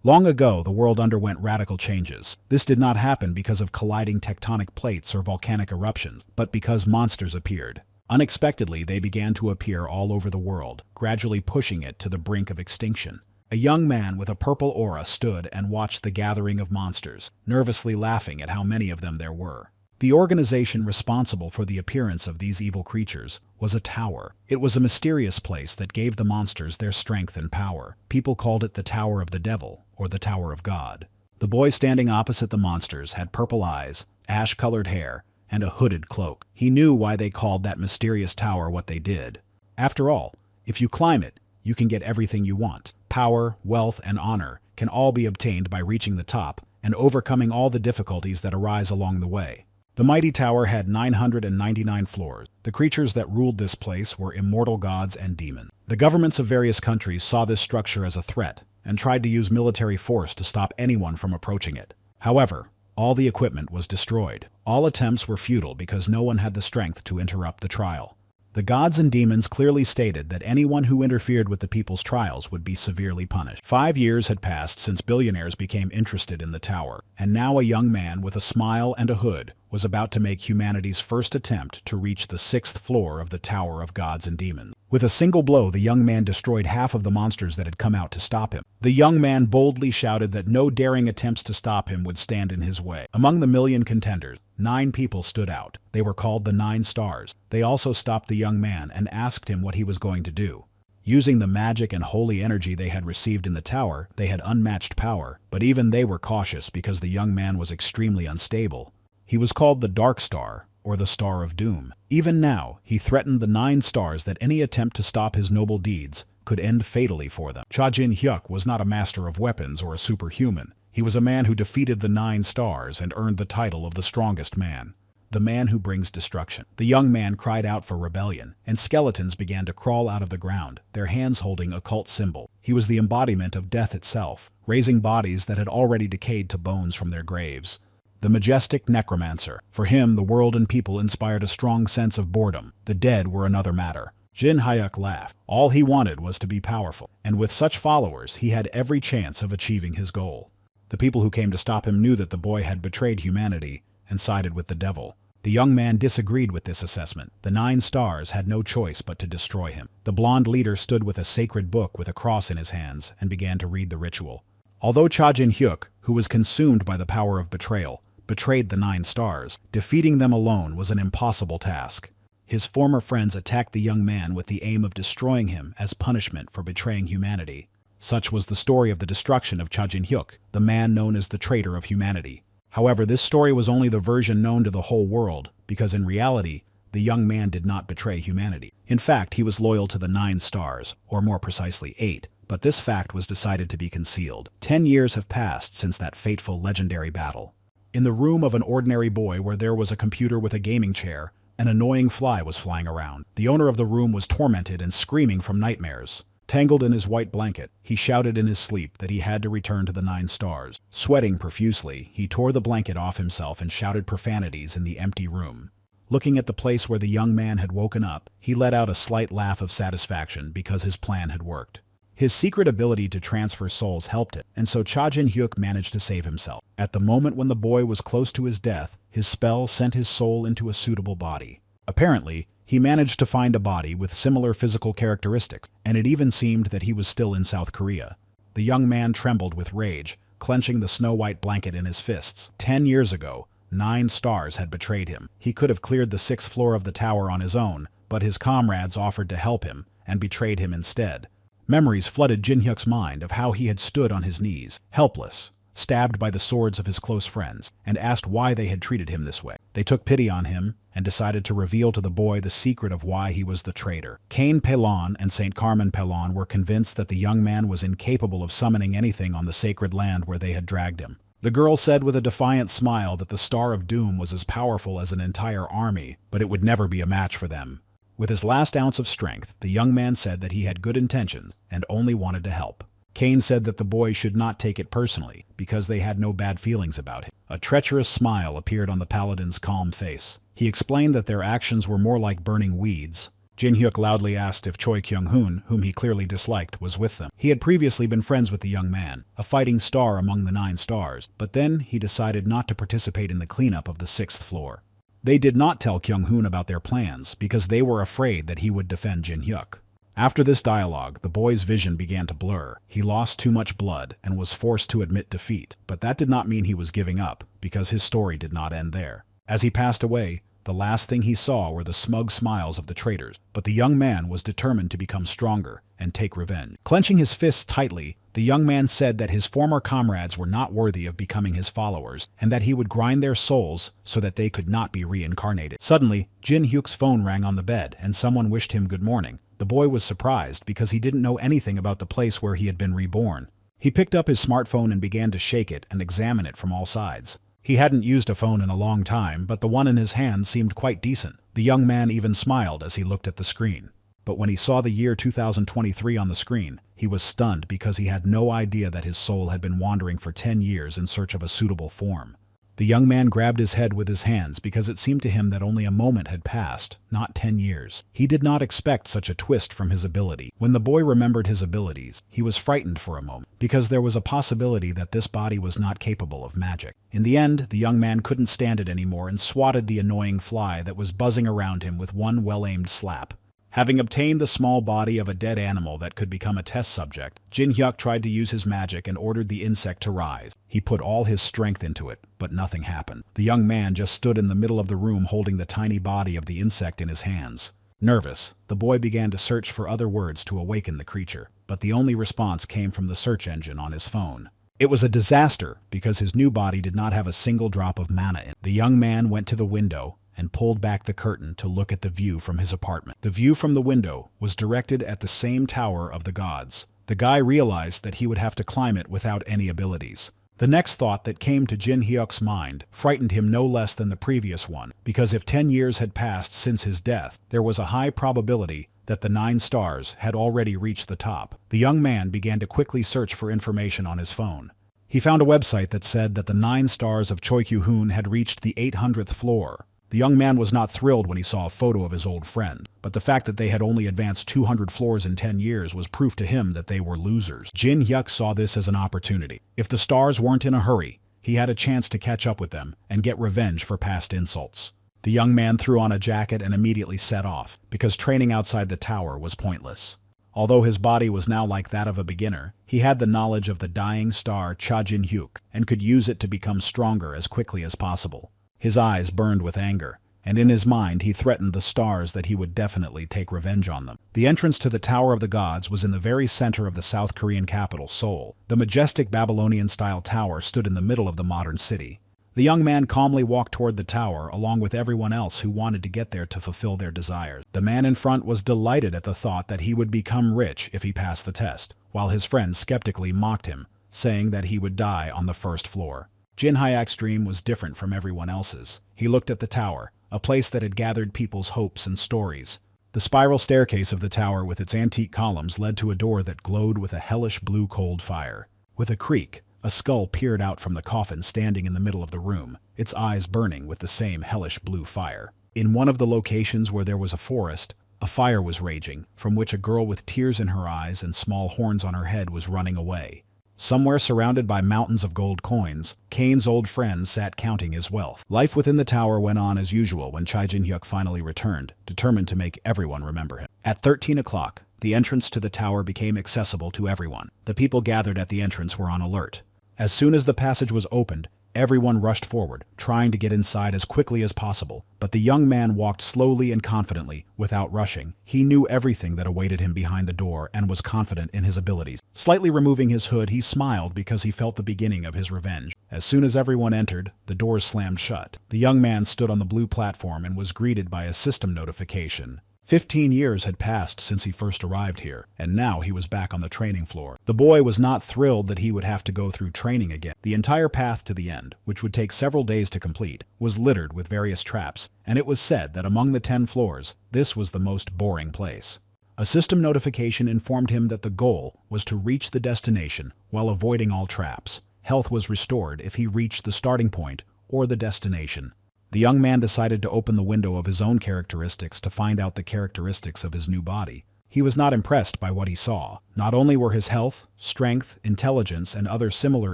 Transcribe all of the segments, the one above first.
Long ago, the world underwent radical changes. This did not happen because of colliding tectonic plates or volcanic eruptions, but because monsters appeared. Unexpectedly, they began to appear all over the world, gradually pushing it to the brink of extinction. A young man with a purple aura stood and watched the gathering of monsters, nervously laughing at how many of them there were. The organization responsible for the appearance of these evil creatures was a tower. It was a mysterious place that gave the monsters their strength and power. People called it the Tower of the Devil, or the Tower of God. The boy standing opposite the monsters had purple eyes, ash-colored hair, and a hooded cloak. He knew why they called that mysterious tower what they did. After all, if you climb it, you can get everything you want. Power, wealth, and honor can all be obtained by reaching the top and overcoming all the difficulties that arise along the way. The mighty tower had 999 floors. The creatures that ruled this place were immortal gods and demons. The governments of various countries saw this structure as a threat and tried to use military force to stop anyone from approaching it. However, all the equipment was destroyed. All attempts were futile because no one had the strength to interrupt the trial. The gods and demons clearly stated that anyone who interfered with the people's trials would be severely punished. 5 years had passed since billionaires became interested in the tower, and now a young man with a smile and a hood was about to make humanity's first attempt to reach the 6th floor of the Tower of Gods and Demons. With a single blow, the young man destroyed half of the monsters that had come out to stop him. The young man boldly shouted that no daring attempts to stop him would stand in his way. Among the million contenders, 9 people stood out. They were called the 9 Stars. They also stopped the young man and asked him what he was going to do. Using the magic and holy energy they had received in the tower, they had unmatched power, but even they were cautious because the young man was extremely unstable. He was called the Dark Star, or the Star of Doom. Even now, he threatened the 9 stars that any attempt to stop his noble deeds could end fatally for them. Cha Jin-hyuk was not a master of weapons or a superhuman. He was a man who defeated the 9 stars and earned the title of the strongest man, the man who brings destruction. The young man cried out for rebellion, and skeletons began to crawl out of the ground, their hands holding occult symbol. He was the embodiment of death itself, raising bodies that had already decayed to bones from their graves. The majestic Necromancer. For him, the world and people inspired a strong sense of boredom. The dead were another matter. Jin-hyuk laughed. All he wanted was to be powerful, and with such followers, he had every chance of achieving his goal. The people who came to stop him knew that the boy had betrayed humanity and sided with the devil. The young man disagreed with this assessment. The 9 stars had no choice but to destroy him. The blonde leader stood with a sacred book with a cross in his hands and began to read the ritual. Although Cha Jin-hyuk, who was consumed by the power of betrayal, betrayed the 9 stars, defeating them alone was an impossible task. His former friends attacked the young man with the aim of destroying him as punishment for betraying humanity. Such was the story of the destruction of Cha Jin-hyuk, the man known as the traitor of humanity. However, this story was only the version known to the whole world, because in reality, the young man did not betray humanity. In fact, he was loyal to the 9 stars, or more precisely 8, but this fact was decided to be concealed. 10 years have passed since that fateful legendary battle. In the room of an ordinary boy where there was a computer with a gaming chair, an annoying fly was flying around. The owner of the room was tormented and screaming from nightmares. Tangled in his white blanket, he shouted in his sleep that he had to return to the 9 stars. Sweating profusely, he tore the blanket off himself and shouted profanities in the empty room. Looking at the place where the young man had woken up, he let out a slight laugh of satisfaction because his plan had worked. His secret ability to transfer souls helped him, and so Cha Jin-hyuk managed to save himself. At the moment when the boy was close to his death, his spell sent his soul into a suitable body. Apparently, he managed to find a body with similar physical characteristics, and it even seemed that he was still in South Korea. The young man trembled with rage, clenching the snow-white blanket in his fists. 10 years ago, 9 stars had betrayed him. He could have cleared the 6th floor of the tower on his own, but his comrades offered to help him and betrayed him instead. Memories flooded Jin-hyuk's mind of how he had stood on his knees, helpless, stabbed by the swords of his close friends, and asked why they had treated him this way. They took pity on him and decided to reveal to the boy the secret of why he was the traitor. Cain Pelon and St. Carmen Pelon were convinced that the young man was incapable of summoning anything on the sacred land where they had dragged him. The girl said with a defiant smile that the Star of Doom was as powerful as an entire army, but it would never be a match for them. With his last ounce of strength, the young man said that he had good intentions and only wanted to help. Cain said that the boy should not take it personally, because they had no bad feelings about him. A treacherous smile appeared on the paladin's calm face. He explained that their actions were more like burning weeds, Jin Hyuk loudly asked if Choi Kyung-hoon, whom he clearly disliked, was with them. He had previously been friends with the young man, a fighting star among the 9 stars, but then he decided not to participate in the cleanup of the 6th floor. They did not tell Kyung-hoon about their plans because they were afraid that he would defend Jin Hyuk. After this dialogue, the boy's vision began to blur. He lost too much blood and was forced to admit defeat, but that did not mean he was giving up, because his story did not end there. As he passed away, the last thing he saw were the smug smiles of the traitors, but the young man was determined to become stronger and take revenge. Clenching his fists tightly, the young man said that his former comrades were not worthy of becoming his followers, and that he would grind their souls so that they could not be reincarnated. Suddenly, Jin Hyuk's phone rang on the bed, and someone wished him good morning. The boy was surprised because he didn't know anything about the place where he had been reborn. He picked up his smartphone and began to shake it and examine it from all sides. He hadn't used a phone in a long time, but the one in his hand seemed quite decent. The young man even smiled as he looked at the screen. But when he saw the year 2023 on the screen, he was stunned because he had no idea that his soul had been wandering for 10 years in search of a suitable form. The young man grabbed his head with his hands because it seemed to him that only a moment had passed, not 10 years. He did not expect such a twist from his ability. When the boy remembered his abilities, he was frightened for a moment, because there was a possibility that this body was not capable of magic. In the end, the young man couldn't stand it anymore and swatted the annoying fly that was buzzing around him with one well-aimed slap. Having obtained the small body of a dead animal that could become a test subject, Jin Hyuk tried to use his magic and ordered the insect to rise. He put all his strength into it, but nothing happened. The young man just stood in the middle of the room holding the tiny body of the insect in his hands. Nervous, the boy began to search for other words to awaken the creature, but the only response came from the search engine on his phone. It was a disaster because his new body did not have a single drop of mana in it. The young man went to the window and pulled back the curtain to look at the view from his apartment. The view from the window was directed at the same tower of the gods. The guy realized that he would have to climb it without any abilities. The next thought that came to Jin Hyuk's mind frightened him no less than the previous one, because if 10 years had passed since his death, there was a high probability that the 9 stars had already reached the top. The young man began to quickly search for information on his phone. He found a website that said that the 9 stars of Choi Kyung-hoon had reached the 800th floor. The young man was not thrilled when he saw a photo of his old friend, but the fact that they had only advanced 200 floors in 10 years was proof to him that they were losers. Jin Hyuk saw this as an opportunity. If the stars weren't in a hurry, he had a chance to catch up with them and get revenge for past insults. The young man threw on a jacket and immediately set off, because training outside the tower was pointless. Although his body was now like that of a beginner, he had the knowledge of the dying star Cha Jin Hyuk and could use it to become stronger as quickly as possible. His eyes burned with anger, and in his mind he threatened the stars that he would definitely take revenge on them. The entrance to the Tower of the Gods was in the very center of the South Korean capital, Seoul. The majestic Babylonian-style tower stood in the middle of the modern city. The young man calmly walked toward the tower along with everyone else who wanted to get there to fulfill their desires. The man in front was delighted at the thought that he would become rich if he passed the test, while his friends skeptically mocked him, saying that he would die on the first floor. Jin Hyuk's dream was different from everyone else's. He looked at the tower, a place that had gathered people's hopes and stories. The spiral staircase of the tower with its antique columns led to a door that glowed with a hellish blue cold fire. With a creak, a skull peered out from the coffin standing in the middle of the room, its eyes burning with the same hellish blue fire. In one of the locations where there was a forest, a fire was raging, from which a girl with tears in her eyes and small horns on her head was running away. Somewhere surrounded by mountains of gold coins, Kane's old friend sat counting his wealth. Life within the tower went on as usual when Choi Jin Hyuk finally returned, determined to make everyone remember him. At 13 o'clock, the entrance to the tower became accessible to everyone. The people gathered at the entrance were on alert. As soon as the passage was opened, everyone rushed forward, trying to get inside as quickly as possible, but the young man walked slowly and confidently, without rushing. He knew everything that awaited him behind the door and was confident in his abilities. Slightly removing his hood, he smiled because he felt the beginning of his revenge. As soon as everyone entered, the doors slammed shut. The young man stood on the blue platform and was greeted by a system notification. 15 years had passed since he first arrived here, and now he was back on the training floor. The boy was not thrilled that he would have to go through training again. The entire path to the end, which would take several days to complete, was littered with various traps, and it was said that among the 10 floors, this was the most boring place. A system notification informed him that the goal was to reach the destination while avoiding all traps. Health was restored if he reached the starting point or the destination. The young man decided to open the window of his own characteristics to find out the characteristics of his new body. He was not impressed by what he saw. Not only were his health, strength, intelligence, and other similar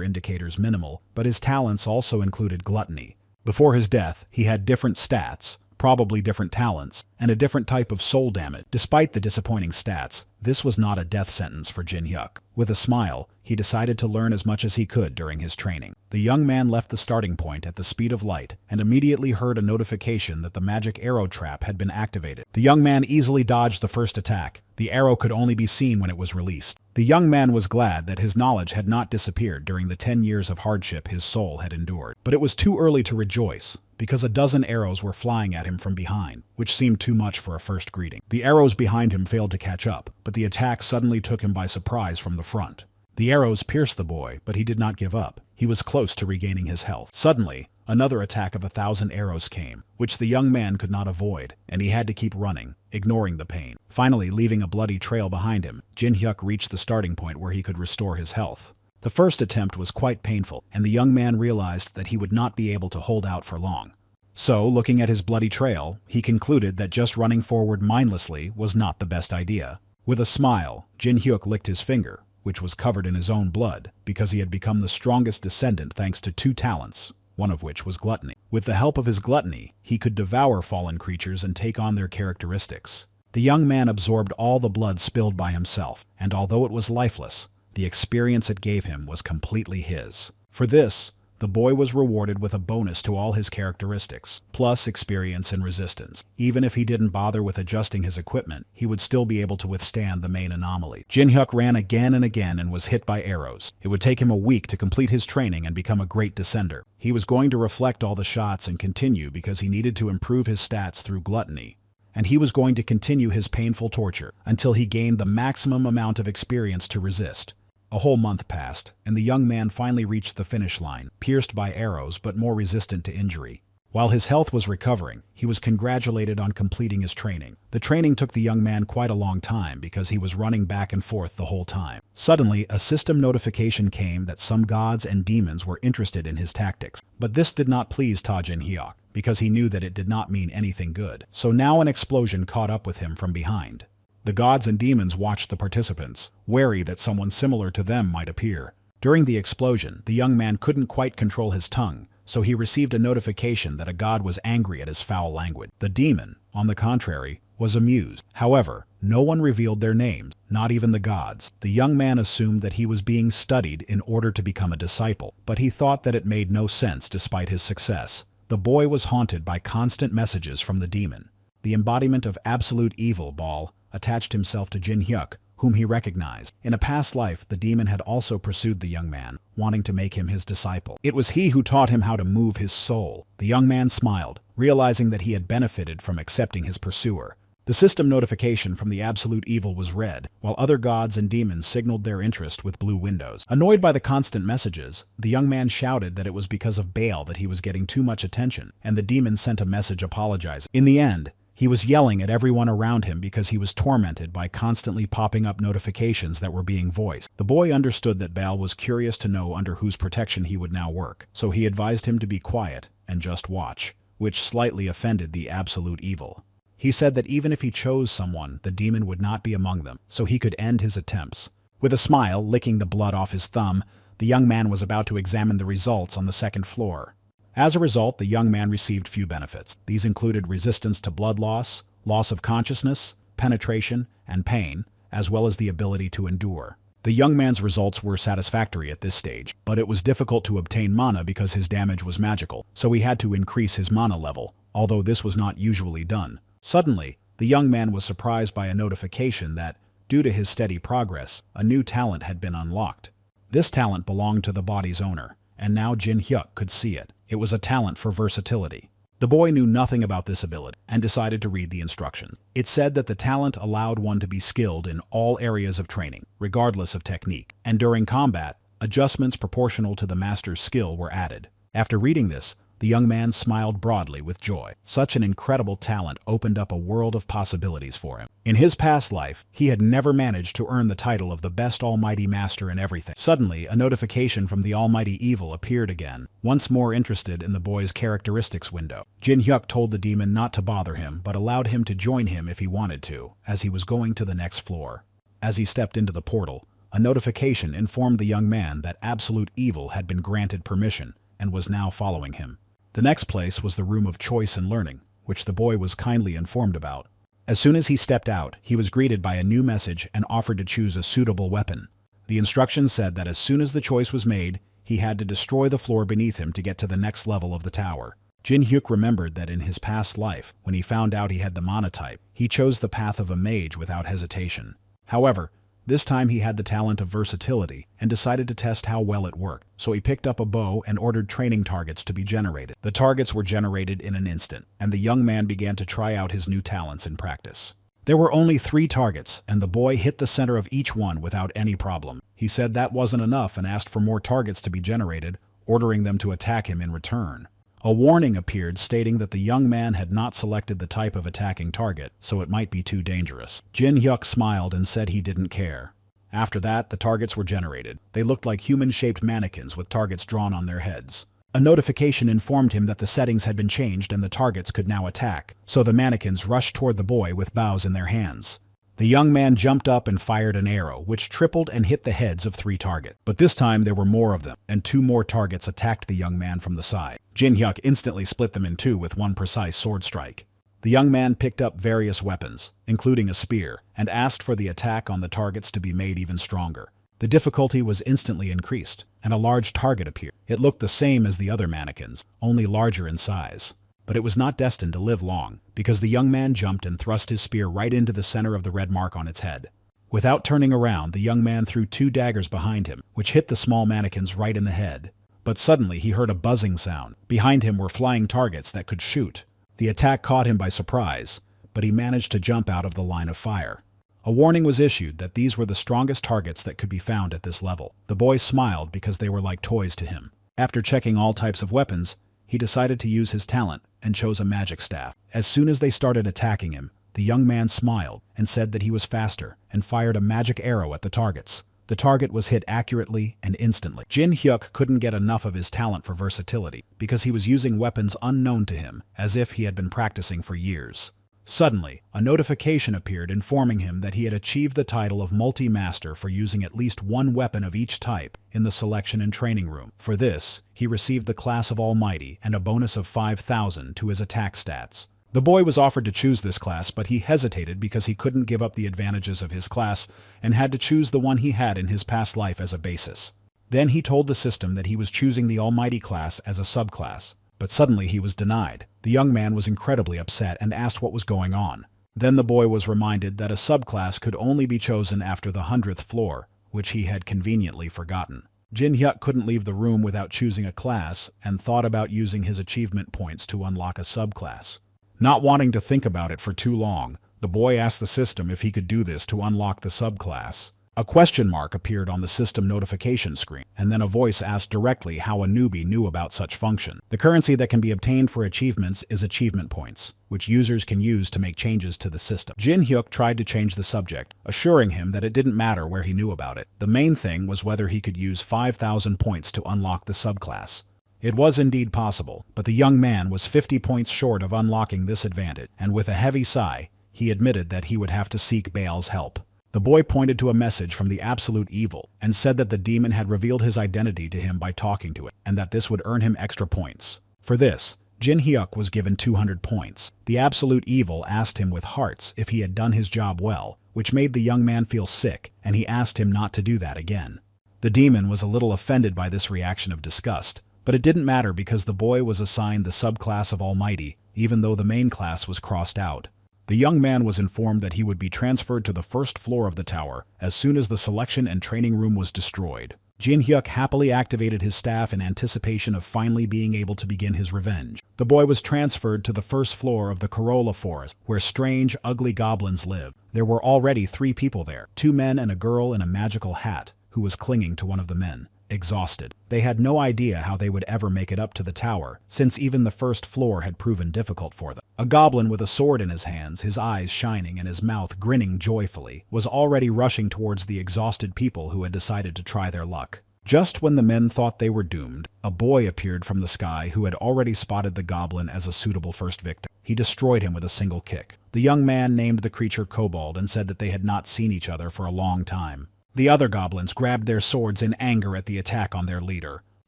indicators minimal, but his talents also included gluttony. Before his death, he had different stats, probably different talents, and a different type of soul damage. Despite the disappointing stats, this was not a death sentence for Jin Hyuk. With a smile, he decided to learn as much as he could during his training. The young man left the starting point at the speed of light and immediately heard a notification that the magic arrow trap had been activated. The young man easily dodged the first attack. The arrow could only be seen when it was released. The young man was glad that his knowledge had not disappeared during the 10 years of hardship his soul had endured. But it was too early to rejoice, because a dozen arrows were flying at him from behind, which seemed too much for a first greeting. The arrows behind him failed to catch up, but the attack suddenly took him by surprise from the front. The arrows pierced the boy, but he did not give up. He was close to regaining his health. Suddenly, another attack of 1,000 arrows came, which the young man could not avoid, and he had to keep running, ignoring the pain. Finally, leaving a bloody trail behind him, Jin Hyuk reached the starting point where he could restore his health. The first attempt was quite painful, and the young man realized that he would not be able to hold out for long. So, looking at his bloody trail, he concluded that just running forward mindlessly was not the best idea. With a smile, Jin Hyuk licked his finger, which was covered in his own blood, because he had become the strongest descendant thanks to 2 talents, one of which was gluttony. With the help of his gluttony, he could devour fallen creatures and take on their characteristics. The young man absorbed all the blood spilled by himself, and although it was lifeless, the experience it gave him was completely his. For this, the boy was rewarded with a bonus to all his characteristics, plus experience and resistance. Even if he didn't bother with adjusting his equipment, he would still be able to withstand the main anomaly. Jin Hyuk ran again and again and was hit by arrows. It would take him a week to complete his training and become a great descender. He was going to reflect all the shots and continue because he needed to improve his stats through gluttony. And he was going to continue his painful torture until he gained the maximum amount of experience to resist. A whole month passed, and the young man finally reached the finish line, pierced by arrows but more resistant to injury. While his health was recovering, he was congratulated on completing his training. The training took the young man quite a long time because he was running back and forth the whole time. Suddenly, a system notification came that some gods and demons were interested in his tactics. But this did not please Jin Hyuk, because he knew that it did not mean anything good. So now an explosion caught up with him from behind. The gods and demons watched the participants, wary that someone similar to them might appear. During the explosion, the young man couldn't quite control his tongue, so he received a notification that a god was angry at his foul language. The demon, on the contrary, was amused. However, no one revealed their names, not even the gods. The young man assumed that he was being studied in order to become a disciple, but he thought that it made no sense despite his success. The boy was haunted by constant messages from the demon. The embodiment of absolute evil, Baal, attached himself to Jin Hyuk, whom he recognized. In a past life, the demon had also pursued the young man, wanting to make him his disciple. It was he who taught him how to move his soul. The young man smiled, realizing that he had benefited from accepting his pursuer. The system notification from the absolute evil was red, while other gods and demons signaled their interest with blue windows. Annoyed by the constant messages, the young man shouted that it was because of Baal that he was getting too much attention, and the demon sent a message apologizing. In the end, he was yelling at everyone around him because he was tormented by constantly popping up notifications that were being voiced. The boy understood that Baal was curious to know under whose protection he would now work, so he advised him to be quiet and just watch, which slightly offended the absolute evil. He said that even if he chose someone, the demon would not be among them, so he could end his attempts. With a smile, licking the blood off his thumb, the young man was about to examine the results on the second floor. As a result, the young man received few benefits. These included resistance to blood loss, loss of consciousness, penetration, and pain, as well as the ability to endure. The young man's results were satisfactory at this stage, but it was difficult to obtain mana because his damage was magical, so he had to increase his mana level, although this was not usually done. Suddenly, the young man was surprised by a notification that, due to his steady progress, a new talent had been unlocked. This talent belonged to the body's owner, and now Jin Hyuk could see it. It was a talent for versatility. The boy knew nothing about this ability and decided to read the instructions. It said that the talent allowed one to be skilled in all areas of training, regardless of technique, and during combat, adjustments proportional to the master's skill were added. After reading this, The young man smiled broadly with joy. Such an incredible talent opened up a world of possibilities for him. In his past life, he had never managed to earn the title of the best almighty master in everything. Suddenly, a notification from the almighty evil appeared again, once more interested in the boy's characteristics window. Jin Hyuk told the demon not to bother him, but allowed him to join him if he wanted to, as he was going to the next floor. As he stepped into the portal, a notification informed the young man that absolute evil had been granted permission and was now following him. The next place was the room of choice and learning, which the boy was kindly informed about. As soon as he stepped out, he was greeted by a new message and offered to choose a suitable weapon. The instructions said that as soon as the choice was made, he had to destroy the floor beneath him to get to the next level of the tower. Jin Hyuk remembered that in his past life, when he found out he had the mana type, he chose the path of a mage without hesitation. However, this time he had the talent of versatility and decided to test how well it worked, so he picked up a bow and ordered training targets to be generated. The targets were generated in an instant, and the young man began to try out his new talents in practice. There were only 3 targets, and the boy hit the center of each one without any problem. He said that wasn't enough and asked for more targets to be generated, ordering them to attack him in return. A warning appeared stating that the young man had not selected the type of attacking target, so it might be too dangerous. Jin Hyuk smiled and said he didn't care. After that, the targets were generated. They looked like human-shaped mannequins with targets drawn on their heads. A notification informed him that the settings had been changed and the targets could now attack, so the mannequins rushed toward the boy with bows in their hands. The young man jumped up and fired an arrow, which tripled and hit the heads of 3 targets. But this time there were more of them, and 2 more targets attacked the young man from the side. Jin Hyuk instantly split them in 2 with one precise sword strike. The young man picked up various weapons, including a spear, and asked for the attack on the targets to be made even stronger. The difficulty was instantly increased, and a large target appeared. It looked the same as the other mannequins, only larger in size. But it was not destined to live long, because the young man jumped and thrust his spear right into the center of the red mark on its head. Without turning around, the young man threw 2 daggers behind him, which hit the small mannequins right in the head. But suddenly he heard a buzzing sound. Behind him were flying targets that could shoot. The attack caught him by surprise, but he managed to jump out of the line of fire. A warning was issued that these were the strongest targets that could be found at this level. The boy smiled because they were like toys to him. After checking all types of weapons, he decided to use his talent and chose a magic staff. As soon as they started attacking him, the young man smiled and said that he was faster and fired a magic arrow at the targets. The target was hit accurately and instantly. Jin Hyuk couldn't get enough of his talent for versatility because he was using weapons unknown to him, as if he had been practicing for years. Suddenly, a notification appeared informing him that he had achieved the title of multi-master for using at least 1 weapon of each type in the selection and training room. For this, he received the class of Almighty and a bonus of 5,000 to his attack stats. The boy was offered to choose this class, but he hesitated because he couldn't give up the advantages of his class and had to choose the one he had in his past life as a basis. Then he told the system that he was choosing the Almighty class as a subclass, but suddenly he was denied. The young man was incredibly upset and asked what was going on. Then the boy was reminded that a subclass could only be chosen after the 100th floor, which he had conveniently forgotten. Jin Hyuk couldn't leave the room without choosing a class and thought about using his achievement points to unlock a subclass. Not wanting to think about it for too long, the boy asked the system if he could do this to unlock the subclass. A question mark appeared on the system notification screen, and then a voice asked directly how a newbie knew about such function. The currency that can be obtained for achievements is achievement points, which users can use to make changes to the system. Jin Hyuk tried to change the subject, assuring him that it didn't matter where he knew about it. The main thing was whether he could use 5,000 points to unlock the subclass. It was indeed possible, but the young man was 50 points short of unlocking this advantage, and with a heavy sigh, he admitted that he would have to seek Baal's help. The boy pointed to a message from the absolute evil and said that the demon had revealed his identity to him by talking to it, and that this would earn him extra points. For this, Jin Hyuk was given 200 points. The absolute evil asked him with hearts if he had done his job well, which made the young man feel sick, and he asked him not to do that again. The demon was a little offended by this reaction of disgust, but it didn't matter because the boy was assigned the subclass of Almighty, even though the main class was crossed out. The young man was informed that he would be transferred to the first floor of the tower as soon as the selection and training room was destroyed. Jin Hyuk happily activated his staff in anticipation of finally being able to begin his revenge. The boy was transferred to the first floor of the Corolla Forest, where strange, ugly goblins lived. There were already 3 people there, 2 men and a girl in a magical hat, who was clinging to one of the men. exhausted. They had no idea how they would ever make it up to the tower, since even the first floor had proven difficult for them. A goblin with a sword in his hands, his eyes shining and his mouth grinning joyfully, was already rushing towards the exhausted people who had decided to try their luck. Just when the men thought they were doomed, a boy appeared from the sky who had already spotted the goblin as a suitable first victim. He destroyed him with a single kick. The young man named the creature Kobold and said that they had not seen each other for a long time. The other goblins grabbed their swords in anger at the attack on their leader.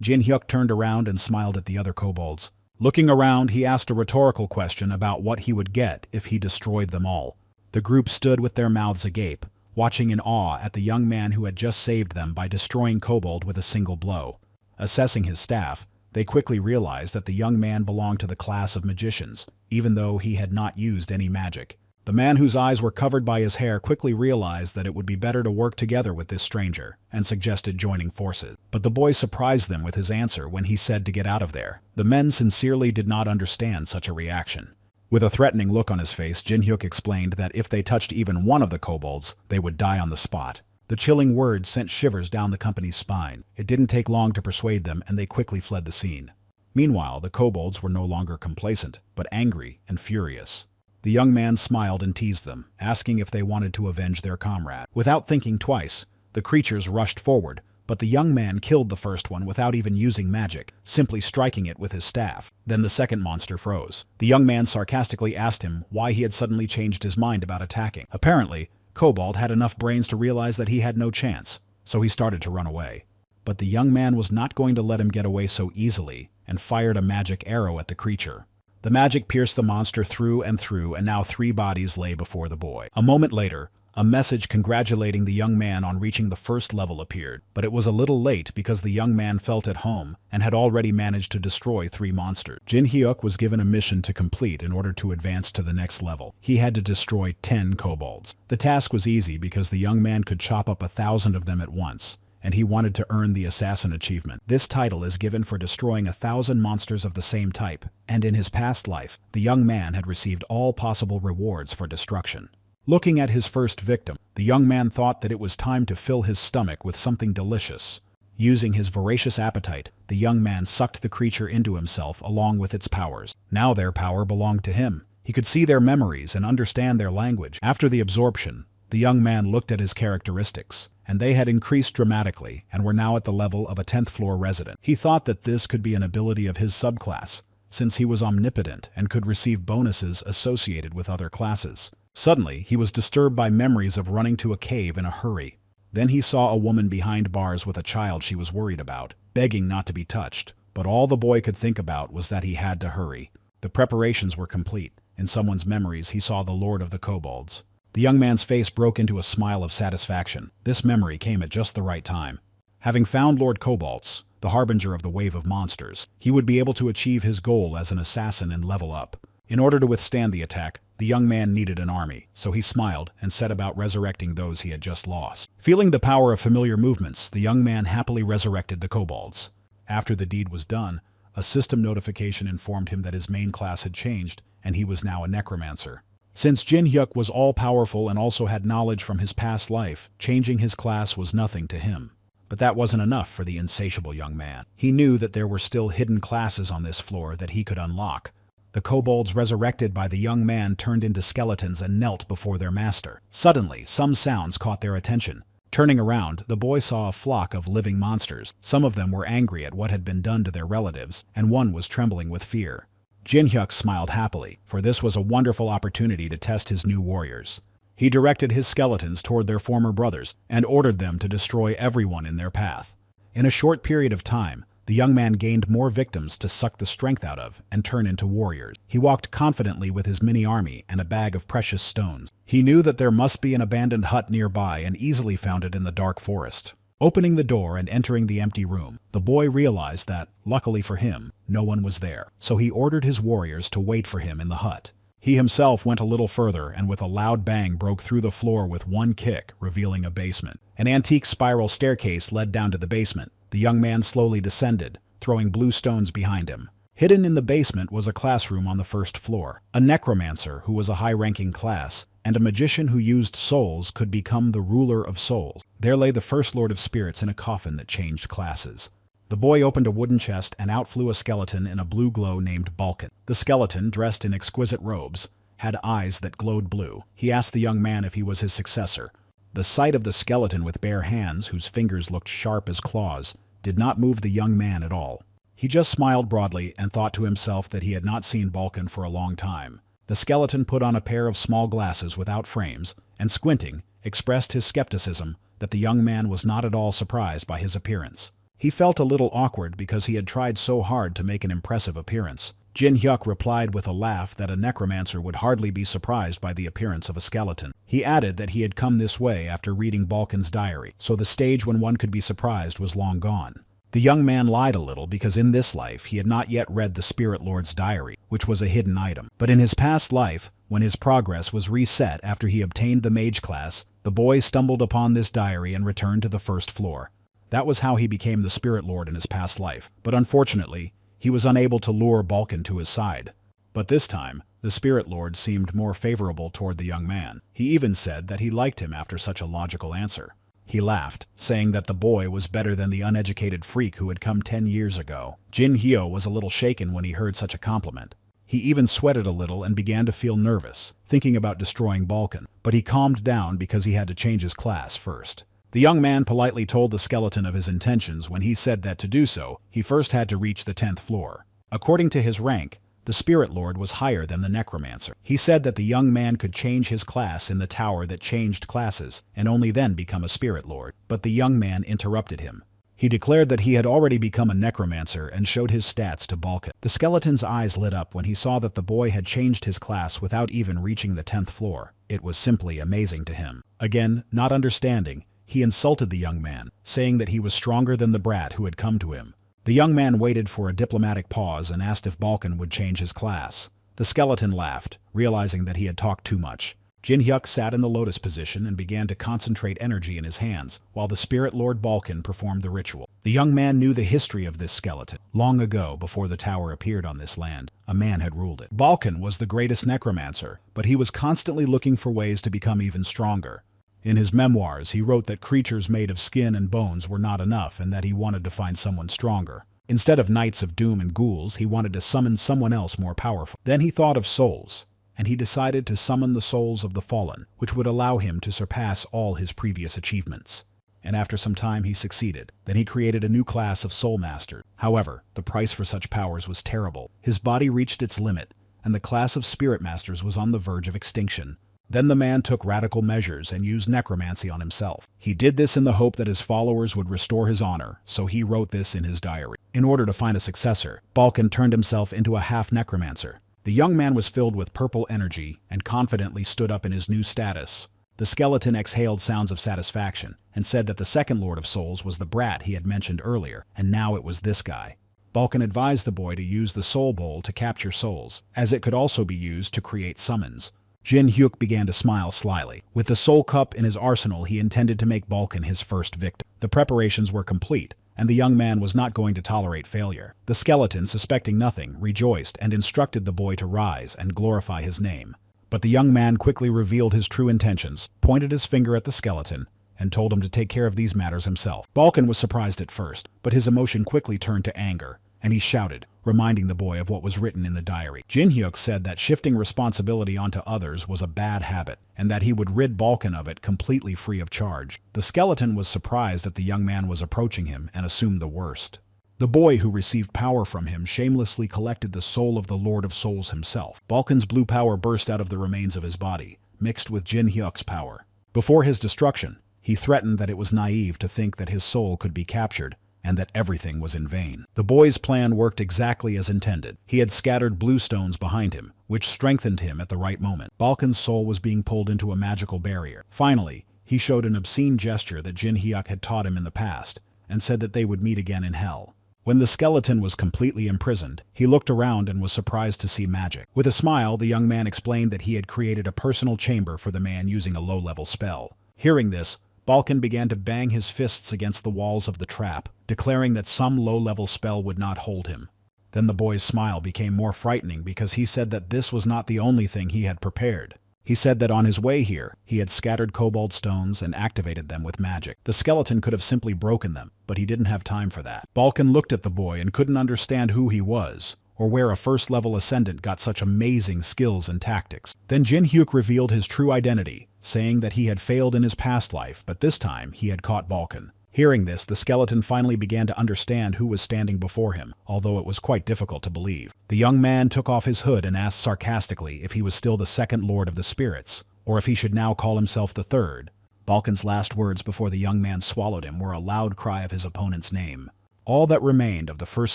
Jin Hyuk turned around and smiled at the other kobolds. Looking around, he asked a rhetorical question about what he would get if he destroyed them all. The group stood with their mouths agape, watching in awe at the young man who had just saved them by destroying Kobold with a single blow. Assessing his staff, they quickly realized that the young man belonged to the class of magicians, even though he had not used any magic. The man whose eyes were covered by his hair quickly realized that it would be better to work together with this stranger, and suggested joining forces. But the boy surprised them with his answer when he said to get out of there. The men sincerely did not understand such a reaction. With a threatening look on his face, Jin Hyuk explained that if they touched even one of the kobolds, they would die on the spot. The chilling words sent shivers down the company's spine. It didn't take long to persuade them, and they quickly fled the scene. Meanwhile, the kobolds were no longer complacent, but angry and furious. The young man smiled and teased them, asking if they wanted to avenge their comrade. Without thinking twice, the creatures rushed forward, but the young man killed the first one without even using magic, simply striking it with his staff. Then the second monster froze. The young man sarcastically asked him why he had suddenly changed his mind about attacking. Apparently, Kobold had enough brains to realize that he had no chance, so he started to run away. But the young man was not going to let him get away so easily, and fired a magic arrow at the creature. The magic pierced the monster through, and now 3 bodies lay before the boy. A moment later, a message congratulating the young man on reaching the first level appeared, but it was a little late because the young man felt at home and had already managed to destroy 3 monsters. Jin Hyuk was given a mission to complete in order to advance to the next level. He had to destroy 10 kobolds. The task was easy because the young man could chop up 1,000 of them at once, and he wanted to earn the Assassin achievement. This title is given for destroying 1,000 monsters of the same type, and in his past life, the young man had received all possible rewards for destruction. Looking at his first victim, the young man thought that it was time to fill his stomach with something delicious. Using his voracious appetite, the young man sucked the creature into himself along with its powers. Now their power belonged to him. He could see their memories and understand their language. After the absorption, the young man looked at his characteristics, and they had increased dramatically and were now at the level of a 10th floor resident. He thought that this could be an ability of his subclass, since he was omnipotent and could receive bonuses associated with other classes. Suddenly, he was disturbed by memories of running to a cave in a hurry. Then he saw a woman behind bars with a child she was worried about, begging not to be touched. But all the boy could think about was that he had to hurry. The preparations were complete. In someone's memories, he saw the Lord of the Kobolds. The young man's face broke into a smile of satisfaction. This memory came at just the right time. Having found Lord Kobolds, the harbinger of the wave of monsters, he would be able to achieve his goal as an assassin and level up. In order to withstand the attack, the young man needed an army, so he smiled and set about resurrecting those he had just lost. Feeling the power of familiar movements, the young man happily resurrected the kobolds. After the deed was done, a system notification informed him that his main class had changed, and he was now a necromancer. Since Jin Hyuk was all-powerful and also had knowledge from his past life, changing his class was nothing to him. But that wasn't enough for the insatiable young man. He knew that there were still hidden classes on this floor that he could unlock. The kobolds resurrected by the young man turned into skeletons and knelt before their master. Suddenly, some sounds caught their attention. Turning around, the boy saw a flock of living monsters. Some of them were angry at what had been done to their relatives, and one was trembling with fear. Jin Hyuk smiled happily, for this was a wonderful opportunity to test his new warriors. He directed his skeletons toward their former brothers and ordered them to destroy everyone in their path. In a short period of time, the young man gained more victims to suck the strength out of and turn into warriors. He walked confidently with his mini-army and a bag of precious stones. He knew that there must be an abandoned hut nearby and easily found it in the dark forest. Opening the door and entering the empty room, the boy realized that, luckily for him, no one was there. So he ordered his warriors to wait for him in the hut. He himself went a little further and with a loud bang broke through the floor with one kick, revealing a basement. An antique spiral staircase led down to the basement. The young man slowly descended, throwing blue stones behind him. Hidden in the basement was a classroom on the first floor. A necromancer, who was a high-ranking class, and a magician who used souls could become the ruler of souls. There lay the first Lord of Spirits in a coffin that changed classes. The boy opened a wooden chest and out flew a skeleton in a blue glow named Balkan. The skeleton, dressed in exquisite robes, had eyes that glowed blue. He asked the young man if he was his successor. The sight of the skeleton with bare hands, whose fingers looked sharp as claws, did not move the young man at all. He just smiled broadly and thought to himself that he had not seen Balkan for a long time. The skeleton put on a pair of small glasses without frames, and squinting, expressed his skepticism that the young man was not at all surprised by his appearance. He felt a little awkward because he had tried so hard to make an impressive appearance. Jin Hyuk replied with a laugh that a necromancer would hardly be surprised by the appearance of a skeleton. He added that he had come this way after reading Balkan's diary, so the stage when one could be surprised was long gone. The young man lied a little because in this life he had not yet read the Spirit Lord's diary, which was a hidden item. But in his past life, when his progress was reset after he obtained the mage class, the boy stumbled upon this diary and returned to the first floor. That was how he became the Spirit Lord in his past life. But unfortunately, he was unable to lure Balkan to his side. But this time, the Spirit Lord seemed more favorable toward the young man. He even said that he liked him after such a logical answer. He laughed, saying that the boy was better than the uneducated freak who had come 10 years ago. Jin Hyo was a little shaken when he heard such a compliment. He even sweated a little and began to feel nervous, thinking about destroying Balkan. But he calmed down because he had to change his class first. The young man politely told the skeleton of his intentions when he said that to do so, he first had to reach the 10th floor. According to his rank, the Spirit Lord was higher than the Necromancer. He said that the young man could change his class in the tower that changed classes, and only then become a Spirit Lord. But the young man interrupted him. He declared that he had already become a Necromancer and showed his stats to Balkan. The skeleton's eyes lit up when he saw that the boy had changed his class without even reaching the 10th floor. It was simply amazing to him. Again, not understanding, he insulted the young man, saying that he was stronger than the brat who had come to him. The young man waited for a diplomatic pause and asked if Balkan would change his class. The skeleton laughed, realizing that he had talked too much. Jin Hyuk sat in the lotus position and began to concentrate energy in his hands, while the Spirit Lord Balkan performed the ritual. The young man knew the history of this skeleton. Long ago, before the tower appeared on this land, a man had ruled it. Balkan was the greatest necromancer, but he was constantly looking for ways to become even stronger. In his memoirs, he wrote that creatures made of skin and bones were not enough and that he wanted to find someone stronger. Instead of knights of doom and ghouls, he wanted to summon someone else more powerful. Then he thought of souls, and he decided to summon the souls of the fallen, which would allow him to surpass all his previous achievements. And after some time he succeeded. Then he created a new class of soul master. However, the price for such powers was terrible. His body reached its limit, and the class of spirit masters was on the verge of extinction. Then the man took radical measures and used necromancy on himself. He did this in the hope that his followers would restore his honor, so he wrote this in his diary. In order to find a successor, Balkan turned himself into a half-necromancer. The young man was filled with purple energy and confidently stood up in his new status. The skeleton exhaled sounds of satisfaction and said that the second Lord of Souls was the brat he had mentioned earlier, and now it was this guy. Balkan advised the boy to use the soul bowl to capture souls, as it could also be used to create summons. Jin Hyuk began to smile slyly. With the soul cup in his arsenal, he intended to make Balkan his first victim. The preparations were complete, and the young man was not going to tolerate failure. The skeleton, suspecting nothing, rejoiced and instructed the boy to rise and glorify his name. But the young man quickly revealed his true intentions, pointed his finger at the skeleton, and told him to take care of these matters himself. Balkan was surprised at first, but his emotion quickly turned to anger, and he shouted, reminding the boy of what was written in the diary. Jin Hyuk said that shifting responsibility onto others was a bad habit, and that he would rid Balkan of it completely free of charge. The skeleton was surprised that the young man was approaching him and assumed the worst. The boy who received power from him shamelessly collected the soul of the Lord of Souls himself. Balkan's blue power burst out of the remains of his body, mixed with Jin Hyuk's power. Before his destruction, he threatened that it was naive to think that his soul could be captured, and that everything was in vain. The boy's plan worked exactly as intended. He had scattered blue stones behind him, which strengthened him at the right moment. Balkan's soul was being pulled into a magical barrier. Finally, he showed an obscene gesture that Jin Hyuk had taught him in the past, and said that they would meet again in hell. When the skeleton was completely imprisoned, he looked around and was surprised to see magic. With a smile, the young man explained that he had created a personal chamber for the man using a low-level spell. Hearing this, Balkan began to bang his fists against the walls of the trap, declaring that some low-level spell would not hold him. Then the boy's smile became more frightening because he said that this was not the only thing he had prepared. He said that on his way here, he had scattered kobold stones and activated them with magic. The skeleton could have simply broken them, but he didn't have time for that. Balkan looked at the boy and couldn't understand who he was, or where a first-level ascendant got such amazing skills and tactics. Then Jin Hyuk revealed his true identity, saying that he had failed in his past life, but this time he had caught Balkan. Hearing this, the skeleton finally began to understand who was standing before him, although it was quite difficult to believe. The young man took off his hood and asked sarcastically if he was still the second lord of the spirits, or if he should now call himself the third. Balkan's last words before the young man swallowed him were a loud cry of his opponent's name. All that remained of the first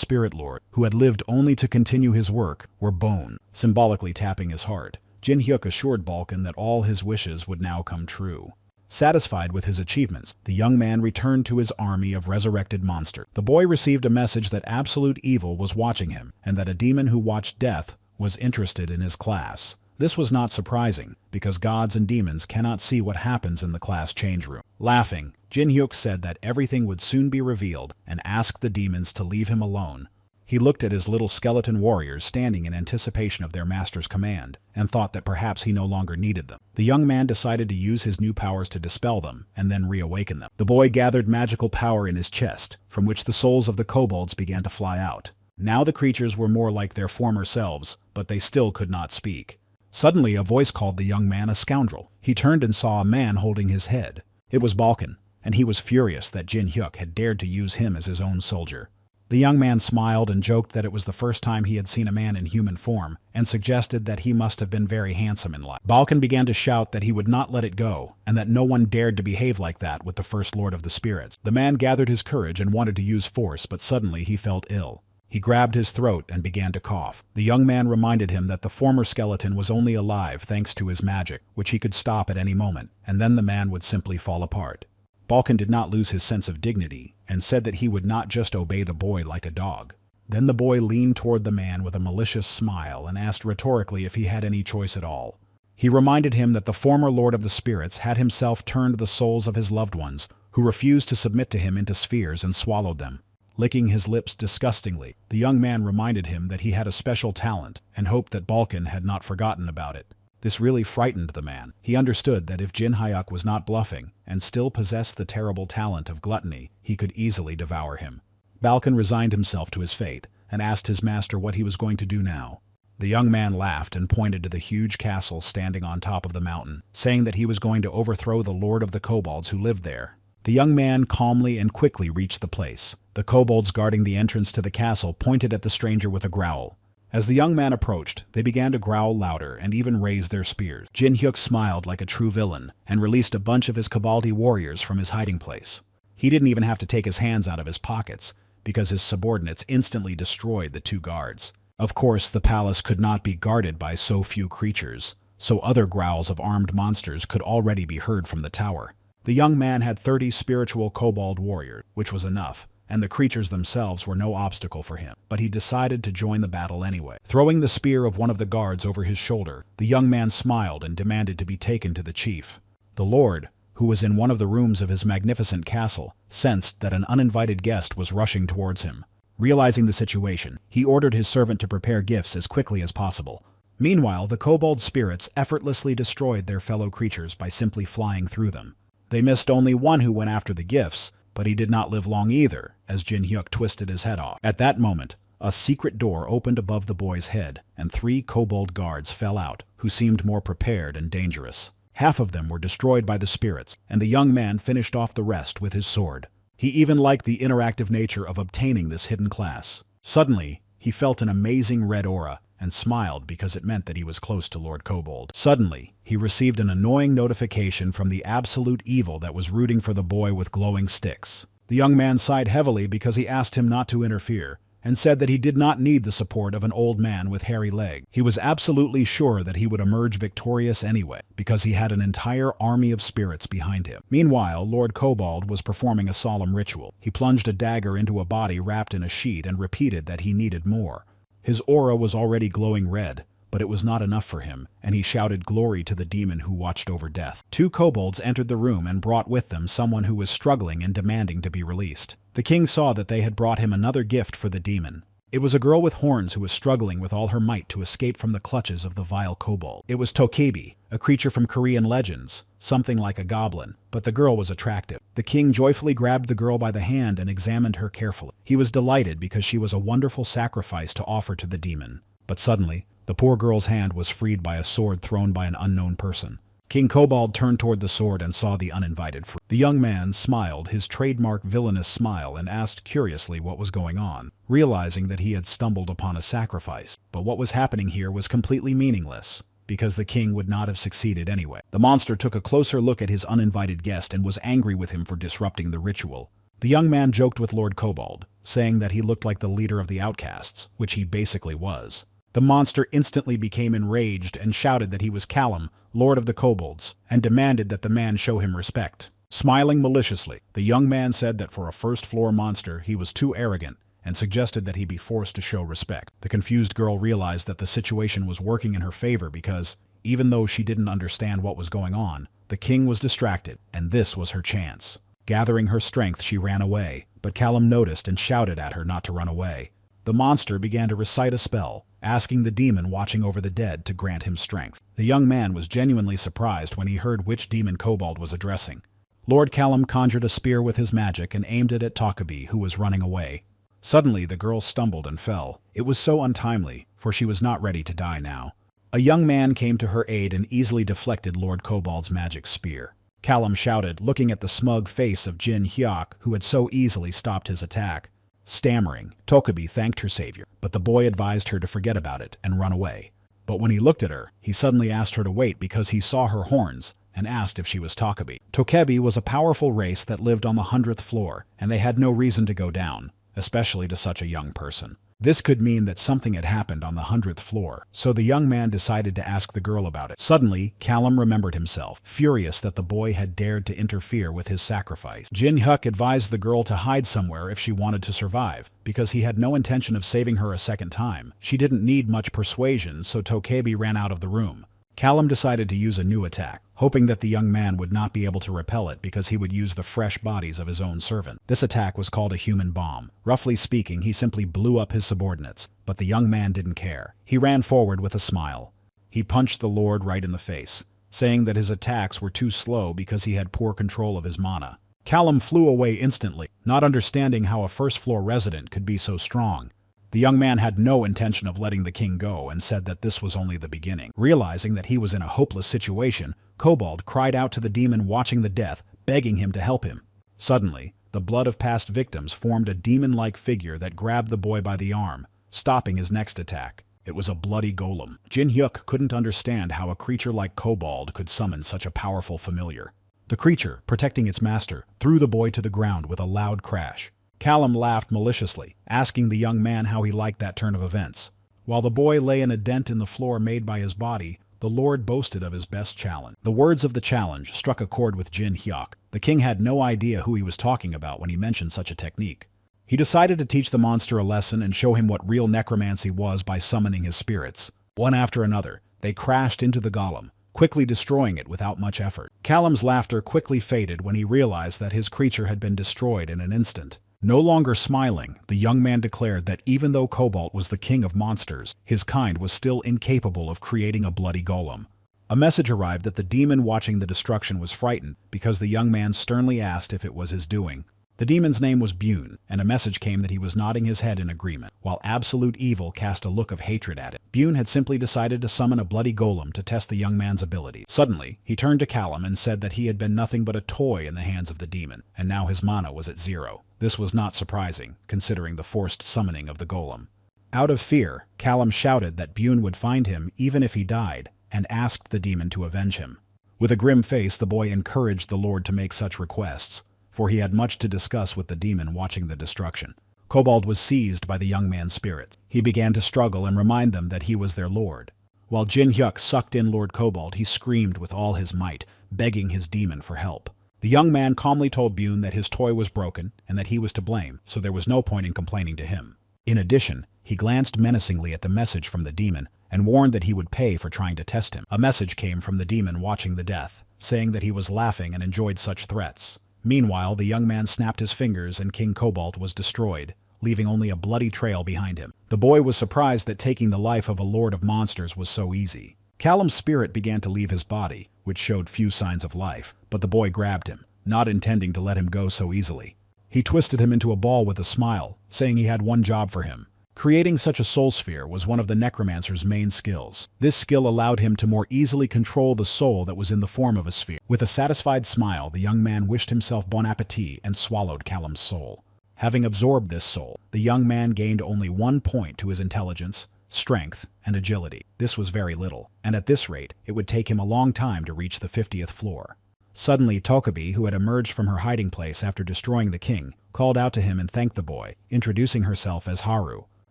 spirit lord, who had lived only to continue his work, were bone, symbolically tapping his heart. Jin Hyuk assured Balkan that all his wishes would now come true. Satisfied with his achievements, the young man returned to his army of resurrected monsters. The boy received a message that absolute evil was watching him, and that a demon who watched death was interested in his class. This was not surprising, because gods and demons cannot see what happens in the class change room. Laughing, Jin Hyuk said that everything would soon be revealed and asked the demons to leave him alone. He looked at his little skeleton warriors standing in anticipation of their master's command, and thought that perhaps he no longer needed them. The young man decided to use his new powers to dispel them, and then reawaken them. The boy gathered magical power in his chest, from which the souls of the kobolds began to fly out. Now the creatures were more like their former selves, but they still could not speak. Suddenly a voice called the young man a scoundrel. He turned and saw a man holding his head. It was Balkan, and he was furious that Jin Hyuk had dared to use him as his own soldier. The young man smiled and joked that it was the first time he had seen a man in human form, and suggested that he must have been very handsome in life. Balkan began to shout that he would not let it go, and that no one dared to behave like that with the First Lord of the Spirits. The man gathered his courage and wanted to use force, but suddenly he felt ill. He grabbed his throat and began to cough. The young man reminded him that the former skeleton was only alive thanks to his magic, which he could stop at any moment, and then the man would simply fall apart. Balkan did not lose his sense of dignity, and said that he would not just obey the boy like a dog. Then the boy leaned toward the man with a malicious smile and asked rhetorically if he had any choice at all. He reminded him that the former Lord of the Spirits had himself turned the souls of his loved ones, who refused to submit to him, into spheres and swallowed them. Licking his lips disgustingly, the young man reminded him that he had a special talent, and hoped that Balkan had not forgotten about it. This really frightened the man. He understood that if Jin Hyuk was not bluffing, and still possessed the terrible talent of gluttony, he could easily devour him. Balkan resigned himself to his fate, and asked his master what he was going to do now. The young man laughed and pointed to the huge castle standing on top of the mountain, saying that he was going to overthrow the lord of the kobolds who lived there. The young man calmly and quickly reached the place. The kobolds guarding the entrance to the castle pointed at the stranger with a growl. As the young man approached, they began to growl louder and even raise their spears. Jin Hyuk smiled like a true villain and released a bunch of his Koboldi warriors from his hiding place. He didn't even have to take his hands out of his pockets, because his subordinates instantly destroyed the two guards. Of course, the palace could not be guarded by so few creatures, so other growls of armed monsters could already be heard from the tower. The young man had 30 spiritual kobold warriors, which was enough, and the creatures themselves were no obstacle for him, but he decided to join the battle anyway. Throwing the spear of one of the guards over his shoulder, the young man smiled and demanded to be taken to the chief. The lord, who was in one of the rooms of his magnificent castle, sensed that an uninvited guest was rushing towards him. Realizing the situation, he ordered his servant to prepare gifts as quickly as possible. Meanwhile, the kobold spirits effortlessly destroyed their fellow creatures by simply flying through them. They missed only one who went after the gifts, but he did not live long either, as Jin Hyuk twisted his head off. At that moment, a secret door opened above the boy's head, and 3 kobold guards fell out, who seemed more prepared and dangerous. Half of them were destroyed by the spirits, and the young man finished off the rest with his sword. He even liked the interactive nature of obtaining this hidden class. Suddenly, he felt an amazing red aura, and smiled because it meant that he was close to Lord Kobold. Suddenly, he received an annoying notification from the absolute evil that was rooting for the boy with glowing sticks. The young man sighed heavily because he asked him not to interfere, and said that he did not need the support of an old man with hairy legs. He was absolutely sure that he would emerge victorious anyway, because he had an entire army of spirits behind him. Meanwhile, Lord Kobold was performing a solemn ritual. He plunged a dagger into a body wrapped in a sheet and repeated that he needed more. His aura was already glowing red, but it was not enough for him, and he shouted glory to the demon who watched over death. 2 kobolds entered the room and brought with them someone who was struggling and demanding to be released. The king saw that they had brought him another gift for the demon. It was a girl with horns who was struggling with all her might to escape from the clutches of the vile kobold. It was Tokebi, a creature from Korean legends, something like a goblin, but the girl was attractive. The king joyfully grabbed the girl by the hand and examined her carefully. He was delighted because she was a wonderful sacrifice to offer to the demon. But suddenly, the poor girl's hand was freed by a sword thrown by an unknown person. King Kobold turned toward the sword and saw the uninvited fruit. The young man smiled his trademark villainous smile and asked curiously what was going on, realizing that he had stumbled upon a sacrifice. But what was happening here was completely meaningless, because the king would not have succeeded anyway. The monster took a closer look at his uninvited guest and was angry with him for disrupting the ritual. The young man joked with Lord Kobold, saying that he looked like the leader of the outcasts, which he basically was. The monster instantly became enraged and shouted that he was Callum, Lord of the Kobolds, and demanded that the man show him respect. Smiling maliciously, the young man said that for a first-floor monster he was too arrogant and suggested that he be forced to show respect. The confused girl realized that the situation was working in her favor because, even though she didn't understand what was going on, the king was distracted, and this was her chance. Gathering her strength, she ran away, but Callum noticed and shouted at her not to run away. The monster began to recite a spell, asking the demon watching over the dead to grant him strength. The young man was genuinely surprised when he heard which demon Kobold was addressing. Lord Callum conjured a spear with his magic and aimed it at Tokebi, who was running away. Suddenly, the girl stumbled and fell. It was so untimely, for she was not ready to die now. A young man came to her aid and easily deflected Lord Kobold's magic spear. Callum shouted, looking at the smug face of Jin Hyuk, who had so easily stopped his attack. Stammering, Tokebi thanked her savior, but the boy advised her to forget about it and run away. But when he looked at her, he suddenly asked her to wait because he saw her horns and asked if she was Tokebi. Tokebi was a powerful race that lived on the 100th floor, and they had no reason to go down, especially to such a young person. This could mean that something had happened on the 100th floor, so the young man decided to ask the girl about it. Suddenly, Callum remembered himself, furious that the boy had dared to interfere with his sacrifice. Jin Hyuk advised the girl to hide somewhere if she wanted to survive, because he had no intention of saving her a second time. She didn't need much persuasion, so Tokebi ran out of the room. Callum decided to use a new attack, hoping that the young man would not be able to repel it because he would use the fresh bodies of his own servant. This attack was called a human bomb. Roughly speaking, he simply blew up his subordinates, but the young man didn't care. He ran forward with a smile. He punched the Lord right in the face, saying that his attacks were too slow because he had poor control of his mana. Callum flew away instantly, not understanding how a first-floor resident could be so strong. The young man had no intention of letting the king go and said that this was only the beginning. Realizing that he was in a hopeless situation, Kobold cried out to the demon watching the death, begging him to help him. Suddenly, the blood of past victims formed a demon-like figure that grabbed the boy by the arm, stopping his next attack. It was a bloody golem. Jin Hyuk couldn't understand how a creature like Kobold could summon such a powerful familiar. The creature, protecting its master, threw the boy to the ground with a loud crash. Callum laughed maliciously, asking the young man how he liked that turn of events. While the boy lay in a dent in the floor made by his body, the Lord boasted of his best challenge. The words of the challenge struck a chord with Jin Hyuk. The king had no idea who he was talking about when he mentioned such a technique. He decided to teach the monster a lesson and show him what real necromancy was by summoning his spirits. One after another, they crashed into the golem, quickly destroying it without much effort. Callum's laughter quickly faded when he realized that his creature had been destroyed in an instant. No longer smiling, the young man declared that even though Kobold was the king of monsters, his kind was still incapable of creating a bloody golem. A message arrived that the demon watching the destruction was frightened because the young man sternly asked if it was his doing. The demon's name was Bune, and a message came that he was nodding his head in agreement, while absolute evil cast a look of hatred at it. Bune had simply decided to summon a bloody golem to test the young man's ability. Suddenly, he turned to Callum and said that he had been nothing but a toy in the hands of the demon, and now his mana was at 0. This was not surprising, considering the forced summoning of the golem. Out of fear, Callum shouted that Bune would find him even if he died, and asked the demon to avenge him. With a grim face, the boy encouraged the Lord to make such requests, for he had much to discuss with the demon watching the destruction. Kobold was seized by the young man's spirits. He began to struggle and remind them that he was their lord. While Jin Hyuk sucked in Lord Kobold, he screamed with all his might, begging his demon for help. The young man calmly told Bune that his toy was broken and that he was to blame, so there was no point in complaining to him. In addition, he glanced menacingly at the message from the demon and warned that he would pay for trying to test him. A message came from the demon watching the death, saying that he was laughing and enjoyed such threats. Meanwhile, the young man snapped his fingers and King Kobold was destroyed, leaving only a bloody trail behind him. The boy was surprised that taking the life of a lord of monsters was so easy. Callum's spirit began to leave his body, which showed few signs of life, but the boy grabbed him, not intending to let him go so easily. He twisted him into a ball with a smile, saying he had one job for him. Creating such a soul sphere was one of the Necromancer's main skills. This skill allowed him to more easily control the soul that was in the form of a sphere. With a satisfied smile, the young man wished himself bon appetit and swallowed Callum's soul. Having absorbed this soul, the young man gained only 1 point to his intelligence, strength, and agility. This was very little, and at this rate, it would take him a long time to reach the 50th floor. Suddenly, Tokabi, who had emerged from her hiding place after destroying the king, called out to him and thanked the boy, introducing herself as Haru.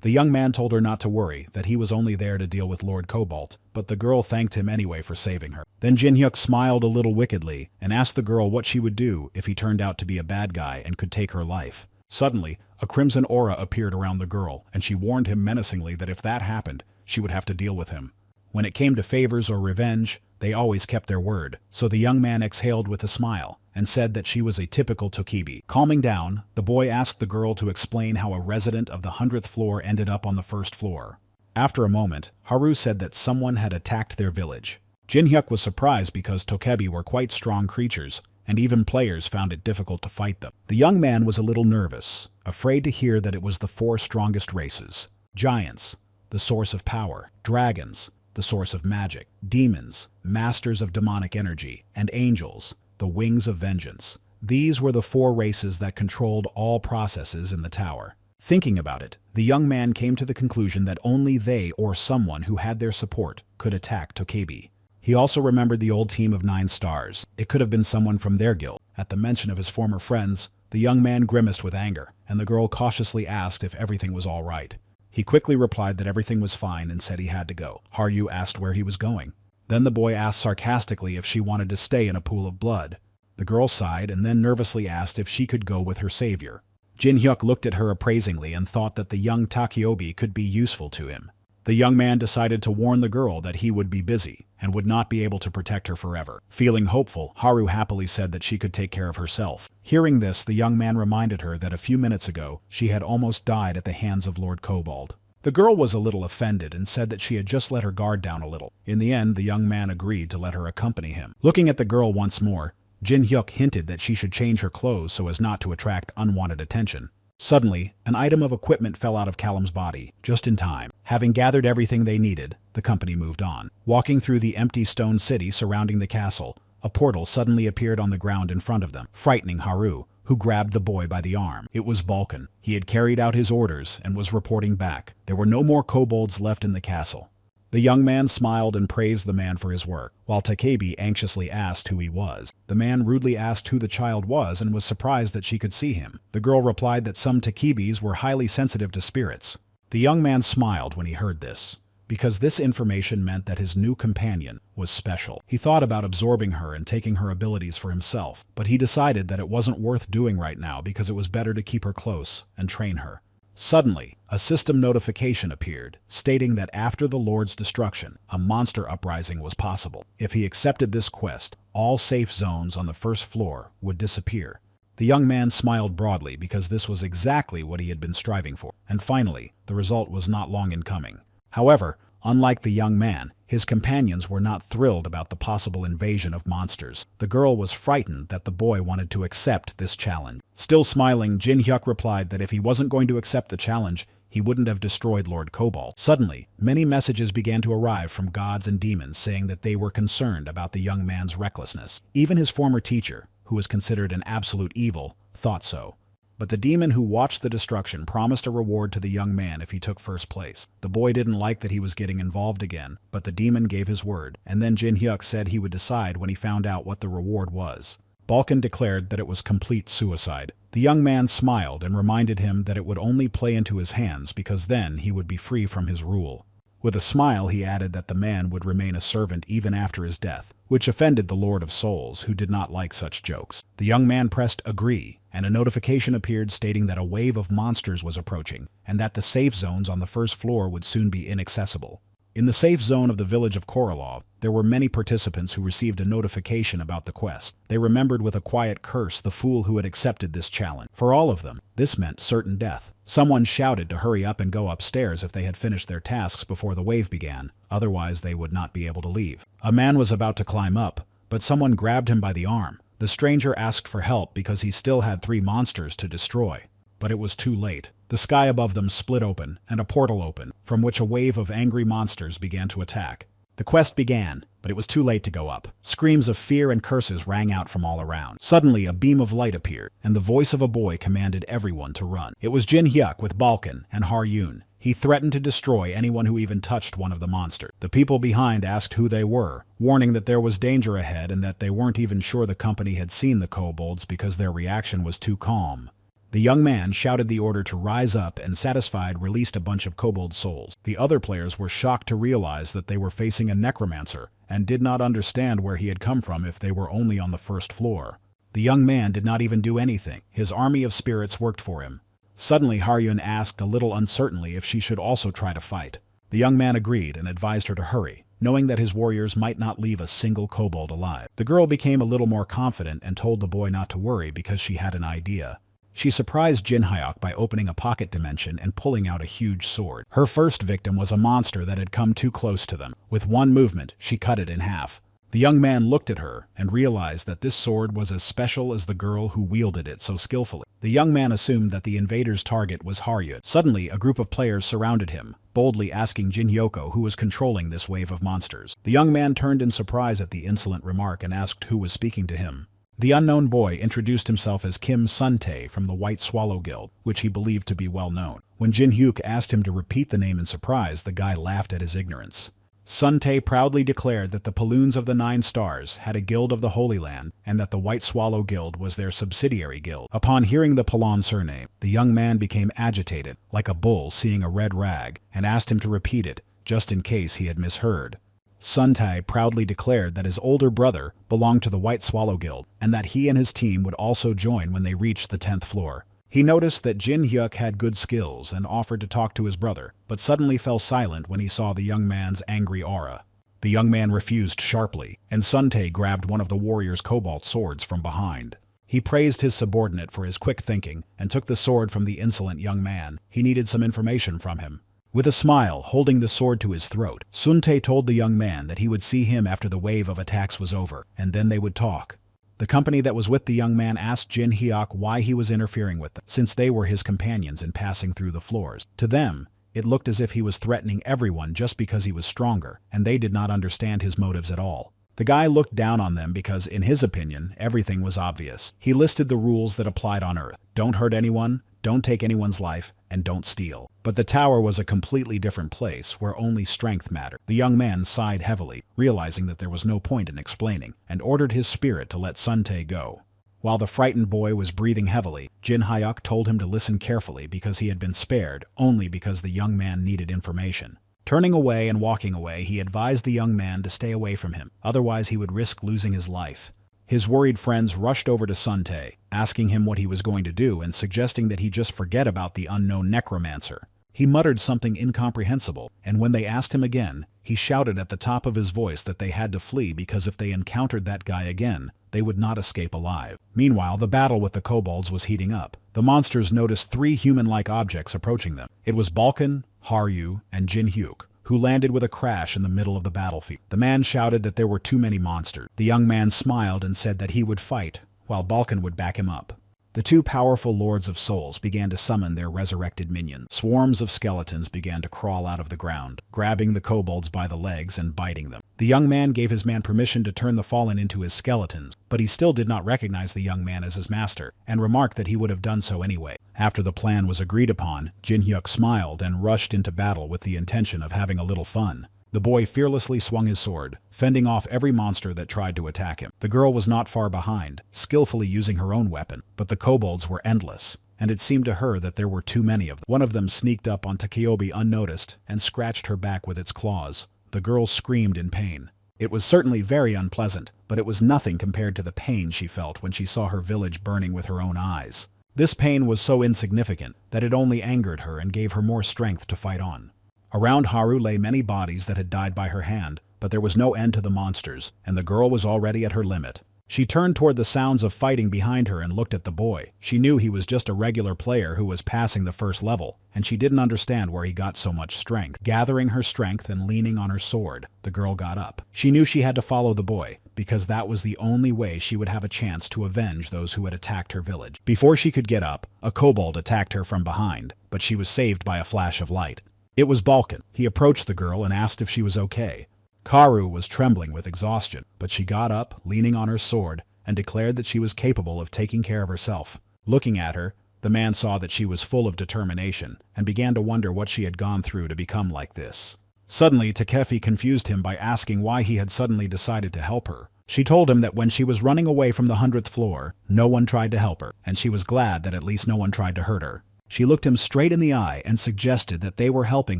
The young man told her not to worry, that he was only there to deal with Lord Cobalt, but the girl thanked him anyway for saving her. Then Jinhyuk smiled a little wickedly and asked the girl what she would do if he turned out to be a bad guy and could take her life. Suddenly, a crimson aura appeared around the girl, and she warned him menacingly that if that happened, she would have to deal with him. When it came to favors or revenge, they always kept their word, so the young man exhaled with a smile and said that she was a typical Tokibi. Calming down, the boy asked the girl to explain how a resident of the 100th floor ended up on the 1st floor. After a moment, Haru said that someone had attacked their village. Jinhyuk was surprised because Tokebi were quite strong creatures, and even players found it difficult to fight them. The young man was a little nervous, afraid to hear that it was the 4 strongest races: giants, the source of power; dragons, the source of magic; demons, masters of demonic energy; and angels, the wings of vengeance. These were the 4 races that controlled all processes in the tower. Thinking about it, the young man came to the conclusion that only they or someone who had their support could attack Tokebi. He also remembered the old team of 9 stars. It could have been someone from their guild. At the mention of his former friends, the young man grimaced with anger, and the girl cautiously asked if everything was all right. He quickly replied that everything was fine and said he had to go. Haru asked where he was going. Then the boy asked sarcastically if she wanted to stay in a pool of blood. The girl sighed and then nervously asked if she could go with her savior. Jinhyuk looked at her appraisingly and thought that the young Takiobi could be useful to him. The young man decided to warn the girl that he would be busy and would not be able to protect her forever. Feeling hopeful, Haru happily said that she could take care of herself. Hearing this, the young man reminded her that a few minutes ago she had almost died at the hands of Lord Cobalt. The girl was a little offended and said that she had just let her guard down a little. In the end, the young man agreed to let her accompany him. Looking at the girl once more, Jinhyuk hinted that she should change her clothes so as not to attract unwanted attention. Suddenly, an item of equipment fell out of Callum's body, just in time. Having gathered everything they needed, the company moved on. Walking through the empty stone city surrounding the castle, a portal suddenly appeared on the ground in front of them, frightening Haru, who grabbed the boy by the arm. It was Balkan. He had carried out his orders and was reporting back. There were no more kobolds left in the castle. The young man smiled and praised the man for his work, while Takebi anxiously asked who he was. The man rudely asked who the child was and was surprised that she could see him. The girl replied that some Takebis were highly sensitive to spirits. The young man smiled when he heard this, because this information meant that his new companion was special. He thought about absorbing her and taking her abilities for himself, but he decided that it wasn't worth doing right now because it was better to keep her close and train her. Suddenly, a system notification appeared, stating that after the Lord's destruction, a monster uprising was possible. If he accepted this quest, all safe zones on the 1st floor would disappear. The young man smiled broadly because this was exactly what he had been striving for. And finally, the result was not long in coming. However, unlike the young man, his companions were not thrilled about the possible invasion of monsters. The girl was frightened that the boy wanted to accept this challenge. Still smiling, Jinhyuk replied that if he wasn't going to accept the challenge, he wouldn't have destroyed Lord Cobalt. Suddenly, many messages began to arrive from gods and demons saying that they were concerned about the young man's recklessness. Even his former teacher, who was considered an absolute evil, thought so. But the demon who watched the destruction promised a reward to the young man if he took 1st place. The boy didn't like that he was getting involved again, but the demon gave his word, and then Jinhyuk said he would decide when he found out what the reward was. Balkan declared that it was complete suicide. The young man smiled and reminded him that it would only play into his hands because then he would be free from his rule. With a smile, he added that the man would remain a servant even after his death, which offended the Lord of Souls, who did not like such jokes. The young man pressed agree, and a notification appeared stating that a wave of monsters was approaching, and that the safe zones on the 1st floor would soon be inaccessible. In the safe zone of the village of Korolov, there were many participants who received a notification about the quest. They remembered with a quiet curse the fool who had accepted this challenge. For all of them, this meant certain death. Someone shouted to hurry up and go upstairs if they had finished their tasks before the wave began, otherwise they would not be able to leave. A man was about to climb up, but someone grabbed him by the arm. The stranger asked for help because he still had 3 monsters to destroy. But it was too late. The sky above them split open, and a portal opened, from which a wave of angry monsters began to attack. The quest began, but it was too late to go up. Screams of fear and curses rang out from all around. Suddenly, a beam of light appeared, and the voice of a boy commanded everyone to run. It was Jin Hyuk with Balkan and Haryun. He threatened to destroy anyone who even touched one of the monsters. The people behind asked who they were, warning that there was danger ahead and that they weren't even sure the company had seen the kobolds because their reaction was too calm. The young man shouted the order to rise up and, satisfied, released a bunch of kobold souls. The other players were shocked to realize that they were facing a necromancer and did not understand where he had come from if they were only on the first floor. The young man did not even do anything. His army of spirits worked for him. Suddenly, Haryun asked a little uncertainly if she should also try to fight. The young man agreed and advised her to hurry, knowing that his warriors might not leave a single kobold alive. The girl became a little more confident and told the boy not to worry because she had an idea. She surprised Jin Hyuk by opening a pocket dimension and pulling out a huge sword. Her first victim was a monster that had come too close to them. With one movement, she cut it in half. The young man looked at her and realized that this sword was as special as the girl who wielded it so skillfully. The young man assumed that the invader's target was Haryun. Suddenly, a group of players surrounded him, boldly asking Jin Hyoko who was controlling this wave of monsters. The young man turned in surprise at the insolent remark and asked who was speaking to him. The unknown boy introduced himself as Kim Suntae from the White Swallow Guild, which he believed to be well known. When Jin Hyuk asked him to repeat the name in surprise, the guy laughed at his ignorance. Suntae proudly declared that the Paloons of the 9 Stars had a guild of the Holy Land and that the White Swallow Guild was their subsidiary guild. Upon hearing the Palon surname, the young man became agitated, like a bull seeing a red rag, and asked him to repeat it, just in case he had misheard. Suntae proudly declared that his older brother belonged to the White Swallow Guild and that he and his team would also join when they reached the 10th floor. He noticed that Jin Hyuk had good skills and offered to talk to his brother, but suddenly fell silent when he saw the young man's angry aura. The young man refused sharply, and Suntae grabbed one of the warrior's cobalt swords from behind. He praised his subordinate for his quick thinking and took the sword from the insolent young man. He needed some information from him. With a smile, holding the sword to his throat, Suntae told the young man that he would see him after the wave of attacks was over, and then they would talk. The company that was with the young man asked Jin Hyuk why he was interfering with them, since they were his companions in passing through the floors. To them, it looked as if he was threatening everyone just because he was stronger, and they did not understand his motives at all. The guy looked down on them because, in his opinion, everything was obvious. He listed the rules that applied on Earth. Don't hurt anyone, don't take anyone's life, and don't steal. But the tower was a completely different place where only strength mattered. The young man sighed heavily, realizing that there was no point in explaining, and ordered his spirit to let Suntae go. While the frightened boy was breathing heavily, Jin Hyuk told him to listen carefully because he had been spared only because the young man needed information. Turning away and walking away, he advised the young man to stay away from him, otherwise he would risk losing his life. His worried friends rushed over to Suntae, asking him what he was going to do and suggesting that he just forget about the unknown Necromancer. He muttered something incomprehensible, and when they asked him again, he shouted at the top of his voice that they had to flee because if they encountered that guy again, they would not escape alive. Meanwhile, the battle with the kobolds was heating up. The monsters noticed 3 human-like objects approaching them. It was Balkan, Haryu, and Jin Hyuk, who landed with a crash in the middle of the battlefield. The man shouted that there were too many monsters. The young man smiled and said that he would fight, while Balkan would back him up. The 2 powerful Lords of Souls began to summon their resurrected minions. Swarms of skeletons began to crawl out of the ground, grabbing the kobolds by the legs and biting them. The young man gave his man permission to turn the fallen into his skeletons, but he still did not recognize the young man as his master, and remarked that he would have done so anyway. After the plan was agreed upon, Jin Hyuk smiled and rushed into battle with the intention of having a little fun. The boy fearlessly swung his sword, fending off every monster that tried to attack him. The girl was not far behind, skillfully using her own weapon, but the kobolds were endless, and it seemed to her that there were too many of them. One of them sneaked up on Takeobi unnoticed and scratched her back with its claws. The girl screamed in pain. It was certainly very unpleasant, but it was nothing compared to the pain she felt when she saw her village burning with her own eyes. This pain was so insignificant that it only angered her and gave her more strength to fight on. Around Haru lay many bodies that had died by her hand, but there was no end to the monsters, and the girl was already at her limit. She turned toward the sounds of fighting behind her and looked at the boy. She knew he was just a regular player who was passing the first level, and she didn't understand where he got so much strength. Gathering her strength and leaning on her sword, the girl got up. She knew she had to follow the boy, because that was the only way she would have a chance to avenge those who had attacked her village. Before she could get up, a kobold attacked her from behind, but she was saved by a flash of light. It was Balkan. He approached the girl and asked if she was okay. Karu was trembling with exhaustion, but she got up, leaning on her sword, and declared that she was capable of taking care of herself. Looking at her, the man saw that she was full of determination, and began to wonder what she had gone through to become like this. Suddenly, Takefi confused him by asking why he had suddenly decided to help her. She told him that when she was running away from the 100th floor, no one tried to help her, and she was glad that at least no one tried to hurt her. She looked him straight in the eye and suggested that they were helping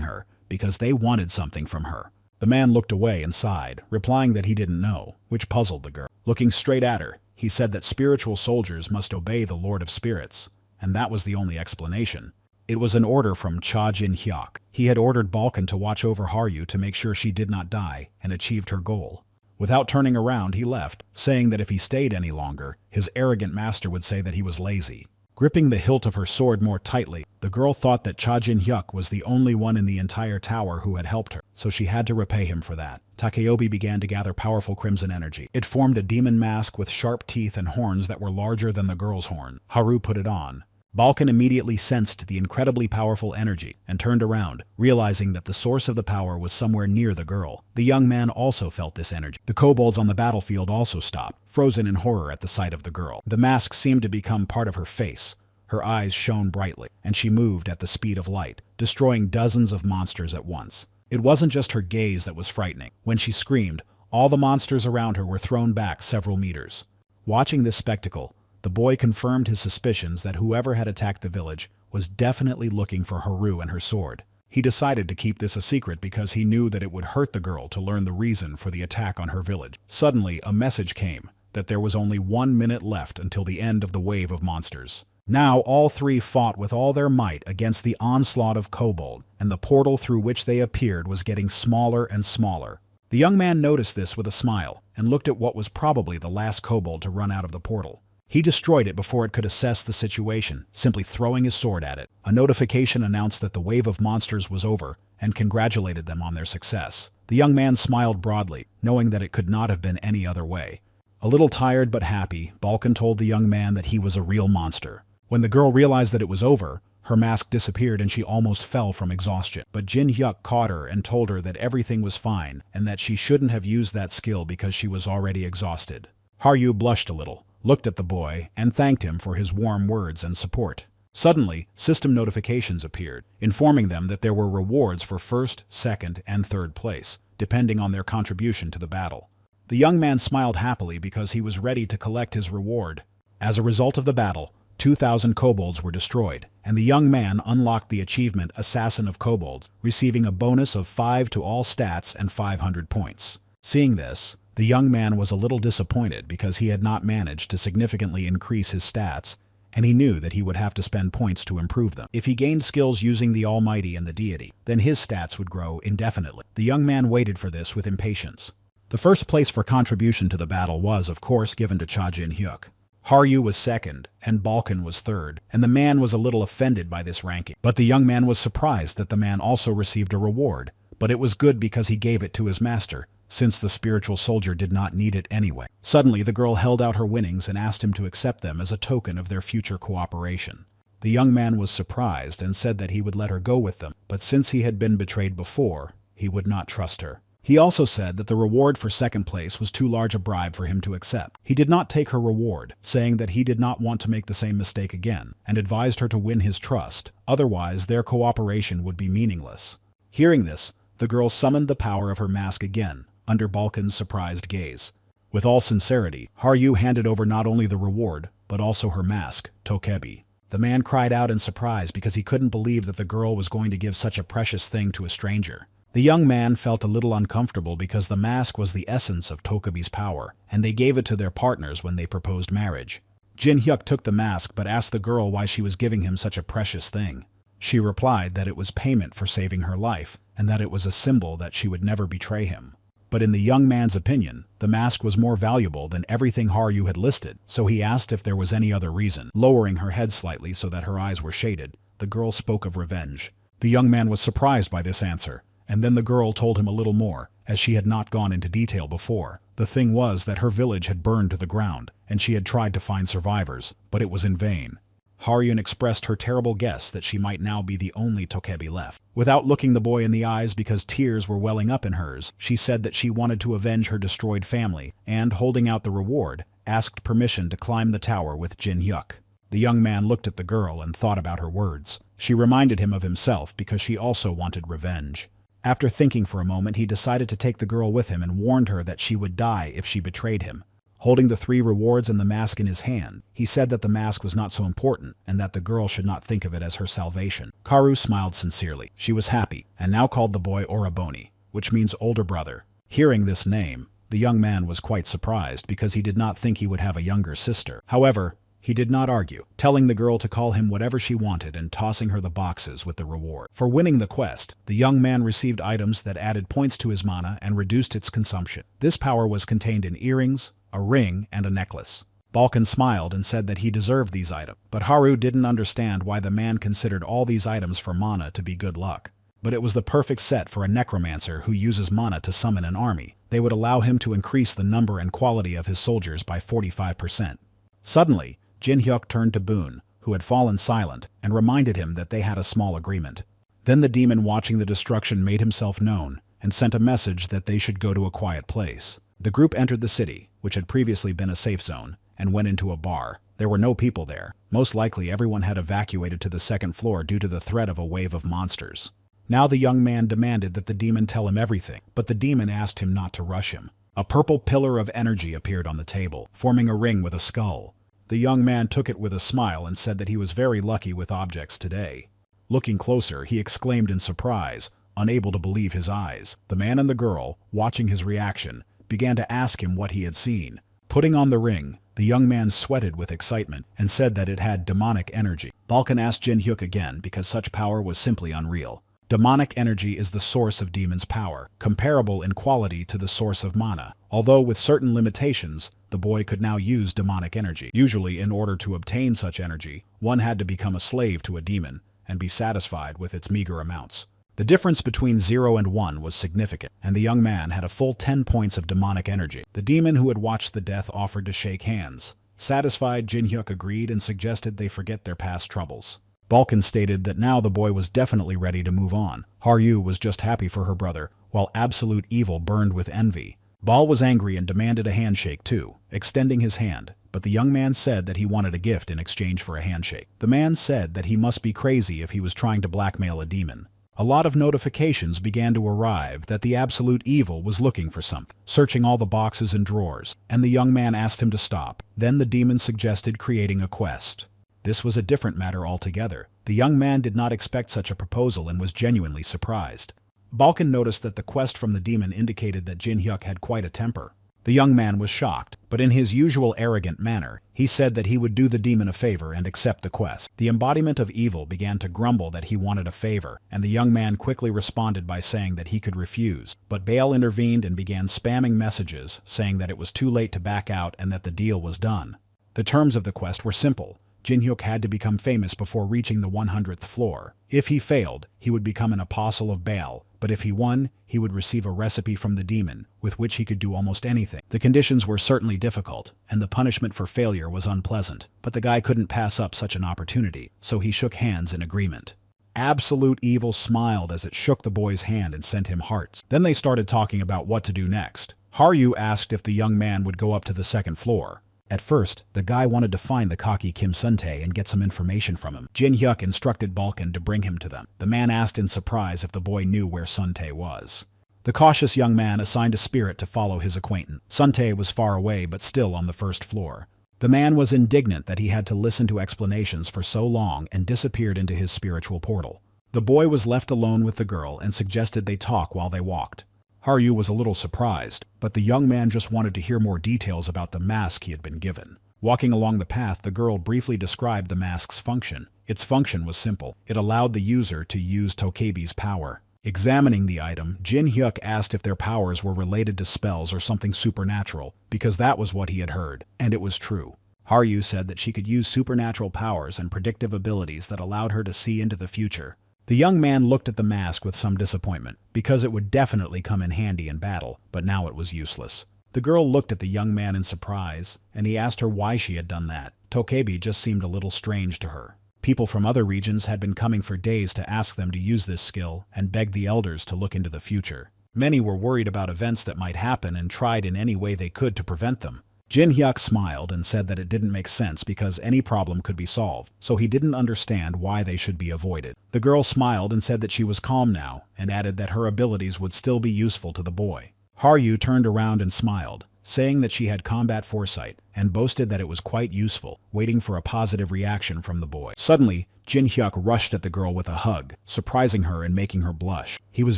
her because they wanted something from her. The man looked away and sighed, replying that he didn't know, which puzzled the girl. Looking straight at her, he said that spiritual soldiers must obey the Lord of Spirits, and that was the only explanation. It was an order from Cha Jin Hyuk. He had ordered Balkan to watch over Haru to make sure she did not die, and achieved her goal. Without turning around, he left, saying that if he stayed any longer, his arrogant master would say that he was lazy. Gripping the hilt of her sword more tightly, the girl thought that Cha Jin Hyuk was the only one in the entire tower who had helped her, so she had to repay him for that. Takeobi began to gather powerful crimson energy. It formed a demon mask with sharp teeth and horns that were larger than the girl's horn. Haru put it on. Balkan immediately sensed the incredibly powerful energy and turned around, realizing that the source of the power was somewhere near the girl. The young man also felt this energy. The kobolds on the battlefield also stopped, frozen in horror at the sight of the girl. The mask seemed to become part of her face. Her eyes shone brightly, and she moved at the speed of light, destroying dozens of monsters at once. It wasn't just her gaze that was frightening. When she screamed, all the monsters around her were thrown back several meters. Watching this spectacle, the boy confirmed his suspicions that whoever had attacked the village was definitely looking for Haru and her sword. He decided to keep this a secret because he knew that it would hurt the girl to learn the reason for the attack on her village. Suddenly, a message came that there was only 1 minute left until the end of the wave of monsters. Now all three fought with all their might against the onslaught of kobold, and the portal through which they appeared was getting smaller and smaller. The young man noticed this with a smile and looked at what was probably the last kobold to run out of the portal. He destroyed it before it could assess the situation, simply throwing his sword at it. A notification announced that the wave of monsters was over and congratulated them on their success. The young man smiled broadly, knowing that it could not have been any other way. A little tired but happy, Balkan told the young man that he was a real monster. When the girl realized that it was over, her mask disappeared and she almost fell from exhaustion. But Jin Hyuk caught her and told her that everything was fine and that she shouldn't have used that skill because she was already exhausted. Haru blushed a little, looked at the boy, and thanked him for his warm words and support. Suddenly, system notifications appeared, informing them that there were rewards for first, second, and third place, depending on their contribution to the battle. The young man smiled happily because he was ready to collect his reward. As a result of the battle, 2,000 kobolds were destroyed, and the young man unlocked the achievement Assassin of Kobolds, receiving a bonus of 5 to all stats and 500 points. Seeing this, the young man was a little disappointed because he had not managed to significantly increase his stats, and he knew that he would have to spend points to improve them. If he gained skills using the Almighty and the Deity, then his stats would grow indefinitely. The young man waited for this with impatience. The first place for contribution to the battle was, of course, given to Cha Jin Hyuk. Haru was second, and Balkan was third, and the man was a little offended by this ranking. But the young man was surprised that the man also received a reward, but it was good because he gave it to his master, since the spiritual soldier did not need it anyway. Suddenly, the girl held out her winnings and asked him to accept them as a token of their future cooperation. The young man was surprised and said that he would let her go with them, but since he had been betrayed before, he would not trust her. He also said that the reward for second place was too large a bribe for him to accept. He did not take her reward, saying that he did not want to make the same mistake again, and advised her to win his trust, otherwise their cooperation would be meaningless. Hearing this, the girl summoned the power of her mask again, under Balkan's surprised gaze. With all sincerity, Haru handed over not only the reward, but also her mask, Tokebi. The man cried out in surprise because he couldn't believe that the girl was going to give such a precious thing to a stranger. The young man felt a little uncomfortable because the mask was the essence of Tokebi's power, and they gave it to their partners when they proposed marriage. Jin Hyuk took the mask but asked the girl why she was giving him such a precious thing. She replied that it was payment for saving her life, and that it was a symbol that she would never betray him. But in the young man's opinion, the mask was more valuable than everything Haru had listed, so he asked if there was any other reason. Lowering her head slightly so that her eyes were shaded, the girl spoke of revenge. The young man was surprised by this answer, and then the girl told him a little more, as she had not gone into detail before. The thing was that her village had burned to the ground, and she had tried to find survivors, but it was in vain. Haryun expressed her terrible guess that she might now be the only Tokebi left. Without looking the boy in the eyes because tears were welling up in hers, she said that she wanted to avenge her destroyed family, and, holding out the reward, asked permission to climb the tower with Jin Hyuk. The young man looked at the girl and thought about her words. She reminded him of himself because she also wanted revenge. After thinking for a moment, he decided to take the girl with him and warned her that she would die if she betrayed him. Holding the 3 rewards and the mask in his hand, he said that the mask was not so important and that the girl should not think of it as her salvation. Karu smiled sincerely. She was happy, and now called the boy Oraboni, which means older brother. Hearing this name, the young man was quite surprised because he did not think he would have a younger sister. However, he did not argue, telling the girl to call him whatever she wanted and tossing her the boxes with the reward. For winning the quest, the young man received items that added points to his mana and reduced its consumption. This power was contained in earrings, a ring, and a necklace. Balkan smiled and said that he deserved these items, but Haru didn't understand why the man considered all these items for mana to be good luck. But it was the perfect set for a necromancer who uses mana to summon an army. They would allow him to increase the number and quality of his soldiers by 45%. Suddenly, Jin Hyuk turned to Boon, who had fallen silent, and reminded him that they had a small agreement. Then the demon watching the destruction made himself known, and sent a message that they should go to a quiet place. The group entered the city, which had previously been a safe zone, and went into a bar. There were no people there. Most likely everyone had evacuated to the 2nd floor due to the threat of a wave of monsters. Now the young man demanded that the demon tell him everything, but the demon asked him not to rush him. A purple pillar of energy appeared on the table, forming a ring with a skull. The young man took it with a smile and said that he was very lucky with objects today. Looking closer, he exclaimed in surprise, unable to believe his eyes. The man and the girl, watching his reaction, began to ask him what he had seen. Putting on the ring, the young man sweated with excitement and said that it had demonic energy. Balkan asked Jin Hyuk again because such power was simply unreal. Demonic energy is the source of demon's power, comparable in quality to the source of mana. Although with certain limitations, the boy could now use demonic energy. Usually, in order to obtain such energy, one had to become a slave to a demon and be satisfied with its meager amounts. The difference between 0 and 1 was significant, and the young man had a full 10 points of demonic energy. The demon who had watched the death offered to shake hands. Satisfied, Jin Hyuk agreed and suggested they forget their past troubles. Balkan stated that now the boy was definitely ready to move on. Haru was just happy for her brother, while absolute evil burned with envy. Bal was angry and demanded a handshake too, extending his hand, but the young man said that he wanted a gift in exchange for a handshake. The man said that he must be crazy if he was trying to blackmail a demon. A lot of notifications began to arrive that the absolute evil was looking for something, searching all the boxes and drawers, and the young man asked him to stop. Then the demon suggested creating a quest. This was a different matter altogether. The young man did not expect such a proposal and was genuinely surprised. Balkan noticed that the quest from the demon indicated that Jin Hyuk had quite a temper. The young man was shocked, but in his usual arrogant manner, he said that he would do the demon a favor and accept the quest. The embodiment of evil began to grumble that he wanted a favor, and the young man quickly responded by saying that he could refuse. But Baal intervened and began spamming messages, saying that it was too late to back out and that the deal was done. The terms of the quest were simple. Jin Hyuk had to become famous before reaching the 100th floor. If he failed, he would become an apostle of Baal, but if he won, he would receive a recipe from the demon, with which he could do almost anything. The conditions were certainly difficult, and the punishment for failure was unpleasant, but the guy couldn't pass up such an opportunity, so he shook hands in agreement. Absolute Evil smiled as it shook the boy's hand and sent him hearts. Then they started talking about what to do next. Haru asked if the young man would go up to the 2nd floor. At first, the guy wanted to find the cocky Kim Suntae and get some information from him. Jin Hyuk instructed Balkan to bring him to them. The man asked in surprise if the boy knew where Suntae was. The cautious young man assigned a spirit to follow his acquaintance. Suntae was far away but still on the 1st floor. The man was indignant that he had to listen to explanations for so long and disappeared into his spiritual portal. The boy was left alone with the girl and suggested they talk while they walked. Haru was a little surprised, but the young man just wanted to hear more details about the mask he had been given. Walking along the path, the girl briefly described the mask's function. Its function was simple. It allowed the user to use Tokebi's power. Examining the item, Jin Hyuk asked if their powers were related to spells or something supernatural, because that was what he had heard, and it was true. Haryu said that she could use supernatural powers and predictive abilities that allowed her to see into the future. The young man looked at the mask with some disappointment, because it would definitely come in handy in battle, but now it was useless. The girl looked at the young man in surprise, and he asked her why she had done that. Tokebi just seemed a little strange to her. People from other regions had been coming for days to ask them to use this skill and beg the elders to look into the future. Many were worried about events that might happen and tried in any way they could to prevent them. Jin Hyuk smiled and said that it didn't make sense because any problem could be solved, so he didn't understand why they should be avoided. The girl smiled and said that she was calm now, and added that her abilities would still be useful to the boy. Haryu turned around and smiled, saying that she had combat foresight, and boasted that it was quite useful, waiting for a positive reaction from the boy. Suddenly, Jin Hyuk rushed at the girl with a hug, surprising her and making her blush. He was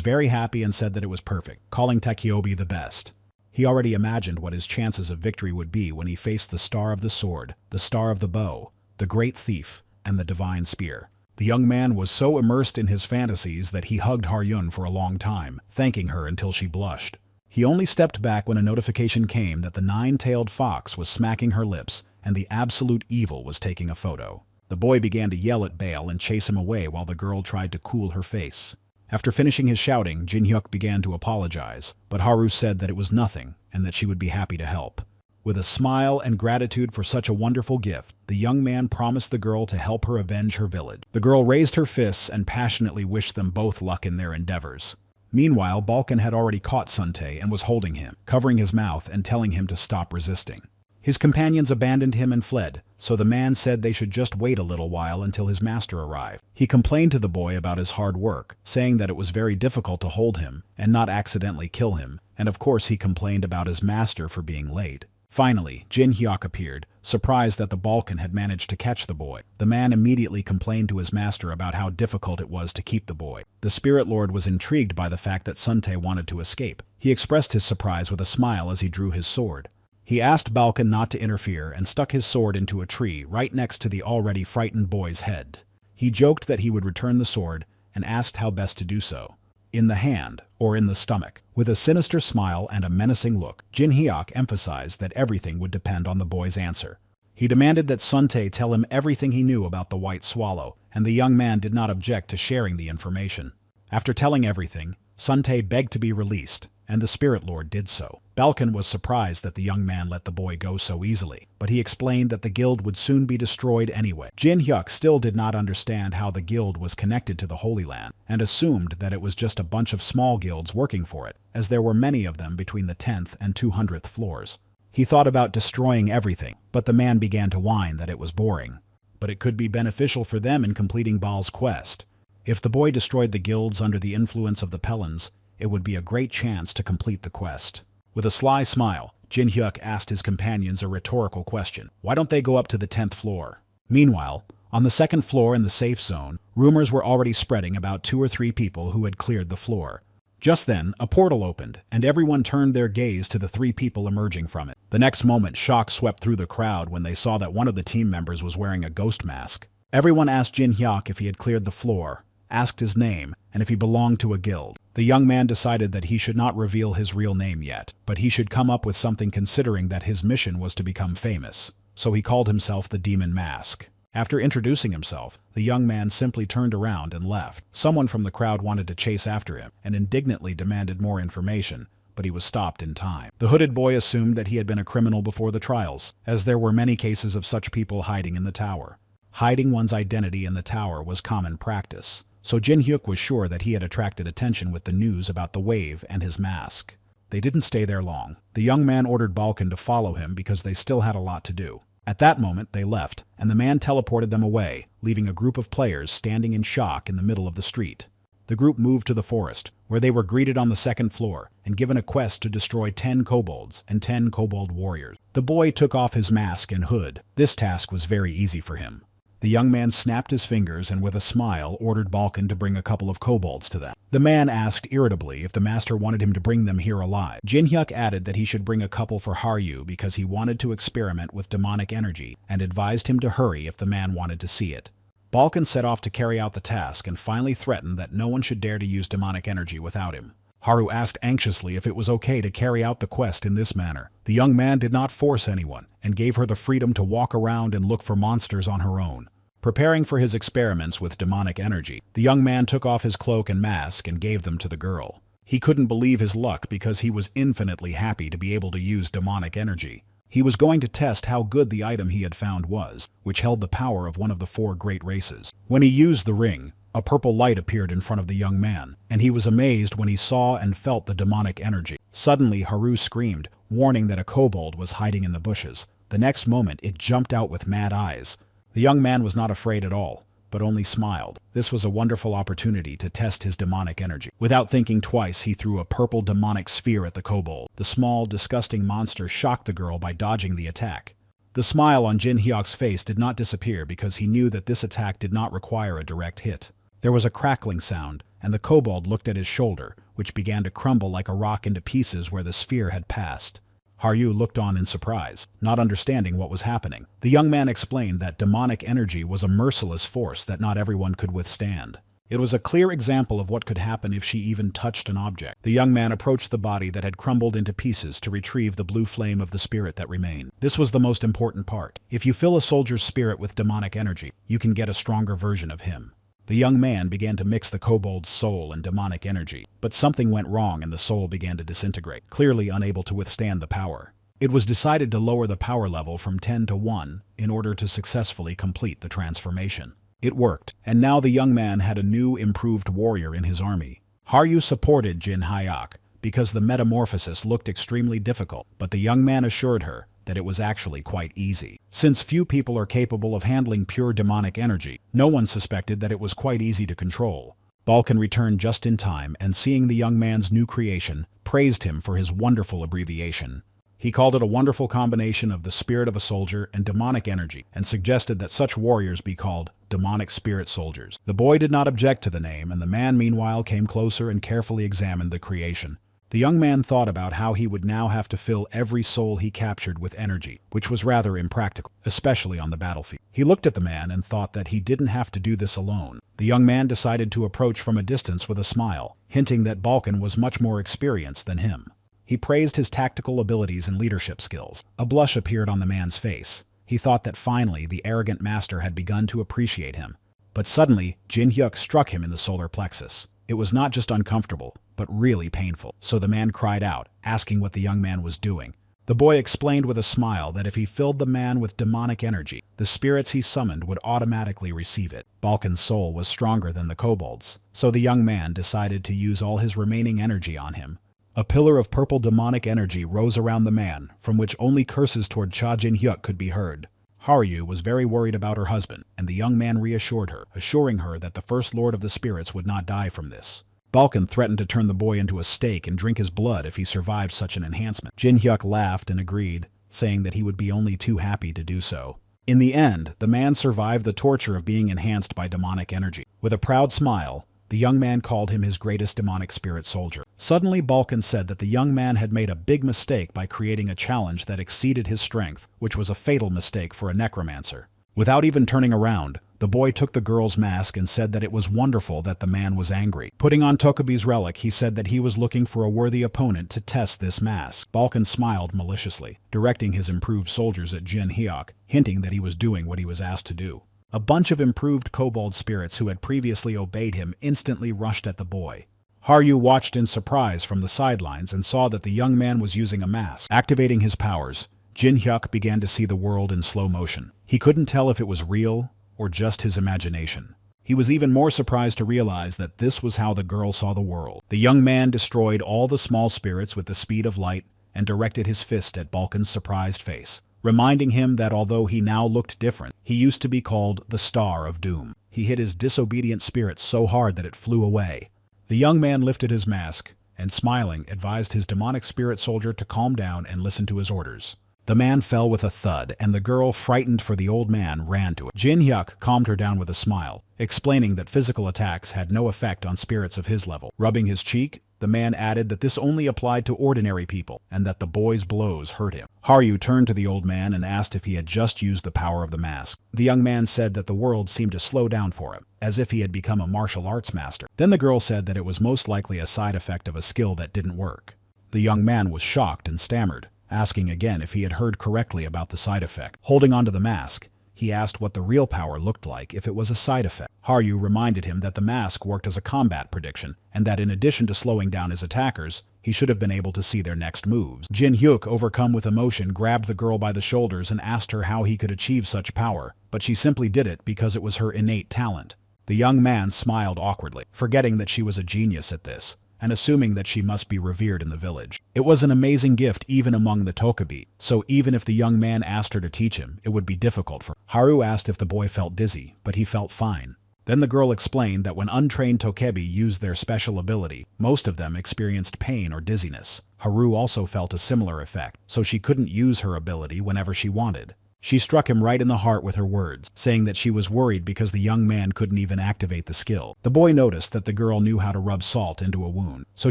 very happy and said that it was perfect, calling Takiobi the best. He already imagined what his chances of victory would be when he faced the Star of the Sword, the Star of the Bow, the Great Thief, and the Divine Spear. The young man was so immersed in his fantasies that he hugged Haryun for a long time, thanking her until she blushed. He only stepped back when a notification came that the nine-tailed fox was smacking her lips and the absolute evil was taking a photo. The boy began to yell at Bale and chase him away while the girl tried to cool her face. After finishing his shouting, Jin Hyuk began to apologize, but Haru said that it was nothing and that she would be happy to help. With a smile and gratitude for such a wonderful gift, the young man promised the girl to help her avenge her village. The girl raised her fists and passionately wished them both luck in their endeavors. Meanwhile, Balkan had already caught Suntae and was holding him, covering his mouth and telling him to stop resisting. His companions abandoned him and fled, so the man said they should just wait a little while until his master arrived. He complained to the boy about his hard work, saying that it was very difficult to hold him and not accidentally kill him, and of course he complained about his master for being late. Finally, Jin Hyuk appeared, surprised that the Balkan had managed to catch the boy. The man immediately complained to his master about how difficult it was to keep the boy. The Spirit Lord was intrigued by the fact that Suntae wanted to escape. He expressed his surprise with a smile as he drew his sword. He asked Balkan not to interfere and stuck his sword into a tree right next to the already frightened boy's head. He joked that he would return the sword and asked how best to do so. In the hand, or in the stomach. With a sinister smile and a menacing look, Jin Hyuk emphasized that everything would depend on the boy's answer. He demanded that Suntae tell him everything he knew about the White Swallow, and the young man did not object to sharing the information. After telling everything, Suntae begged to be released, and the Spirit Lord did so. Balkan was surprised that the young man let the boy go so easily, but he explained that the guild would soon be destroyed anyway. Jin Hyuk still did not understand how the guild was connected to the Holy Land, and assumed that it was just a bunch of small guilds working for it, as there were many of them between the 10th and 200th floors. He thought about destroying everything, but the man began to whine that it was boring. But it could be beneficial for them in completing Baal's quest. If the boy destroyed the guilds under the influence of the Pelins, it would be a great chance to complete the quest. With a sly smile, Jin Hyuk asked his companions a rhetorical question. Why don't they go up to the 10th floor? Meanwhile, on the 2nd floor in the safe zone, rumors were already spreading about 2 or 3 people who had cleared the floor. Just then, a portal opened, and everyone turned their gaze to the 3 people emerging from it. The next moment, shock swept through the crowd when they saw that one of the team members was wearing a ghost mask. Everyone asked Jin Hyuk if he had cleared the floor, asked his name, and if he belonged to a guild. The young man decided that he should not reveal his real name yet, but he should come up with something considering that his mission was to become famous. So he called himself the Demon Mask. After introducing himself, the young man simply turned around and left. Someone from the crowd wanted to chase after him and indignantly demanded more information, but he was stopped in time. The hooded boy assumed that he had been a criminal before the trials, as there were many cases of such people hiding in the tower. Hiding one's identity in the tower was common practice. So Jin Hyuk was sure that he had attracted attention with the news about the wave and his mask. They didn't stay there long. The young man ordered Balkan to follow him because they still had a lot to do. At that moment, they left, and the man teleported them away, leaving a group of players standing in shock in the middle of the street. The group moved to the forest, where they were greeted on the 2nd floor and given a quest to destroy 10 kobolds and 10 kobold warriors. The boy took off his mask and hood. This task was very easy for him. The young man snapped his fingers and with a smile ordered Balkan to bring a couple of kobolds to them. The man asked irritably if the master wanted him to bring them here alive. Jin Hyuk added that he should bring a couple for Haryu because he wanted to experiment with demonic energy and advised him to hurry if the man wanted to see it. Balkan set off to carry out the task and finally threatened that no one should dare to use demonic energy without him. Haru asked anxiously if it was okay to carry out the quest in this manner. The young man did not force anyone and gave her the freedom to walk around and look for monsters on her own. Preparing for his experiments with demonic energy, the young man took off his cloak and mask and gave them to the girl. He couldn't believe his luck because he was infinitely happy to be able to use demonic energy. He was going to test how good the item he had found was, which held the power of one of the 4 great races. When he used the ring, a purple light appeared in front of the young man, and he was amazed when he saw and felt the demonic energy. Suddenly, Haru screamed, warning that a kobold was hiding in the bushes. The next moment, it jumped out with mad eyes. The young man was not afraid at all, but only smiled. This was a wonderful opportunity to test his demonic energy. Without thinking twice, he threw a purple demonic sphere at the kobold. The small, disgusting monster shocked the girl by dodging the attack. The smile on Jin Hyuk's face did not disappear because he knew that this attack did not require a direct hit. There was a crackling sound, and the kobold looked at his shoulder, which began to crumble like a rock into pieces where the sphere had passed. Haru looked on in surprise, not understanding what was happening. The young man explained that demonic energy was a merciless force that not everyone could withstand. It was a clear example of what could happen if she even touched an object. The young man approached the body that had crumbled into pieces to retrieve the blue flame of the spirit that remained. This was the most important part. If you fill a soldier's spirit with demonic energy, you can get a stronger version of him. The young man began to mix the kobold's soul and demonic energy, but something went wrong and the soul began to disintegrate, clearly unable to withstand the power. It was decided to lower the power level from 10 to 1 in order to successfully complete the transformation. It worked, and now the young man had a new, improved warrior in his army. Haru supported Jin Hyuk because the metamorphosis looked extremely difficult, but the young man assured her that it was actually quite easy. Since few people are capable of handling pure demonic energy, no one suspected that it was quite easy to control. Balkan returned just in time and, seeing the young man's new creation, praised him for his wonderful abbreviation. He called it a wonderful combination of the spirit of a soldier and demonic energy, and suggested that such warriors be called demonic spirit soldiers. The boy did not object to the name, and the man meanwhile came closer and carefully examined the creation. The young man thought about how he would now have to fill every soul he captured with energy, which was rather impractical, especially on the battlefield. He looked at the man and thought that he didn't have to do this alone. The young man decided to approach from a distance with a smile, hinting that Balkan was much more experienced than him. He praised his tactical abilities and leadership skills. A blush appeared on the man's face. He thought that finally the arrogant master had begun to appreciate him. But suddenly, Jin Hyuk struck him in the solar plexus. It was not just uncomfortable, but really painful. So the man cried out, asking what the young man was doing. The boy explained with a smile that if he filled the man with demonic energy, the spirits he summoned would automatically receive it. Balkan's soul was stronger than the kobold's, so the young man decided to use all his remaining energy on him. A pillar of purple demonic energy rose around the man, from which only curses toward Cha Jin Hyuk could be heard. Haru was very worried about her husband, and the young man reassured her, assuring her that the First Lord of the Spirits would not die from this. Balkan threatened to turn the boy into a steak and drink his blood if he survived such an enhancement. Jin Hyuk laughed and agreed, saying that he would be only too happy to do so. In the end, the man survived the torture of being enhanced by demonic energy. With a proud smile, the young man called him his greatest demonic spirit soldier. Suddenly, Balkan said that the young man had made a big mistake by creating a challenge that exceeded his strength, which was a fatal mistake for a necromancer. Without even turning around, the boy took the girl's mask and said that it was wonderful that the man was angry. Putting on Tokubi's relic, he said that he was looking for a worthy opponent to test this mask. Balkan smiled maliciously, directing his improved soldiers at Jin Hyuk, hinting that he was doing what he was asked to do. A bunch of improved kobold spirits who had previously obeyed him instantly rushed at the boy. Haru watched in surprise from the sidelines and saw that the young man was using a mask. Activating his powers, Jin Hyuk began to see the world in slow motion. He couldn't tell if it was real or just his imagination. He was even more surprised to realize that this was how the girl saw the world. The young man destroyed all the small spirits with the speed of light and directed his fist at Balkan's surprised face, reminding him that although he now looked different, he used to be called the Star of Doom. He hit his disobedient spirit so hard that it flew away. The young man lifted his mask and, smiling, advised his demonic spirit soldier to calm down and listen to his orders. The man fell with a thud, and the girl, frightened for the old man, ran to it. Jin Hyuk calmed her down with a smile, explaining that physical attacks had no effect on spirits of his level. Rubbing his cheek, The man added that this only applied to ordinary people, and that the boy's blows hurt him. Haru turned to the old man and asked if he had just used the power of the mask. The young man said that the world seemed to slow down for him, as if he had become a martial arts master. Then the girl said that it was most likely a side effect of a skill that didn't work. The young man was shocked and stammered, asking again if he had heard correctly about the side effect. Holding onto the mask, he asked what the real power looked like if it was a side effect. Haru reminded him that the mask worked as a combat prediction, and that in addition to slowing down his attackers, he should have been able to see their next moves. Jin Hyuk, overcome with emotion, grabbed the girl by the shoulders and asked her how he could achieve such power, but she simply did it because it was her innate talent. The young man smiled awkwardly, forgetting that she was a genius at this, and assuming that she must be revered in the village. It was an amazing gift even among the Tokabi, so even if the young man asked her to teach him, it would be difficult for her. Haru asked if the boy felt dizzy, but he felt fine. Then the girl explained that when untrained Tokebi used their special ability, most of them experienced pain or dizziness. Haru also felt a similar effect, so she couldn't use her ability whenever she wanted. She struck him right in the heart with her words, saying that she was worried because the young man couldn't even activate the skill. The boy noticed that the girl knew how to rub salt into a wound, so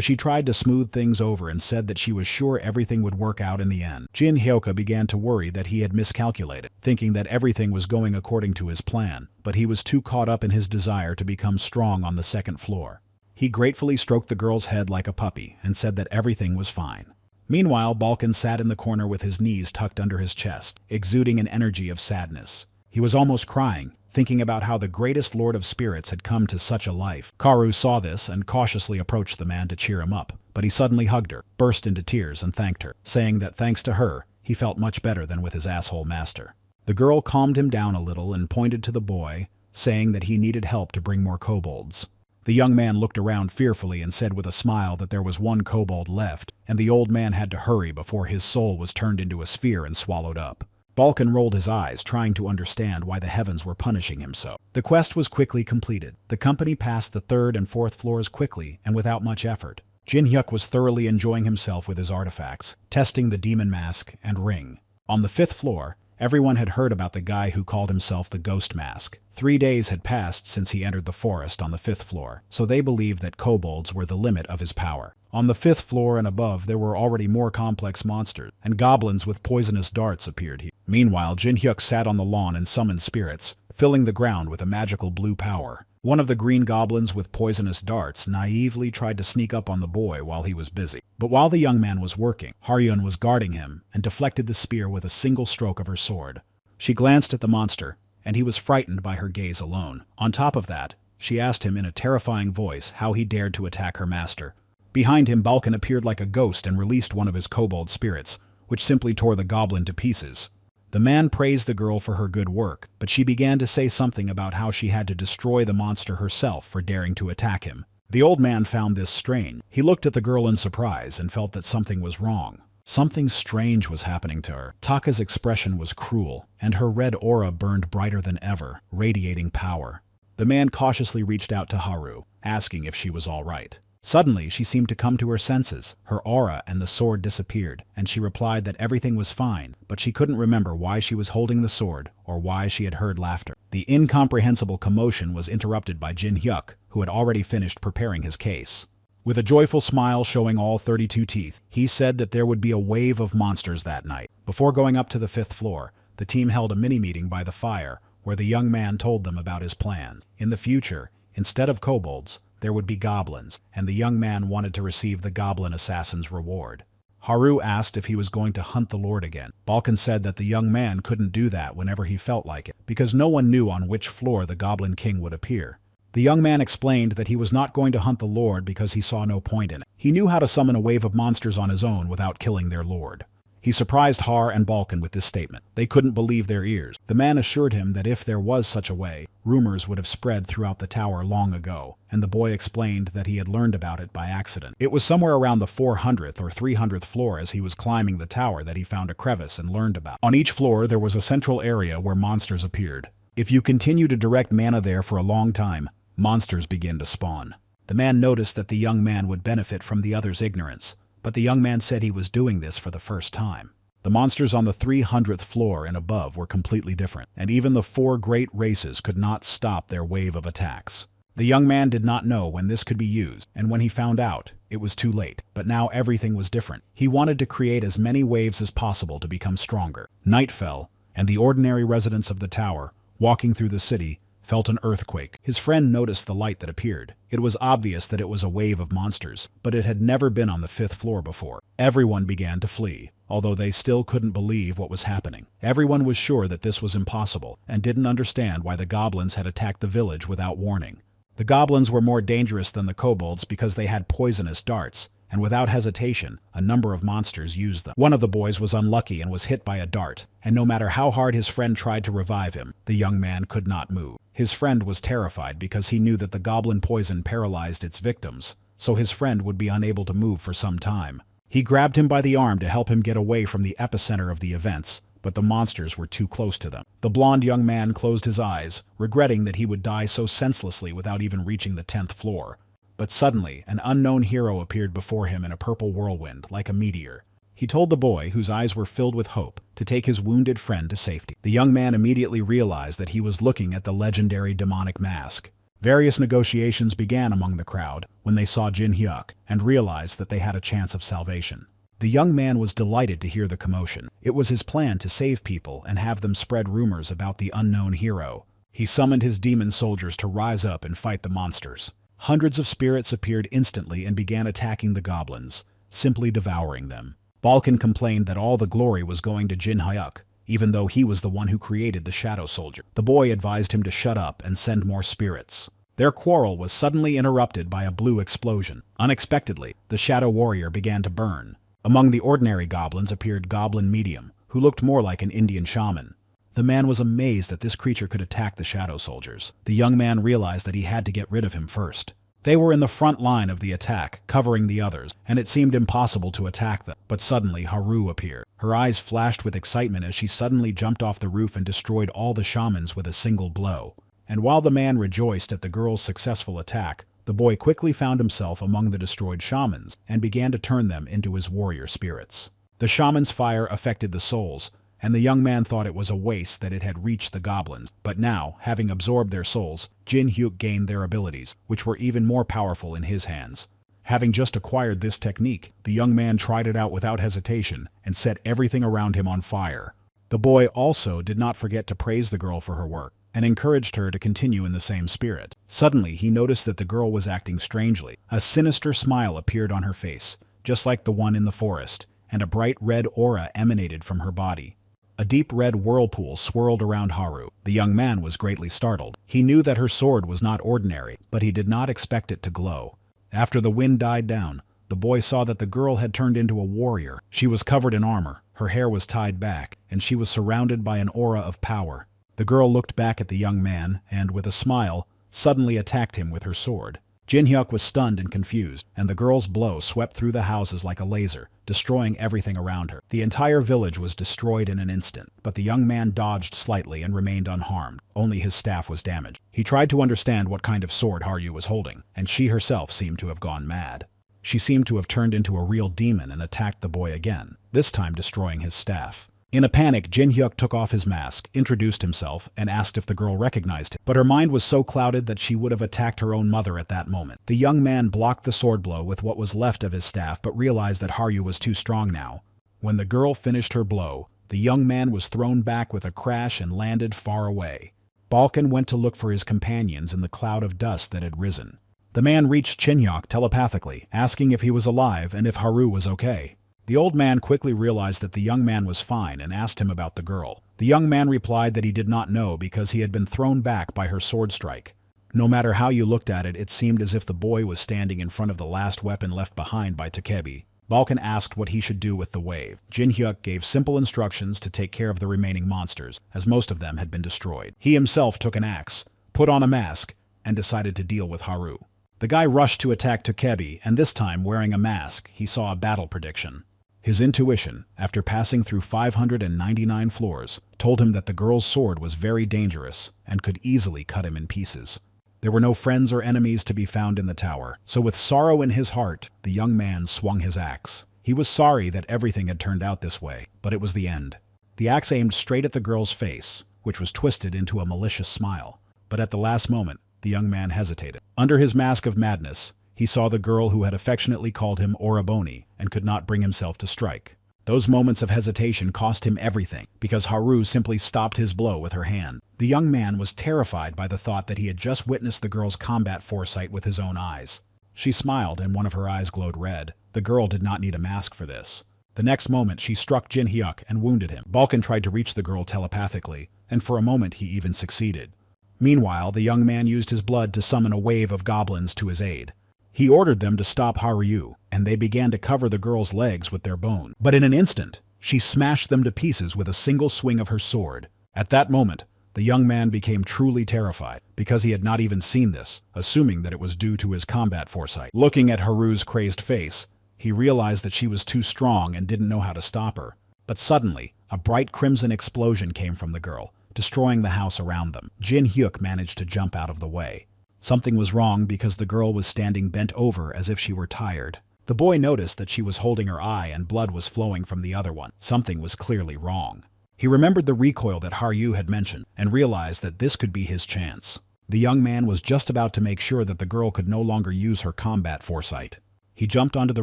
she tried to smooth things over and said that she was sure everything would work out in the end. Jin Hyuk began to worry that he had miscalculated, thinking that everything was going according to his plan, but he was too caught up in his desire to become strong on the second floor. He gratefully stroked the girl's head like a puppy and said that everything was fine. Meanwhile, Balkan sat in the corner with his knees tucked under his chest, exuding an energy of sadness. He was almost crying, thinking about how the greatest Lord of Spirits had come to such a life. Karu saw this and cautiously approached the man to cheer him up, but he suddenly hugged her, burst into tears, and thanked her, saying that thanks to her, he felt much better than with his asshole master. The girl calmed him down a little and pointed to the boy, saying that he needed help to bring more kobolds. The young man looked around fearfully and said with a smile that there was one kobold left, and the old man had to hurry before his soul was turned into a sphere and swallowed up. Balkan rolled his eyes, trying to understand why the heavens were punishing him so. The quest was quickly completed. The company passed the third and fourth floors quickly and without much effort. Jin Hyuk was thoroughly enjoying himself with his artifacts, testing the demon mask and ring. On the fifth floor, everyone had heard about the guy who called himself the Ghost Mask. 3 days had passed since he entered the forest on the fifth floor, so they believed that kobolds were the limit of his power. On the fifth floor and above, there were already more complex monsters, and goblins with poisonous darts appeared here. Meanwhile, Jin Hyuk sat on the lawn and summoned spirits, filling the ground with a magical blue power. One of the green goblins with poisonous darts naively tried to sneak up on the boy while he was busy. But while the young man was working, Haryun was guarding him and deflected the spear with a single stroke of her sword. She glanced at the monster, and he was frightened by her gaze alone. On top of that, she asked him in a terrifying voice how he dared to attack her master. Behind him, Balkan appeared like a ghost and released one of his kobold spirits, which simply tore the goblin to pieces. The man praised the girl for her good work, but she began to say something about how she had to destroy the monster herself for daring to attack him. The old man found this strange. He looked at the girl in surprise and felt that something was wrong. Something strange was happening to her. Taka's expression was cruel, and her red aura burned brighter than ever, radiating power. The man cautiously reached out to Haru, asking if she was all right. Suddenly, she seemed to come to her senses. Her aura and the sword disappeared, and she replied that everything was fine, but she couldn't remember why she was holding the sword or why she had heard laughter. The incomprehensible commotion was interrupted by Jin Hyuk, who had already finished preparing his case. With a joyful smile showing all 32 teeth, he said that there would be a wave of monsters that night. Before going up to the fifth floor, the team held a mini-meeting by the fire, where the young man told them about his plans. In the future, instead of kobolds, there would be goblins, and the young man wanted to receive the goblin assassin's reward. Haru asked if he was going to hunt the Lord again. Balkan said that the young man couldn't do that whenever he felt like it, because no one knew on which floor the Goblin King would appear. The young man explained that he was not going to hunt the Lord because he saw no point in it. He knew how to summon a wave of monsters on his own without killing their Lord. He surprised Har and Balkan with this statement. They couldn't believe their ears. The man assured him that if there was such a way, rumors would have spread throughout the tower long ago, and the boy explained that he had learned about it by accident. It was somewhere around the 400th or 300th floor as he was climbing the tower that he found a crevice and learned about. On each floor there was a central area where monsters appeared. If you continue to direct mana there for a long time, monsters begin to spawn. The man noticed that the young man would benefit from the other's ignorance, but the young man said he was doing this for the first time. The monsters on the 300th floor and above were completely different, and even the 4 great races could not stop their wave of attacks. The young man did not know when this could be used, and when he found out, it was too late. But now everything was different. He wanted to create as many waves as possible to become stronger. Night fell, and the ordinary residents of the tower, walking through the city, felt an earthquake. His friend noticed the light that appeared. It was obvious that it was a wave of monsters, but it had never been on the 5th floor before. Everyone began to flee, although they still couldn't believe what was happening. Everyone was sure that this was impossible, and didn't understand why the goblins had attacked the village without warning. The goblins were more dangerous than the kobolds because they had poisonous darts, and without hesitation, a number of monsters used them. One of the boys was unlucky and was hit by a dart, and no matter how hard his friend tried to revive him, the young man could not move. His friend was terrified because he knew that the goblin poison paralyzed its victims, so his friend would be unable to move for some time. He grabbed him by the arm to help him get away from the epicenter of the events, but the monsters were too close to them. The blond young man closed his eyes, regretting that he would die so senselessly without even reaching the 10th floor. But suddenly, an unknown hero appeared before him in a purple whirlwind, like a meteor. He told the boy, whose eyes were filled with hope, to take his wounded friend to safety. The young man immediately realized that he was looking at the legendary demonic mask. Various negotiations began among the crowd when they saw Jin Hyuk and realized that they had a chance of salvation. The young man was delighted to hear the commotion. It was his plan to save people and have them spread rumors about the unknown hero. He summoned his demon soldiers to rise up and fight the monsters. Hundreds of spirits appeared instantly and began attacking the goblins, simply devouring them. Balkan complained that all the glory was going to Jin Hyuk, even though he was the one who created the Shadow Soldier. The boy advised him to shut up and send more spirits. Their quarrel was suddenly interrupted by a blue explosion. Unexpectedly, the Shadow Warrior began to burn. Among the ordinary goblins appeared Goblin Medium, who looked more like an Indian shaman. The man was amazed that this creature could attack the Shadow Soldiers. The young man realized that he had to get rid of him first. They were in the front line of the attack, covering the others, and it seemed impossible to attack them. But suddenly Haru appeared. Her eyes flashed with excitement as she suddenly jumped off the roof and destroyed all the shamans with a single blow. And while the man rejoiced at the girl's successful attack, the boy quickly found himself among the destroyed shamans and began to turn them into his warrior spirits. The shaman's fire affected the souls, and the young man thought it was a waste that it had reached the goblins. But now, having absorbed their souls, Jin Hyuk gained their abilities, which were even more powerful in his hands. Having just acquired this technique, the young man tried it out without hesitation and set everything around him on fire. The boy also did not forget to praise the girl for her work, and encouraged her to continue in the same spirit. Suddenly, he noticed that the girl was acting strangely. A sinister smile appeared on her face, just like the one in the forest, and a bright red aura emanated from her body. A deep red whirlpool swirled around Haru. The young man was greatly startled. He knew that her sword was not ordinary, but he did not expect it to glow. After the wind died down, the boy saw that the girl had turned into a warrior. She was covered in armor, her hair was tied back, and she was surrounded by an aura of power. The girl looked back at the young man and, with a smile, suddenly attacked him with her sword. Jin Hyuk was stunned and confused, and the girl's blow swept through the houses like a laser, destroying everything around her. The entire village was destroyed in an instant, but the young man dodged slightly and remained unharmed. Only his staff was damaged. He tried to understand what kind of sword Haru was holding, and she herself seemed to have gone mad. She seemed to have turned into a real demon and attacked the boy again, this time destroying his staff. In a panic, Jin Hyuk took off his mask, introduced himself, and asked if the girl recognized him. But her mind was so clouded that she would have attacked her own mother at that moment. The young man blocked the sword blow with what was left of his staff but realized that Haru was too strong now. When the girl finished her blow, the young man was thrown back with a crash and landed far away. Balkan went to look for his companions in the cloud of dust that had risen. The man reached Jin Hyuk telepathically, asking if he was alive and if Haru was okay. The old man quickly realized that the young man was fine and asked him about the girl. The young man replied that he did not know because he had been thrown back by her sword strike. No matter how you looked at it, it seemed as if the boy was standing in front of the last weapon left behind by Takebi. Balkan asked what he should do with the wave. Jin Hyuk gave simple instructions to take care of the remaining monsters, as most of them had been destroyed. He himself took an axe, put on a mask, and decided to deal with Haru. The guy rushed to attack Takebi, and this time, wearing a mask, he saw a battle prediction. His intuition, after passing through 599 floors, told him that the girl's sword was very dangerous and could easily cut him in pieces. There were no friends or enemies to be found in the tower, so with sorrow in his heart, the young man swung his axe. He was sorry that everything had turned out this way, but it was the end. The axe aimed straight at the girl's face, which was twisted into a malicious smile. But at the last moment, The young man hesitated. Under his mask of madness, he saw the girl who had affectionately called him Oraboni and could not bring himself to strike. Those moments of hesitation cost him everything, because Haru simply stopped his blow with her hand. The young man was terrified by the thought that he had just witnessed the girl's combat foresight with his own eyes. She smiled, and one of her eyes glowed red. The girl did not need a mask for this. The next moment, she struck Jin Hyuk and wounded him. Balkan tried to reach the girl telepathically, and for a moment he even succeeded. Meanwhile, the young man used his blood to summon a wave of goblins to his aid. He ordered them to stop Haru, and they began to cover the girl's legs with their bones. But in an instant, she smashed them to pieces with a single swing of her sword. At that moment, the young man became truly terrified, because he had not even seen this, assuming that it was due to his combat foresight. Looking at Haru's crazed face, he realized that she was too strong and didn't know how to stop her. But suddenly, a bright crimson explosion came from the girl, destroying the house around them. Jin Hyuk managed to jump out of the way. Something was wrong because the girl was standing bent over as if she were tired. The boy noticed that she was holding her eye and blood was flowing from the other one. Something was clearly wrong. He remembered the recoil that Haru had mentioned and realized that this could be his chance. The young man was just about to make sure that the girl could no longer use her combat foresight. He jumped onto the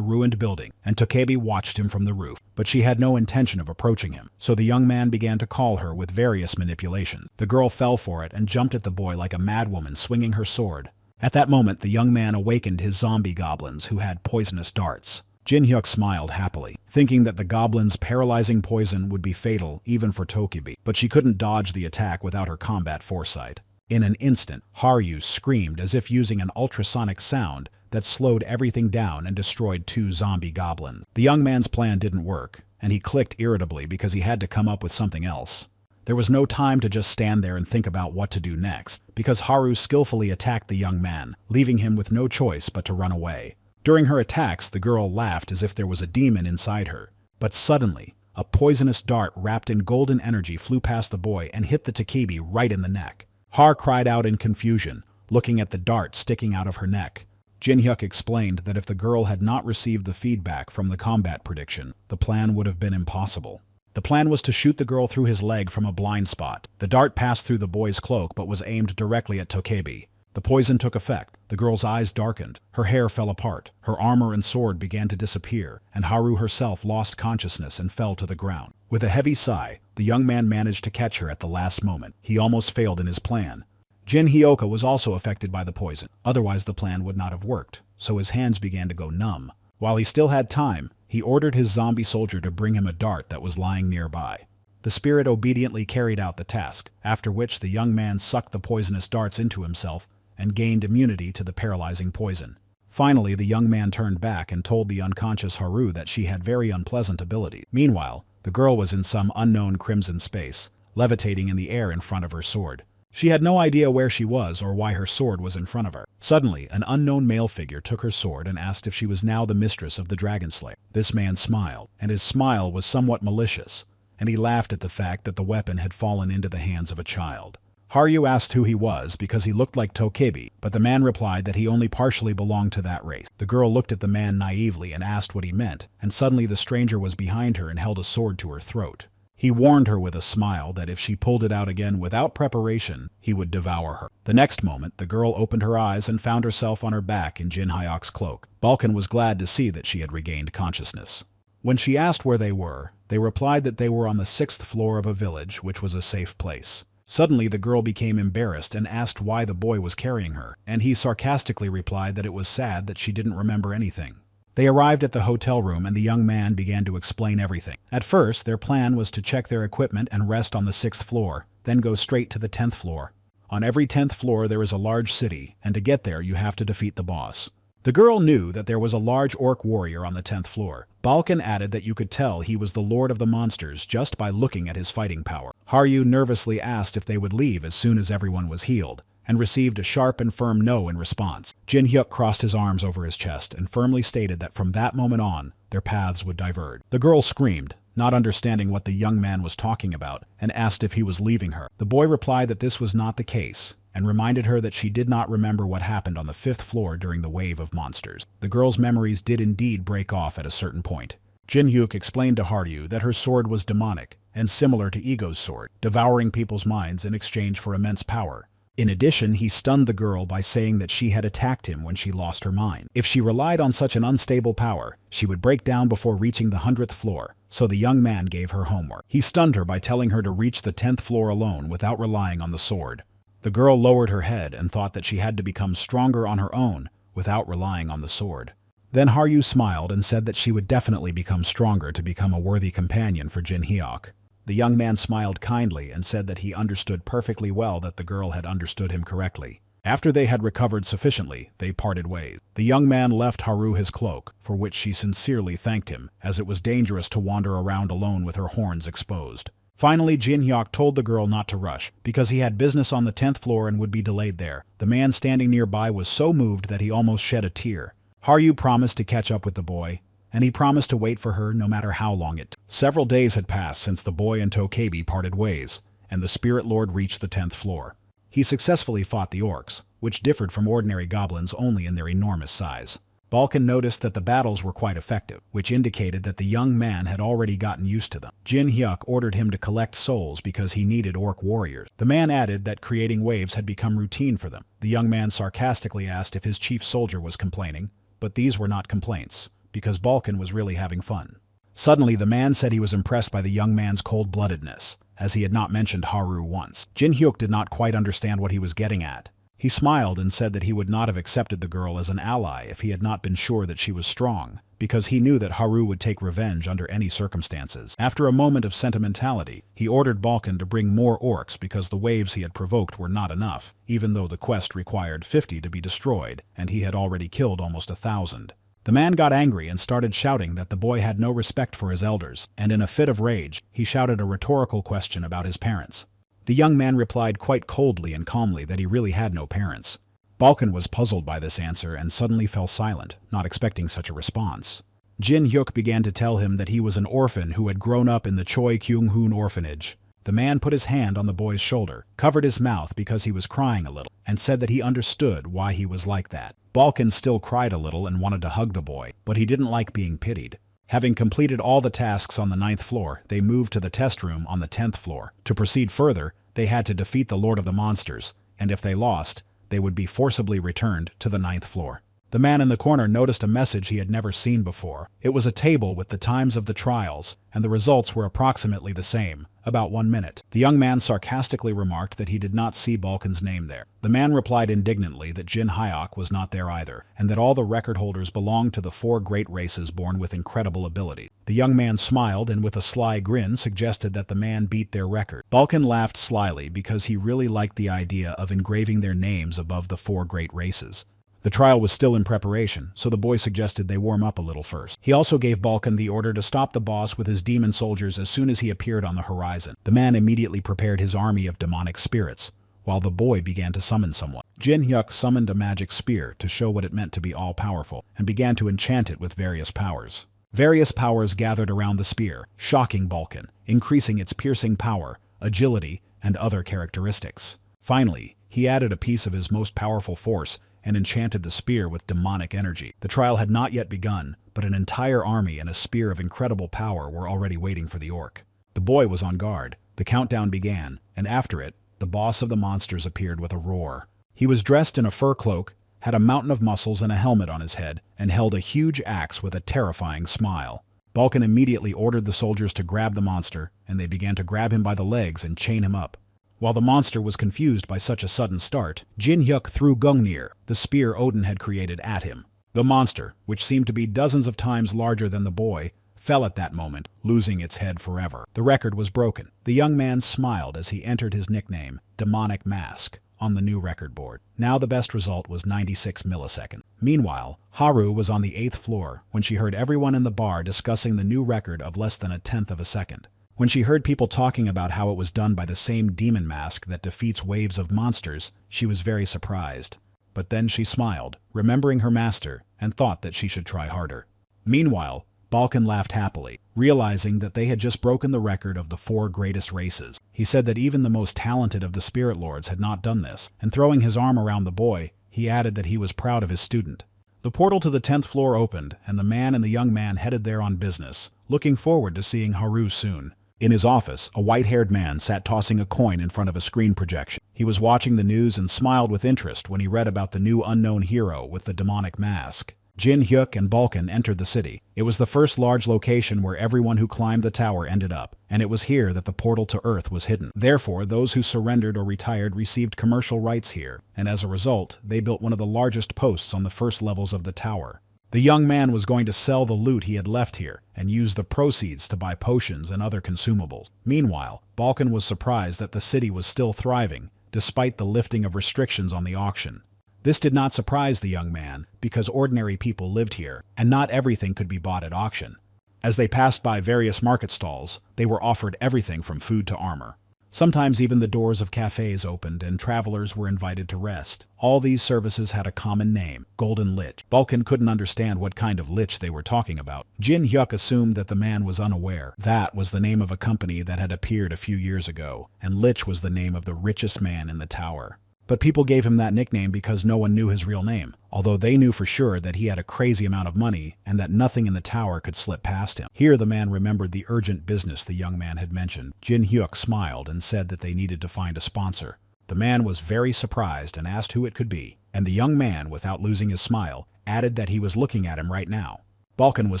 ruined building, and Tokebi watched him from the roof, but she had no intention of approaching him, so the young man began to call her with various manipulations. The girl fell for it and jumped at the boy like a madwoman swinging her sword. At that moment, the young man awakened his zombie goblins who had poisonous darts. Jin Hyuk smiled happily, thinking that the goblins' paralyzing poison would be fatal even for Tokebi, but she couldn't dodge the attack without her combat foresight. In an instant, Haru screamed as if using an ultrasonic sound that slowed everything down and destroyed 2 zombie goblins. The young man's plan didn't work, and he clicked irritably because he had to come up with something else. There was no time to just stand there and think about what to do next, because Haru skillfully attacked the young man, leaving him with no choice but to run away. During her attacks, the girl laughed as if there was a demon inside her. But suddenly, a poisonous dart wrapped in golden energy flew past the boy and hit the Tokebi right in the neck. Har cried out in confusion, looking at the dart sticking out of her neck. Jin Hyuk explained that if the girl had not received the feedback from the combat prediction, the plan would have been impossible. The plan was to shoot the girl through his leg from a blind spot. The dart passed through the boy's cloak but was aimed directly at Tokebi. The poison took effect. The girl's eyes darkened, her hair fell apart, her armor and sword began to disappear, and Haru herself lost consciousness and fell to the ground. With a heavy sigh, the young man managed to catch her at the last moment. He almost failed in his plan. Jin Hyoka was also affected by the poison, otherwise the plan would not have worked, so his hands began to go numb. While he still had time, he ordered his zombie soldier to bring him a dart that was lying nearby. The spirit obediently carried out the task, after which the young man sucked the poisonous darts into himself and gained immunity to the paralyzing poison. Finally, the young man turned back and told the unconscious Haru that she had very unpleasant abilities. Meanwhile, the girl was in some unknown crimson space, levitating in the air in front of her sword. She had no idea where she was or why her sword was in front of her. Suddenly, an unknown male figure took her sword and asked if she was now the mistress of the Dragon Slayer. This man smiled, and his smile was somewhat malicious, and he laughed at the fact that the weapon had fallen into the hands of a child. Haru asked who he was because he looked like Tokebi, but the man replied that he only partially belonged to that race. The girl looked at the man naively and asked what he meant, and suddenly the stranger was behind her and held a sword to her throat. He warned her with a smile that if she pulled it out again without preparation, he would devour her. The next moment, the girl opened her eyes and found herself on her back in Jin Hyuk's cloak. Balkan was glad to see that she had regained consciousness. When she asked where they were, they replied that they were on the 6th floor of a village, which was a safe place. Suddenly, the girl became embarrassed and asked why the boy was carrying her, and he sarcastically replied that it was sad that she didn't remember anything. They arrived at the hotel room and the young man began to explain everything. At first, their plan was to check their equipment and rest on the 6th floor, then go straight to the 10th floor. On every 10th floor there is a large city, and to get there you have to defeat the boss. The girl knew that there was a large orc warrior on the 10th floor. Balkan added that you could tell he was the lord of the monsters just by looking at his fighting power. Haru nervously asked if they would leave as soon as everyone was healed, and received a sharp and firm no in response. Jin Hyuk crossed his arms over his chest and firmly stated that from that moment on, their paths would diverge. The girl screamed, not understanding what the young man was talking about, and asked if he was leaving her. The boy replied that this was not the case, and reminded her that she did not remember what happened on the 5th floor during the wave of monsters. The girl's memories did indeed break off at a certain point. Jin Hyuk explained to Haru that her sword was demonic, and similar to Ego's sword, devouring people's minds in exchange for immense power. In addition, he stunned the girl by saying that she had attacked him when she lost her mind. If she relied on such an unstable power, she would break down before reaching the 100th floor, so the young man gave her homework. He stunned her by telling her to reach the 10th floor alone without relying on the sword. The girl lowered her head and thought that she had to become stronger on her own without relying on the sword. Then Haru smiled and said that she would definitely become stronger to become a worthy companion for Jin Hyuk. The young man smiled kindly and said that he understood perfectly well that the girl had understood him correctly. After they had recovered sufficiently, they parted ways. The young man left Haru his cloak, for which she sincerely thanked him, as it was dangerous to wander around alone with her horns exposed. Finally, Jin Hyuk told the girl not to rush, because he had business on the 10th floor and would be delayed there. The man standing nearby was so moved that he almost shed a tear. Haru promised to catch up with the boy, and he promised to wait for her no matter how long it took. Several days had passed since the boy and Tokebi parted ways, and the Spirit Lord reached the 10th floor. He successfully fought the orcs, which differed from ordinary goblins only in their enormous size. Balkan noticed that the battles were quite effective, which indicated that the young man had already gotten used to them. Jin Hyuk ordered him to collect souls because he needed orc warriors. The man added that creating waves had become routine for them. The young man sarcastically asked if his chief soldier was complaining, but these were not complaints, because Balkan was really having fun. Suddenly, the man said he was impressed by the young man's cold-bloodedness, as he had not mentioned Haru once. Jin Hyuk did not quite understand what he was getting at. He smiled and said that he would not have accepted the girl as an ally if he had not been sure that she was strong, because he knew that Haru would take revenge under any circumstances. After a moment of sentimentality, he ordered Balkan to bring more orcs because the waves he had provoked were not enough, even though the quest required 50 to be destroyed, and he had already killed almost 1,000. The man got angry and started shouting that the boy had no respect for his elders, and in a fit of rage, he shouted a rhetorical question about his parents. The young man replied quite coldly and calmly that he really had no parents. Balkan was puzzled by this answer and suddenly fell silent, not expecting such a response. Jin Hyuk began to tell him that he was an orphan who had grown up in the Choi Kyung-hoon orphanage. The man put his hand on the boy's shoulder, covered his mouth because he was crying a little, and said that he understood why he was like that. Balkan still cried a little and wanted to hug the boy, but he didn't like being pitied. Having completed all the tasks on the 9th floor, they moved to the test room on the 10th floor. To proceed further, they had to defeat the Lord of the Monsters, and if they lost, they would be forcibly returned to the 9th floor. The man in the corner noticed a message he had never seen before. It was a table with the times of the trials, and the results were approximately the same, about 1 minute. The young man sarcastically remarked that he did not see Balkan's name there. The man replied indignantly that Jin Hyuk was not there either, and that all the record holders belonged to the 4 great races born with incredible ability. The young man smiled and with a sly grin suggested that the man beat their record. Balkan laughed slyly because he really liked the idea of engraving their names above the 4 great races. The trial was still in preparation, so the boy suggested they warm up a little first. He also gave Balkan the order to stop the boss with his demon soldiers as soon as he appeared on the horizon. The man immediately prepared his army of demonic spirits, while the boy began to summon someone. Jin Hyuk summoned a magic spear to show what it meant to be all-powerful, and began to enchant it with various powers. Various powers gathered around the spear, shocking Balkan, increasing its piercing power, agility, and other characteristics. Finally, he added a piece of his most powerful force and enchanted the spear with demonic energy. The trial had not yet begun, but an entire army and a spear of incredible power were already waiting for the orc. The boy was on guard. The countdown began, and after it, the boss of the monsters appeared with a roar. He was dressed in a fur cloak, had a mountain of muscles and a helmet on his head, and held a huge axe with a terrifying smile. Balkan immediately ordered the soldiers to grab the monster, and they began to grab him by the legs and chain him up. While the monster was confused by such a sudden start, Jin Hyuk threw Gungnir, the spear Odin had created, at him. The monster, which seemed to be dozens of times larger than the boy, fell at that moment, losing its head forever. The record was broken. The young man smiled as he entered his nickname, Demonic Mask, on the new record board. Now the best result was 96 milliseconds. Meanwhile, Haru was on the 8th floor when she heard everyone in the bar discussing the new record of less than 1/10 of a second. When she heard people talking about how it was done by the same demon mask that defeats waves of monsters, she was very surprised. But then she smiled, remembering her master, and thought that she should try harder. Meanwhile, Balkan laughed happily, realizing that they had just broken the record of the 4 greatest races. He said that even the most talented of the Spirit Lords had not done this, and throwing his arm around the boy, he added that he was proud of his student. The portal to the 10th floor opened, and the man and the young man headed there on business, looking forward to seeing Haru soon. In his office, a white-haired man sat tossing a coin in front of a screen projection. He was watching the news and smiled with interest when he read about the new unknown hero with the demonic mask. Jin Hyuk and Balkan entered the city. It was the first large location where everyone who climbed the tower ended up, and it was here that the portal to Earth was hidden. Therefore, those who surrendered or retired received commercial rights here, and as a result, they built one of the largest posts on the first levels of the tower. The young man was going to sell the loot he had left here and use the proceeds to buy potions and other consumables. Meanwhile, Balkan was surprised that the city was still thriving, despite the lifting of restrictions on the auction. This did not surprise the young man, because ordinary people lived here, and not everything could be bought at auction. As they passed by various market stalls, they were offered everything from food to armor. Sometimes even the doors of cafes opened and travelers were invited to rest. All these services had a common name, Golden Lich. Balkan couldn't understand what kind of lich they were talking about. Jin Hyuk assumed that the man was unaware. That was the name of a company that had appeared a few years ago, and Lich was the name of the richest man in the tower. But people gave him that nickname because no one knew his real name, although they knew for sure that he had a crazy amount of money and that nothing in the tower could slip past him. Here the man remembered the urgent business the young man had mentioned. Jin Hyuk smiled and said that they needed to find a sponsor. The man was very surprised and asked who it could be, and the young man, without losing his smile, added that he was looking at him right now. Balkan was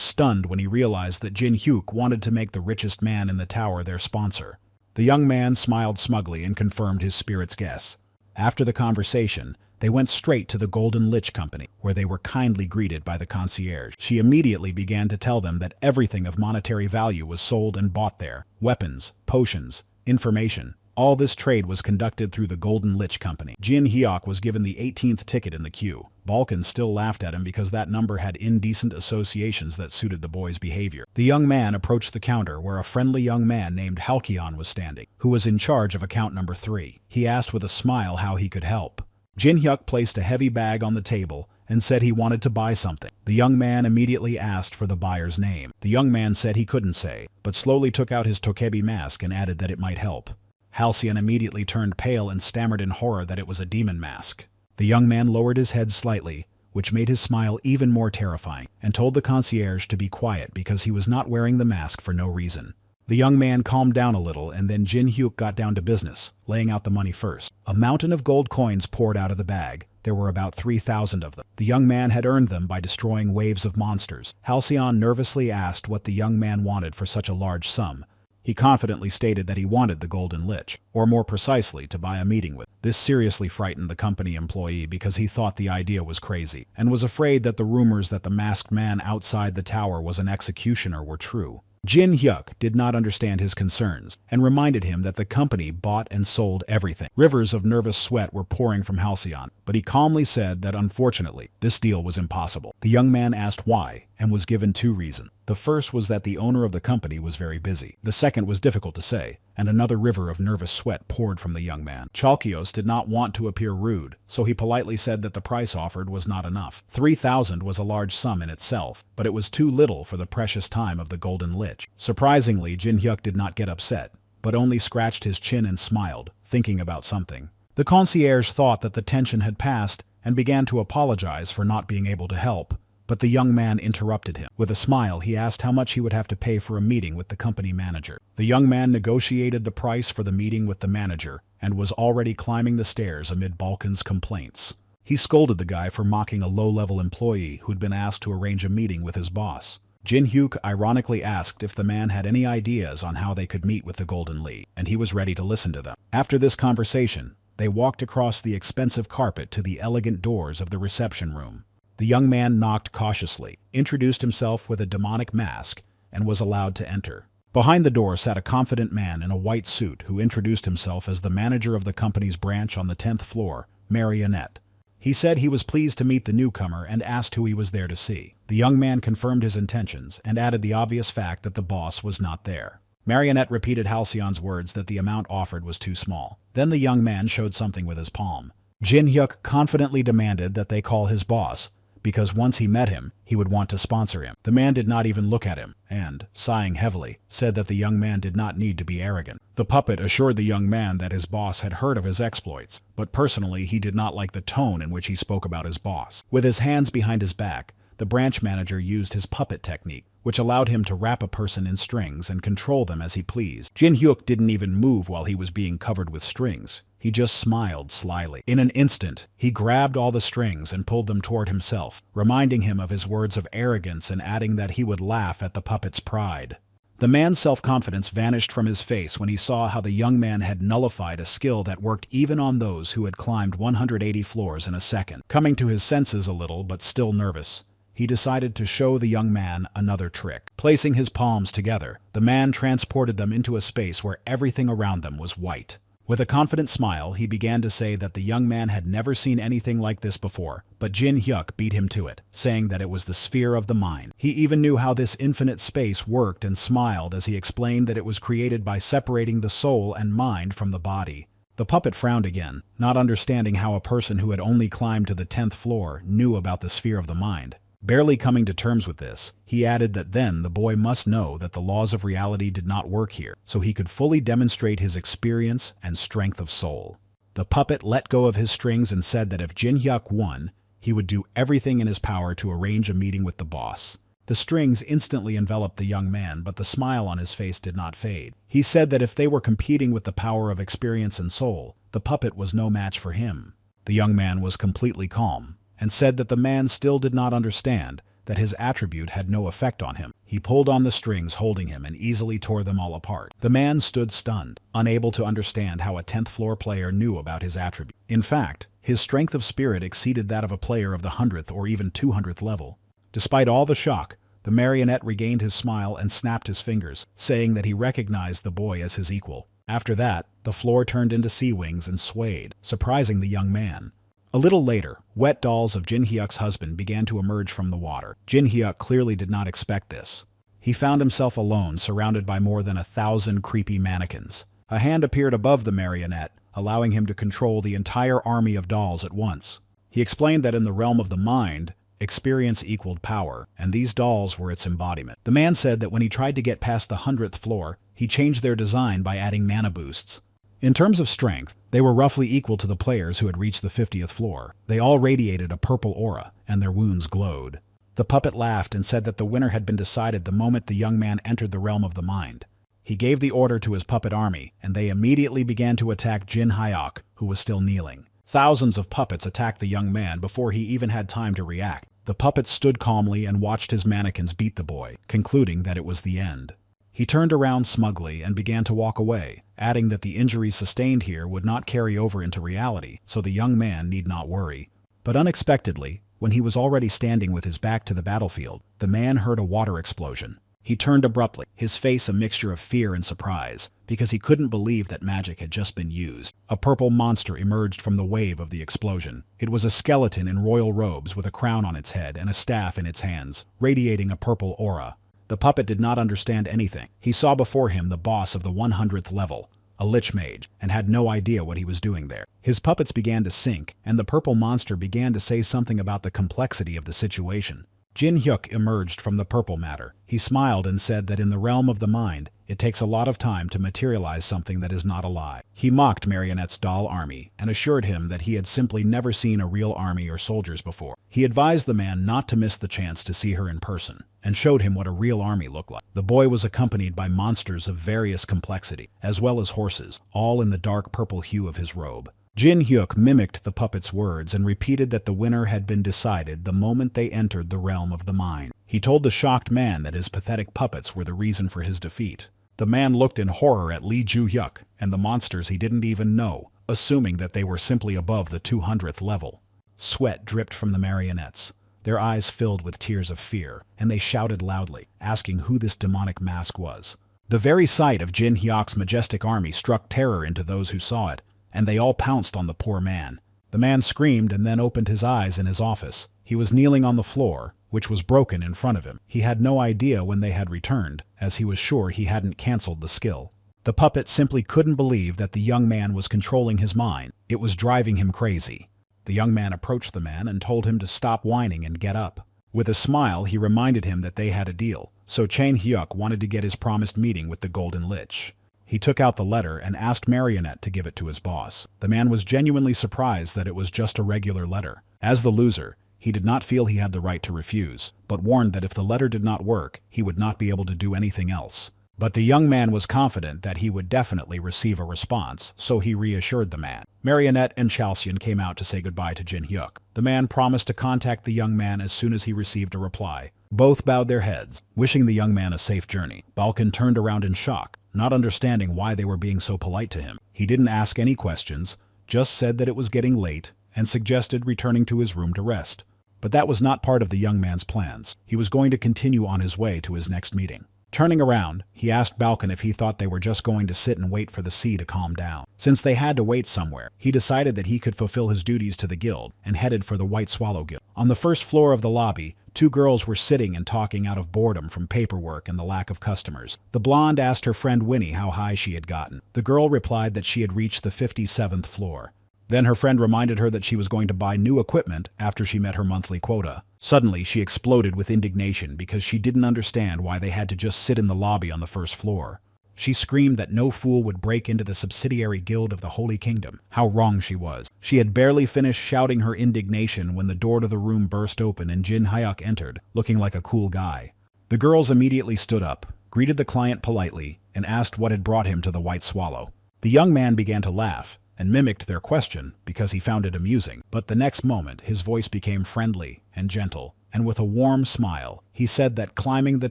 stunned when he realized that Jin Hyuk wanted to make the richest man in the tower their sponsor. The young man smiled smugly and confirmed his spirit's guess. After the conversation, they went straight to the Golden Lich Company, where they were kindly greeted by the concierge. She immediately began to tell them that everything of monetary value was sold and bought there. Weapons, potions, information. All this trade was conducted through the Golden Lich Company. Jin Hyuk was given the 18th ticket in the queue. Balkan still laughed at him because that number had indecent associations that suited the boy's behavior. The young man approached the counter where a friendly young man named Halcyon was standing, who was in charge of account number 3. He asked with a smile how he could help. Jin Hyuk placed a heavy bag on the table and said he wanted to buy something. The young man immediately asked for the buyer's name. The young man said he couldn't say, but slowly took out his tokebi mask and added that it might help. Halcyon immediately turned pale and stammered in horror that it was a demon mask. The young man lowered his head slightly, which made his smile even more terrifying, and told the concierge to be quiet because he was not wearing the mask for no reason. The young man calmed down a little, and then Jin Hyuk got down to business, laying out the money first. A mountain of gold coins poured out of the bag. There were about 3,000 of them. The young man had earned them by destroying waves of monsters. Halcyon nervously asked what the young man wanted for such a large sum. He confidently stated that he wanted the Golden Lich, or more precisely, to buy a meeting with. This seriously frightened the company employee because he thought the idea was crazy, and was afraid that the rumors that the masked man outside the tower was an executioner were true. Jin Hyuk did not understand his concerns, and reminded him that the company bought and sold everything. Rivers of nervous sweat were pouring from Halcyon, but he calmly said that unfortunately, this deal was impossible. The young man asked why, and was given 2 reasons. The first was that the owner of the company was very busy. The second was difficult to say, and another river of nervous sweat poured from the young man. Chalkios did not want to appear rude, so he politely said that the price offered was not enough. 3,000 was a large sum in itself, but it was too little for the precious time of the Golden Lich. Surprisingly, Jin Hyuk did not get upset, but only scratched his chin and smiled, thinking about something. The concierge thought that the tension had passed and began to apologize for not being able to help. But the young man interrupted him. With a smile, he asked how much he would have to pay for a meeting with the company manager. The young man negotiated the price for the meeting with the manager and was already climbing the stairs amid Balkan's complaints. He scolded the guy for mocking a low-level employee who'd been asked to arrange a meeting with his boss. Jin Hyuk ironically asked if the man had any ideas on how they could meet with the Golden Lee, and he was ready to listen to them. After this conversation, they walked across the expensive carpet to the elegant doors of the reception room. The young man knocked cautiously, introduced himself with a demonic mask, and was allowed to enter. Behind the door sat a confident man in a white suit who introduced himself as the manager of the company's branch on the 10th floor, Marionette. He said he was pleased to meet the newcomer and asked who he was there to see. The young man confirmed his intentions and added the obvious fact that the boss was not there. Marionette repeated Halcyon's words that the amount offered was too small. Then the young man showed something with his palm. Jin Hyuk confidently demanded that they call his boss, because once he met him, he would want to sponsor him. The man did not even look at him, and, sighing heavily, said that the young man did not need to be arrogant. The puppet assured the young man that his boss had heard of his exploits, but personally he did not like the tone in which he spoke about his boss. With his hands behind his back, the branch manager used his puppet technique, which allowed him to wrap a person in strings and control them as he pleased. Jin Hyuk didn't even move while he was being covered with strings. He just smiled slyly. In an instant, he grabbed all the strings and pulled them toward himself, reminding him of his words of arrogance and adding that he would laugh at the puppet's pride. The man's self-confidence vanished from his face when he saw how the young man had nullified a skill that worked even on those who had climbed 180 floors in a second. Coming to his senses a little, but still nervous, he decided to show the young man another trick. Placing his palms together, the man transported them into a space where everything around them was white. With a confident smile, he began to say that the young man had never seen anything like this before, but Jin Hyuk beat him to it, saying that it was the sphere of the mind. He even knew how this infinite space worked and smiled as he explained that it was created by separating the soul and mind from the body. The puppet frowned again, not understanding how a person who had only climbed to the 10th floor knew about the sphere of the mind. Barely coming to terms with this, he added that then the boy must know that the laws of reality did not work here, so he could fully demonstrate his experience and strength of soul. The puppet let go of his strings and said that if Jin Hyuk won, he would do everything in his power to arrange a meeting with the boss. The strings instantly enveloped the young man, but the smile on his face did not fade. He said that if they were competing with the power of experience and soul, the puppet was no match for him. The young man was completely calm, and said that the man still did not understand that his attribute had no effect on him. He pulled on the strings holding him and easily tore them all apart. The man stood stunned, unable to understand how a 10th floor player knew about his attribute. In fact, his strength of spirit exceeded that of a player of the 100th or even 200th level. Despite all the shock, the marionette regained his smile and snapped his fingers, saying that he recognized the boy as his equal. After that, the floor turned into sea wings and swayed, surprising the young man. A little later, wet dolls of Jin Hyuk's husband began to emerge from the water. Jin Hyuk clearly did not expect this. He found himself alone, surrounded by more than 1,000 creepy mannequins. A hand appeared above the marionette, allowing him to control the entire army of dolls at once. He explained that in the realm of the mind, experience equaled power, and these dolls were its embodiment. The man said that when he tried to get past the 100th floor, he changed their design by adding mana boosts. In terms of strength, they were roughly equal to the players who had reached the 50th floor. They all radiated a purple aura, and their wounds glowed. The puppet laughed and said that the winner had been decided the moment the young man entered the realm of the mind. He gave the order to his puppet army, and they immediately began to attack Jin Hyuk, who was still kneeling. Thousands of puppets attacked the young man before he even had time to react. The puppet stood calmly and watched his mannequins beat the boy, concluding that it was the end. He turned around smugly and began to walk away, adding that the injuries sustained here would not carry over into reality, so the young man need not worry. But unexpectedly, when he was already standing with his back to the battlefield, the man heard a water explosion. He turned abruptly, his face a mixture of fear and surprise, because he couldn't believe that magic had just been used. A purple monster emerged from the wave of the explosion. It was a skeleton in royal robes with a crown on its head and a staff in its hands, radiating a purple aura. The puppet did not understand anything. He saw before him the boss of the 100th level, a lich mage, and had no idea what he was doing there. His puppets began to sink, and the purple monster began to say something about the complexity of the situation. Jin Hyuk emerged from the purple matter. He smiled and said that in the realm of the mind, it takes a lot of time to materialize something that is not alive. He mocked Marionette's doll army and assured him that he had simply never seen a real army or soldiers before. He advised the man not to miss the chance to see her in person, and showed him what a real army looked like. The boy was accompanied by monsters of various complexity, as well as horses, all in the dark purple hue of his robe. Jin Hyuk mimicked the puppet's words and repeated that the winner had been decided the moment they entered the realm of the mind. He told the shocked man that his pathetic puppets were the reason for his defeat. The man looked in horror at Lee Ju-hyuk and the monsters he didn't even know, assuming that they were simply above the 200th level. Sweat dripped from the marionettes. Their eyes filled with tears of fear, and they shouted loudly, asking who this demonic mask was. The very sight of Jin Hyuk's majestic army struck terror into those who saw it, and they all pounced on the poor man. The man screamed and then opened his eyes in his office. He was kneeling on the floor, which was broken in front of him. He had no idea when they had returned, as he was sure he hadn't cancelled the skill. The puppet simply couldn't believe that the young man was controlling his mind. It was driving him crazy. The young man approached the man and told him to stop whining and get up. With a smile, he reminded him that they had a deal, so Jin Hyuk wanted to get his promised meeting with the Golden Lich. He took out the letter and asked Marionette to give it to his boss. The man was genuinely surprised that it was just a regular letter. As the loser, He did not feel he had the right to refuse, but warned that if the letter did not work, he would not be able to do anything else. But the young man was confident that he would definitely receive a response, so he reassured the man. Marionette and Chalcyon came out to say goodbye to Jin Hyuk. The man promised to contact the young man as soon as he received a reply. Both bowed their heads, wishing the young man a safe journey. Balkan turned around in shock, not understanding why they were being so polite to him. He didn't ask any questions, just said that it was getting late, and suggested returning to his room to rest. But that was not part of the young man's plans. He was going to continue on his way to his next meeting. Turning around, he asked Balkan if he thought they were just going to sit and wait for the sea to calm down. Since they had to wait somewhere, he decided that he could fulfill his duties to the guild and headed for the White Swallow Guild. On the first floor of the lobby, two girls were sitting and talking out of boredom from paperwork and the lack of customers. The blonde asked her friend Winnie how high she had gotten. The girl replied that she had reached the 57th floor. Then her friend reminded her that she was going to buy new equipment after she met her monthly quota. Suddenly, she exploded with indignation because she didn't understand why they had to just sit in the lobby on the first floor. She screamed that no fool would break into the subsidiary guild of the Holy Kingdom. How wrong she was. She had barely finished shouting her indignation when the door to the room burst open and Jin Hyuk entered, looking like a cool guy. The girls immediately stood up, greeted the client politely, and asked what had brought him to the White Swallow. The young man began to laugh and mimicked their question because he found it amusing. But the next moment, his voice became friendly and gentle, and with a warm smile, he said that climbing the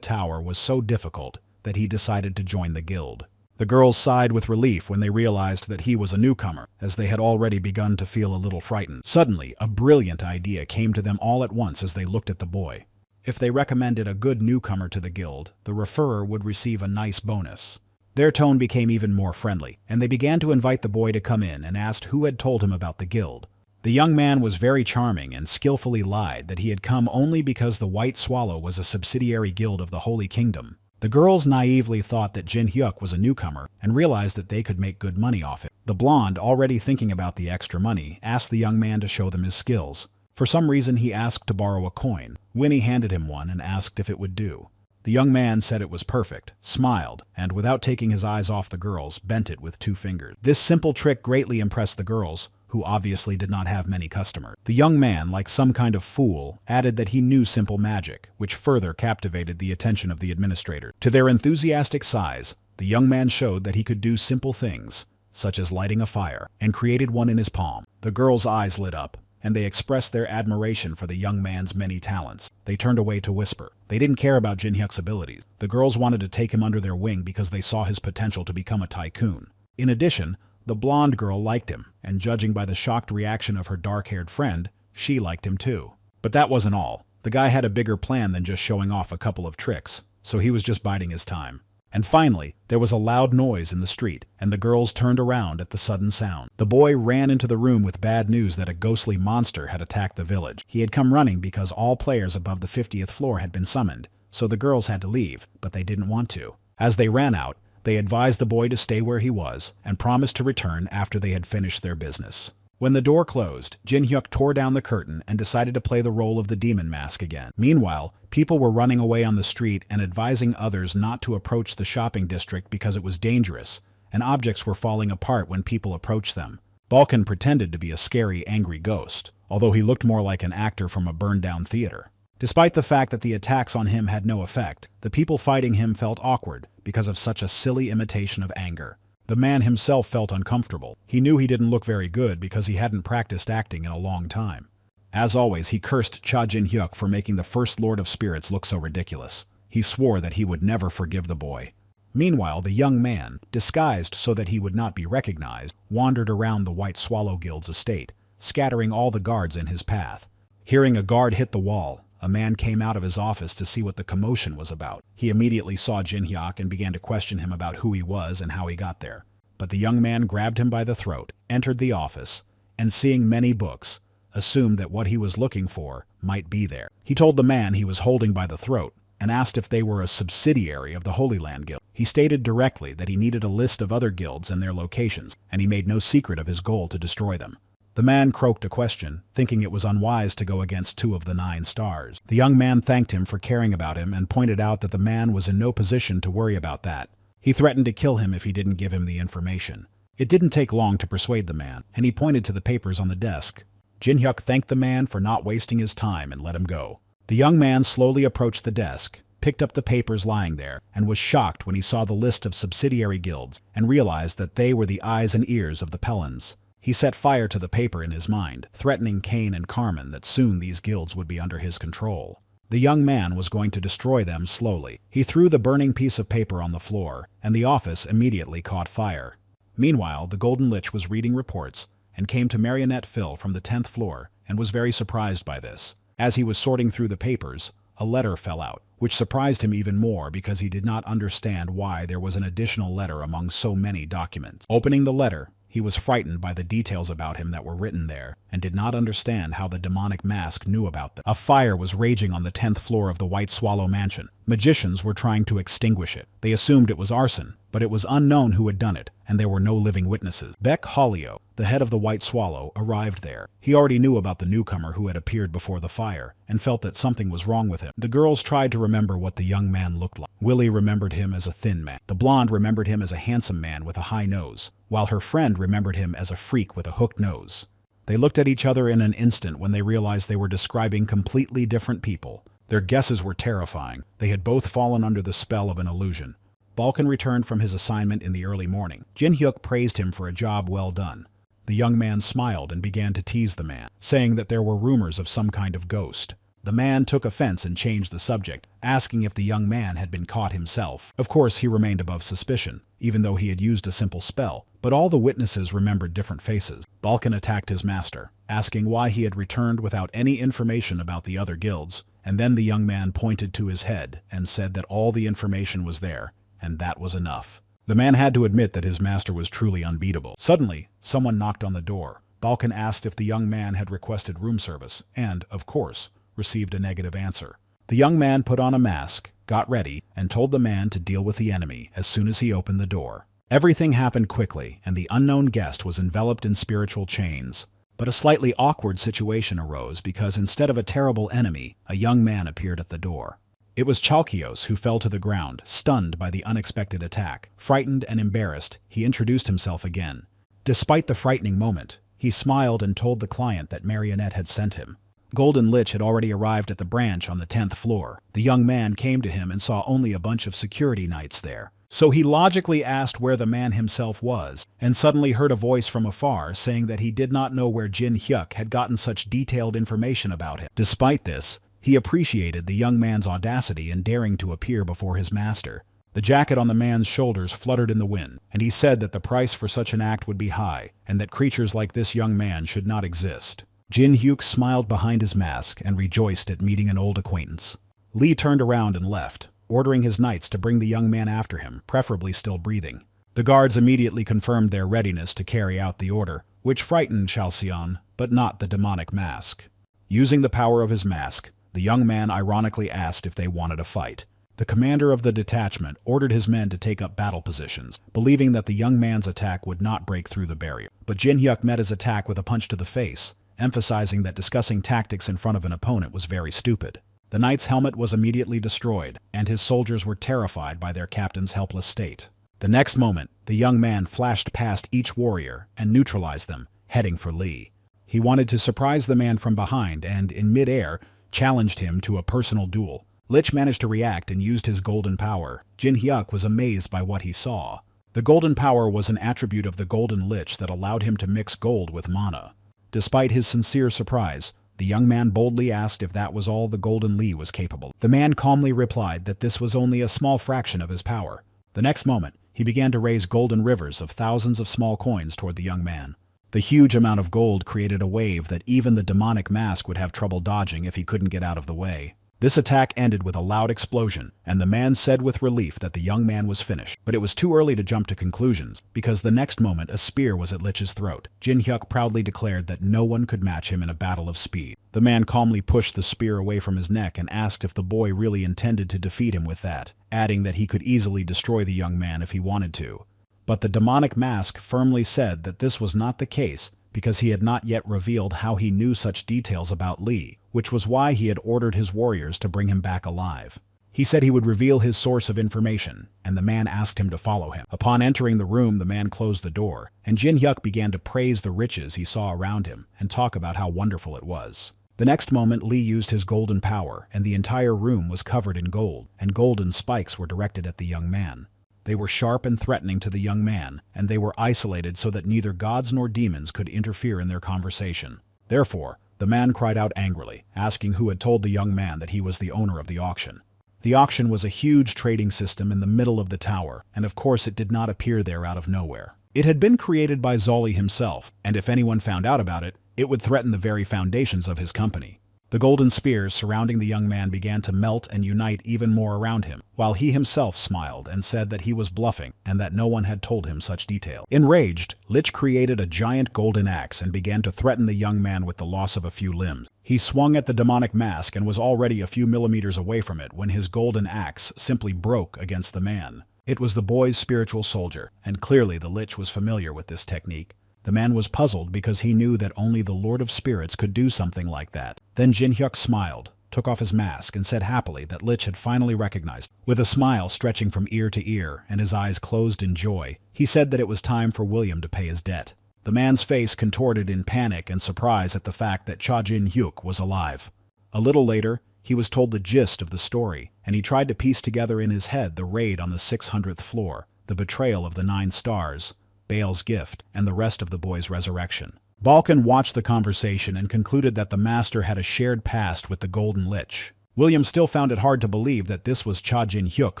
tower was so difficult that he decided to join the guild. The girls sighed with relief when they realized that he was a newcomer, as they had already begun to feel a little frightened. Suddenly, a brilliant idea came to them all at once as they looked at the boy. If they recommended a good newcomer to the guild, the referrer would receive a nice bonus. Their tone became even more friendly, and they began to invite the boy to come in and asked who had told him about the guild. The young man was very charming and skillfully lied that he had come only because the White Swallow was a subsidiary guild of the Holy Kingdom. The girls naively thought that Jin Hyuk was a newcomer and realized that they could make good money off it. The blonde, already thinking about the extra money, asked the young man to show them his skills. For some reason, he asked to borrow a coin. Winnie handed him one and asked if it would do. The young man said it was perfect, smiled, and without taking his eyes off the girls, bent it with 2 fingers. This simple trick greatly impressed the girls, who obviously did not have many customers. The young man, like some kind of fool, added that he knew simple magic, which further captivated the attention of the administrator. To their enthusiastic sighs, the young man showed that he could do simple things, such as lighting a fire, and created one in his palm. The girls' eyes lit up, and they expressed their admiration for the young man's many talents. They turned away to whisper. They didn't care about Jin Hyuk's abilities. The girls wanted to take him under their wing because they saw his potential to become a tycoon. In addition, the blonde girl liked him, and judging by the shocked reaction of her dark-haired friend, she liked him too. But that wasn't all. The guy had a bigger plan than just showing off a couple of tricks, so he was just biding his time. And finally, there was a loud noise in the street, and the girls turned around at the sudden sound. The boy ran into the room with bad news that a ghostly monster had attacked the village. He had come running because all players above the 50th floor had been summoned, so the girls had to leave, but they didn't want to. As they ran out, they advised the boy to stay where he was and promised to return after they had finished their business. When the door closed, Jin Hyuk tore down the curtain and decided to play the role of the demon mask again. Meanwhile, people were running away on the street and advising others not to approach the shopping district because it was dangerous, and objects were falling apart when people approached them. Balkan pretended to be a scary, angry ghost, although he looked more like an actor from a burned-down theater. Despite the fact that the attacks on him had no effect, the people fighting him felt awkward because of such a silly imitation of anger. The man himself felt uncomfortable. He knew he didn't look very good because he hadn't practiced acting in a long time. As always, he cursed Cha Jin Hyuk for making the First Lord of Spirits look so ridiculous. He swore that he would never forgive the boy. Meanwhile, the young man, disguised so that he would not be recognized, wandered around the White Swallow Guild's estate, scattering all the guards in his path. Hearing a guard hit the wall, a man came out of his office to see what the commotion was about. He immediately saw Jin Hyuk and began to question him about who he was and how he got there. But the young man grabbed him by the throat, entered the office, and seeing many books, assumed that what he was looking for might be there. He told the man he was holding by the throat and asked if they were a subsidiary of the Holy Land Guild. He stated directly that he needed a list of other guilds and their locations, and he made no secret of his goal to destroy them. The man croaked a question, thinking it was unwise to go against 2 of the 9 stars. The young man thanked him for caring about him and pointed out that the man was in no position to worry about that. He threatened to kill him if he didn't give him the information. It didn't take long to persuade the man, and he pointed to the papers on the desk. Jin Hyuk thanked the man for not wasting his time and let him go. The young man slowly approached the desk, picked up the papers lying there, and was shocked when he saw the list of subsidiary guilds and realized that they were the eyes and ears of the Pellons. He set fire to the paper in his mind, threatening Cain and Carmen that soon these guilds would be under his control. The young man was going to destroy them slowly. He threw the burning piece of paper on the floor, and the office immediately caught fire. Meanwhile, the Golden Lich was reading reports and came to Marionette Phil from the 10th floor and was very surprised by this. As he was sorting through the papers, a letter fell out, which surprised him even more because he did not understand why there was an additional letter among so many documents. Opening the letter, he was frightened by the details about him that were written there, and did not understand how the demonic mask knew about them. A fire was raging on the 10th floor of the White Swallow mansion. Magicians were trying to extinguish it. They assumed it was arson, but it was unknown who had done it, and there were no living witnesses. Beck Hollio, the head of the White Swallow, arrived there. He already knew about the newcomer who had appeared before the fire, and felt that something was wrong with him. The girls tried to remember what the young man looked like. Willie remembered him as a thin man. The blonde remembered him as a handsome man with a high nose, while her friend remembered him as a freak with a hooked nose. They looked at each other in an instant when they realized they were describing completely different people. Their guesses were terrifying. They had both fallen under the spell of an illusion. Balkan returned from his assignment in the early morning. Jin Hyuk praised him for a job well done. The young man smiled and began to tease the man, saying that there were rumors of some kind of ghost. The man took offense and changed the subject, asking if the young man had been caught himself. Of course, he remained above suspicion, even though he had used a simple spell, but all the witnesses remembered different faces. Balkan attacked his master, asking why he had returned without any information about the other guilds, and then the young man pointed to his head and said that all the information was there, and that was enough. The man had to admit that his master was truly unbeatable. Suddenly, someone knocked on the door. Balkan asked if the young man had requested room service, and, of course, received a negative answer. The young man put on a mask, got ready, and told the man to deal with the enemy as soon as he opened the door. Everything happened quickly, and the unknown guest was enveloped in spiritual chains. But a slightly awkward situation arose because instead of a terrible enemy, a young man appeared at the door. It was Chalkios who fell to the ground, stunned by the unexpected attack. Frightened and embarrassed, he introduced himself again. Despite the frightening moment, he smiled and told the client that Marionette had sent him. Golden Lich had already arrived at the branch on the 10th floor. The young man came to him and saw only a bunch of security knights there. So he logically asked where the man himself was, and suddenly heard a voice from afar saying that he did not know where Jin Hyuk had gotten such detailed information about him. Despite this, he appreciated the young man's audacity in daring to appear before his master. The jacket on the man's shoulders fluttered in the wind, and he said that the price for such an act would be high, and that creatures like this young man should not exist. Jin Hyuk smiled behind his mask and rejoiced at meeting an old acquaintance. Lee turned around and left, ordering his knights to bring the young man after him, preferably still breathing. The guards immediately confirmed their readiness to carry out the order, which frightened Chalcyon, but not the demonic mask. Using the power of his mask, the young man ironically asked if they wanted a fight. The commander of the detachment ordered his men to take up battle positions, believing that the young man's attack would not break through the barrier. But Jin Hyuk met his attack with a punch to the face, emphasizing that discussing tactics in front of an opponent was very stupid. The knight's helmet was immediately destroyed, and his soldiers were terrified by their captain's helpless state. The next moment, the young man flashed past each warrior and neutralized them, heading for Lee. He wanted to surprise the man from behind and, in mid-air, challenged him to a personal duel. Lich managed to react and used his golden power. Jin Hyuk was amazed by what he saw. The golden power was an attribute of the Golden Lich that allowed him to mix gold with mana. Despite his sincere surprise, the young man boldly asked if that was all the Golden Lee was capable. The man calmly replied that this was only a small fraction of his power. The next moment, he began to raise golden rivers of thousands of small coins toward the young man. The huge amount of gold created a wave that even the demonic mask would have trouble dodging if he couldn't get out of the way. This attack ended with a loud explosion, and the man said with relief that the young man was finished. But it was too early to jump to conclusions, because the next moment a spear was at Lich's throat. Jin Hyuk proudly declared that no one could match him in a battle of speed. The man calmly pushed the spear away from his neck and asked if the boy really intended to defeat him with that, adding that he could easily destroy the young man if he wanted to. But the demonic mask firmly said that this was not the case, because he had not yet revealed how he knew such details about Lee, which was why he had ordered his warriors to bring him back alive. He said he would reveal his source of information, and the man asked him to follow him. Upon entering the room, the man closed the door, and Jin Hyuk began to praise the riches he saw around him and talk about how wonderful it was. The next moment, Lee used his golden power, and the entire room was covered in gold, and golden spikes were directed at the young man. They were sharp and threatening to the young man, and they were isolated so that neither gods nor demons could interfere in their conversation. Therefore, the man cried out angrily, asking who had told the young man that he was the owner of the auction. The auction was a huge trading system in the middle of the tower, and of course it did not appear there out of nowhere. It had been created by Zolly himself, and if anyone found out about it, it would threaten the very foundations of his company. The golden spears surrounding the young man began to melt and unite even more around him, while he himself smiled and said that he was bluffing and that no one had told him such detail. Enraged, Lich created a giant golden axe and began to threaten the young man with the loss of a few limbs. He swung at the demonic mask and was already a few millimeters away from it when his golden axe simply broke against the man. It was the boy's spiritual soldier, and clearly the Lich was familiar with this technique. The man was puzzled because he knew that only the Lord of Spirits could do something like that. Then Jin Hyuk smiled, took off his mask, and said happily that Lich had finally recognized. With a smile stretching from ear to ear and his eyes closed in joy, he said that it was time for William to pay his debt. The man's face contorted in panic and surprise at the fact that Cha Jin Hyuk was alive. A little later, he was told the gist of the story, and he tried to piece together in his head the raid on the 600th floor, the betrayal of the 9 stars, Baal's gift, and the rest of the boy's resurrection. Balkan watched the conversation and concluded that the master had a shared past with the Golden Lich. William still found it hard to believe that this was Cha Jin Hyuk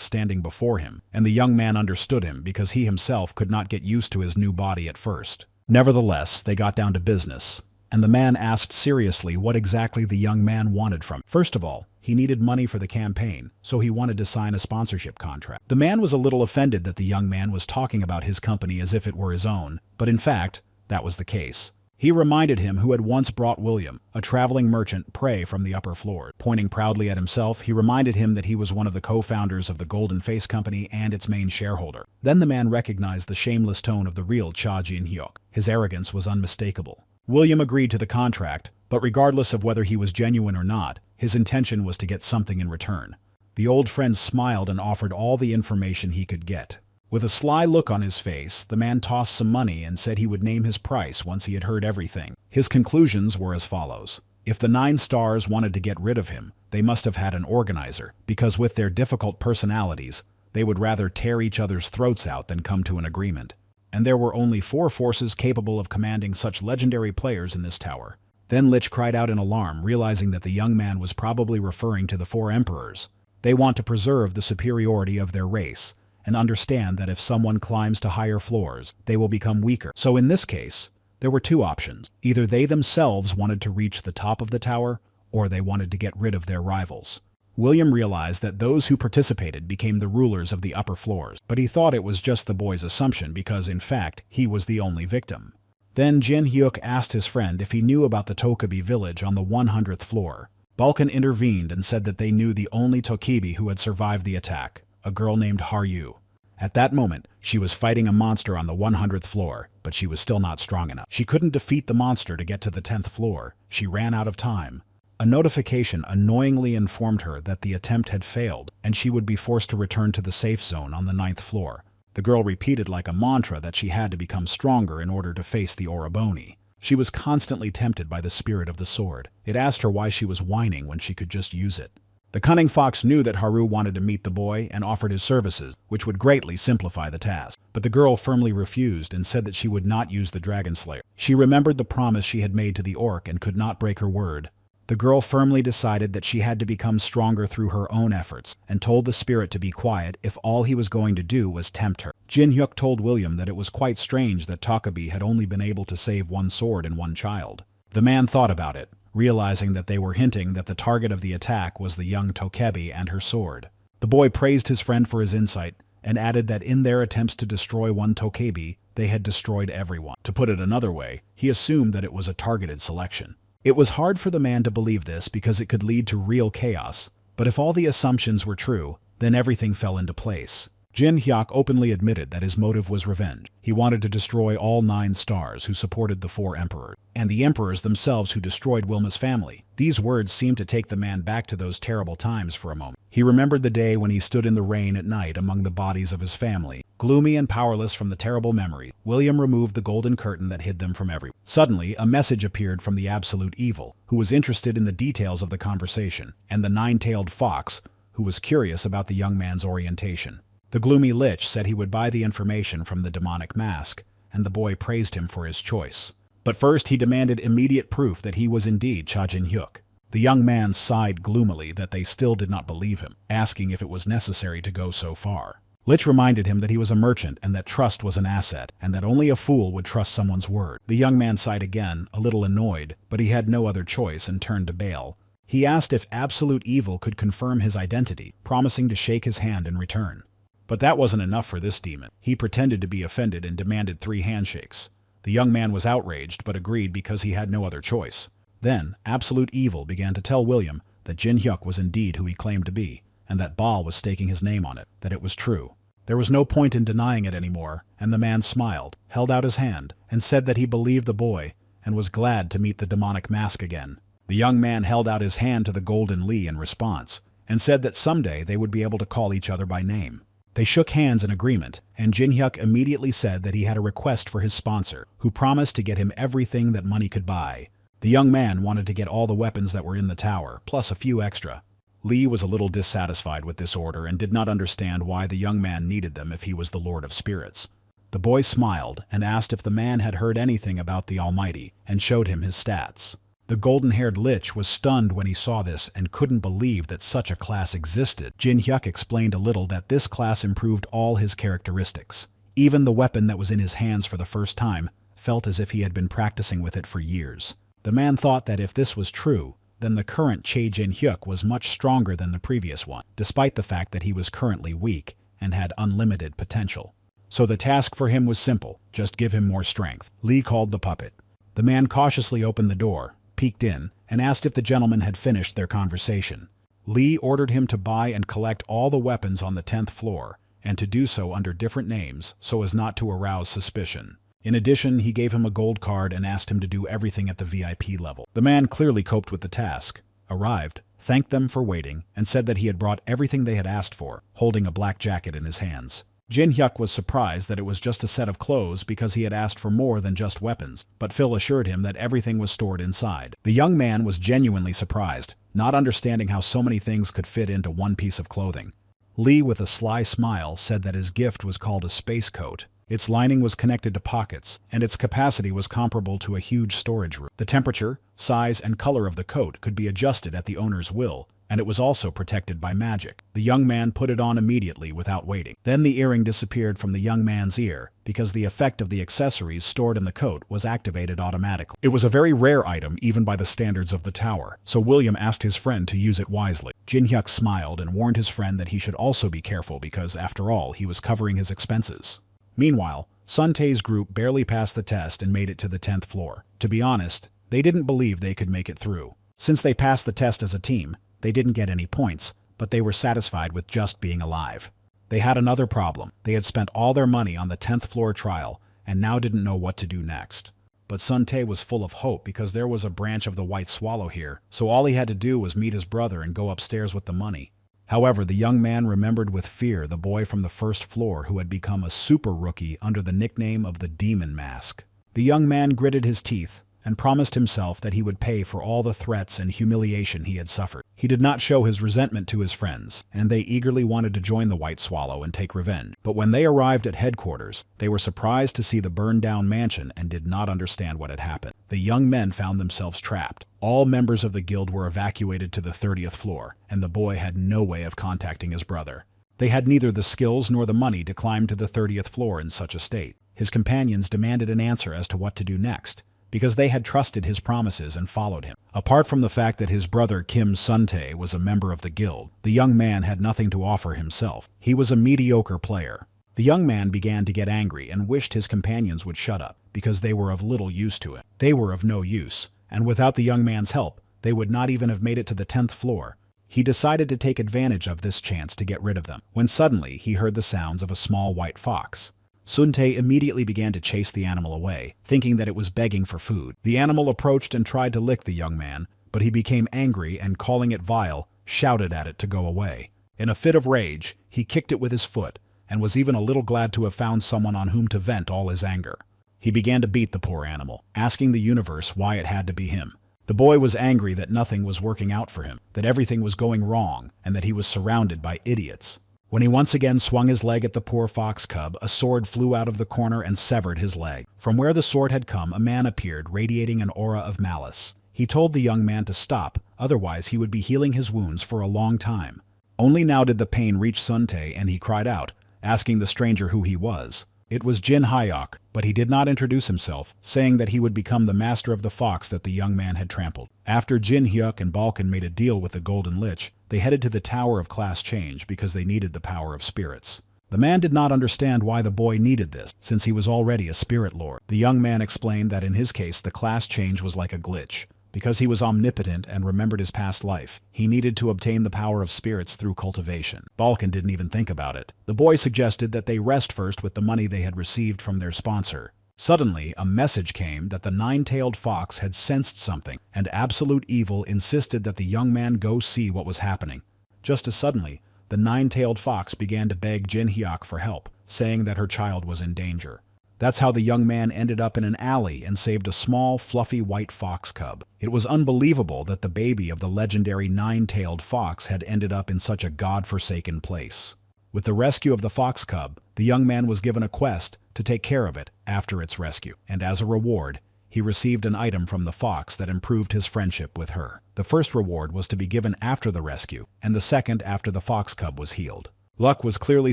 standing before him, and the young man understood him because he himself could not get used to his new body at first. Nevertheless, they got down to business, and the man asked seriously what exactly the young man wanted from him. First of all, he needed money for the campaign, so he wanted to sign a sponsorship contract. The man was a little offended that the young man was talking about his company as if it were his own, but in fact, that was the case. He reminded him who had once brought William, a traveling merchant, prey from the upper floor. Pointing proudly at himself, he reminded him that he was one of the co-founders of the Golden Face Company and its main shareholder. Then the man recognized the shameless tone of the real Cha Jin Hyuk. His arrogance was unmistakable. William agreed to the contract, but regardless of whether he was genuine or not, his intention was to get something in return. The old friend smiled and offered all the information he could get. With a sly look on his face, the man tossed some money and said he would name his price once he had heard everything. His conclusions were as follows. If the 9 stars wanted to get rid of him, they must have had an organizer, because with their difficult personalities, they would rather tear each other's throats out than come to an agreement. And there were only 4 forces capable of commanding such legendary players in this tower. Then Lich cried out in alarm, realizing that the young man was probably referring to the 4 emperors. They want to preserve the superiority of their race, and understand that if someone climbs to higher floors, they will become weaker. So in this case, there were 2 options. Either they themselves wanted to reach the top of the tower, or they wanted to get rid of their rivals. William realized that those who participated became the rulers of the upper floors, but he thought it was just the boy's assumption because, in fact, he was the only victim. Then Jin Hyuk asked his friend if he knew about the Tokebi village on the 100th floor. Balkan intervened and said that they knew the only Tokebi who had survived the attack, a girl named Haryu. At that moment, she was fighting a monster on the 100th floor, but she was still not strong enough. She couldn't defeat the monster to get to the 10th floor. She ran out of time. A notification annoyingly informed her that the attempt had failed, and she would be forced to return to the safe zone on the 9th floor. The girl repeated like a mantra that she had to become stronger in order to face the Oroboni. She was constantly tempted by the spirit of the sword. It asked her why she was whining when she could just use it. The cunning fox knew that Haru wanted to meet the boy and offered his services, which would greatly simplify the task. But the girl firmly refused and said that she would not use the Dragon Slayer. She remembered the promise she had made to the orc and could not break her word. The girl firmly decided that she had to become stronger through her own efforts, and told the spirit to be quiet if all he was going to do was tempt her. Jin Hyuk told William that it was quite strange that Tokebi had only been able to save 1 sword and 1 child. The man thought about it, realizing that they were hinting that the target of the attack was the young Tokebi and her sword. The boy praised his friend for his insight, and added that in their attempts to destroy 1 Tokebi, they had destroyed everyone. To put it another way, he assumed that it was a targeted selection. It was hard for the man to believe this because it could lead to real chaos, but if all the assumptions were true, then everything fell into place. Jin Hyuk openly admitted that his motive was revenge. He wanted to destroy all 9 stars who supported the 4 emperors, and the emperors themselves who destroyed Wilma's family. These words seemed to take the man back to those terrible times for a moment. He remembered the day when he stood in the rain at night among the bodies of his family. Gloomy and powerless from the terrible memory, William removed the golden curtain that hid them from everyone. Suddenly, a message appeared from the absolute evil, who was interested in the details of the conversation, and the 9-tailed fox, who was curious about the young man's orientation. The gloomy lich said he would buy the information from the demonic mask, and the boy praised him for his choice. But first he demanded immediate proof that he was indeed Cha Jin-hyuk. The young man sighed gloomily that they still did not believe him, asking if it was necessary to go so far. Lich reminded him that he was a merchant and that trust was an asset, and that only a fool would trust someone's word. The young man sighed again, a little annoyed, but he had no other choice and turned to bail. He asked if absolute evil could confirm his identity, promising to shake his hand in return. But that wasn't enough for this demon. He pretended to be offended and demanded 3 handshakes. The young man was outraged but agreed because he had no other choice. Then, absolute evil began to tell William that Jin Hyuk was indeed who he claimed to be, and that Baal was staking his name on it, that it was true. There was no point in denying it anymore, and the man smiled, held out his hand, and said that he believed the boy and was glad to meet the demonic mask again. The young man held out his hand to the Golden Lee in response, and said that someday they would be able to call each other by name. They shook hands in agreement, and Jin Hyuk immediately said that he had a request for his sponsor, who promised to get him everything that money could buy. The young man wanted to get all the weapons that were in the tower, plus a few extra. Lee was a little dissatisfied with this order and did not understand why the young man needed them if he was the Lord of Spirits. The boy smiled and asked if the man had heard anything about the Almighty, and showed him his stats. The golden-haired lich was stunned when he saw this and couldn't believe that such a class existed. Jin Hyuk explained a little that this class improved all his characteristics. Even the weapon that was in his hands for the first time felt as if he had been practicing with it for years. The man thought that if this was true, then the current Cha Jin-hyuk was much stronger than the previous one, despite the fact that he was currently weak and had unlimited potential. So the task for him was simple, just give him more strength. Lee called the puppet. The man cautiously opened the door, peeked in, and asked if the gentleman had finished their conversation. Lee ordered him to buy and collect all the weapons on the 10th floor, and to do so under different names so as not to arouse suspicion. In addition, he gave him a gold card and asked him to do everything at the VIP level. The man clearly coped with the task, arrived, thanked them for waiting, and said that he had brought everything they had asked for, holding a black jacket in his hands. Jin Hyuk was surprised that it was just a set of clothes because he had asked for more than just weapons, but Phil assured him that everything was stored inside. The young man was genuinely surprised, not understanding how so many things could fit into one piece of clothing. Lee, with a sly smile, said that his gift was called a space coat. Its lining was connected to pockets, and its capacity was comparable to a huge storage room. The temperature, size, and color of the coat could be adjusted at the owner's will, and it was also protected by magic. The young man put it on immediately without waiting. Then the earring disappeared from the young man's ear, because the effect of the accessories stored in the coat was activated automatically. It was a very rare item even by the standards of the tower, so William asked his friend to use it wisely. Jin Hyuk smiled and warned his friend that he should also be careful because, after all, he was covering his expenses. Meanwhile, Sun Tae's group barely passed the test and made it to the 10th floor. To be honest, they didn't believe they could make it through. Since they passed the test as a team, they didn't get any points, but they were satisfied with just being alive. They had another problem. They had spent all their money on the 10th floor trial and now didn't know what to do next. But Sun Tae was full of hope because there was a branch of the White Swallow here, so all he had to do was meet his brother and go upstairs with the money. However, the young man remembered with fear the boy from the first floor who had become a super rookie under the nickname of the Demon Mask. The young man gritted his teeth and promised himself that he would pay for all the threats and humiliation he had suffered. He did not show his resentment to his friends, and they eagerly wanted to join the White Swallow and take revenge. But when they arrived at headquarters, they were surprised to see the burned-down mansion and did not understand what had happened. The young men found themselves trapped. All members of the guild were evacuated to the 30th floor, and the boy had no way of contacting his brother. They had neither the skills nor the money to climb to the 30th floor in such a state. His companions demanded an answer as to what to do next, because they had trusted his promises and followed him. Apart from the fact that his brother Kim Sun-tae was a member of the guild, the young man had nothing to offer himself. He was a mediocre player. The young man began to get angry and wished his companions would shut up, because they were of little use to him. They were of no use, and without the young man's help, they would not even have made it to the 10th floor. He decided to take advantage of this chance to get rid of them, when suddenly he heard the sounds of a small white fox. Suntae immediately began to chase the animal away, thinking that it was begging for food. The animal approached and tried to lick the young man, but he became angry and, calling it vile, shouted at it to go away. In a fit of rage, he kicked it with his foot, and was even a little glad to have found someone on whom to vent all his anger. He began to beat the poor animal, asking the universe why it had to be him. The boy was angry that nothing was working out for him, that everything was going wrong, and that he was surrounded by idiots. When he once again swung his leg at the poor fox cub, a sword flew out of the corner and severed his leg. From where the sword had come, a man appeared, radiating an aura of malice. He told the young man to stop, otherwise he would be healing his wounds for a long time. Only now did the pain reach Suntae, and he cried out, asking the stranger who he was. It was Jin Hyuk, but he did not introduce himself, saying that he would become the master of the fox that the young man had trampled. After Jin Hyuk and Balkan made a deal with the Golden Lich, they headed to the Tower of Class Change because they needed the power of spirits. The man did not understand why the boy needed this, since he was already a spirit lord. The young man explained that in his case the class change was like a glitch. Because he was omnipotent and remembered his past life, he needed to obtain the power of spirits through cultivation. Balkan didn't even think about it. The boy suggested that they rest first with the money they had received from their sponsor. Suddenly, a message came that the nine-tailed fox had sensed something, and absolute evil insisted that the young man go see what was happening. Just as suddenly, the nine-tailed fox began to beg Jin Hyuk for help, saying that her child was in danger. That's how the young man ended up in an alley and saved a small, fluffy white fox cub. It was unbelievable that the baby of the legendary nine-tailed fox had ended up in such a god-forsaken place. With the rescue of the fox cub, the young man was given a quest to take care of it after its rescue, and as a reward, he received an item from the fox that improved his friendship with her. The first reward was to be given after the rescue, and the second after the fox cub was healed. Luck was clearly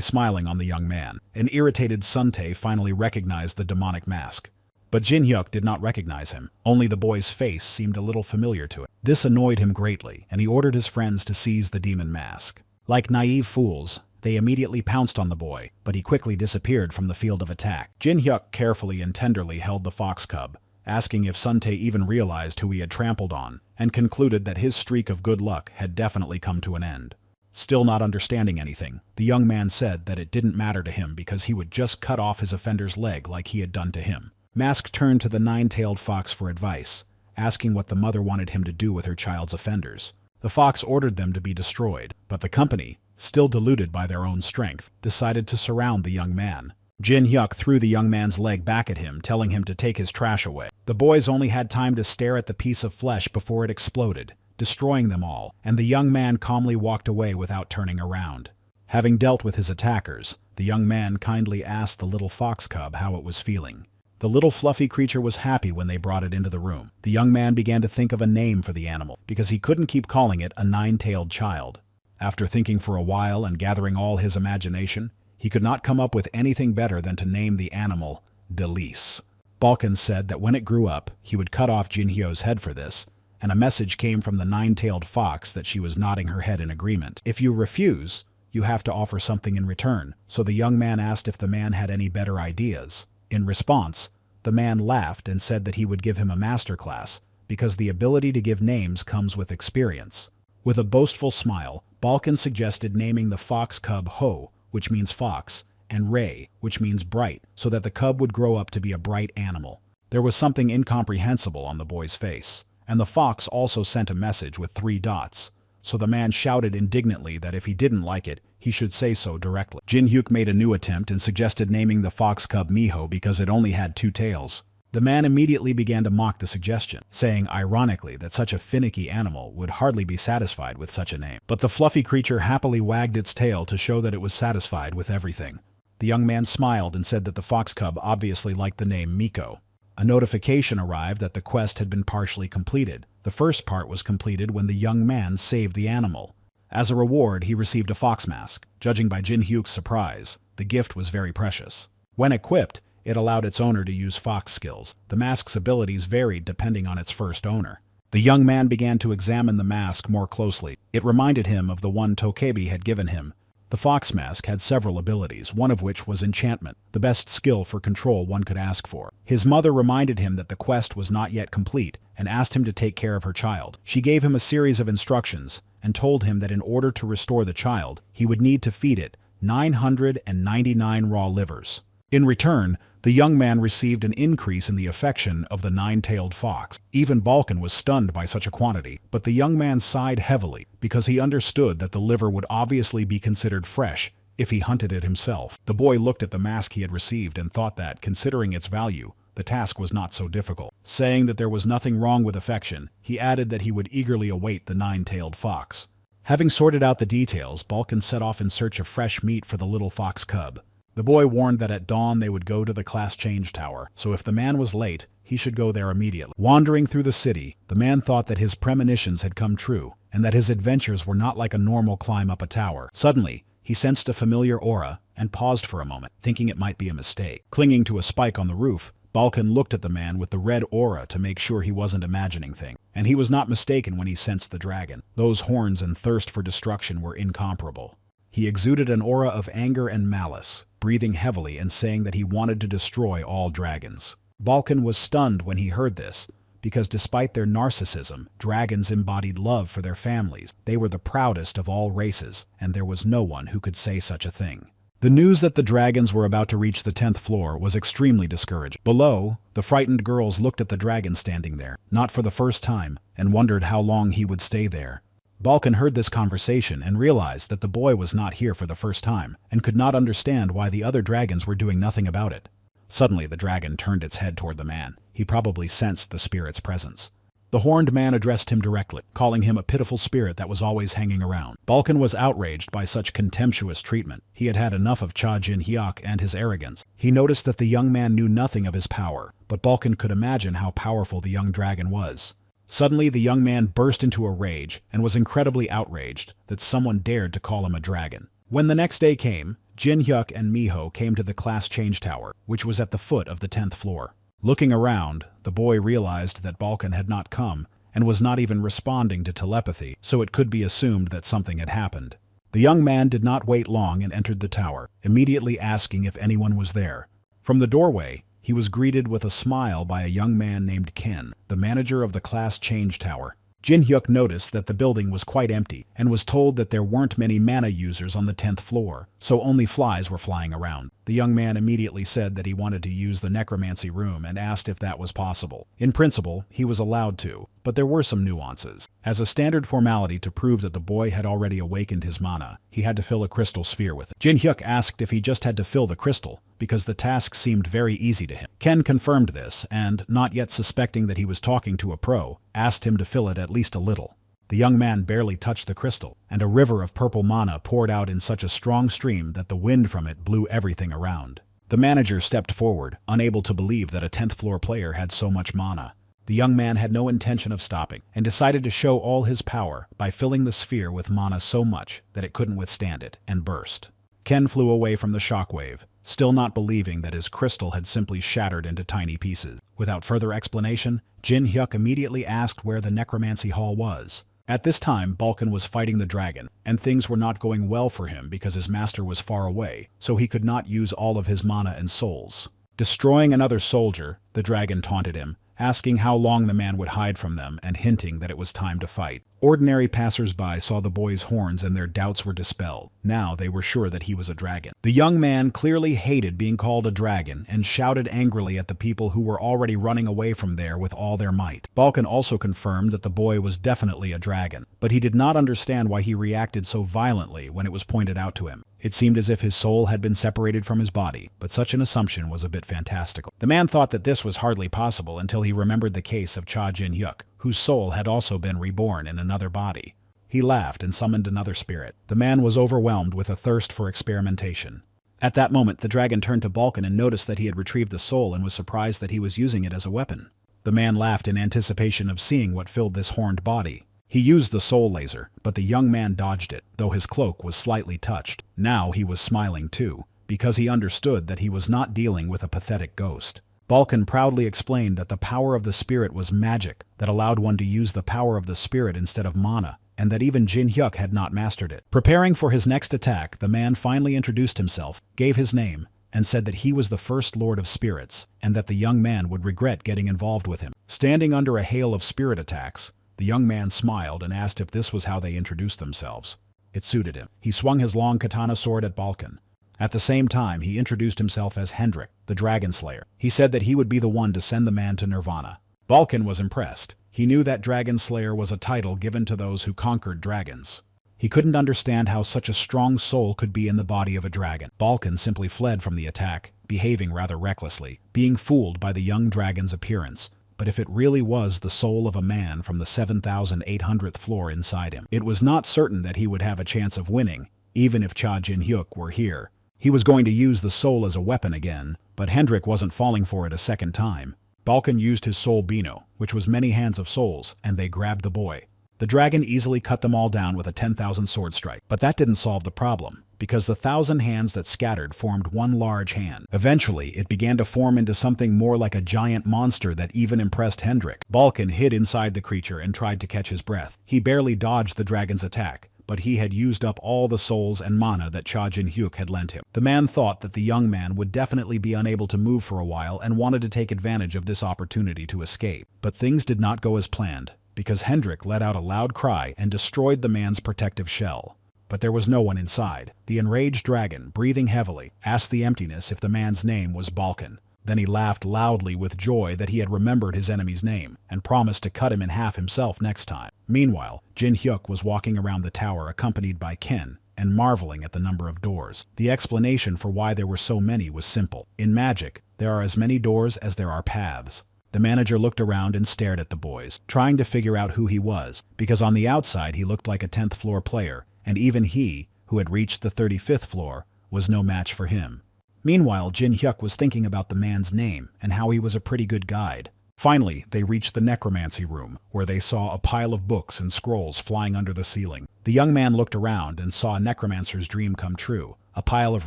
smiling on the young man. An irritated Suntae finally recognized the demonic mask. But Jin Hyuk did not recognize him. Only the boy's face seemed a little familiar to it. This annoyed him greatly, and he ordered his friends to seize the demon mask. Like naive fools, they immediately pounced on the boy, but he quickly disappeared from the field of attack. Jin Hyuk carefully and tenderly held the fox cub, asking if Suntae even realized who he had trampled on, and concluded that his streak of good luck had definitely come to an end. Still not understanding anything, the young man said that it didn't matter to him because he would just cut off his offender's leg like he had done to him. Mask turned to the nine-tailed fox for advice, asking what the mother wanted him to do with her child's offenders. The fox ordered them to be destroyed, but the company, still deluded by their own strength, decided to surround the young man. Jin Hyuk threw the young man's leg back at him, telling him to take his trash away. The boys only had time to stare at the piece of flesh before it exploded, destroying them all, and the young man calmly walked away without turning around. Having dealt with his attackers, the young man kindly asked the little fox cub how it was feeling. The little fluffy creature was happy when they brought it into the room. The young man began to think of a name for the animal, because he couldn't keep calling it a nine-tailed child. After thinking for a while and gathering all his imagination, he could not come up with anything better than to name the animal Delise. Balkan said that when it grew up, he would cut off Jin Hyuk's head for this, and a message came from the nine-tailed fox that she was nodding her head in agreement. If you refuse, you have to offer something in return, so the young man asked if the man had any better ideas. In response, the man laughed and said that he would give him a masterclass, because the ability to give names comes with experience. With a boastful smile, Balkan suggested naming the fox cub Ho, which means fox, and Ray, which means bright, so that the cub would grow up to be a bright animal. There was something incomprehensible on the boy's face, and the fox also sent a message with 3 dots, so the man shouted indignantly that if he didn't like it, he should say so directly. Jin Hyuk made a new attempt and suggested naming the fox cub Miho because it only had 2 tails. The man immediately began to mock the suggestion, saying ironically that such a finicky animal would hardly be satisfied with such a name. But the fluffy creature happily wagged its tail to show that it was satisfied with everything. The young man smiled and said that the fox cub obviously liked the name Miko. A notification arrived that the quest had been partially completed. The first part was completed when the young man saved the animal. As a reward, he received a fox mask. Judging by Jin Hyuk's surprise, the gift was very precious. When equipped, it allowed its owner to use fox skills. The mask's abilities varied depending on its first owner. The young man began to examine the mask more closely. It reminded him of the one Tokebi had given him. The fox mask had several abilities, one of which was enchantment, the best skill for control one could ask for. His mother reminded him that the quest was not yet complete and asked him to take care of her child. She gave him a series of instructions, and told him that in order to restore the child, he would need to feed it 999 raw livers. In return, the young man received an increase in the affection of the nine-tailed fox. Even Balkan was stunned by such a quantity, but the young man sighed heavily because he understood that the liver would obviously be considered fresh if he hunted it himself. The boy looked at the mask he had received and thought that, considering its value, the task was not so difficult. Saying that there was nothing wrong with affection, he added that he would eagerly await the nine-tailed fox. Having sorted out the details, Balkan set off in search of fresh meat for the little fox cub. The boy warned that at dawn they would go to the class change tower, so if the man was late, he should go there immediately. Wandering through the city, the man thought that his premonitions had come true, and that his adventures were not like a normal climb up a tower. Suddenly, he sensed a familiar aura and paused for a moment, thinking it might be a mistake. Clinging to a spike on the roof, Balkan looked at the man with the red aura to make sure he wasn't imagining things. And he was not mistaken when he sensed the dragon. Those horns and thirst for destruction were incomparable. He exuded an aura of anger and malice, breathing heavily and saying that he wanted to destroy all dragons. Balkan was stunned when he heard this, because despite their narcissism, dragons embodied love for their families. They were the proudest of all races, and there was no one who could say such a thing. The news that the dragons were about to reach the 10th floor was extremely discouraging. Below, the frightened girls looked at the dragon standing there, not for the first time, and wondered how long he would stay there. Balkan heard this conversation and realized that the boy was not here for the first time, and could not understand why the other dragons were doing nothing about it. Suddenly, the dragon turned its head toward the man. He probably sensed the spirit's presence. The horned man addressed him directly, calling him a pitiful spirit that was always hanging around. Balkan was outraged by such contemptuous treatment. He had had enough of Cha Jin Hyuk and his arrogance. He noticed that the young man knew nothing of his power, but Balkan could imagine how powerful the young dragon was. Suddenly, the young man burst into a rage and was incredibly outraged that someone dared to call him a dragon. When the next day came, Jin Hyuk and Miho came to the class change tower, which was at the foot of the 10th floor. Looking around, the boy realized that Balkan had not come and was not even responding to telepathy, so it could be assumed that something had happened. The young man did not wait long and entered the tower, immediately asking if anyone was there. From the doorway, he was greeted with a smile by a young man named Ken, the manager of the class change tower. Jin Hyuk noticed that the building was quite empty and was told that there weren't many mana users on the 10th floor, so only flies were flying around. The young man immediately said that he wanted to use the necromancy room and asked if that was possible. In principle, he was allowed to, but there were some nuances. As a standard formality to prove that the boy had already awakened his mana, he had to fill a crystal sphere with it. Jin Hyuk asked if he just had to fill the crystal, because the task seemed very easy to him. Ken confirmed this, and, not yet suspecting that he was talking to a pro, asked him to fill it at least a little. The young man barely touched the crystal, and a river of purple mana poured out in such a strong stream that the wind from it blew everything around. The manager stepped forward, unable to believe that a 10th floor player had so much mana. The young man had no intention of stopping, and decided to show all his power by filling the sphere with mana so much that it couldn't withstand it, and burst. Ken flew away from the shockwave, still not believing that his crystal had simply shattered into tiny pieces. Without further explanation, Jin Hyuk immediately asked where the necromancy hall was. At this time, Balkan was fighting the dragon, and things were not going well for him because his master was far away, so he could not use all of his mana and souls. Destroying another soldier, the dragon taunted him, asking how long the man would hide from them and hinting that it was time to fight. Ordinary passers-by saw the boy's horns and their doubts were dispelled. Now they were sure that he was a dragon. The young man clearly hated being called a dragon and shouted angrily at the people who were already running away from there with all their might. Balkan also confirmed that the boy was definitely a dragon, but he did not understand why he reacted so violently when it was pointed out to him. It seemed as if his soul had been separated from his body, but such an assumption was a bit fantastical. The man thought that this was hardly possible until he remembered the case of Cha Jin Hyuk, whose soul had also been reborn in another body. He laughed and summoned another spirit. The man was overwhelmed with a thirst for experimentation. At that moment, the dragon turned to Balkan and noticed that he had retrieved the soul and was surprised that he was using it as a weapon. The man laughed in anticipation of seeing what filled this horned body. He used the soul laser, but the young man dodged it, though his cloak was slightly touched. Now he was smiling too, because he understood that he was not dealing with a pathetic ghost. Balkan proudly explained that the power of the spirit was magic that allowed one to use the power of the spirit instead of mana, and that even Jin Hyuk had not mastered it. Preparing for his next attack, the man finally introduced himself, gave his name, and said that he was the first Lord of Spirits, and that the young man would regret getting involved with him. Standing under a hail of spirit attacks, The young man smiled and asked if this was how they introduced themselves. It suited him. He swung his long katana sword at Balkan. At the same time, he introduced himself as Hendrik, the Dragon Slayer. He said that he would be the one to send the man to Nirvana. Balkan was impressed. He knew that Dragon Slayer was a title given to those who conquered dragons. He couldn't understand how such a strong soul could be in the body of a dragon. Balkan simply fled from the attack, behaving rather recklessly, being fooled by the young dragon's appearance. But if it really was the soul of a man from the 7,800th floor inside him, it was not certain that he would have a chance of winning, even if Cha Jin-hyuk were here. He was going to use the soul as a weapon again, but Hendrik wasn't falling for it a second time. Balkan used his soul Bino, which was many hands of souls, and they grabbed the boy. The dragon easily cut them all down with a 10,000 sword strike, but that didn't solve the problem, because the 1,000 hands that scattered formed one large hand. Eventually, it began to form into something more like a giant monster that even impressed Hendrik. Balkan hid inside the creature and tried to catch his breath. He barely dodged the dragon's attack, but he had used up all the souls and mana that Cha Jin-hyuk had lent him. The man thought that the young man would definitely be unable to move for a while and wanted to take advantage of this opportunity to escape. But things did not go as planned, because Hendrik let out a loud cry and destroyed the man's protective shell. But there was no one inside. The enraged dragon, breathing heavily, asked the emptiness if the man's name was Balkan. Then he laughed loudly with joy that he had remembered his enemy's name, and promised to cut him in half himself next time. Meanwhile, Jin-hyuk was walking around the tower accompanied by Ken, and marveling at the number of doors. The explanation for why there were so many was simple. In magic, there are as many doors as there are paths. The manager looked around and stared at the boys, trying to figure out who he was, because on the outside he looked like a 10th floor player, and even he, who had reached the 35th floor, was no match for him. Meanwhile, Jin-hyuk was thinking about the man's name and how he was a pretty good guide. Finally, they reached the necromancy room, where they saw a pile of books and scrolls flying under the ceiling. The young man looked around and saw a necromancer's dream come true, a pile of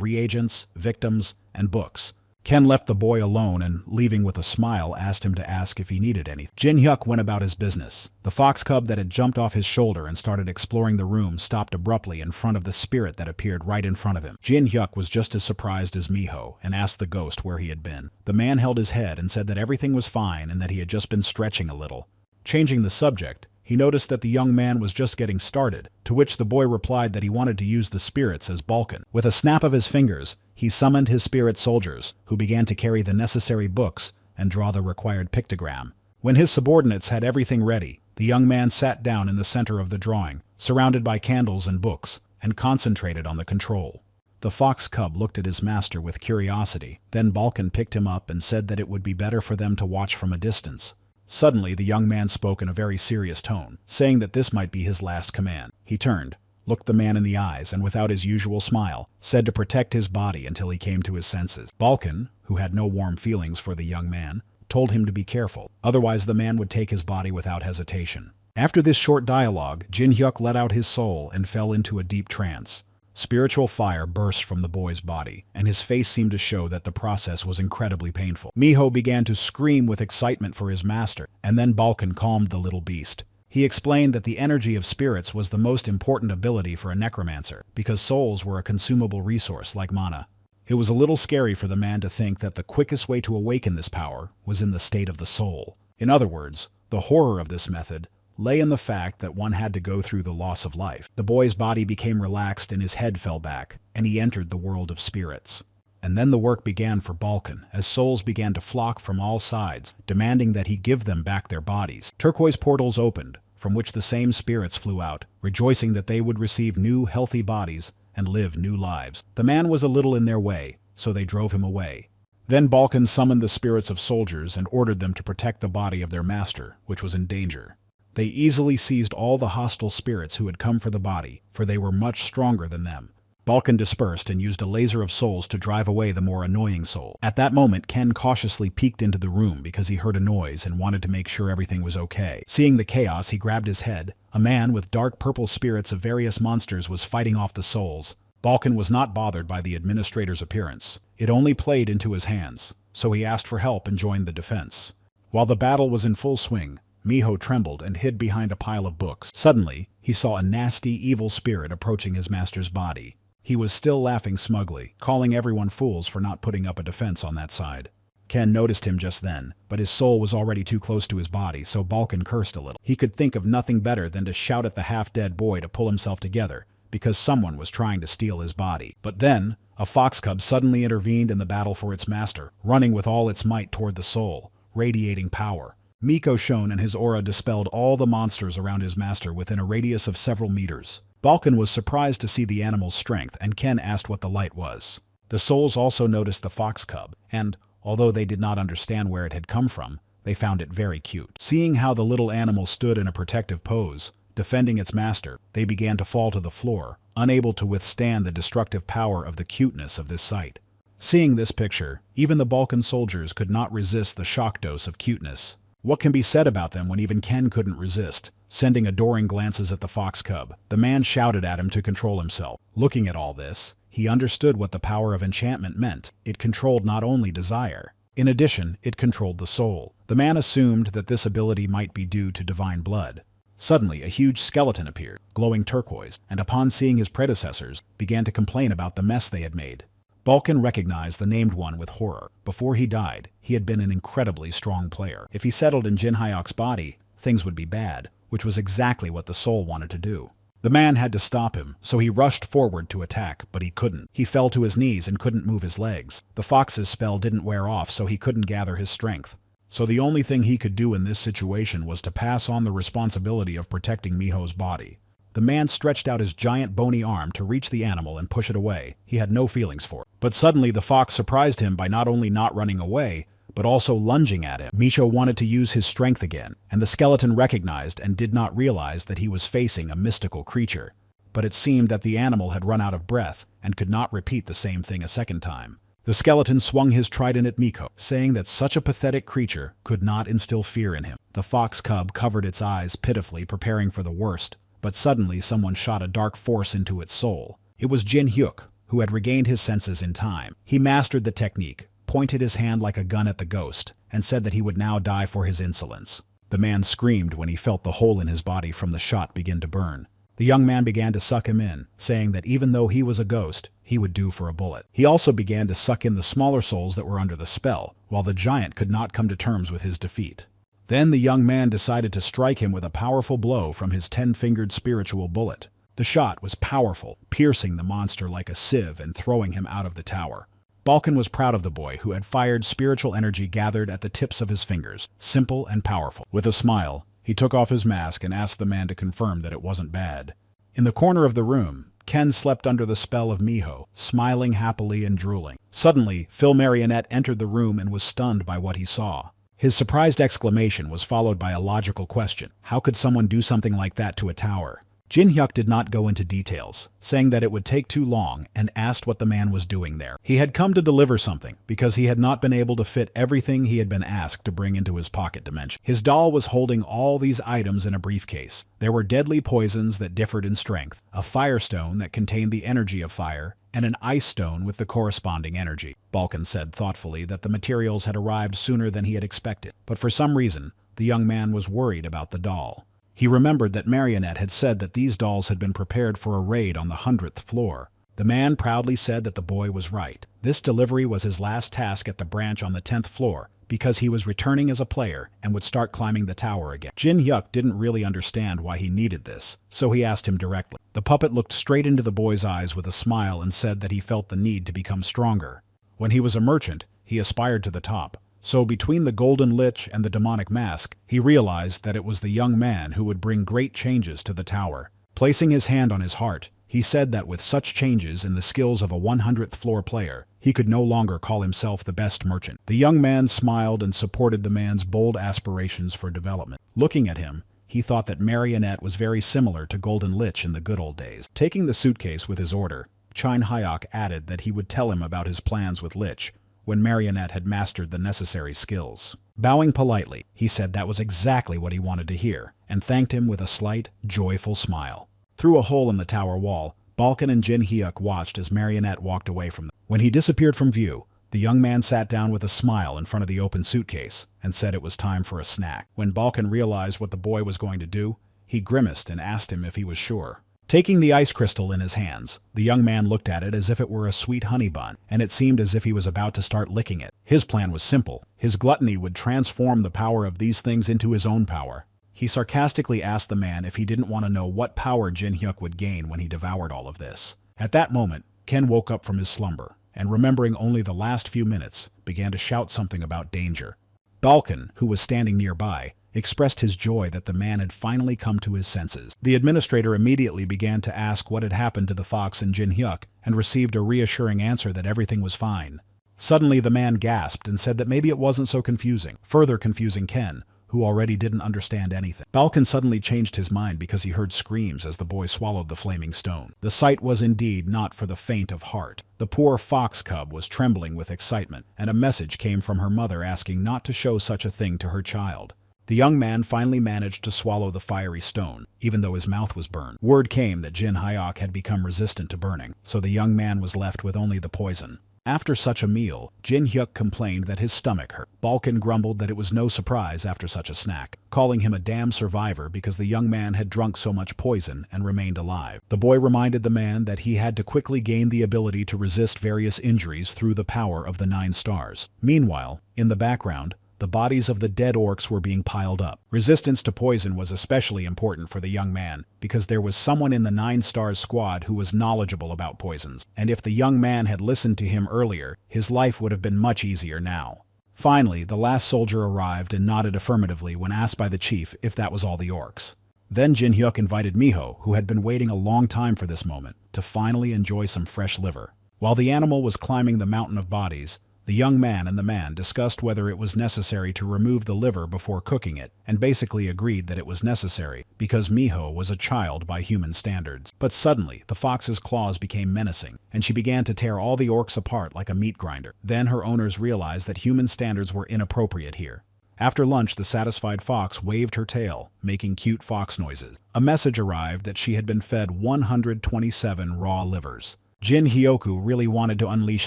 reagents, victims, and books. Ken left the boy alone and, leaving with a smile, asked him to ask if he needed anything. Jin-hyuk went about his business. The fox cub that had jumped off his shoulder and started exploring the room stopped abruptly in front of the spirit that appeared right in front of him. Jin-hyuk was just as surprised as Miho and asked the ghost where he had been. The man held his head and said that everything was fine and that he had just been stretching a little. Changing the subject, he noticed that the young man was just getting started, to which the boy replied that he wanted to use the spirits as Balkan. With a snap of his fingers, he summoned his spirit soldiers, who began to carry the necessary books and draw the required pictogram. When his subordinates had everything ready, the young man sat down in the center of the drawing, surrounded by candles and books, and concentrated on the control. The fox cub looked at his master with curiosity. Then Balkan picked him up and said that it would be better for them to watch from a distance. Suddenly, the young man spoke in a very serious tone, saying that this might be his last command. He turned, looked the man in the eyes, and without his usual smile, said to protect his body until he came to his senses. Balkan, who had no warm feelings for the young man, told him to be careful, otherwise the man would take his body without hesitation. After this short dialogue, Jin-hyuk let out his soul and fell into a deep trance. Spiritual fire burst from the boy's body, and his face seemed to show that the process was incredibly painful. Miho began to scream with excitement for his master, and then Balkan calmed the little beast. He explained that the energy of spirits was the most important ability for a necromancer, because souls were a consumable resource like mana. It was a little scary for the man to think that the quickest way to awaken this power was in the state of the soul. In other words, the horror of this method lay in the fact that one had to go through the loss of life. The boy's body became relaxed and his head fell back, and he entered the world of spirits. And then the work began for Balkan, as souls began to flock from all sides, demanding that he give them back their bodies. Turquoise portals opened, from which the same spirits flew out, rejoicing that they would receive new, healthy bodies and live new lives. The man was a little in their way, so they drove him away. Then Balkan summoned the spirits of soldiers and ordered them to protect the body of their master, which was in danger. They easily seized all the hostile spirits who had come for the body, for they were much stronger than them. Balkan dispersed and used a laser of souls to drive away the more annoying soul. At that moment, Ken cautiously peeked into the room because he heard a noise and wanted to make sure everything was okay. Seeing the chaos, he grabbed his head. A man with dark purple spirits of various monsters was fighting off the souls. Balkan was not bothered by the administrator's appearance. It only played into his hands, so he asked for help and joined the defense. While the battle was in full swing, Miho trembled and hid behind a pile of books. Suddenly, he saw a nasty, evil spirit approaching his master's body. He was still laughing smugly, calling everyone fools for not putting up a defense on that side. Ken noticed him just then, but his soul was already too close to his body, so Balkan cursed a little. He could think of nothing better than to shout at the half-dead boy to pull himself together, because someone was trying to steal his body. But then, a fox cub suddenly intervened in the battle for its master, running with all its might toward the soul, radiating power. Miko shone and his aura dispelled all the monsters around his master within a radius of several meters. Balkan was surprised to see the animal's strength, and Ken asked what the light was. The souls also noticed the fox cub, and, although they did not understand where it had come from, they found it very cute. Seeing how the little animal stood in a protective pose, defending its master, they began to fall to the floor, unable to withstand the destructive power of the cuteness of this sight. Seeing this picture, even the Balkan soldiers could not resist the shock dose of cuteness. What can be said about them when even Ken couldn't resist? Sending adoring glances at the fox cub, the man shouted at him to control himself. Looking at all this, he understood what the power of enchantment meant. It controlled not only desire. In addition, it controlled the soul. The man assumed that this ability might be due to divine blood. Suddenly, a huge skeleton appeared, glowing turquoise, and upon seeing his predecessors, began to complain about the mess they had made. Balkan recognized the named one with horror. Before he died, he had been an incredibly strong player. If he settled in Jin Hyuk's body, things would be bad, which was exactly what the soul wanted to do. The man had to stop him, so he rushed forward to attack, but he couldn't. He fell to his knees and couldn't move his legs. The fox's spell didn't wear off, so he couldn't gather his strength. So the only thing he could do in this situation was to pass on the responsibility of protecting Miho's body. The man stretched out his giant bony arm to reach the animal and push it away. He had no feelings for it. But suddenly the fox surprised him by not only not running away, but also lunging at him. Miho wanted to use his strength again, and the skeleton recognized and did not realize that he was facing a mystical creature. But it seemed that the animal had run out of breath and could not repeat the same thing a second time. The skeleton swung his trident at Miko, saying that such a pathetic creature could not instill fear in him. The fox cub covered its eyes pitifully, preparing for the worst, but suddenly someone shot a dark force into its soul. It was Jin Hyuk, who had regained his senses in time. He mastered the technique, pointed his hand like a gun at the ghost, and said that he would now die for his insolence. The man screamed when he felt the hole in his body from the shot begin to burn. The young man began to suck him in, saying that even though he was a ghost, he would do for a bullet. He also began to suck in the smaller souls that were under the spell, while the giant could not come to terms with his defeat. Then the young man decided to strike him with a powerful blow from his 10-fingered spiritual bullet. The shot was powerful, piercing the monster like a sieve and throwing him out of the tower. Balkan was proud of the boy who had fired spiritual energy gathered at the tips of his fingers, simple and powerful. With a smile, he took off his mask and asked the man to confirm that it wasn't bad. In the corner of the room, Ken slept under the spell of Miho, smiling happily and drooling. Suddenly, Phil Marionette entered the room and was stunned by what he saw. His surprised exclamation was followed by a logical question. How could someone do something like that to a tower? Jin Hyuk did not go into details, saying that it would take too long, and asked what the man was doing there. He had come to deliver something, because he had not been able to fit everything he had been asked to bring into his pocket dimension. His doll was holding all these items in a briefcase. There were deadly poisons that differed in strength, a firestone that contained the energy of fire, and an ice stone with the corresponding energy. Balkan said thoughtfully that the materials had arrived sooner than he had expected, but for some reason, the young man was worried about the doll. He remembered that Marionette had said that these dolls had been prepared for a raid on the 100th floor. The man proudly said that the boy was right. This delivery was his last task at the branch on the 10th floor, because he was returning as a player and would start climbing the tower again. Jin Hyuk didn't really understand why he needed this, so he asked him directly. The puppet looked straight into the boy's eyes with a smile and said that he felt the need to become stronger. When he was a merchant, he aspired to the top. So between the golden lich and the demonic mask, he realized that it was the young man who would bring great changes to the tower. Placing his hand on his heart, he said that with such changes in the skills of a 100th floor player, he could no longer call himself the best merchant. The young man smiled and supported the man's bold aspirations for development. Looking at him, he thought that Marionette was very similar to Golden Lich in the good old days. Taking the suitcase with his order, Jin Hyuk added that he would tell him about his plans with Lich when Marionette had mastered the necessary skills. Bowing politely, he said that was exactly what he wanted to hear, and thanked him with a slight, joyful smile. Through a hole in the tower wall, Balkan and Jin Hyuk watched as Marionette walked away from them. When he disappeared from view, the young man sat down with a smile in front of the open suitcase and said it was time for a snack. When Balkan realized what the boy was going to do, he grimaced and asked him if he was sure. Taking the ice crystal in his hands, the young man looked at it as if it were a sweet honey bun, and it seemed as if he was about to start licking it. His plan was simple. His gluttony would transform the power of these things into his own power. He sarcastically asked the man if he didn't want to know what power Jin Hyuk would gain when he devoured all of this. At that moment, Ken woke up from his slumber, and remembering only the last few minutes, began to shout something about danger. Balkan, who was standing nearby, expressed his joy that the man had finally come to his senses. The administrator immediately began to ask what had happened to the fox and Jin Hyuk, and received a reassuring answer that everything was fine. Suddenly the man gasped and said that maybe it wasn't so confusing, further confusing Ken, who already didn't understand anything. Balkan suddenly changed his mind because he heard screams as the boy swallowed the flaming stone. The sight was indeed not for the faint of heart. The poor fox cub was trembling with excitement, and a message came from her mother asking not to show such a thing to her child. The young man finally managed to swallow the fiery stone, even though his mouth was burned. Word came that Jin Hyuk had become resistant to burning, so the young man was left with only the poison. After such a meal, Jin Hyuk complained that his stomach hurt. Balkan grumbled that it was no surprise after such a snack, calling him a damn survivor because the young man had drunk so much poison and remained alive. The boy reminded the man that he had to quickly gain the ability to resist various injuries through the power of the 9 stars. Meanwhile, in the background, the bodies of the dead orcs were being piled up. Resistance to poison was especially important for the young man, because there was someone in the 9 stars squad who was knowledgeable about poisons, and if the young man had listened to him earlier, his life would have been much easier now. Finally, the last soldier arrived and nodded affirmatively when asked by the chief if that was all the orcs. Then Jin Hyuk invited Miho, who had been waiting a long time for this moment, to finally enjoy some fresh liver. While the animal was climbing the mountain of bodies, the young man and the man discussed whether it was necessary to remove the liver before cooking it, and basically agreed that it was necessary, because Miho was a child by human standards. But suddenly, the fox's claws became menacing, and she began to tear all the orcs apart like a meat grinder. Then her owners realized that human standards were inappropriate here. After lunch, the satisfied fox waved her tail, making cute fox noises. A message arrived that she had been fed 127 raw livers. Jin Hyoku really wanted to unleash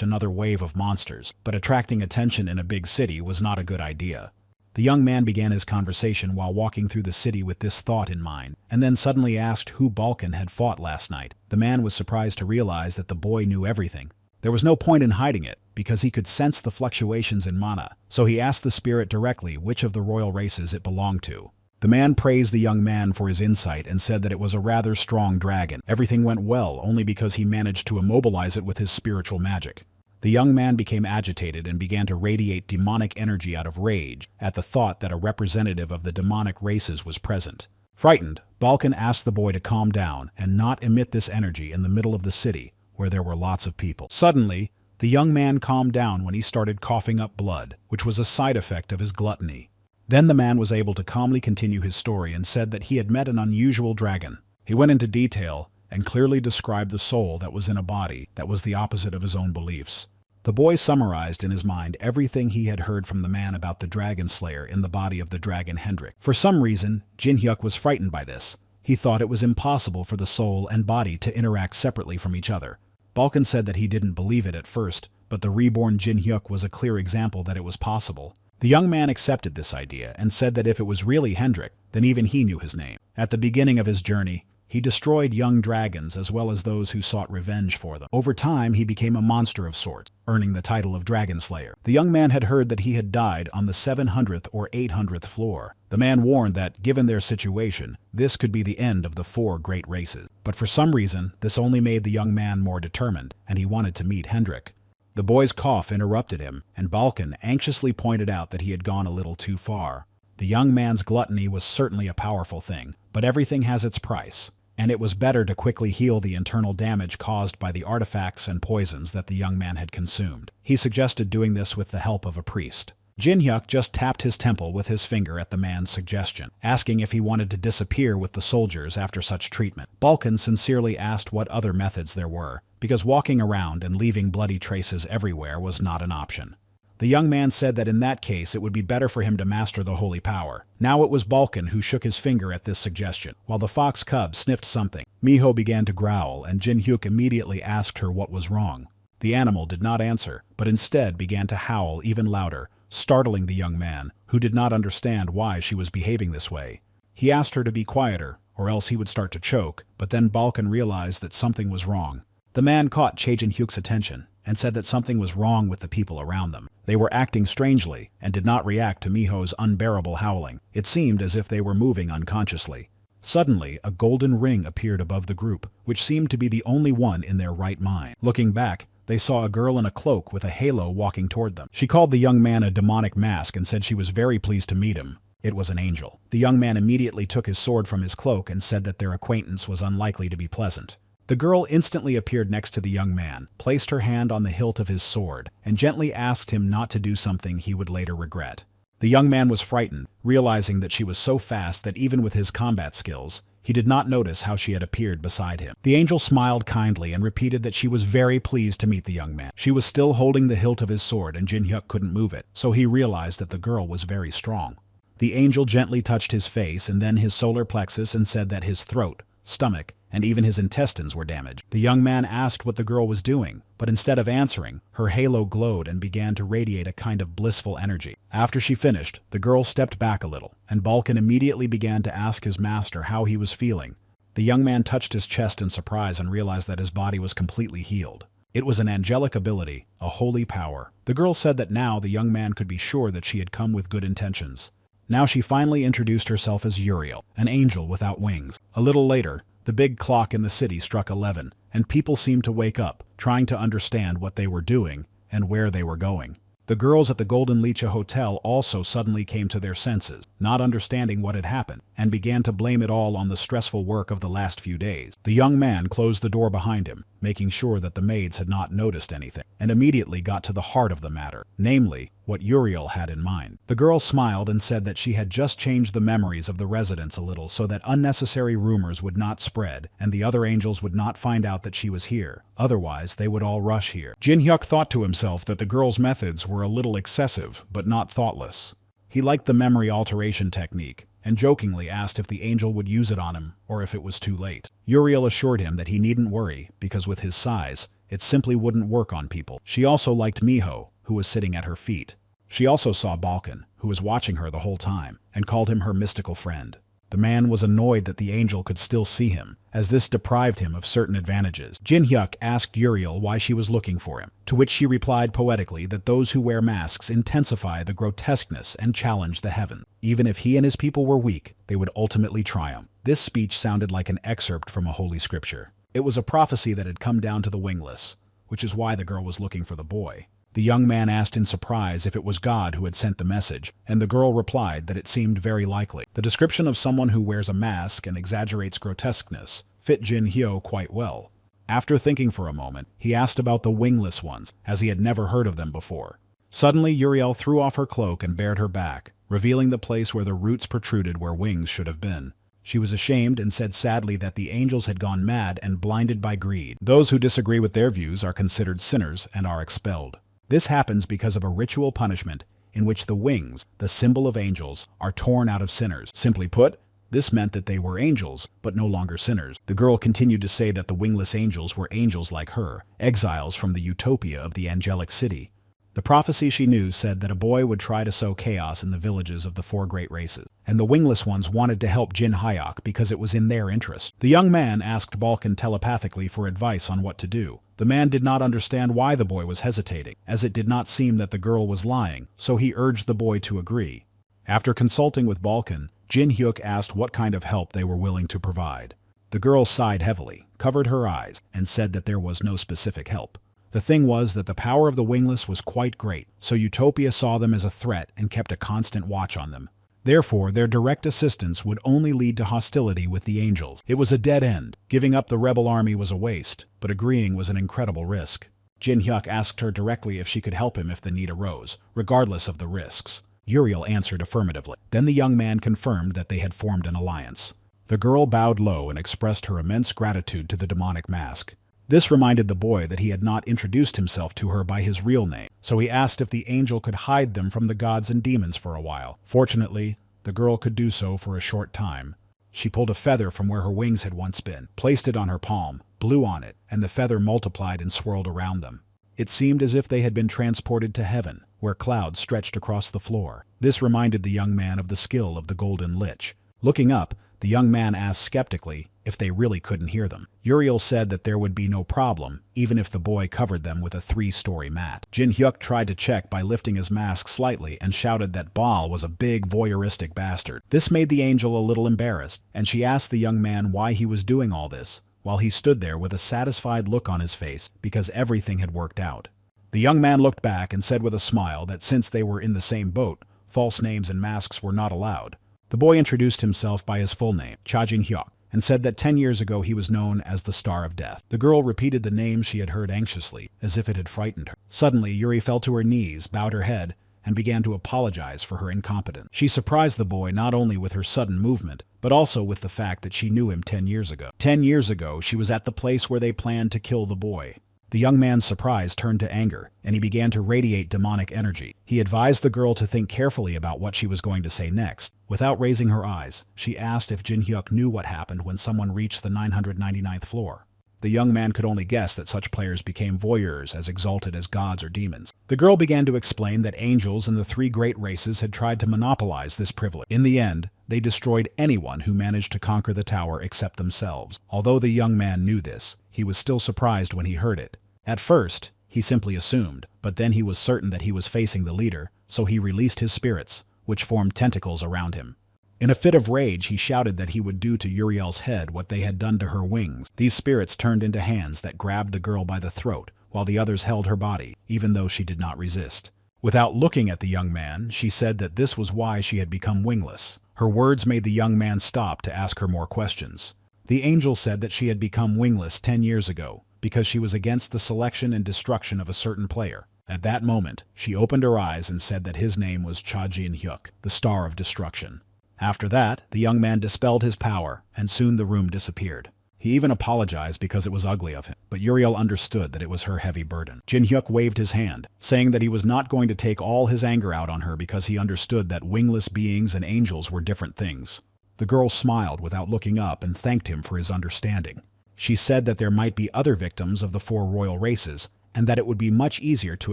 another wave of monsters, but attracting attention in a big city was not a good idea. The young man began his conversation while walking through the city with this thought in mind, and then suddenly asked who Balkan had fought last night. The man was surprised to realize that the boy knew everything. There was no point in hiding it, because he could sense the fluctuations in mana, so he asked the spirit directly which of the royal races it belonged to. The man praised the young man for his insight and said that it was a rather strong dragon. Everything went well only because he managed to immobilize it with his spiritual magic. The young man became agitated and began to radiate demonic energy out of rage at the thought that a representative of the demonic races was present. Frightened, Balkan asked the boy to calm down and not emit this energy in the middle of the city, where there were lots of people. Suddenly, the young man calmed down when he started coughing up blood, which was a side effect of his gluttony. Then the man was able to calmly continue his story and said that he had met an unusual dragon. He went into detail and clearly described the soul that was in a body that was the opposite of his own beliefs. The boy summarized in his mind everything he had heard from the man about the dragon slayer in the body of the dragon Hendrik. For some reason, Jin Hyuk was frightened by this. He thought it was impossible for the soul and body to interact separately from each other. Balkan said that he didn't believe it at first, but the reborn Jin Hyuk was a clear example that it was possible. The young man accepted this idea and said that if it was really Hendrik, then even he knew his name. At the beginning of his journey, he destroyed young dragons as well as those who sought revenge for them. Over time, he became a monster of sorts, earning the title of Dragon Slayer. The young man had heard that he had died on the 700th or 800th floor. The man warned that, given their situation, this could be the end of the 4 great races. But for some reason, this only made the young man more determined, and he wanted to meet Hendrik. The boy's cough interrupted him, and Balkan anxiously pointed out that he had gone a little too far. The young man's gluttony was certainly a powerful thing, but everything has its price, and it was better to quickly heal the internal damage caused by the artifacts and poisons that the young man had consumed. He suggested doing this with the help of a priest. Jin Hyuk just tapped his temple with his finger at the man's suggestion, asking if he wanted to disappear with the soldiers after such treatment. Balkan sincerely asked what other methods there were, because walking around and leaving bloody traces everywhere was not an option. The young man said that in that case it would be better for him to master the holy power. Now it was Balkan who shook his finger at this suggestion, while the fox cub sniffed something. Miho began to growl, and Jin Hyuk immediately asked her what was wrong. The animal did not answer, but instead began to howl even louder, startling the young man, who did not understand why she was behaving this way. He asked her to be quieter, or else he would start to choke, but then Balkan realized that something was wrong. The man caught Chae Jin-hyuk's attention and said that something was wrong with the people around them. They were acting strangely and did not react to Miho's unbearable howling. It seemed as if they were moving unconsciously. Suddenly, a golden ring appeared above the group, which seemed to be the only one in their right mind. Looking back, they saw a girl in a cloak with a halo walking toward them. She called the young man a demonic mask and said she was very pleased to meet him. It was an angel. The young man immediately took his sword from his cloak and said that their acquaintance was unlikely to be pleasant. The girl instantly appeared next to the young man, placed her hand on the hilt of his sword, and gently asked him not to do something he would later regret. The young man was frightened, realizing that she was so fast that even with his combat skills, he did not notice how she had appeared beside him. The angel smiled kindly and repeated that she was very pleased to meet the young man. She was still holding the hilt of his sword and Jin-hyuk couldn't move it, so he realized that the girl was very strong. The angel gently touched his face and then his solar plexus and said that his throat, stomach, and even his intestines were damaged. The young man asked what the girl was doing, but instead of answering, her halo glowed and began to radiate a kind of blissful energy. After she finished, the girl stepped back a little, and Balkan immediately began to ask his master how he was feeling. The young man touched his chest in surprise and realized that his body was completely healed. It was an angelic ability, a holy power. The girl said that now the young man could be sure that she had come with good intentions. Now she finally introduced herself as Uriel, an angel without wings. A little later, the big clock in the city struck 11, and people seemed to wake up, trying to understand what they were doing and where they were going. The girls at the Golden Licha Hotel also suddenly came to their senses, not understanding what had happened, and began to blame it all on the stressful work of the last few days. The young man closed the door behind him, making sure that the maids had not noticed anything, and immediately got to the heart of the matter, namely, what Uriel had in mind. The girl smiled and said that she had just changed the memories of the residents a little so that unnecessary rumors would not spread and the other angels would not find out that she was here. Otherwise, they would all rush here. Jin-hyuk thought to himself that the girl's methods were a little excessive, but not thoughtless. He liked the memory alteration technique, and jokingly asked if the angel would use it on him or if it was too late. Uriel assured him that he needn't worry, because with his size, it simply wouldn't work on people. She also liked Miho, who was sitting at her feet. She also saw Balkan, who was watching her the whole time, and called him her mystical friend. The man was annoyed that the angel could still see him, as this deprived him of certain advantages. Jin-hyuk asked Uriel why she was looking for him, to which she replied poetically that those who wear masks intensify the grotesqueness and challenge the heavens. Even if he and his people were weak, they would ultimately triumph. This speech sounded like an excerpt from a holy scripture. It was a prophecy that had come down to the wingless, which is why the girl was looking for the boy. The young man asked in surprise if it was God who had sent the message, and the girl replied that it seemed very likely. The description of someone who wears a mask and exaggerates grotesqueness fit Jin-hyuk quite well. After thinking for a moment, he asked about the wingless ones, as he had never heard of them before. Suddenly, Uriel threw off her cloak and bared her back, revealing the place where the roots protruded where wings should have been. She was ashamed and said sadly that the angels had gone mad and blinded by greed. Those who disagree with their views are considered sinners and are expelled. This happens because of a ritual punishment in which the wings, the symbol of angels, are torn out of sinners. Simply put, this meant that they were angels, but no longer sinners. The girl continued to say that the wingless angels were angels like her, exiles from the utopia of the angelic city. The prophecy she knew said that a boy would try to sow chaos in the villages of the four great races, and the wingless ones wanted to help Jin-hyuk because it was in their interest. The young man asked Balkan telepathically for advice on what to do. The man did not understand why the boy was hesitating, as it did not seem that the girl was lying, so he urged the boy to agree. After consulting with Balkan, Jin-hyuk asked what kind of help they were willing to provide. The girl sighed heavily, covered her eyes, and said that there was no specific help. The thing was that the power of the wingless was quite great, so Utopia saw them as a threat and kept a constant watch on them. Therefore, their direct assistance would only lead to hostility with the angels. It was a dead end. Giving up the rebel army was a waste, but agreeing was an incredible risk. Jin-hyuk asked her directly if she could help him if the need arose, regardless of the risks. Uriel answered affirmatively. Then the young man confirmed that they had formed an alliance. The girl bowed low and expressed her immense gratitude to the demonic mask. This reminded the boy that he had not introduced himself to her by his real name, so he asked if the angel could hide them from the gods and demons for a while. Fortunately, the girl could do so for a short time. She pulled a feather from where her wings had once been, placed it on her palm, blew on it, and the feather multiplied and swirled around them. It seemed as if they had been transported to heaven, where clouds stretched across the floor. This reminded the young man of the skill of the Golden Lich. Looking up, The young man asked skeptically if they really couldn't hear them. Uriel said that there would be no problem, even if the boy covered them with a 3-story mat. Jin Hyuk tried to check by lifting his mask slightly and shouted that Baal was a big voyeuristic bastard. This made the angel a little embarrassed, and she asked the young man why he was doing all this, while he stood there with a satisfied look on his face because everything had worked out. The young man looked back and said with a smile that since they were in the same boat, false names and masks were not allowed. The boy introduced himself by his full name, Cha Jin Hyuk, and said that 10 years ago he was known as the Star of Death. The girl repeated the name she had heard anxiously, as if it had frightened her. Suddenly, Yuri fell to her knees, bowed her head, and began to apologize for her incompetence. She surprised the boy not only with her sudden movement, but also with the fact that she knew him 10 years ago. 10 years ago, she was at the place where they planned to kill the boy. The young man's surprise turned to anger, and he began to radiate demonic energy. He advised the girl to think carefully about what she was going to say next. Without raising her eyes, she asked if Jin Hyuk knew what happened when someone reached the 999th floor. The young man could only guess that such players became voyeurs as exalted as gods or demons. The girl began to explain that angels and the 3 great races had tried to monopolize this privilege. In the end, they destroyed anyone who managed to conquer the tower except themselves. Although the young man knew this, he was still surprised when he heard it. At first, he simply assumed, but then he was certain that he was facing the leader, so he released his spirits, which formed tentacles around him. In a fit of rage, he shouted that he would do to Uriel's head what they had done to her wings. These spirits turned into hands that grabbed the girl by the throat, while the others held her body, even though she did not resist. Without looking at the young man, she said that this was why she had become wingless. Her words made the young man stop to ask her more questions. The angel said that she had become wingless 10 years ago, because she was against the selection and destruction of a certain player. At that moment, she opened her eyes and said that his name was Cha Jin Hyuk, the Star of Destruction. After that, the young man dispelled his power, and soon the room disappeared. He even apologized because it was ugly of him, but Uriel understood that it was her heavy burden. Jin Hyuk waved his hand, saying that he was not going to take all his anger out on her because he understood that wingless beings and angels were different things. The girl smiled without looking up and thanked him for his understanding. She said that there might be other victims of the 4 royal races, and that it would be much easier to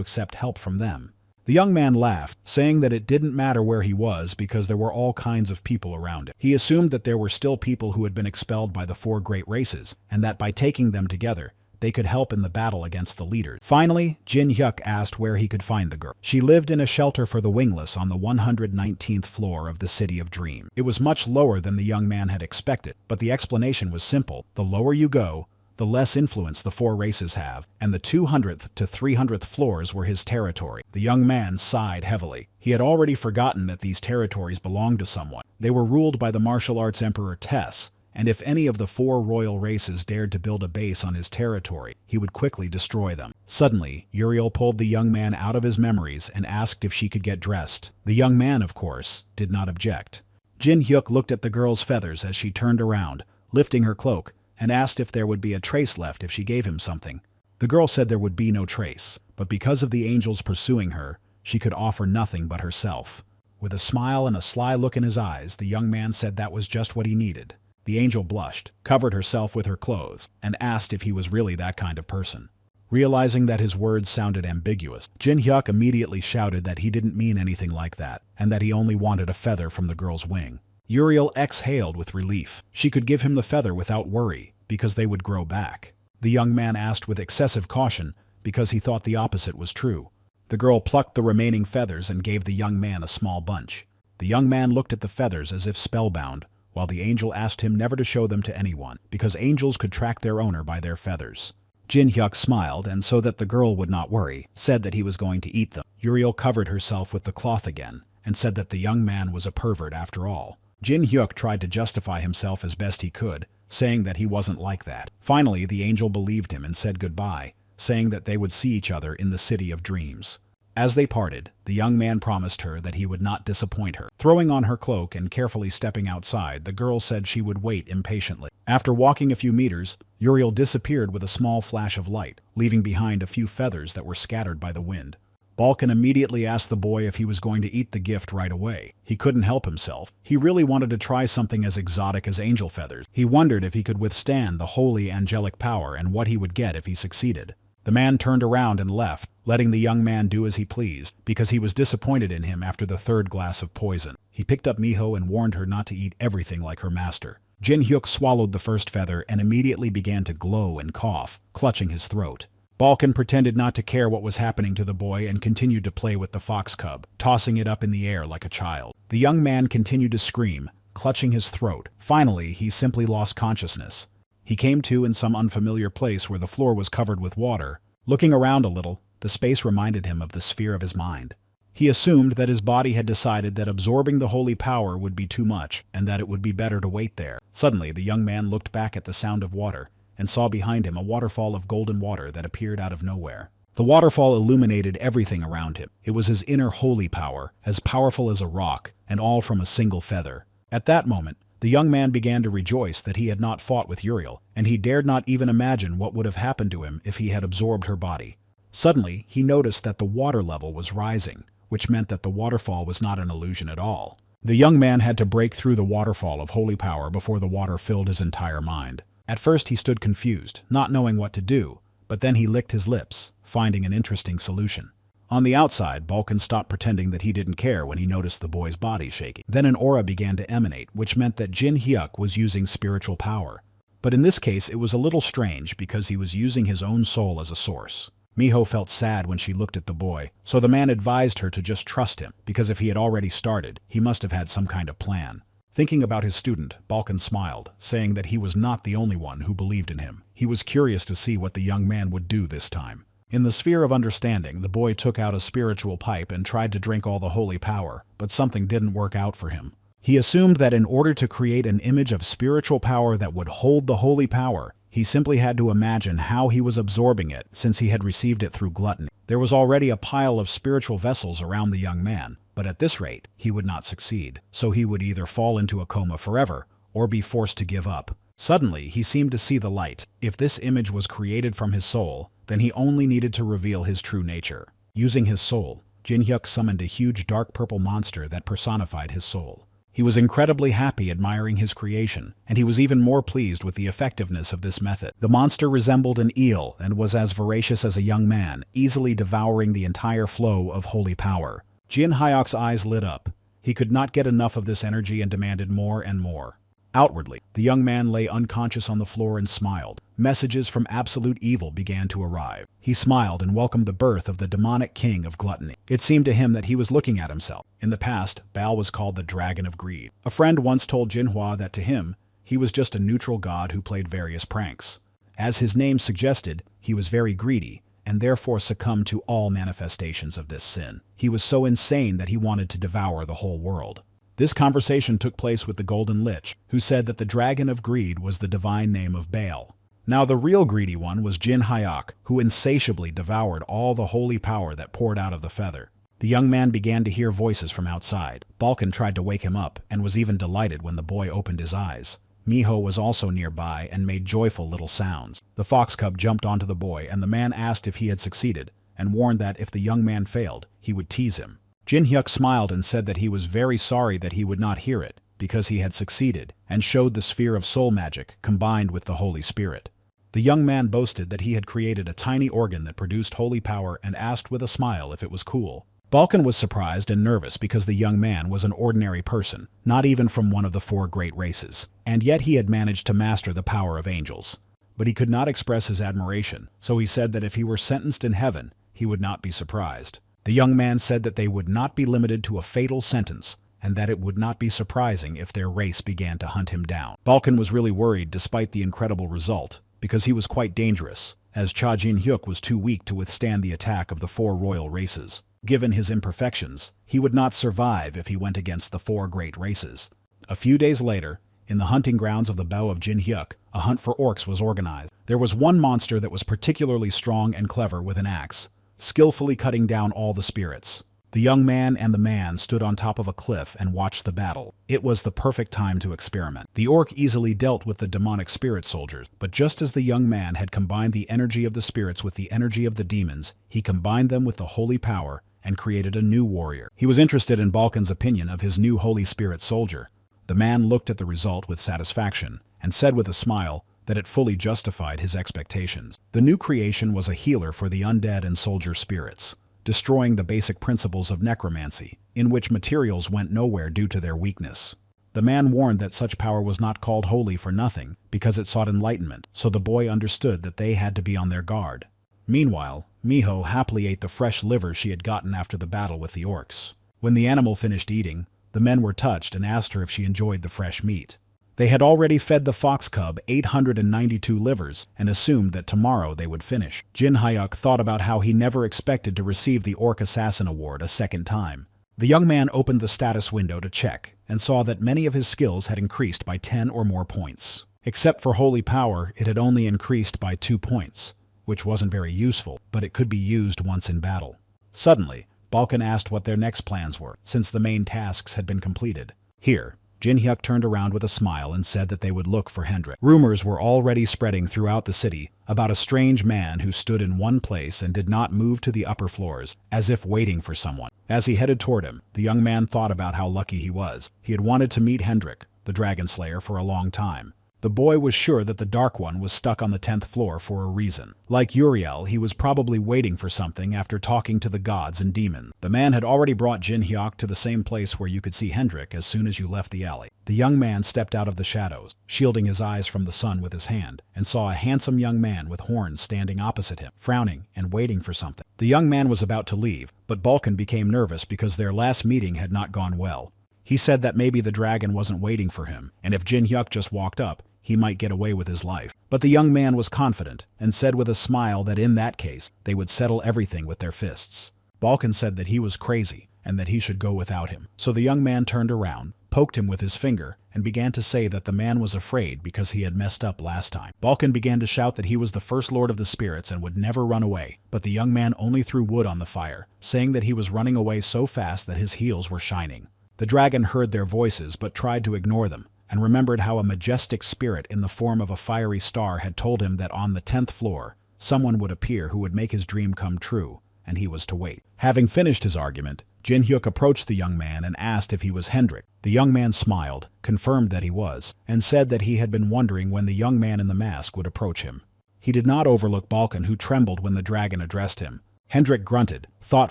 accept help from them. The young man laughed, saying that it didn't matter where he was because there were all kinds of people around him. He assumed that there were still people who had been expelled by the 4 great races, and that by taking them together, they could help in the battle against the leaders. Finally, Jin Hyuk asked where he could find the girl. She lived in a shelter for the wingless on the 119th floor of the City of Dream. It was much lower than the young man had expected, but the explanation was simple. The lower you go, the less influence the 4 races have, and the 200th to 300th floors were his territory. The young man sighed heavily. He had already forgotten that these territories belonged to someone. They were ruled by the martial arts emperor Tess, and if any of the 4 royal races dared to build a base on his territory, he would quickly destroy them. Suddenly, Uriel pulled the young man out of his memories and asked if she could get dressed. The young man, of course, did not object. Jin Hyuk looked at the girl's feathers as she turned around, lifting her cloak, and asked if there would be a trace left if she gave him something. The girl said there would be no trace, but because of the angels pursuing her, she could offer nothing but herself. With a smile and a sly look in his eyes, the young man said that was just what he needed. The angel blushed, covered herself with her clothes, and asked if he was really that kind of person. Realizing that his words sounded ambiguous, Jin Hyuk immediately shouted that he didn't mean anything like that, and that he only wanted a feather from the girl's wing. Uriel exhaled with relief. She could give him the feather without worry, because they would grow back. The young man asked with excessive caution, because he thought the opposite was true. The girl plucked the remaining feathers and gave the young man a small bunch. The young man looked at the feathers as if spellbound, while the angel asked him never to show them to anyone, because angels could track their owner by their feathers. Jin Hyuk smiled, and so that the girl would not worry, said that he was going to eat them. Uriel covered herself with the cloth again, and said that the young man was a pervert after all. Jin Hyuk tried to justify himself as best he could, saying that he wasn't like that. Finally, the angel believed him and said goodbye, saying that they would see each other in the City of Dreams. As they parted, the young man promised her that he would not disappoint her. Throwing on her cloak and carefully stepping outside, the girl said she would wait impatiently. After walking a few meters, Uriel disappeared with a small flash of light, leaving behind a few feathers that were scattered by the wind. Balkan immediately asked the boy if he was going to eat the gift right away. He couldn't help himself. He really wanted to try something as exotic as angel feathers. He wondered if he could withstand the holy angelic power and what he would get if he succeeded. The man turned around and left, letting the young man do as he pleased, because he was disappointed in him after the third glass of poison. He picked up Miho and warned her not to eat everything like her master. Jin Hyuk swallowed the first feather and immediately began to glow and cough, clutching his throat. Balkan pretended not to care what was happening to the boy and continued to play with the fox cub, tossing it up in the air like a child. The young man continued to scream, clutching his throat. Finally, he simply lost consciousness. He came to in some unfamiliar place where the floor was covered with water. Looking around a little, the space reminded him of the sphere of his mind. He assumed that his body had decided that absorbing the holy power would be too much, and that it would be better to wait there. Suddenly, the young man looked back at the sound of water, and saw behind him a waterfall of golden water that appeared out of nowhere. The waterfall illuminated everything around him. It was his inner holy power, as powerful as a rock, and all from a single feather. At that moment, the young man began to rejoice that he had not fought with Uriel, and he dared not even imagine what would have happened to him if he had absorbed her body. Suddenly, he noticed that the water level was rising, which meant that the waterfall was not an illusion at all. The young man had to break through the waterfall of holy power before the water filled his entire mind. At first he stood confused, not knowing what to do, but then he licked his lips, finding an interesting solution. On the outside, Balkan stopped pretending that he didn't care when he noticed the boy's body shaking. Then an aura began to emanate, which meant that Jin Hyuk was using spiritual power. But in this case, it was a little strange because he was using his own soul as a source. Miho felt sad when she looked at the boy, so the man advised her to just trust him, because if he had already started, he must have had some kind of plan. Thinking about his student, Balkan smiled, saying that he was not the only one who believed in him. He was curious to see what the young man would do this time. In the sphere of understanding, the boy took out a spiritual pipe and tried to drink all the holy power, but something didn't work out for him. He assumed that in order to create an image of spiritual power that would hold the holy power, he simply had to imagine how he was absorbing it since he had received it through gluttony. There was already a pile of spiritual vessels around the young man, but at this rate, he would not succeed, so he would either fall into a coma forever or be forced to give up. Suddenly, he seemed to see the light. If this image was created from his soul, then he only needed to reveal his true nature. Using his soul, Jin Hyuk summoned a huge dark purple monster that personified his soul. He was incredibly happy admiring his creation, and he was even more pleased with the effectiveness of this method. The monster resembled an eel and was as voracious as a young man, easily devouring the entire flow of holy power. Jin Hyuk's eyes lit up. He could not get enough of this energy and demanded more and more. Outwardly, the young man lay unconscious on the floor and smiled. Messages from absolute evil began to arrive. He smiled and welcomed the birth of the demonic king of gluttony. It seemed to him that he was looking at himself. In the past, Baal was called the Dragon of Greed. A friend once told Jinhua that to him, he was just a neutral god who played various pranks. As his name suggested, he was very greedy, and therefore succumbed to all manifestations of this sin. He was so insane that he wanted to devour the whole world. This conversation took place with the Golden Lich, who said that the Dragon of Greed was the divine name of Baal. Now the real greedy one was Jin Hyuk, who insatiably devoured all the holy power that poured out of the feather. The young man began to hear voices from outside. Balkan tried to wake him up, and was even delighted when the boy opened his eyes. Miho was also nearby and made joyful little sounds. The fox cub jumped onto the boy, and the man asked if he had succeeded, and warned that if the young man failed, he would tease him. Jin Hyuk smiled and said that he was very sorry that he would not hear it, because he had succeeded, and showed the sphere of soul magic combined with the Holy Spirit. The young man boasted that he had created a tiny organ that produced holy power and asked with a smile if it was cool. Balkan was surprised and nervous because the young man was an ordinary person, not even from one of the 4 great races, and yet he had managed to master the power of angels. But he could not express his admiration, so he said that if he were sentenced in heaven, he would not be surprised. The young man said that they would not be limited to a fatal sentence, and that it would not be surprising if their race began to hunt him down. Balkan was really worried despite the incredible result, because he was quite dangerous, as Cha Jin Hyuk was too weak to withstand the attack of the 4 royal races. Given his imperfections, he would not survive if he went against the 4 great races. A few days later, in the hunting grounds of the bow of Jin Hyuk, a hunt for orcs was organized. There was one monster that was particularly strong and clever with an axe, skillfully cutting down all the spirits. The young man and the man stood on top of a cliff and watched the battle. It was the perfect time to experiment. The orc easily dealt with the demonic spirit soldiers, but just as the young man had combined the energy of the spirits with the energy of the demons, he combined them with the holy power and created a new warrior. He was interested in Balkan's opinion of his new Holy Spirit soldier. The man looked at the result with satisfaction and said with a smile, that it fully justified his expectations. The new creation was a healer for the undead and soldier spirits, destroying the basic principles of necromancy, in which materials went nowhere due to their weakness. The man warned that such power was not called holy for nothing, because it sought enlightenment, so the boy understood that they had to be on their guard. Meanwhile, Miho happily ate the fresh liver she had gotten after the battle with the orcs. When the animal finished eating, the men were touched and asked her if she enjoyed the fresh meat. They had already fed the fox cub 892 livers and assumed that tomorrow they would finish. Jin Hyuk thought about how he never expected to receive the Orc Assassin Award a second time. The young man opened the status window to check and saw that many of his skills had increased by 10 or more points. Except for Holy Power, it had only increased by 2 points, which wasn't very useful, but it could be used once in battle. Suddenly, Balkan asked what their next plans were, since the main tasks had been completed. Here, Jin Hyuk turned around with a smile and said that they would look for Hendrik. Rumors were already spreading throughout the city about a strange man who stood in one place and did not move to the upper floors, as if waiting for someone. As he headed toward him, the young man thought about how lucky he was. He had wanted to meet Hendrik, the Dragon Slayer, for a long time. The boy was sure that the Dark One was stuck on the 10th floor for a reason. Like Uriel, he was probably waiting for something after talking to the gods and demons. The man had already brought Jin Hyuk to the same place where you could see Hendrik as soon as you left the alley. The young man stepped out of the shadows, shielding his eyes from the sun with his hand, and saw a handsome young man with horns standing opposite him, frowning and waiting for something. The young man was about to leave, but Balkan became nervous because their last meeting had not gone well. He said that maybe the dragon wasn't waiting for him, and if Jin Hyuk just walked up, he might get away with his life. But the young man was confident and said with a smile that in that case, they would settle everything with their fists. Balkan said that he was crazy and that he should go without him. So the young man turned around, poked him with his finger, and began to say that the man was afraid because he had messed up last time. Balkan began to shout that he was the first lord of the spirits and would never run away, but the young man only threw wood on the fire, saying that he was running away so fast that his heels were shining. The dragon heard their voices but tried to ignore them, and remembered how a majestic spirit in the form of a fiery star had told him that on the 10th floor, someone would appear who would make his dream come true, and he was to wait. Having finished his argument, Jin Hyuk approached the young man and asked if he was Hendrik. The young man smiled, confirmed that he was, and said that he had been wondering when the young man in the mask would approach him. He did not overlook Balkan, who trembled when the dragon addressed him. Hendrik grunted, thought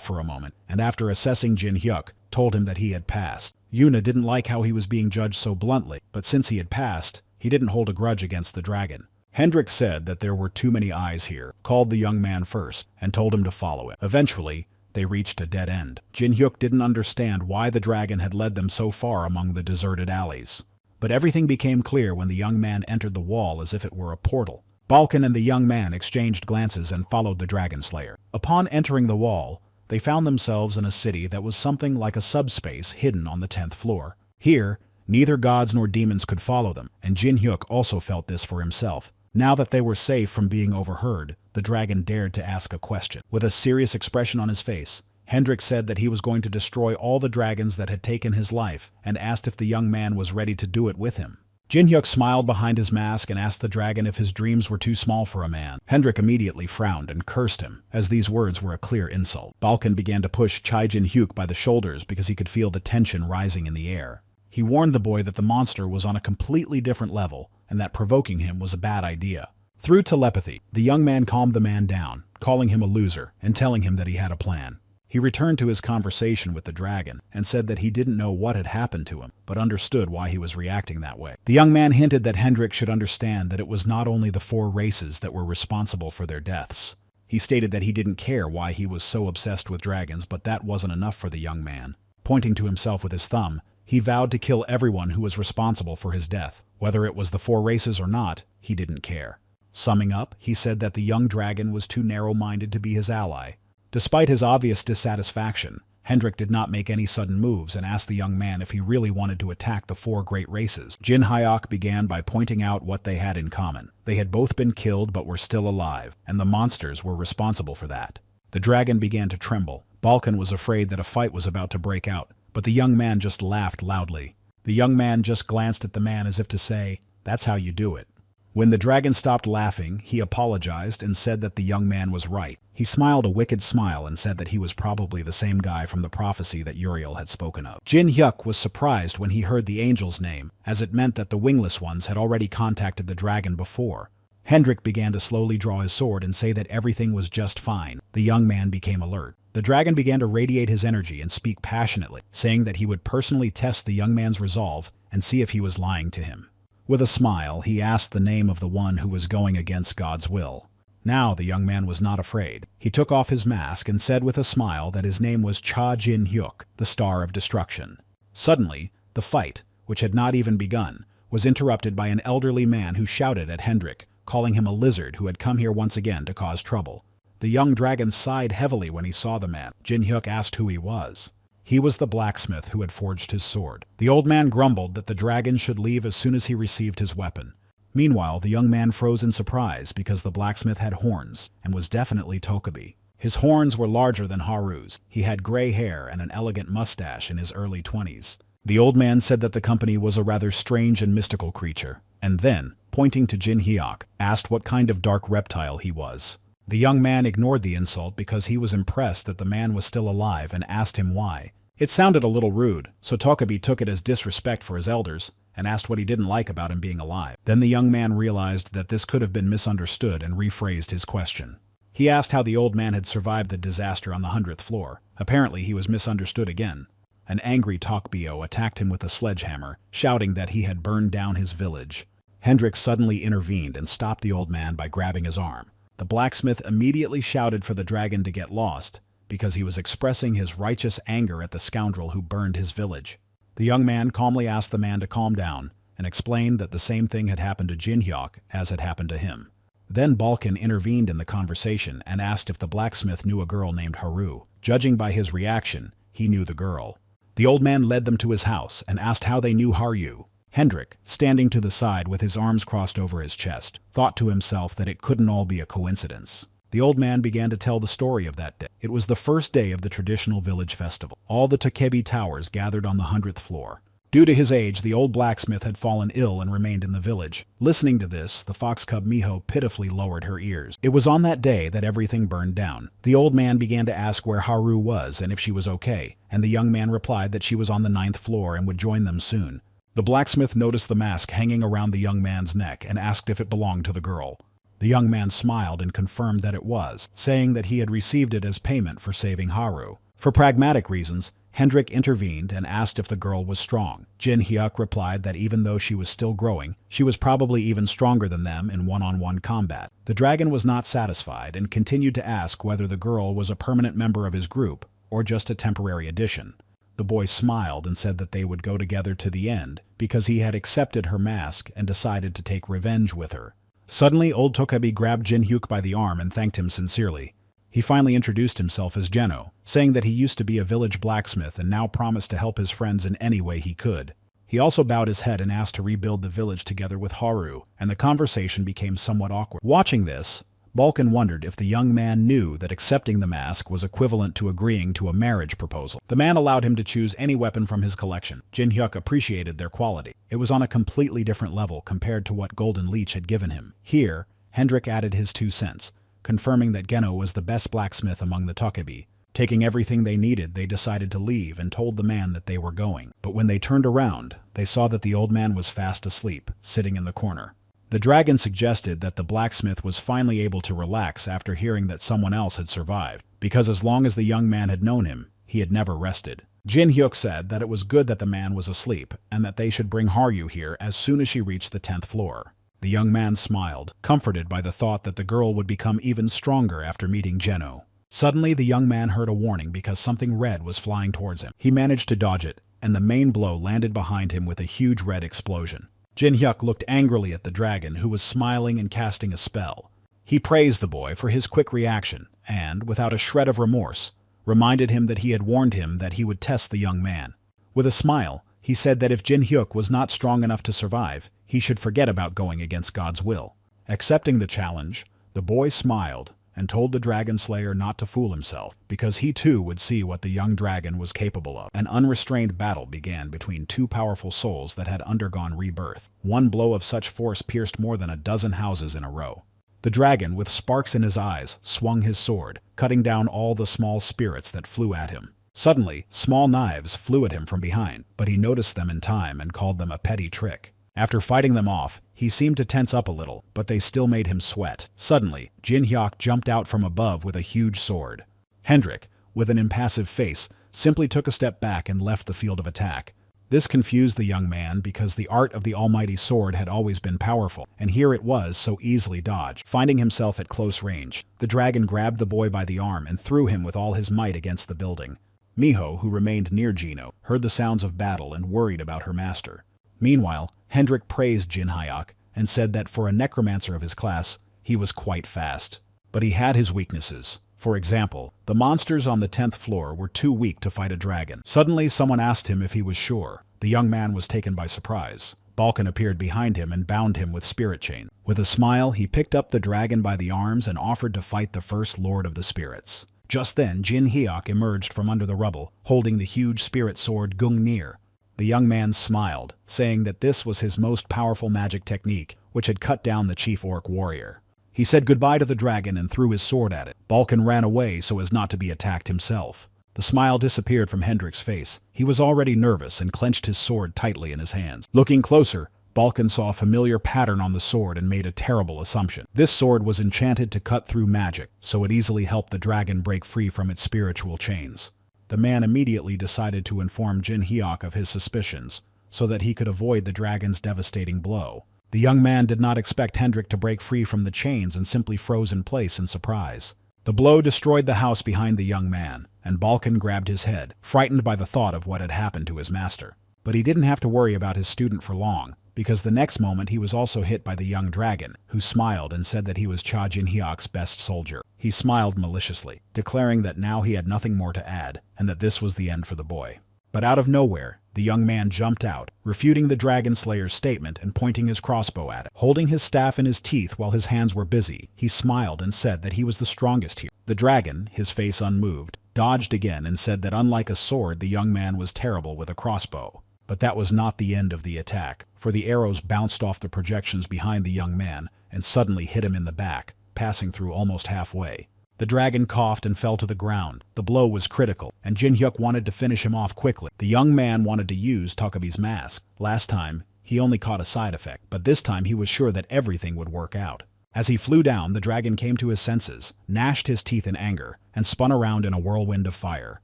for a moment, and after assessing Jin Hyuk, told him that he had passed. Yuna didn't like how he was being judged so bluntly, but since he had passed, he didn't hold a grudge against the dragon. Hendrik said that there were too many eyes here, called the young man first, and told him to follow it. Eventually, they reached a dead end. Jin Hyuk didn't understand why the dragon had led them so far among the deserted alleys. But everything became clear when the young man entered the wall as if it were a portal. Balkan and the young man exchanged glances and followed the Dragon Slayer. Upon entering the wall, they found themselves in a city that was something like a subspace hidden on the 10th floor. Here, neither gods nor demons could follow them, and Jin Hyuk also felt this for himself. Now that they were safe from being overheard, the dragon dared to ask a question. With a serious expression on his face, Hendrik said that he was going to destroy all the dragons that had taken his life, and asked if the young man was ready to do it with him. Jin Hyuk smiled behind his mask and asked the dragon if his dreams were too small for a man. Hendrik immediately frowned and cursed him, as these words were a clear insult. Balkan began to push Jin Hyuk by the shoulders because he could feel the tension rising in the air. He warned the boy that the monster was on a completely different level, and that provoking him was a bad idea. Through telepathy, the young man calmed the man down, calling him a loser and telling him that he had a plan. He returned to his conversation with the dragon and said that he didn't know what had happened to him, but understood why he was reacting that way. The young man hinted that Hendrik should understand that it was not only the 4 races that were responsible for their deaths. He stated that he didn't care why he was so obsessed with dragons, but that wasn't enough for the young man. Pointing to himself with his thumb, he vowed to kill everyone who was responsible for his death. Whether it was the 4 races or not, he didn't care. Summing up, he said that the young dragon was too narrow-minded to be his ally. Despite his obvious dissatisfaction, Hendrik did not make any sudden moves and asked the young man if he really wanted to attack the 4 great races. Jin Hyuk began by pointing out what they had in common. They had both been killed but were still alive, and the monsters were responsible for that. The dragon began to tremble. Balkan was afraid that a fight was about to break out, but the young man just laughed loudly. The young man just glanced at the man as if to say, "That's how you do it." When the dragon stopped laughing, he apologized and said that the young man was right. He smiled a wicked smile and said that he was probably the same guy from the prophecy that Uriel had spoken of. Jin Hyuk was surprised when he heard the angel's name, as it meant that the wingless ones had already contacted the dragon before. Hendrik began to slowly draw his sword and say that everything was just fine. The young man became alert. The dragon began to radiate his energy and speak passionately, saying that he would personally test the young man's resolve and see if he was lying to him. With a smile, he asked the name of the one who was going against God's will. Now the young man was not afraid. He took off his mask and said with a smile that his name was Cha Jin Hyuk, the Star of Destruction. Suddenly, the fight, which had not even begun, was interrupted by an elderly man who shouted at Hendrik, calling him a lizard who had come here once again to cause trouble. The young dragon sighed heavily when he saw the man. Jin Hyuk asked who he was. He was the blacksmith who had forged his sword. The old man grumbled that the dragon should leave as soon as he received his weapon. Meanwhile, the young man froze in surprise because the blacksmith had horns and was definitely Tokabi. His horns were larger than Haru's. He had gray hair and an elegant mustache in his early 20s. The old man said that the company was a rather strange and mystical creature, and then, pointing to Jin Hyuk, asked what kind of dark reptile he was. The young man ignored the insult because he was impressed that the man was still alive and asked him why. It sounded a little rude, so Tokabi took it as disrespect for his elders and asked what he didn't like about him being alive. Then the young man realized that this could have been misunderstood and rephrased his question. He asked how the old man had survived the disaster on the 100th floor. Apparently he was misunderstood again. An angry Tokbio attacked him with a sledgehammer, shouting that he had burned down his village. Hendrik suddenly intervened and stopped the old man by grabbing his arm. The blacksmith immediately shouted for the dragon to get lost, because he was expressing his righteous anger at the scoundrel who burned his village. The young man calmly asked the man to calm down, and explained that the same thing had happened to Jin Hyuk as had happened to him. Then Balkan intervened in the conversation and asked if the blacksmith knew a girl named Haru. Judging by his reaction, he knew the girl. The old man led them to his house and asked how they knew Haru. Hendrik, standing to the side with his arms crossed over his chest, thought to himself that it couldn't all be a coincidence. The old man began to tell the story of that day. It was the first day of the traditional village festival. All the Tokebi towers gathered on the 100th floor. Due to his age, the old blacksmith had fallen ill and remained in the village. Listening to this, the fox cub Miho pitifully lowered her ears. It was on that day that everything burned down. The old man began to ask where Haru was and if she was okay, and the young man replied that she was on the 9th floor and would join them soon. The blacksmith noticed the mask hanging around the young man's neck and asked if it belonged to the girl. The young man smiled and confirmed that it was, saying that he had received it as payment for saving Haru. For pragmatic reasons, Hendrik intervened and asked if the girl was strong. Jin Hyuk replied that even though she was still growing, she was probably even stronger than them in one-on-one combat. The dragon was not satisfied and continued to ask whether the girl was a permanent member of his group or just a temporary addition. The boy smiled and said that they would go together to the end because he had accepted her mask and decided to take revenge with her. Suddenly, old Tokabi grabbed Jin Hyuk by the arm and thanked him sincerely. He finally introduced himself as Geno, saying that he used to be a village blacksmith and now promised to help his friends in any way he could. He also bowed his head and asked to rebuild the village together with Haru, and the conversation became somewhat awkward. Watching this, Balkan wondered if the young man knew that accepting the mask was equivalent to agreeing to a marriage proposal. The man allowed him to choose any weapon from his collection. Jin Hyuk appreciated their quality. It was on a completely different level compared to what Golden Leech had given him. Here, Hendrik added his 2 cents, confirming that Geno was the best blacksmith among the Tokebi. Taking everything they needed, they decided to leave and told the man that they were going. But when they turned around, they saw that the old man was fast asleep, sitting in the corner. The dragon suggested that the blacksmith was finally able to relax after hearing that someone else had survived, because as long as the young man had known him, he had never rested. Jin Hyuk said that it was good that the man was asleep, and that they should bring Haru here as soon as she reached the 10th floor. The young man smiled, comforted by the thought that the girl would become even stronger after meeting Geno. Suddenly, the young man heard a warning because something red was flying towards him. He managed to dodge it, and the main blow landed behind him with a huge red explosion. Jin Hyuk looked angrily at the dragon, who was smiling and casting a spell. He praised the boy for his quick reaction and, without a shred of remorse, reminded him that he had warned him that he would test the young man. With a smile, he said that if Jin Hyuk was not strong enough to survive, he should forget about going against God's will. Accepting the challenge, the boy smiled and told the dragon slayer not to fool himself, because he too would see what the young dragon was capable of. An unrestrained battle began between two powerful souls that had undergone rebirth. One blow of such force pierced more than a dozen houses in a row. The dragon, with sparks in his eyes, swung his sword, cutting down all the small spirits that flew at him. Suddenly, small knives flew at him from behind, but he noticed them in time and called them a petty trick. After fighting them off, he seemed to tense up a little, but they still made him sweat. Suddenly, Jin Hyuk jumped out from above with a huge sword. Hendrik, with an impassive face, simply took a step back and left the field of attack. This confused the young man because the art of the almighty sword had always been powerful, and here it was so easily dodged. Finding himself at close range, the dragon grabbed the boy by the arm and threw him with all his might against the building. Miho, who remained near Gino, heard the sounds of battle and worried about her master. Meanwhile, Hendrik praised Jin Hyuk and said that for a necromancer of his class, he was quite fast. But he had his weaknesses. For example, the monsters on the 10th floor were too weak to fight a dragon. Suddenly, someone asked him if he was sure. The young man was taken by surprise. Balkan appeared behind him and bound him with spirit chains. With a smile, he picked up the dragon by the arms and offered to fight the first lord of the spirits. Just then, Jin Hyuk emerged from under the rubble, holding the huge spirit sword Gungnir. The young man smiled, saying that this was his most powerful magic technique, which had cut down the chief orc warrior. He said goodbye to the dragon and threw his sword at it. Balkan ran away so as not to be attacked himself. The smile disappeared from Hendrik's face. He was already nervous and clenched his sword tightly in his hands. Looking closer, Balkan saw a familiar pattern on the sword and made a terrible assumption. This sword was enchanted to cut through magic, so it easily helped the dragon break free from its spiritual chains. The man immediately decided to inform Jin Hyuk of his suspicions, so that he could avoid the dragon's devastating blow. The young man did not expect Hendrik to break free from the chains and simply froze in place in surprise. The blow destroyed the house behind the young man, and Balkan grabbed his head, frightened by the thought of what had happened to his master. But he didn't have to worry about his student for long, because the next moment he was also hit by the young dragon, who smiled and said that he was Cha Jin Hyuk's best soldier. He smiled maliciously, declaring that now he had nothing more to add, and that this was the end for the boy. But out of nowhere, the young man jumped out, refuting the dragon slayer's statement and pointing his crossbow at it. Holding his staff in his teeth while his hands were busy, he smiled and said that he was the strongest here. The dragon, his face unmoved, dodged again and said that unlike a sword, the young man was terrible with a crossbow. But that was not the end of the attack, for the arrows bounced off the projections behind the young man and suddenly hit him in the back, passing through almost halfway. The dragon coughed and fell to the ground. The blow was critical, and Jin Hyuk wanted to finish him off quickly. The young man wanted to use Takabi's mask. Last time, he only caught a side effect, but this time he was sure that everything would work out. As he flew down, the dragon came to his senses, gnashed his teeth in anger, and spun around in a whirlwind of fire.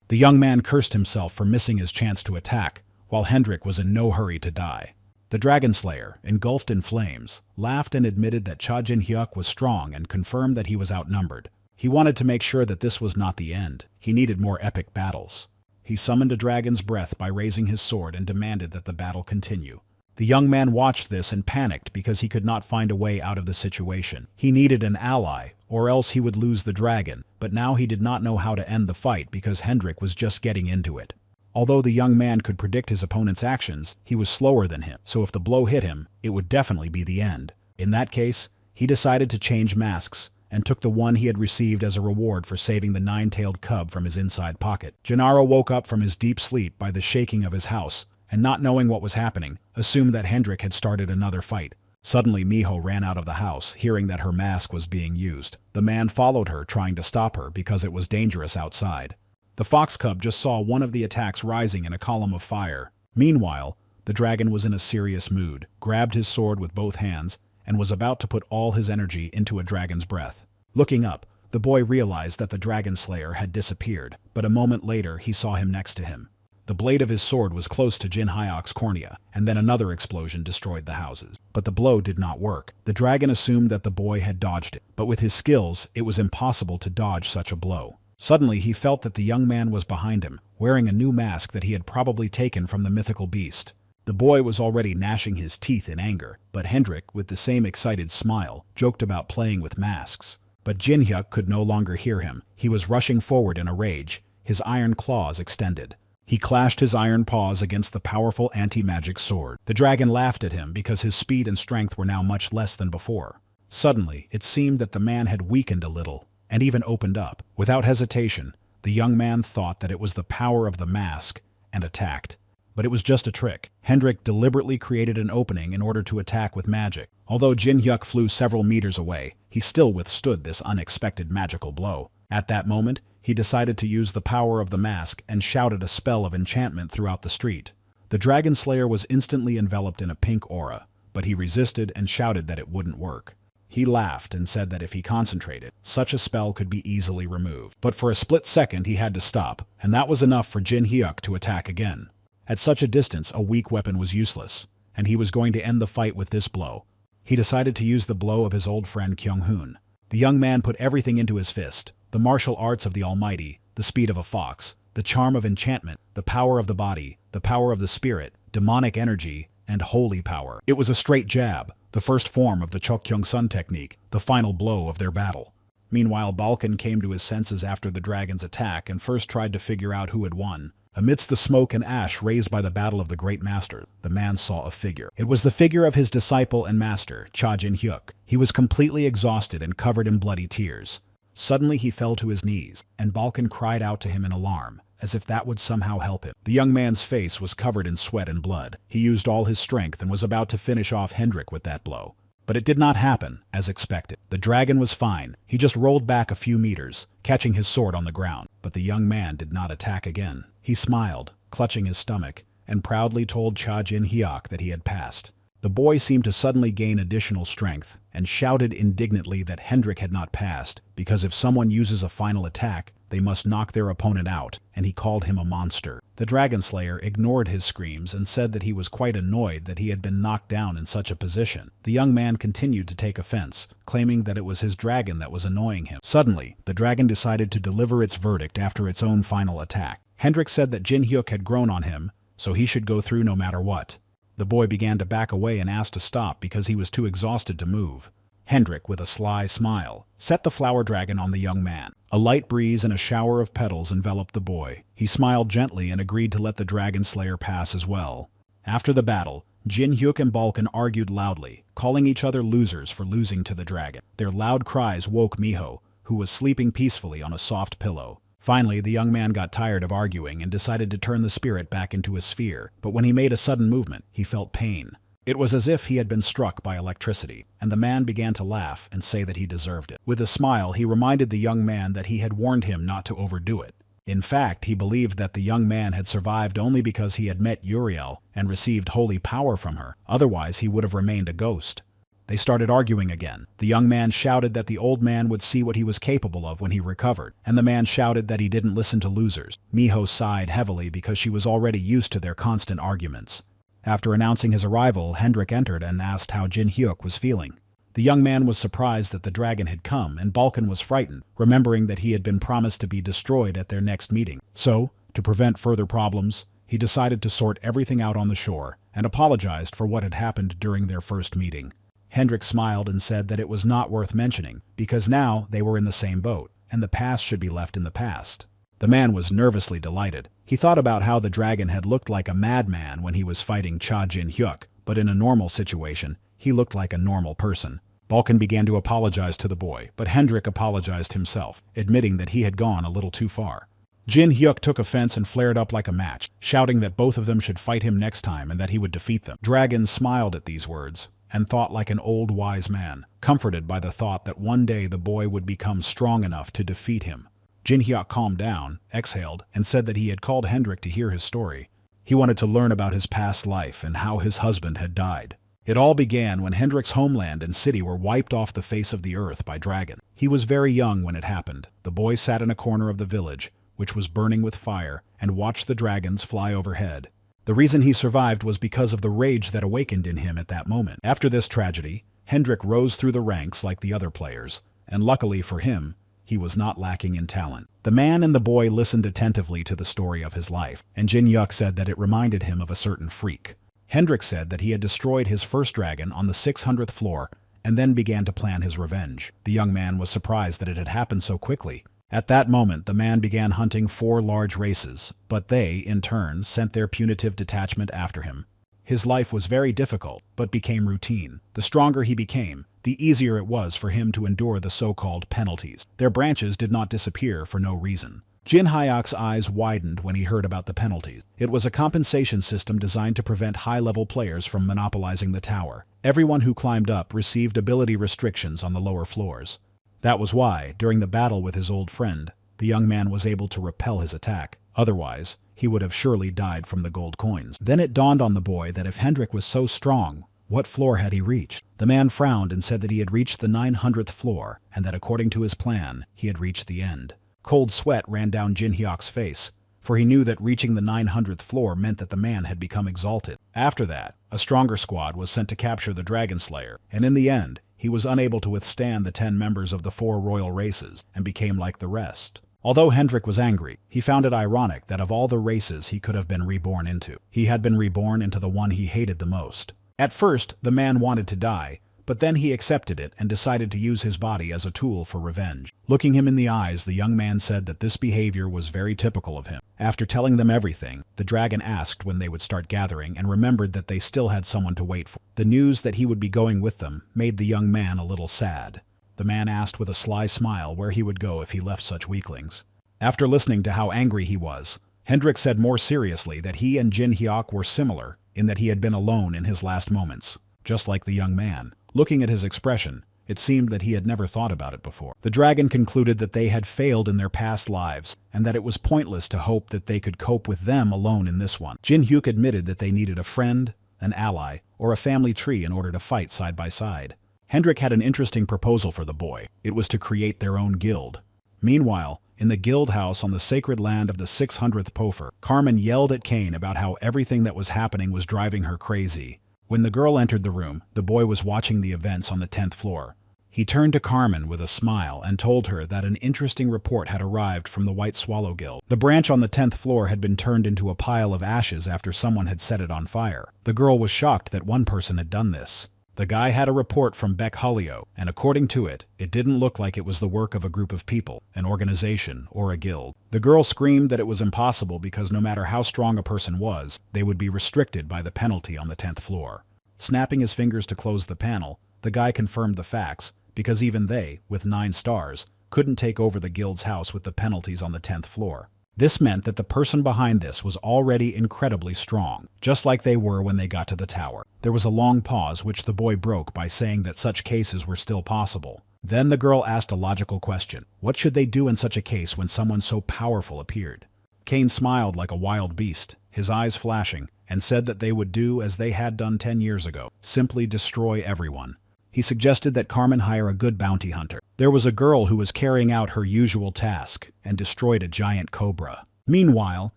The young man cursed himself for missing his chance to attack, while Hendrik was in no hurry to die. The dragon slayer, engulfed in flames, laughed and admitted that Cha Jin Hyuk was strong and confirmed that he was outnumbered. He wanted to make sure that this was not the end. He needed more epic battles. He summoned a dragon's breath by raising his sword and demanded that the battle continue. The young man watched this and panicked because he could not find a way out of the situation. He needed an ally, or else he would lose the dragon, but now he did not know how to end the fight because Hendrik was just getting into it. Although the young man could predict his opponent's actions, he was slower than him, so if the blow hit him, it would definitely be the end. In that case, he decided to change masks, and took the one he had received as a reward for saving the nine-tailed cub from his inside pocket. Gennaro woke up from his deep sleep by the shaking of his house, and not knowing what was happening, assumed that Hendrik had started another fight. Suddenly, Miho ran out of the house, hearing that her mask was being used. The man followed her, trying to stop her because it was dangerous outside. The fox cub just saw one of the attacks rising in a column of fire. Meanwhile, the dragon was in a serious mood, grabbed his sword with both hands, and was about to put all his energy into a dragon's breath. Looking up, the boy realized that the dragon slayer had disappeared, but a moment later he saw him next to him. The blade of his sword was close to Jin Hyuk's cornea, and then another explosion destroyed the houses. But the blow did not work. The dragon assumed that the boy had dodged it, but with his skills, it was impossible to dodge such a blow. Suddenly, he felt that the young man was behind him, wearing a new mask that he had probably taken from the mythical beast. The boy was already gnashing his teeth in anger, but Hendrik, with the same excited smile, joked about playing with masks. But Jin Hyuk could no longer hear him. He was rushing forward in a rage, his iron claws extended. He clashed his iron paws against the powerful anti-magic sword. The dragon laughed at him because his speed and strength were now much less than before. Suddenly, it seemed that the man had weakened a little. and even opened up. Without hesitation, the young man thought that it was the power of the mask and attacked. But it was just a trick. Hendrik deliberately created an opening in order to attack with magic. Although Jin Hyuk flew several meters away, he still withstood this unexpected magical blow. At that moment, he decided to use the power of the mask and shouted a spell of enchantment throughout the street. The Dragon Slayer was instantly enveloped in a pink aura, but he resisted and shouted that it wouldn't work. He laughed and said that if he concentrated, such a spell could be easily removed. But for a split second he had to stop, and that was enough for Jin Hyuk to attack again. At such a distance, a weak weapon was useless, and he was going to end the fight with this blow. He decided to use the blow of his old friend Kyung-hoon. The young man put everything into his fist: the martial arts of the Almighty, the speed of a fox, the charm of enchantment, the power of the body, the power of the spirit, demonic energy, and holy power. It was a straight jab, the first form of the Chokkyung-sun technique, the final blow of their battle. Meanwhile, Balkan came to his senses after the dragon's attack and first tried to figure out who had won. Amidst the smoke and ash raised by the battle of the Great Master, the man saw a figure. It was the figure of his disciple and master, Cha Jin Hyuk. He was completely exhausted and covered in bloody tears. Suddenly he fell to his knees, and Balkan cried out to him in alarm, as if that would somehow help him. The young man's face was covered in sweat and blood. He used all his strength and was about to finish off Hendrik with that blow. But it did not happen, as expected. The dragon was fine. He just rolled back a few meters, catching his sword on the ground. But the young man did not attack again. He smiled, clutching his stomach, and proudly told Cha Jin Hyuk that he had passed. The boy seemed to suddenly gain additional strength, and shouted indignantly that Hendrik had not passed, because if someone uses a final attack, they must knock their opponent out, and he called him a monster. The Dragon Slayer ignored his screams and said that he was quite annoyed that he had been knocked down in such a position. The young man continued to take offense, claiming that it was his dragon that was annoying him. Suddenly, the dragon decided to deliver its verdict after its own final attack. Hendrik said that Jin Hyuk had grown on him, so he should go through no matter what. The boy began to back away and asked to stop because he was too exhausted to move. Hendrik, with a sly smile, set the flower dragon on the young man. A light breeze and a shower of petals enveloped the boy. He smiled gently and agreed to let the Dragon Slayer pass as well. After the battle, Jin Hyuk and Balkan argued loudly, calling each other losers for losing to the dragon. Their loud cries woke Miho, who was sleeping peacefully on a soft pillow. Finally, the young man got tired of arguing and decided to turn the spirit back into a sphere, but when he made a sudden movement, he felt pain. It was as if he had been struck by electricity, and the man began to laugh and say that he deserved it. With a smile, he reminded the young man that he had warned him not to overdo it. In fact, he believed that the young man had survived only because he had met Uriel and received holy power from her. Otherwise, he would have remained a ghost. They started arguing again. The young man shouted that the old man would see what he was capable of when he recovered, and the man shouted that he didn't listen to losers. Miho sighed heavily because she was already used to their constant arguments. After announcing his arrival, Hendrik entered and asked how Jin Hyuk was feeling. The young man was surprised that the dragon had come, and Balkan was frightened, remembering that he had been promised to be destroyed at their next meeting. So, to prevent further problems, he decided to sort everything out on the shore, and apologized for what had happened during their first meeting. Hendrik smiled and said that it was not worth mentioning, because now they were in the same boat, and the past should be left in the past. The man was nervously delighted. He thought about how the dragon had looked like a madman when he was fighting Cha Jin Hyuk, but in a normal situation, he looked like a normal person. Balkan began to apologize to the boy, but Hendrik apologized himself, admitting that he had gone a little too far. Jin Hyuk took offense and flared up like a match, shouting that both of them should fight him next time and that he would defeat them. Dragon smiled at these words, and thought like an old wise man, comforted by the thought that one day the boy would become strong enough to defeat him. Jin Hyuk calmed down, exhaled, and said that he had called Hendrik to hear his story. He wanted to learn about his past life and how his husband had died. It all began when Hendrik's homeland and city were wiped off the face of the earth by dragon. He was very young when it happened. The boy sat in a corner of the village, which was burning with fire, and watched the dragons fly overhead. The reason he survived was because of the rage that awakened in him at that moment. After this tragedy, Hendrik rose through the ranks like the other players, and luckily for him, he was not lacking in talent. The man and the boy listened attentively to the story of his life, and Jin Hyuk said that it reminded him of a certain freak. Hendrik said that he had destroyed his first dragon on the 600th floor and then began to plan his revenge. The young man was surprised that it had happened so quickly. At that moment, the man began hunting 4 large races, but they, in turn, sent their punitive detachment after him. His life was very difficult, but became routine. The stronger he became, the easier it was for him to endure the so-called penalties. Their branches did not disappear for no reason. Jin Hyuk's eyes widened when he heard about the penalties. It was a compensation system designed to prevent high-level players from monopolizing the tower. Everyone who climbed up received ability restrictions on the lower floors. That was why, during the battle with his old friend, the young man was able to repel his attack. Otherwise, he would have surely died from the gold coins. Then it dawned on the boy that if Hendrik was so strong, what floor had he reached? The man frowned and said that he had reached the 900th floor, and that according to his plan, he had reached the end. Cold sweat ran down Jin Hyuk's face, for he knew that reaching the 900th floor meant that the man had become exalted. After that, a stronger squad was sent to capture the Dragon Slayer, and in the end, he was unable to withstand the 10 members of the 4 royal races, and became like the rest. Although Hendrik was angry, he found it ironic that of all the races he could have been reborn into, he had been reborn into the one he hated the most. At first, the man wanted to die, but then he accepted it and decided to use his body as a tool for revenge. Looking him in the eyes, the young man said that this behavior was very typical of him. After telling them everything, the dragon asked when they would start gathering and remembered that they still had someone to wait for. The news that he would be going with them made the young man a little sad. The man asked with a sly smile where he would go if he left such weaklings. After listening to how angry he was, Hendrik said more seriously that he and Jin Hyuk were similar in that he had been alone in his last moments, just like the young man. Looking at his expression, it seemed that he had never thought about it before. The dragon concluded that they had failed in their past lives, and that it was pointless to hope that they could cope with them alone in this one. Jin Hyuk admitted that they needed a friend, an ally, or a family tree in order to fight side by side. Hendrik had an interesting proposal for the boy. It was to create their own guild. Meanwhile, in the guild house on the sacred land of the 600th Pofer, Carmen yelled at Kane about how everything that was happening was driving her crazy. When the girl entered the room, the boy was watching the events on the 10th floor. He turned to Carmen with a smile and told her that an interesting report had arrived from the White Swallow Guild. The branch on the 10th floor had been turned into a pile of ashes after someone had set it on fire. The girl was shocked that one person had done this. The guy had a report from Yahello, and according to it, it didn't look like it was the work of a group of people, an organization, or a guild. The girl screamed that it was impossible because no matter how strong a person was, they would be restricted by the penalty on the 10th floor. Snapping his fingers to close the panel, the guy confirmed the facts, because even they, with 9 stars, couldn't take over the guild's house with the penalties on the 10th floor. This meant that the person behind this was already incredibly strong, just like they were when they got to the tower. There was a long pause which the boy broke by saying that such cases were still possible. Then the girl asked a logical question. What should they do in such a case when someone so powerful appeared? Kane smiled like a wild beast, his eyes flashing, and said that they would do as they had done 10 years ago, simply destroy everyone. He suggested that Carmen hire a good bounty hunter. There was a girl who was carrying out her usual task and destroyed a giant cobra. Meanwhile,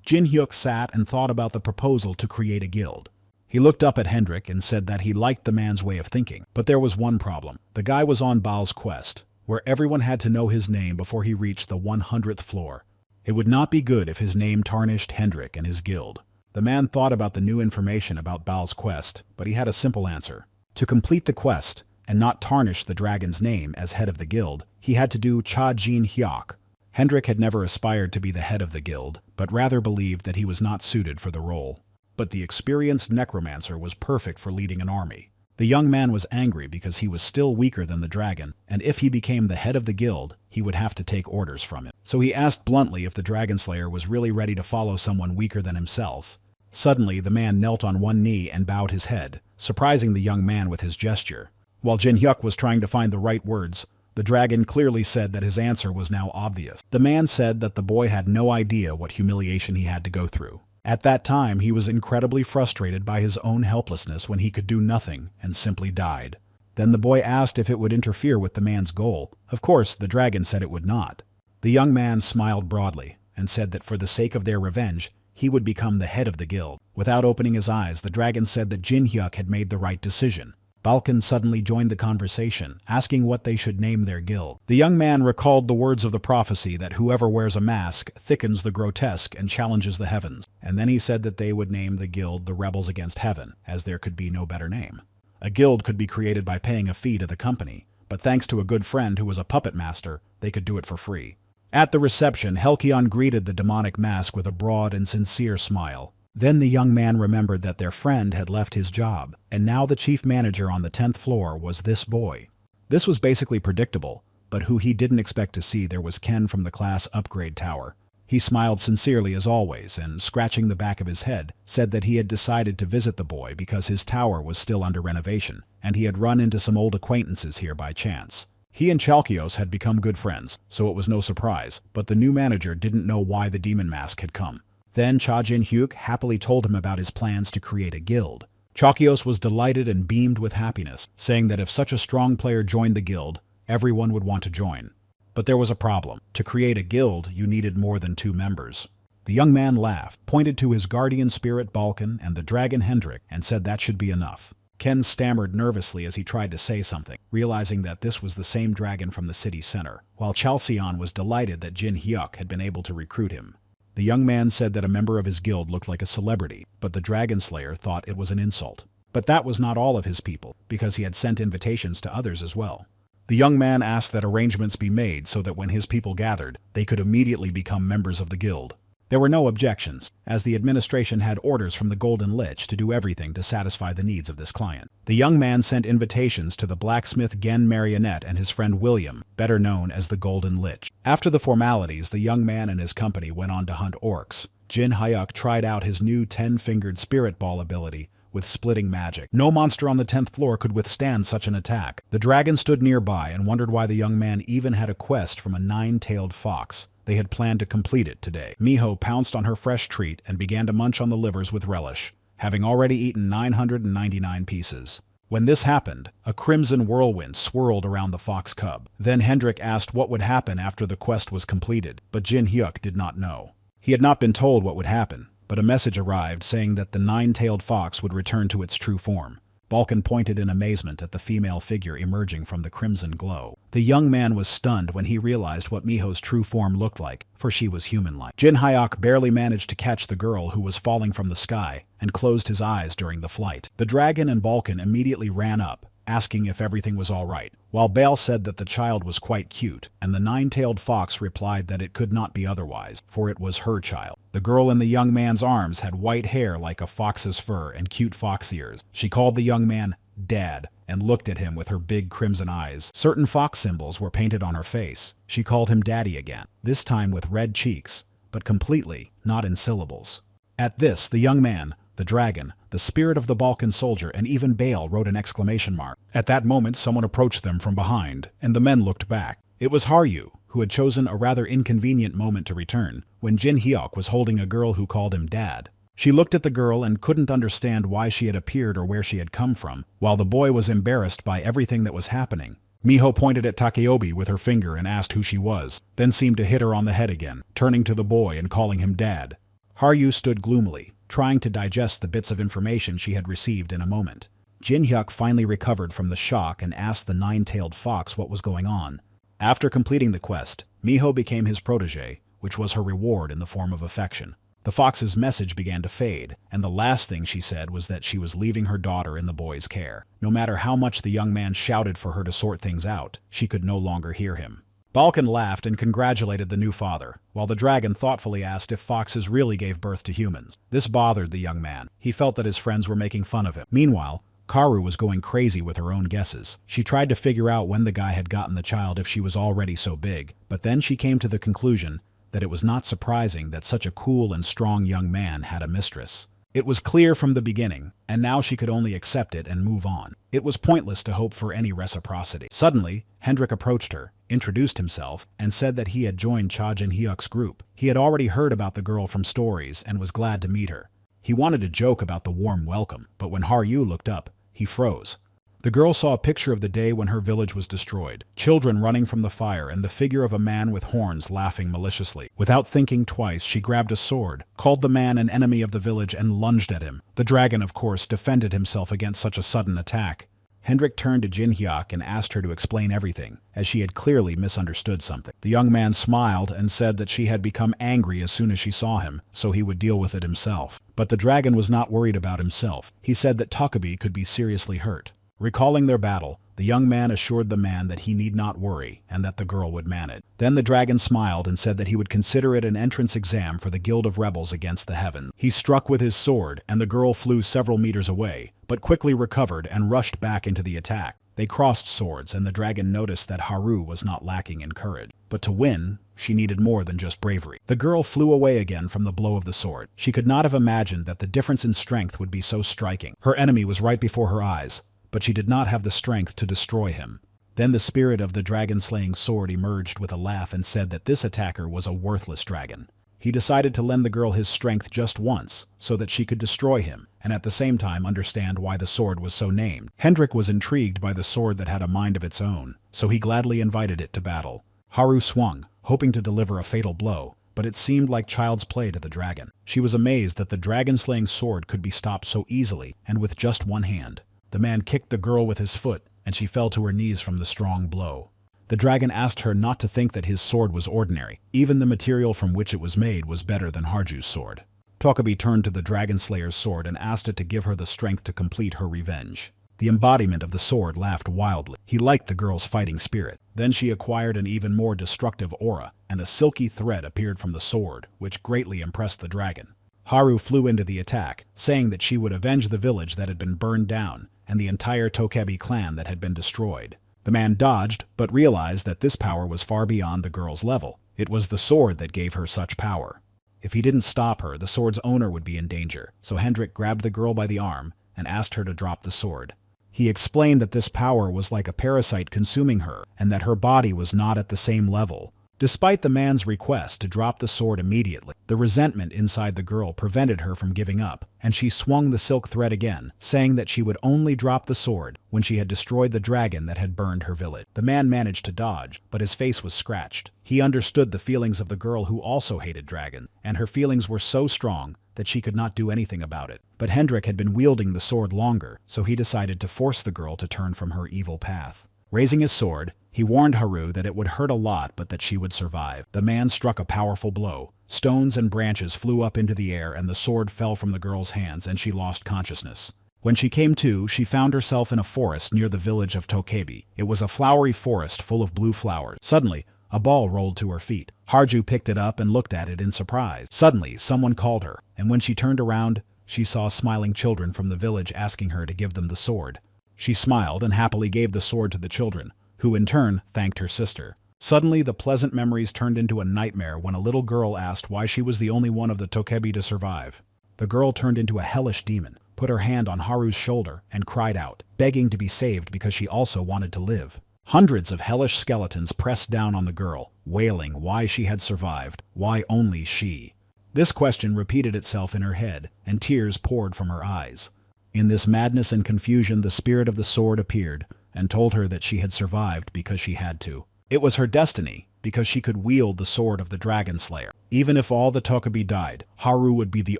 Jin Hyuk sat and thought about the proposal to create a guild. He looked up at Hendrik and said that he liked the man's way of thinking. But there was one problem. The guy was on Baal's quest, where everyone had to know his name before he reached the 100th floor. It would not be good if his name tarnished Hendrik and his guild. The man thought about the new information about Baal's quest, but he had a simple answer. To complete the quest, and not tarnish the dragon's name as head of the guild, he had to do Cha Jin Hyuk. Hendrik had never aspired to be the head of the guild, but rather believed that he was not suited for the role. But the experienced Necromancer was perfect for leading an army. The young man was angry because he was still weaker than the dragon, and if he became the head of the guild, he would have to take orders from him. So he asked bluntly if the Dragon Slayer was really ready to follow someone weaker than himself. Suddenly, the man knelt on one knee and bowed his head, surprising the young man with his gesture. While Jin Hyuk was trying to find the right words, the dragon clearly said that his answer was now obvious. The man said that the boy had no idea what humiliation he had to go through. At that time, he was incredibly frustrated by his own helplessness when he could do nothing and simply died. Then the boy asked if it would interfere with the man's goal. Of course, the dragon said it would not. The young man smiled broadly and said that for the sake of their revenge, he would become the head of the guild. Without opening his eyes, the dragon said that Jin Hyuk had made the right decision. Balkan suddenly joined the conversation, asking what they should name their guild. The young man recalled the words of the prophecy that whoever wears a mask thickens the grotesque and challenges the heavens, and then he said that they would name the guild the Rebels Against Heaven, as there could be no better name. A guild could be created by paying a fee to the company, but thanks to a good friend who was a puppet master, they could do it for free. At the reception, Helkion greeted the demonic mask with a broad and sincere smile. Then the young man remembered that their friend had left his job, and now the chief manager on the 10th floor was this boy. This was basically predictable, but who he didn't expect to see there was Ken from the class upgrade tower. He smiled sincerely as always and, scratching the back of his head, said that he had decided to visit the boy because his tower was still under renovation, and he had run into some old acquaintances here by chance. He and Chalkios had become good friends, so it was no surprise, but the new manager didn't know why the demon mask had come. Then Cha Jin-hyuk happily told him about his plans to create a guild. Chalkios was delighted and beamed with happiness, saying that if such a strong player joined the guild, everyone would want to join. But there was a problem. To create a guild, you needed more than 2 members. The young man laughed, pointed to his guardian spirit Balkan and the dragon Hendrik, and said that should be enough. Ken stammered nervously as he tried to say something, realizing that this was the same dragon from the city center, while Chalcyon was delighted that Jin-hyuk had been able to recruit him. The young man said that a member of his guild looked like a celebrity, but the dragon slayer thought it was an insult. But that was not all of his people, because he had sent invitations to others as well. The young man asked that arrangements be made so that when his people gathered, they could immediately become members of the guild. There were no objections, as the administration had orders from the Golden Lich to do everything to satisfy the needs of this client. The young man sent invitations to the blacksmith Gen Marionette and his friend William, better known as the Golden Lich. After the formalities, the young man and his company went on to hunt orcs. Jin-hyuk tried out his new 10-fingered spirit ball ability with splitting magic. No monster on the 10th floor could withstand such an attack. The dragon stood nearby and wondered why the young man even had a quest from a 9-tailed fox. They had planned to complete it today. Miho pounced on her fresh treat and began to munch on the livers with relish, having already eaten 999 pieces. When this happened, a crimson whirlwind swirled around the fox cub. Then Hendrik asked what would happen after the quest was completed, but Jin-hyuk did not know. He had not been told what would happen, but a message arrived saying that the 9-tailed fox would return to its true form. Balkan pointed in amazement at the female figure emerging from the crimson glow. The young man was stunned when he realized what Miho's true form looked like, for she was human-like. Jin-hyuk barely managed to catch the girl who was falling from the sky and closed his eyes during the flight. The dragon and Balkan immediately ran up, asking if everything was all right, while Bale said that the child was quite cute, and the 9-tailed fox replied that it could not be otherwise, for it was her child. The girl in the young man's arms had white hair like a fox's fur and cute fox ears. She called the young man Dad and looked at him with her big crimson eyes. Certain fox symbols were painted on her face. She called him Daddy again, this time with red cheeks, but completely, not in syllables. At this, the young man, the dragon, the spirit of the Balkan soldier, and even Bale wrote an exclamation mark. At that moment, someone approached them from behind, and the men looked back. It was Haryu, who had chosen a rather inconvenient moment to return, when Jin-hyuk was holding a girl who called him Dad. She looked at the girl and couldn't understand why she had appeared or where she had come from, while the boy was embarrassed by everything that was happening. Miho pointed at Takeobi with her finger and asked who she was, then seemed to hit her on the head again, turning to the boy and calling him Dad. Haryu stood gloomily, trying to digest the bits of information she had received in a moment. Jin-hyuk finally recovered from the shock and asked the 9-tailed fox what was going on. After completing the quest, Miho became his protege, which was her reward in the form of affection. The fox's message began to fade, and the last thing she said was that she was leaving her daughter in the boy's care. No matter how much the young man shouted for her to sort things out, she could no longer hear him. Balkan laughed and congratulated the new father, while the dragon thoughtfully asked if foxes really gave birth to humans. This bothered the young man. He felt that his friends were making fun of him. Meanwhile, Karu was going crazy with her own guesses. She tried to figure out when the guy had gotten the child if she was already so big, but then she came to the conclusion that it was not surprising that such a cool and strong young man had a mistress. It was clear from the beginning, and now she could only accept it and move on. It was pointless to hope for any reciprocity. Suddenly, Hendrik approached her, introduced himself, and said that he had joined Cha Jin-hyuk's group. He had already heard about the girl from stories and was glad to meet her. He wanted to joke about the warm welcome, but when Haryu looked up, he froze. The girl saw a picture of the day when her village was destroyed, children running from the fire and the figure of a man with horns laughing maliciously. Without thinking twice, she grabbed a sword, called the man an enemy of the village, and lunged at him. The dragon, of course, defended himself against such a sudden attack. Hendrik turned to Jin-hyuk and asked her to explain everything, as she had clearly misunderstood something. The young man smiled and said that she had become angry as soon as she saw him, so he would deal with it himself. But the dragon was not worried about himself. He said that Takabi could be seriously hurt. Recalling their battle, the young man assured the man that he need not worry and that the girl would manage. Then the dragon smiled and said that he would consider it an entrance exam for the Guild of Rebels against the Heavens. He struck with his sword, and the girl flew several meters away, but quickly recovered and rushed back into the attack. They crossed swords, and the dragon noticed that Haru was not lacking in courage. But to win, she needed more than just bravery. The girl flew away again from the blow of the sword. She could not have imagined that the difference in strength would be so striking. Her enemy was right before her eyes, but she did not have the strength to destroy him. Then the spirit of the dragon-slaying sword emerged with a laugh and said that this attacker was a worthless dragon. He decided to lend the girl his strength just once, so that she could destroy him, and at the same time understand why the sword was so named. Hendrik was intrigued by the sword that had a mind of its own, so he gladly invited it to battle. Haru swung, hoping to deliver a fatal blow, but it seemed like child's play to the dragon. She was amazed that the dragon-slaying sword could be stopped so easily, and with just one hand. The man kicked the girl with his foot, and she fell to her knees from the strong blow. The dragon asked her not to think that his sword was ordinary. Even the material from which it was made was better than Harju's sword. Tokabi turned to the dragon slayer's sword and asked it to give her the strength to complete her revenge. The embodiment of the sword laughed wildly. He liked the girl's fighting spirit. Then she acquired an even more destructive aura, and a silky thread appeared from the sword, which greatly impressed the dragon. Haru flew into the attack, saying that she would avenge the village that had been burned down, and the entire Tokebi clan that had been destroyed. The man dodged, but realized that this power was far beyond the girl's level. It was the sword that gave her such power. If he didn't stop her, the sword's owner would be in danger, so Hendrik grabbed the girl by the arm and asked her to drop the sword. He explained that this power was like a parasite consuming her, and that her body was not at the same level. Despite the man's request to drop the sword immediately, the resentment inside the girl prevented her from giving up, and she swung the silk thread again, saying that she would only drop the sword when she had destroyed the dragon that had burned her village. The man managed to dodge, but his face was scratched. He understood the feelings of the girl who also hated dragons, and her feelings were so strong that she could not do anything about it. But Hendrik had been wielding the sword longer, so he decided to force the girl to turn from her evil path. Raising his sword, he warned Haru that it would hurt a lot but that she would survive. The man struck a powerful blow. Stones and branches flew up into the air and the sword fell from the girl's hands and she lost consciousness. When she came to, she found herself in a forest near the village of Tokebi. It was a flowery forest full of blue flowers. Suddenly, a ball rolled to her feet. Harju picked it up and looked at it in surprise. Suddenly, someone called her, and when she turned around, she saw smiling children from the village asking her to give them the sword. She smiled and happily gave the sword to the children, who in turn thanked her sister. Suddenly, the pleasant memories turned into a nightmare when a little girl asked why she was the only one of the Tokebi to survive. The girl turned into a hellish demon, put her hand on Haru's shoulder, and cried out, begging to be saved because she also wanted to live. Hundreds of hellish skeletons pressed down on the girl, wailing why she had survived, why only she. This question repeated itself in her head, and tears poured from her eyes. In this madness and confusion, the spirit of the sword appeared and told her that she had survived because she had to. It was her destiny, because she could wield the sword of the Dragon Slayer. Even if all the Tokebi died, Haru would be the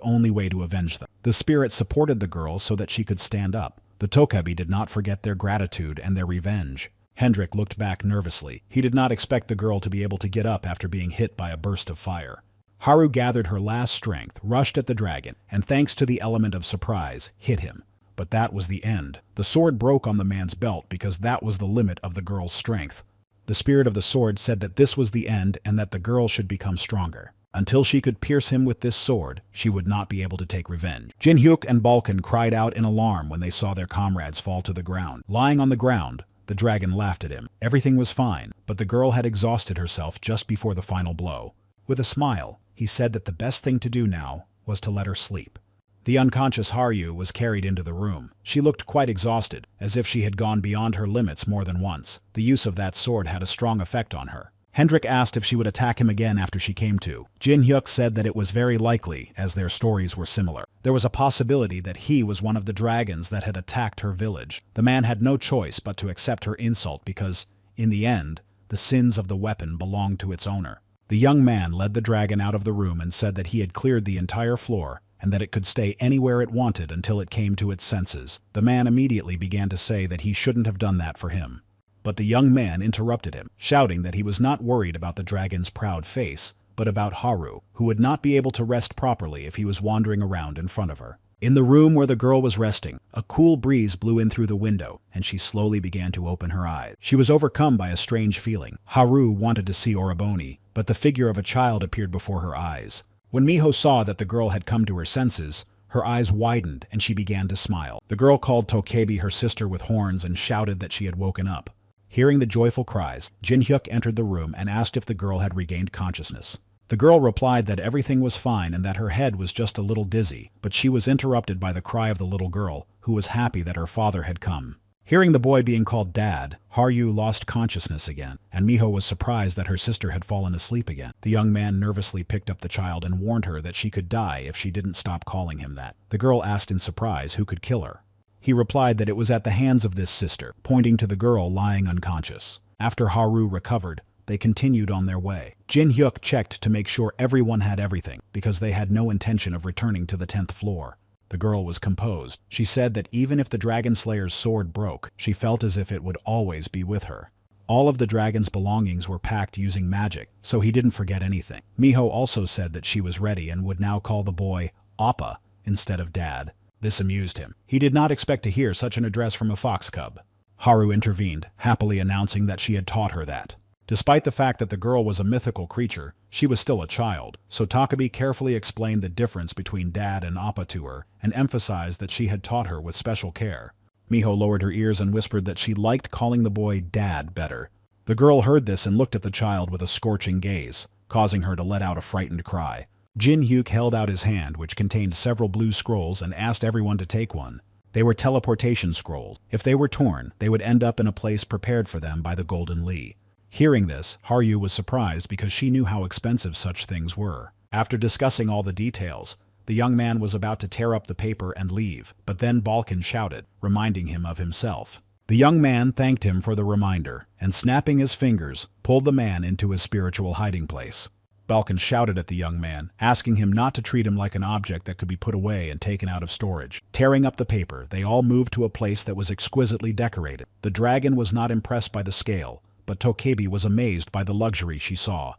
only way to avenge them. The spirit supported the girl so that she could stand up. The Tokebi did not forget their gratitude and their revenge. Hendrik looked back nervously. He did not expect the girl to be able to get up after being hit by a burst of fire. Haru gathered her last strength, rushed at the dragon, and thanks to the element of surprise, hit him. But that was the end. The sword broke on the man's belt because that was the limit of the girl's strength. The spirit of the sword said that this was the end and that the girl should become stronger. Until she could pierce him with this sword, she would not be able to take revenge. Jinhyuk and Balkan cried out in alarm when they saw their comrades fall to the ground. Lying on the ground, the dragon laughed at him. Everything was fine, but the girl had exhausted herself just before the final blow. With a smile, he said that the best thing to do now was to let her sleep. The unconscious Haru was carried into the room. She looked quite exhausted, as if she had gone beyond her limits more than once. The use of that sword had a strong effect on her. Hendrik asked if she would attack him again after she came to. Jinhyuk said that it was very likely, as their stories were similar. There was a possibility that he was one of the dragons that had attacked her village. The man had no choice but to accept her insult because, in the end, the sins of the weapon belonged to its owner. The young man led the dragon out of the room and said that he had cleared the entire floor and that it could stay anywhere it wanted until it came to its senses. The man immediately began to say that he shouldn't have done that for him. But the young man interrupted him, shouting that he was not worried about the dragon's proud face, but about Haru, who would not be able to rest properly if he was wandering around in front of her. In the room where the girl was resting, a cool breeze blew in through the window, and she slowly began to open her eyes. She was overcome by a strange feeling. Haru wanted to see Oroboni, but the figure of a child appeared before her eyes. When Miho saw that the girl had come to her senses, Her eyes widened and she began to smile. The girl called Tokebi her sister with horns and shouted that she had woken up. Hearing the joyful cries, Jin-hyuk entered the room and asked if the girl had regained consciousness. The girl replied that everything was fine and that her head was just a little dizzy, but she was interrupted by the cry of the little girl, who was happy that her father had come. Hearing the boy being called Dad, Haryu lost consciousness again, and Miho was surprised that her sister had fallen asleep again. The young man nervously picked up the child and warned her that she could die if she didn't stop calling him that. The girl asked in surprise who could kill her. He replied that it was at the hands of this sister, pointing to the girl lying unconscious. After Haru recovered, they continued on their way. Jin-hyuk checked to make sure everyone had everything, because they had no intention of returning to the 10th floor. The girl was composed. She said that even if the Dragon Slayer's sword broke, she felt as if it would always be with her. All of the dragon's belongings were packed using magic, so he didn't forget anything. Miho also said that she was ready and would now call the boy Appa instead of Dad. This amused him. He did not expect to hear such an address from a fox cub. Haru intervened, happily announcing that she had taught her that. Despite the fact that the girl was a mythical creature, she was still a child, so Takabe carefully explained the difference between Dad and Appa to her and emphasized that she had taught her with special care. Miho lowered her ears and whispered that she liked calling the boy Dad better. The girl heard this and looked at the child with a scorching gaze, causing her to let out a frightened cry. Jin-hyuk held out his hand, which contained several blue scrolls, and asked everyone to take one. They were teleportation scrolls. If they were torn, they would end up in a place prepared for them by the Golden Lee. Hearing this, Haryu was surprised because she knew how expensive such things were. After discussing all the details, the young man was about to tear up the paper and leave, but then Balkan shouted, reminding him of himself. The young man thanked him for the reminder, and snapping his fingers, pulled the man into his spiritual hiding place. Balkan shouted at the young man, asking him not to treat him like an object that could be put away and taken out of storage. Tearing up the paper, they all moved to a place that was exquisitely decorated. The dragon was not impressed by the scale, but Tokebi was amazed by the luxury she saw.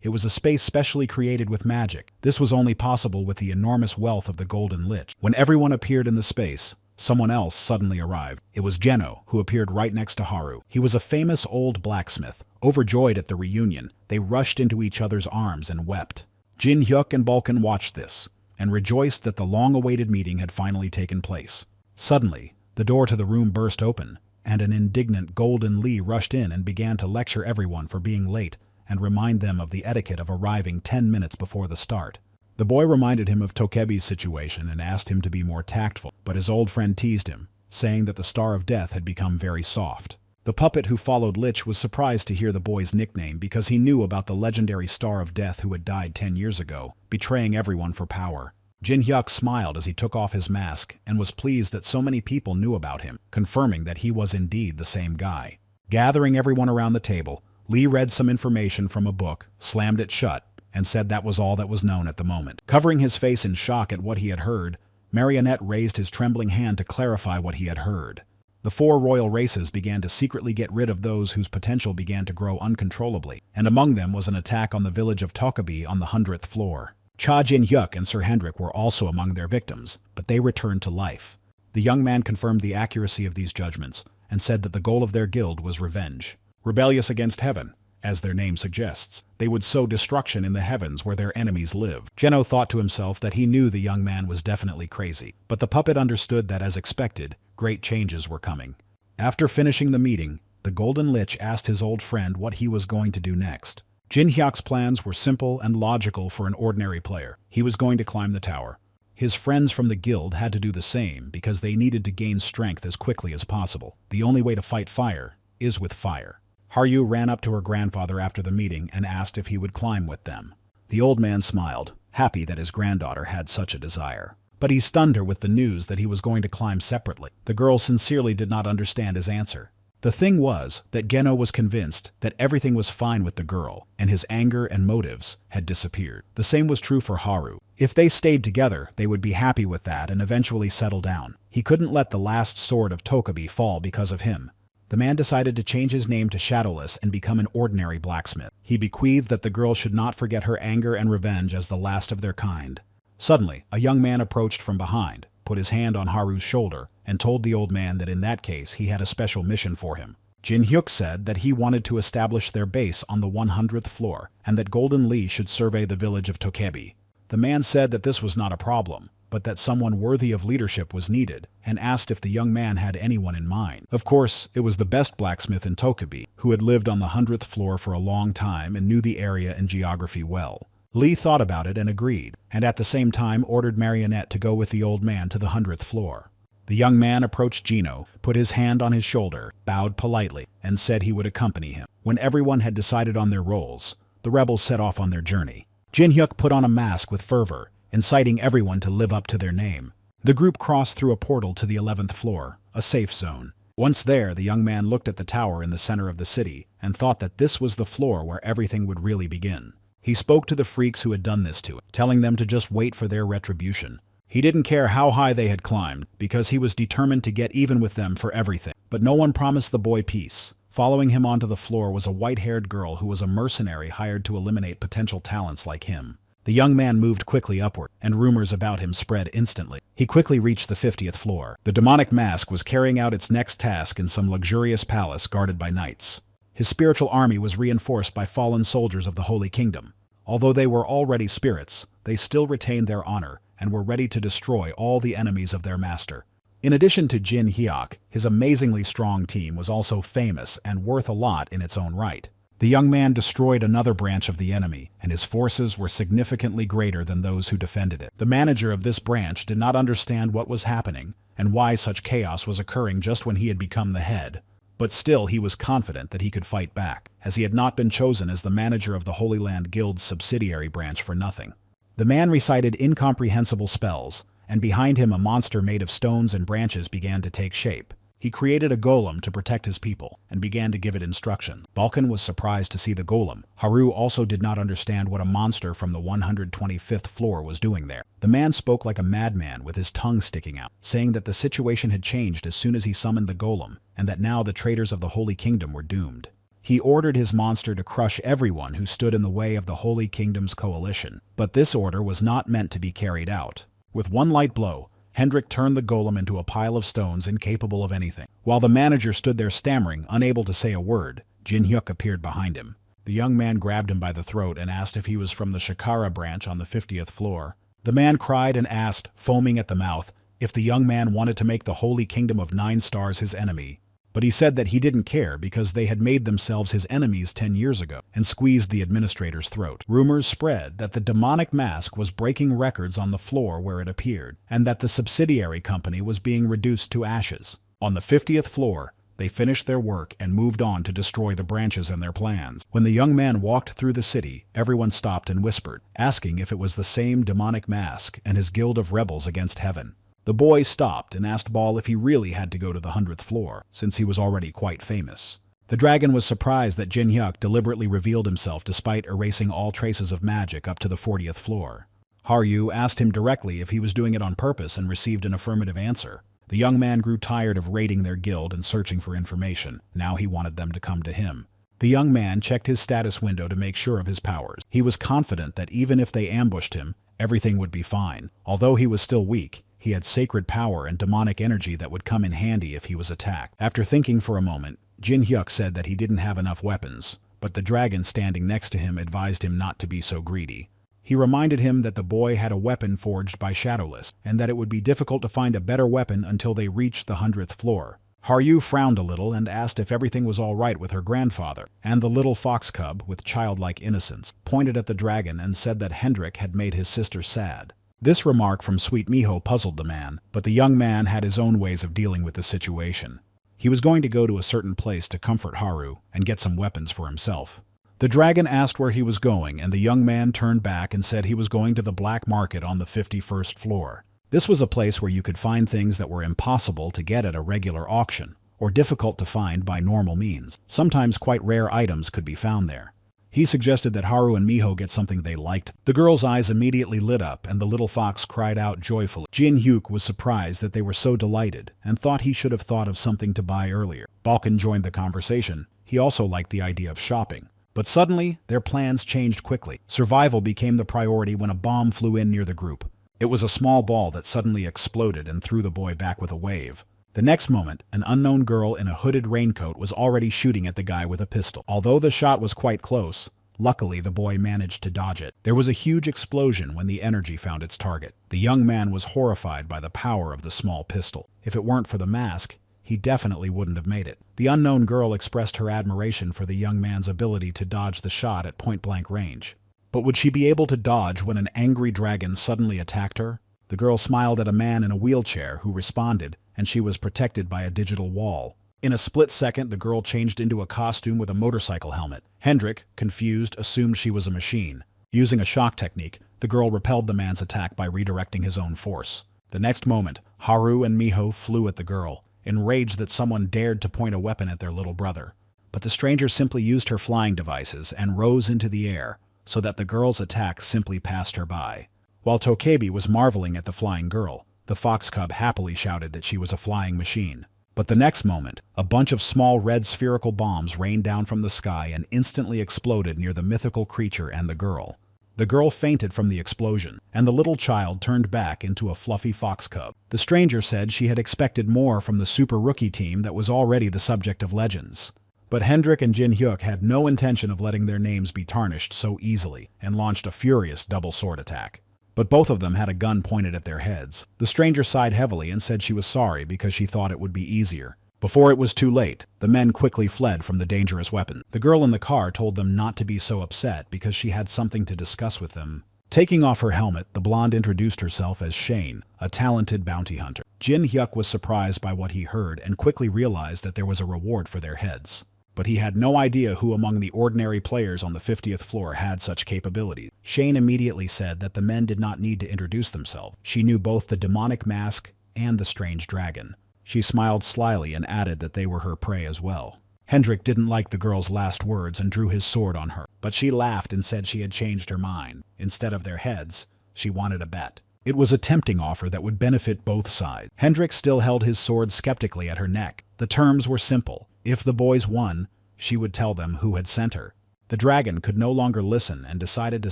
It was a space specially created with magic. This was only possible with the enormous wealth of the Golden Lich. When everyone appeared in the space, someone else suddenly arrived. It was Geno, who appeared right next to Haru. He was a famous old blacksmith. Overjoyed at the reunion, they rushed into each other's arms and wept. Jin-hyuk and Balkan watched this, and rejoiced that the long-awaited meeting had finally taken place. Suddenly, the door to the room burst open, and an indignant Golden Lee rushed in and began to lecture everyone for being late and remind them of the etiquette of arriving 10 minutes before the start. The boy reminded him of Tokebi's situation and asked him to be more tactful, but his old friend teased him, saying that the Star of Death had become very soft. The puppet who followed Lich was surprised to hear the boy's nickname because he knew about the legendary Star of Death who had died 10 years ago, betraying everyone for power. Jin-hyuk smiled as he took off his mask and was pleased that so many people knew about him, confirming that he was indeed the same guy. Gathering everyone around the table, Lee read some information from a book, slammed it shut, and said that was all that was known at the moment. Covering his face in shock at what he had heard, Marionette raised his trembling hand to clarify what he had heard. The 4 royal races began to secretly get rid of those whose potential began to grow uncontrollably, and among them was an attack on the village of Tokabi on the 100th floor. Cha Jin-hyuk and Sir Hendrik were also among their victims, but they returned to life. The young man confirmed the accuracy of these judgments, and said that the goal of their guild was revenge. Rebellious against heaven, as their name suggests, they would sow destruction in the heavens where their enemies live. Geno thought to himself that he knew the young man was definitely crazy, but the puppet understood that, as expected, great changes were coming. After finishing the meeting, the Golden Lich asked his old friend what he was going to do next. Jin-hyuk's plans were simple and logical for an ordinary player. He was going to climb the tower. His friends from the guild had to do the same because they needed to gain strength as quickly as possible. The only way to fight fire is with fire. Haryu ran up to her grandfather after the meeting and asked if he would climb with them. The old man smiled, happy that his granddaughter had such a desire. But he stunned her with the news that he was going to climb separately. The girl sincerely did not understand his answer. The thing was that Geno was convinced that everything was fine with the girl, and his anger and motives had disappeared. The same was true for Haru. If they stayed together, they would be happy with that and eventually settle down. He couldn't let the last sword of Tokabi fall because of him. The man decided to change his name to Shadowless and become an ordinary blacksmith. He bequeathed that the girl should not forget her anger and revenge as the last of their kind. Suddenly, a young man approached from behind, put his hand on Haru's shoulder, and told the old man that in that case he had a special mission for him. Jin-hyuk said that he wanted to establish their base on the 100th floor, and that Golden Lee should survey the village of Tokebi. The man said that this was not a problem, but that someone worthy of leadership was needed, and asked if the young man had anyone in mind. Of course, it was the best blacksmith in Tokabi, who had lived on the 100th floor for a long time and knew the area and geography well. Lee thought about it and agreed, and at the same time ordered Marionette to go with the old man to the 100th floor. The young man approached Gino, put his hand on his shoulder, bowed politely, and said he would accompany him. When everyone had decided on their roles, the rebels set off on their journey. Jin Hyuk put on a mask with fervor, inciting everyone to live up to their name. The group crossed through a portal to the 11th floor, a safe zone. Once there, the young man looked at the tower in the center of the city and thought that this was the floor where everything would really begin. He spoke to the freaks who had done this to him, telling them to just wait for their retribution. He didn't care how high they had climbed, because he was determined to get even with them for everything. But no one promised the boy peace. Following him onto the floor was a white-haired girl who was a mercenary hired to eliminate potential talents like him. The young man moved quickly upward, and rumors about him spread instantly. He quickly reached the 50th floor. The demonic mask was carrying out its next task in some luxurious palace guarded by knights. His spiritual army was reinforced by fallen soldiers of the Holy Kingdom. Although they were already spirits, they still retained their honor and were ready to destroy all the enemies of their master. In addition to Jin Hyuk, his amazingly strong team was also famous and worth a lot in its own right. The young man destroyed another branch of the enemy, and his forces were significantly greater than those who defended it. The manager of this branch did not understand what was happening and why such chaos was occurring just when he had become the head. But still he was confident that he could fight back, as he had not been chosen as the manager of the Holy Land Guild's subsidiary branch for nothing. The man recited incomprehensible spells, and behind him a monster made of stones and branches began to take shape. He created a golem to protect his people, and began to give it instructions. Balkan was surprised to see the golem. Haru also did not understand what a monster from the 125th floor was doing there. The man spoke like a madman with his tongue sticking out, saying that the situation had changed as soon as he summoned the golem, and that now the traitors of the Holy Kingdom were doomed. He ordered his monster to crush everyone who stood in the way of the Holy Kingdom's coalition. But this order was not meant to be carried out. With one light blow, Hendrik turned the golem into a pile of stones incapable of anything. While the manager stood there stammering, unable to say a word, Jin Hyuk appeared behind him. The young man grabbed him by the throat and asked if he was from the Shikara branch on the 50th floor. The man cried and asked, foaming at the mouth, if the young man wanted to make the Holy Kingdom of 9 Stars his enemy. But he said that he didn't care because they had made themselves his enemies 10 years ago, and squeezed the administrator's throat. Rumors spread that the demonic mask was breaking records on the floor where it appeared, and that the subsidiary company was being reduced to ashes. On the 50th floor, they finished their work and moved on to destroy the branches and their plans. When the young man walked through the city, everyone stopped and whispered, asking if it was the same demonic mask and his guild of rebels against heaven. The boy stopped and asked Ball if he really had to go to the 100th floor, since he was already quite famous. The dragon was surprised that Jin Hyuk deliberately revealed himself despite erasing all traces of magic up to the 40th floor. Haru asked him directly if he was doing it on purpose and received an affirmative answer. The young man grew tired of raiding their guild and searching for information. Now he wanted them to come to him. The young man checked his status window to make sure of his powers. He was confident that even if they ambushed him, everything would be fine. Although he was still weak, he had sacred power and demonic energy that would come in handy if he was attacked. After thinking for a moment, Jin Hyuk said that he didn't have enough weapons, but the dragon standing next to him advised him not to be so greedy. He reminded him that the boy had a weapon forged by Shadowless, and that it would be difficult to find a better weapon until they reached the 100th floor. Haru frowned a little and asked if everything was all right with her grandfather, and the little fox cub, with childlike innocence, pointed at the dragon and said that Hendrik had made his sister sad. This remark from Sweet Miho puzzled the man, but the young man had his own ways of dealing with the situation. He was going to go to a certain place to comfort Haru and get some weapons for himself. The dragon asked where he was going, and the young man turned back and said he was going to the black market on the 51st floor. This was a place where you could find things that were impossible to get at a regular auction, or difficult to find by normal means. Sometimes quite rare items could be found there. He suggested that Haru and Miho get something they liked. The girl's eyes immediately lit up, and the little fox cried out joyfully. Jin Hyuk was surprised that they were so delighted, and thought he should have thought of something to buy earlier. Balkan joined the conversation. He also liked the idea of shopping. But suddenly, their plans changed quickly. Survival became the priority when a bomb flew in near the group. It was a small ball that suddenly exploded and threw the boy back with a wave. The next moment, an unknown girl in a hooded raincoat was already shooting at the guy with a pistol. Although the shot was quite close, Luckily, the boy managed to dodge it. There was a huge explosion when the energy found its target. The young man was horrified by the power of the small pistol. If it weren't for the mask, he definitely wouldn't have made it. The unknown girl expressed her admiration for the young man's ability to dodge the shot at point-blank range. But would she be able to dodge when an angry dragon suddenly attacked her? The girl smiled at a man in a wheelchair who responded, and she was protected by a digital wall. In a split second, the girl changed into a costume with a motorcycle helmet. Hendrik, confused, assumed she was a machine. Using a shock technique, the girl repelled the man's attack by redirecting his own force. The next moment, Haru and Miho flew at the girl, enraged that someone dared to point a weapon at their little brother. But the stranger simply used her flying devices and rose into the air, so that the girl's attack simply passed her by. While Tokebi was marveling at the flying girl, the fox cub happily shouted that she was a flying machine. But the next moment, a bunch of small red spherical bombs rained down from the sky and instantly exploded near the mythical creature and the girl. The girl fainted from the explosion, and the little child turned back into a fluffy fox cub. The stranger said she had expected more from the super rookie team that was already the subject of legends. But Hendrik and Jin Hyuk had no intention of letting their names be tarnished so easily, and launched a furious double sword attack. But both of them had a gun pointed at their heads. The stranger sighed heavily and said she was sorry because she thought it would be easier. Before it was too late, the men quickly fled from the dangerous weapon. The girl in the car told them not to be so upset because she had something to discuss with them. Taking off her helmet, the blonde introduced herself as Shane, a talented bounty hunter. Jin Hyuk was surprised by what he heard and quickly realized that there was a reward for their heads. But he had no idea who among the ordinary players on the 50th floor had such capabilities. Shane immediately said that the men did not need to introduce themselves. She knew both the demonic mask and the strange dragon. She smiled slyly and added that they were her prey as well. Hendrik didn't like the girl's last words and drew his sword on her, but she laughed and said she had changed her mind. Instead of their heads, she wanted a bet. It was a tempting offer that would benefit both sides. Hendrik still held his sword skeptically at her neck. The terms were simple. If the boys won, she would tell them who had sent her. The dragon could no longer listen and decided to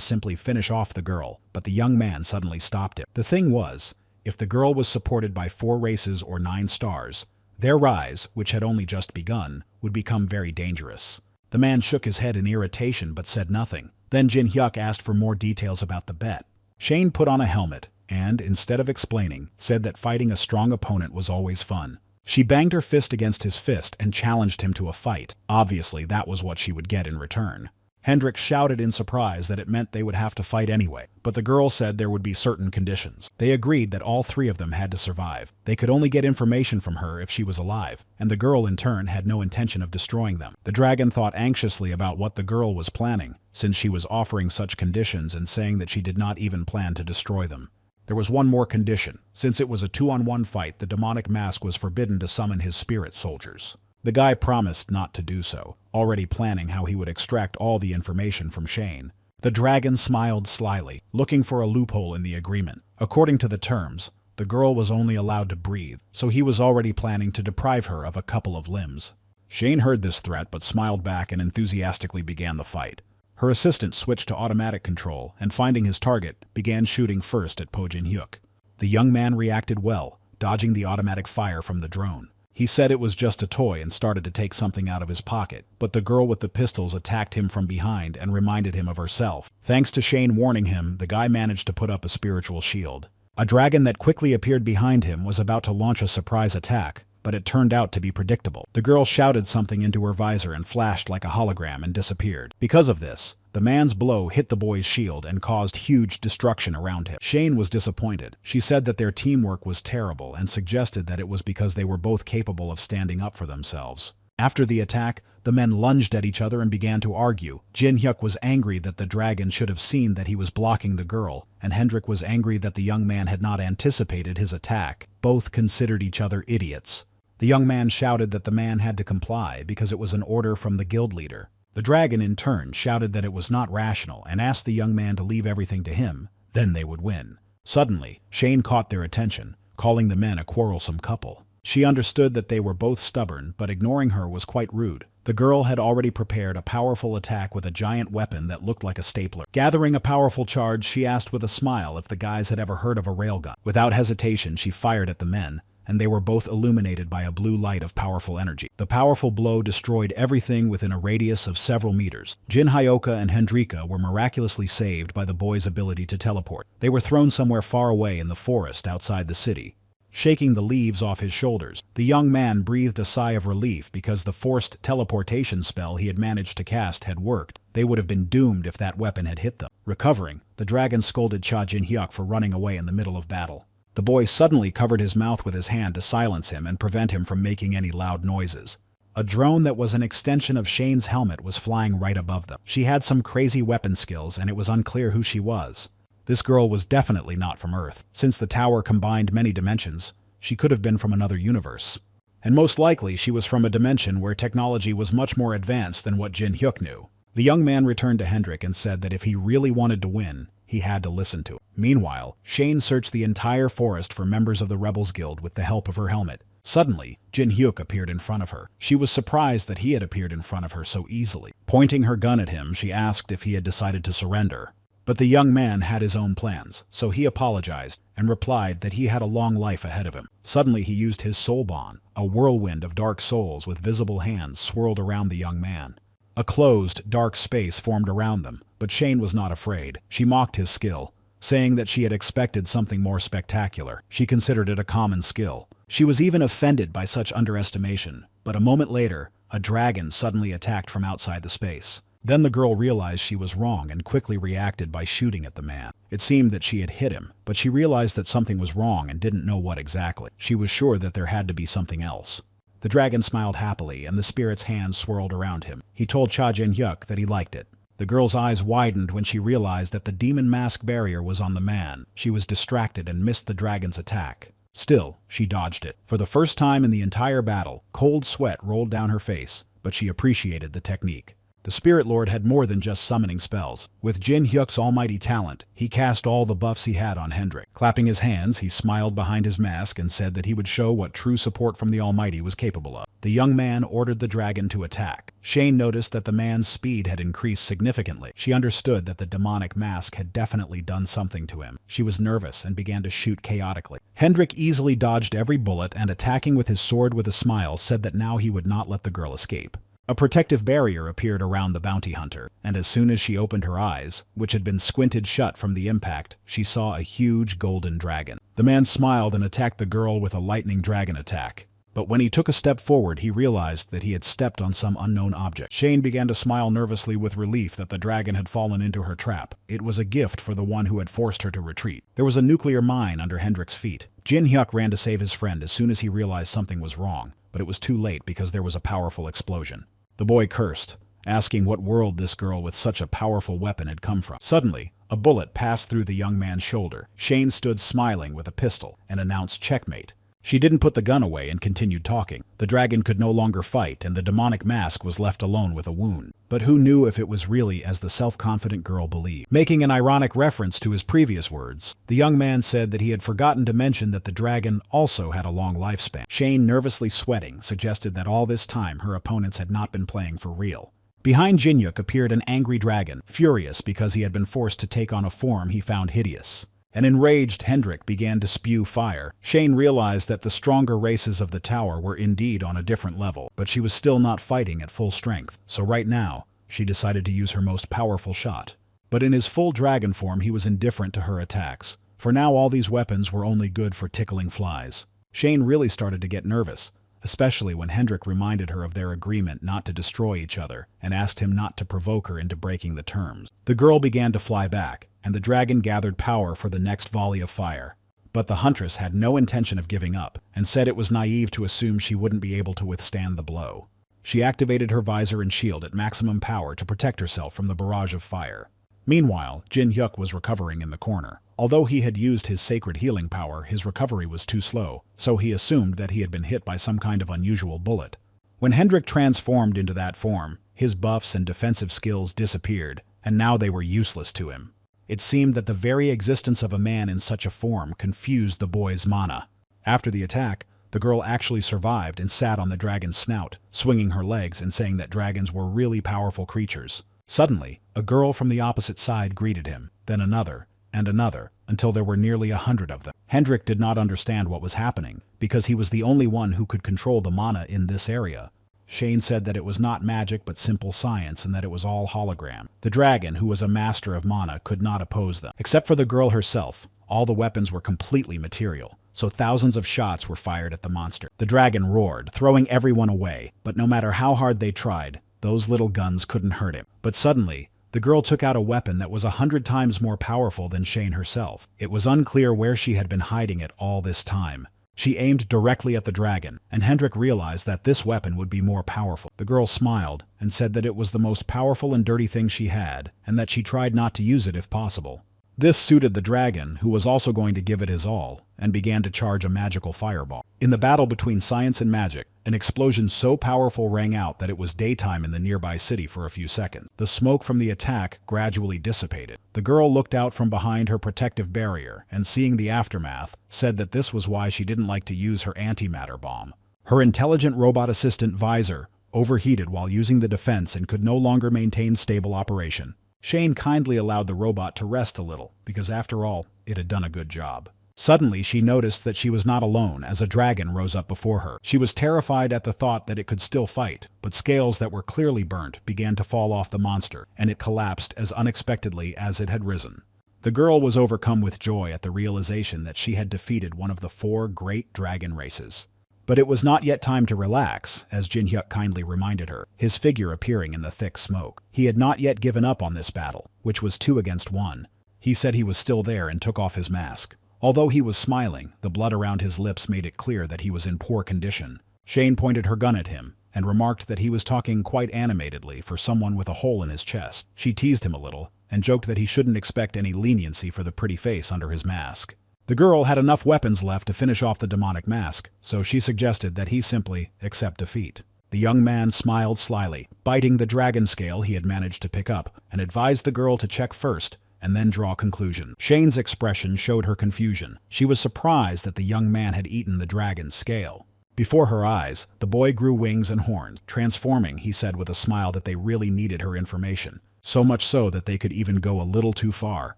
simply finish off the girl, but the young man suddenly stopped him. The thing was, if the girl was supported by 4 races or 9 stars, their rise, which had only just begun, would become very dangerous. The man shook his head in irritation but said nothing. Then Jin Hyuk asked for more details about the bet. Shane put on a helmet and, instead of explaining, said that fighting a strong opponent was always fun. She banged her fist against his fist and challenged him to a fight. Obviously, that was what she would get in return. Hendrik shouted in surprise that it meant they would have to fight anyway, but the girl said there would be certain conditions. They agreed that all 3 of them had to survive. They could only get information from her if she was alive, and the girl in turn had no intention of destroying them. The dragon thought anxiously about what the girl was planning, since she was offering such conditions and saying that she did not even plan to destroy them. There was one more condition. Since it was a 2-on-1 fight, the demonic mask was forbidden to summon his spirit soldiers. The guy promised not to do so, already planning how he would extract all the information from Shane. The dragon smiled slyly, looking for a loophole in the agreement. According to the terms, the girl was only allowed to breathe, so he was already planning to deprive her of a couple of limbs. Shane heard this threat but smiled back and enthusiastically began the fight. Her assistant switched to automatic control and, finding his target, began shooting first at Jin Hyuk. The young man reacted well, dodging the automatic fire from the drone. He said it was just a toy and started to take something out of his pocket, but the girl with the pistols attacked him from behind and reminded him of herself. Thanks to Shane warning him, the guy managed to put up a spiritual shield. A dragon that quickly appeared behind him was about to launch a surprise attack, but it turned out to be predictable. The girl shouted something into her visor and flashed like a hologram and disappeared. Because of this, the man's blow hit the boy's shield and caused huge destruction around him. Shane was disappointed. She said that their teamwork was terrible and suggested that it was because they were both capable of standing up for themselves. After the attack, the men lunged at each other and began to argue. Jin Hyuk was angry that the dragon should have seen that he was blocking the girl, and Hendrik was angry that the young man had not anticipated his attack. Both considered each other idiots. The young man shouted that the man had to comply because it was an order from the guild leader. The dragon, in turn, shouted that it was not rational and asked the young man to leave everything to him, then they would win. Suddenly, Shane caught their attention, calling the men a quarrelsome couple. She understood that they were both stubborn, but ignoring her was quite rude. The girl had already prepared a powerful attack with a giant weapon that looked like a stapler. Gathering a powerful charge, she asked with a smile if the guys had ever heard of a railgun. Without hesitation, she fired at the men, and they were both illuminated by a blue light of powerful energy. The powerful blow destroyed everything within a radius of several meters. Jin Hyoka and Hendrika were miraculously saved by the boy's ability to teleport. They were thrown somewhere far away in the forest outside the city. Shaking the leaves off his shoulders, the young man breathed a sigh of relief because the forced teleportation spell he had managed to cast had worked. They would have been doomed if that weapon had hit them. Recovering, the dragon scolded Cha Jin-hyuk for running away in the middle of battle. The boy suddenly covered his mouth with his hand to silence him and prevent him from making any loud noises. A drone that was an extension of Shane's helmet was flying right above them. She had some crazy weapon skills, and it was unclear who she was. This girl was definitely not from Earth. Since the tower combined many dimensions, she could have been from another universe. And most likely, she was from a dimension where technology was much more advanced than what Jin-hyuk knew. The young man returned to Hendrik and said that if he really wanted to win, he had to listen to him. Meanwhile, Shane searched the entire forest for members of the Rebels Guild with the help of her helmet. Suddenly, Jin-hyuk appeared in front of her. She was surprised that he had appeared in front of her so easily. Pointing her gun at him, she asked if he had decided to surrender. But the young man had his own plans, so he apologized and replied that he had a long life ahead of him. Suddenly he used his soul bond. A whirlwind of dark souls with visible hands swirled around the young man. A closed, dark space formed around them, but Shane was not afraid. She mocked his skill, saying that she had expected something more spectacular. She considered it a common skill. She was even offended by such underestimation, but a moment later, a dragon suddenly attacked from outside the space. Then the girl realized she was wrong and quickly reacted by shooting at the man. It seemed that she had hit him, but she realized that something was wrong and didn't know what exactly. She was sure that there had to be something else. The dragon smiled happily, and the spirit's hands swirled around him. He told Cha Jin-hyuk that he liked it. The girl's eyes widened when she realized that the demon mask barrier was on the man. She was distracted and missed the dragon's attack. Still, she dodged it. For the first time in the entire battle, cold sweat rolled down her face, but she appreciated the technique. The Spirit Lord had more than just summoning spells. With Jin-hyuk's almighty talent, he cast all the buffs he had on Hendrik. Clapping his hands, he smiled behind his mask and said that he would show what true support from the Almighty was capable of. The young man ordered the dragon to attack. Shane noticed that the man's speed had increased significantly. She understood that the demonic mask had definitely done something to him. She was nervous and began to shoot chaotically. Hendrik easily dodged every bullet and, attacking with his sword with a smile, said that now he would not let the girl escape. A protective barrier appeared around the bounty hunter, and as soon as she opened her eyes, which had been squinted shut from the impact, she saw a huge golden dragon. The man smiled and attacked the girl with a lightning dragon attack. But when he took a step forward, he realized that he had stepped on some unknown object. Shane began to smile nervously with relief that the dragon had fallen into her trap. It was a gift for the one who had forced her to retreat. There was a nuclear mine under Hendrik's feet. Jin-hyuk ran to save his friend as soon as he realized something was wrong, but it was too late because there was a powerful explosion. The boy cursed, asking what world this girl with such a powerful weapon had come from. Suddenly, a bullet passed through the young man's shoulder. Shane stood smiling with a pistol and announced checkmate. She didn't put the gun away and continued talking. The dragon could no longer fight, and the demonic mask was left alone with a wound. But who knew if it was really as the self-confident girl believed? Making an ironic reference to his previous words, the young man said that he had forgotten to mention that the dragon also had a long lifespan. Shane, nervously sweating, suggested that all this time her opponents had not been playing for real. Behind Jin-hyuk appeared an angry dragon, furious because he had been forced to take on a form he found hideous. An enraged Hendrik began to spew fire. Shane realized that the stronger races of the tower were indeed on a different level, but she was still not fighting at full strength, so right now, she decided to use her most powerful shot. But in his full dragon form, he was indifferent to her attacks. For now, all these weapons were only good for tickling flies. Shane really started to get nervous, especially when Hendrik reminded her of their agreement not to destroy each other and asked him not to provoke her into breaking the terms. The girl began to fly back, and the dragon gathered power for the next volley of fire. But the huntress had no intention of giving up, and said it was naive to assume she wouldn't be able to withstand the blow. She activated her visor and shield at maximum power to protect herself from the barrage of fire. Meanwhile, Jin-hyuk was recovering in the corner. Although he had used his sacred healing power, his recovery was too slow, so he assumed that he had been hit by some kind of unusual bullet. When Hendrik transformed into that form, his buffs and defensive skills disappeared, and now they were useless to him. It seemed that the very existence of a man in such a form confused the boy's mana. After the attack, the girl actually survived and sat on the dragon's snout, swinging her legs and saying that dragons were really powerful creatures. Suddenly, a girl from the opposite side greeted him, then another, and another, until there were nearly 100 of them. Hendrik did not understand what was happening, because he was the only one who could control the mana in this area. Shane said that it was not magic but simple science and that it was all hologram. The dragon, who was a master of mana, could not oppose them. Except for the girl herself, all the weapons were completely material, so thousands of shots were fired at the monster. The dragon roared, throwing everyone away, but no matter how hard they tried, those little guns couldn't hurt him. But suddenly, the girl took out a weapon that was 100 times more powerful than Shane herself. It was unclear where she had been hiding it all this time. She aimed directly at the dragon, and Hendrik realized that this weapon would be more powerful. The girl smiled and said that it was the most powerful and dirty thing she had, and that she tried not to use it if possible. This suited the dragon, who was also going to give it his all, and began to charge a magical fireball. In the battle between science and magic, an explosion so powerful rang out that it was daytime in the nearby city for a few seconds. The smoke from the attack gradually dissipated. The girl looked out from behind her protective barrier, and seeing the aftermath, said that this was why she didn't like to use her antimatter bomb. Her intelligent robot assistant Visor overheated while using the defense and could no longer maintain stable operation. Shane kindly allowed the robot to rest a little, because after all, it had done a good job. Suddenly, she noticed that she was not alone as a dragon rose up before her. She was terrified at the thought that it could still fight, but scales that were clearly burnt began to fall off the monster, and it collapsed as unexpectedly as it had risen. The girl was overcome with joy at the realization that she had defeated one of the 4 great dragon races. But it was not yet time to relax, as Jin-hyuk kindly reminded her, his figure appearing in the thick smoke. He had not yet given up on this battle, which was 2 against 1. He said he was still there and took off his mask. Although he was smiling, the blood around his lips made it clear that he was in poor condition. Shane pointed her gun at him, and remarked that he was talking quite animatedly for someone with a hole in his chest. She teased him a little, and joked that he shouldn't expect any leniency for the pretty face under his mask. The girl had enough weapons left to finish off the demonic mask, so she suggested that he simply accept defeat. The young man smiled slyly, biting the dragon scale he had managed to pick up, and advised the girl to check first, and then draw conclusions. Shane's expression showed her confusion. She was surprised that the young man had eaten the dragon's scale. Before her eyes, the boy grew wings and horns, transforming, he said with a smile, that they really needed her information. So much so that they could even go a little too far.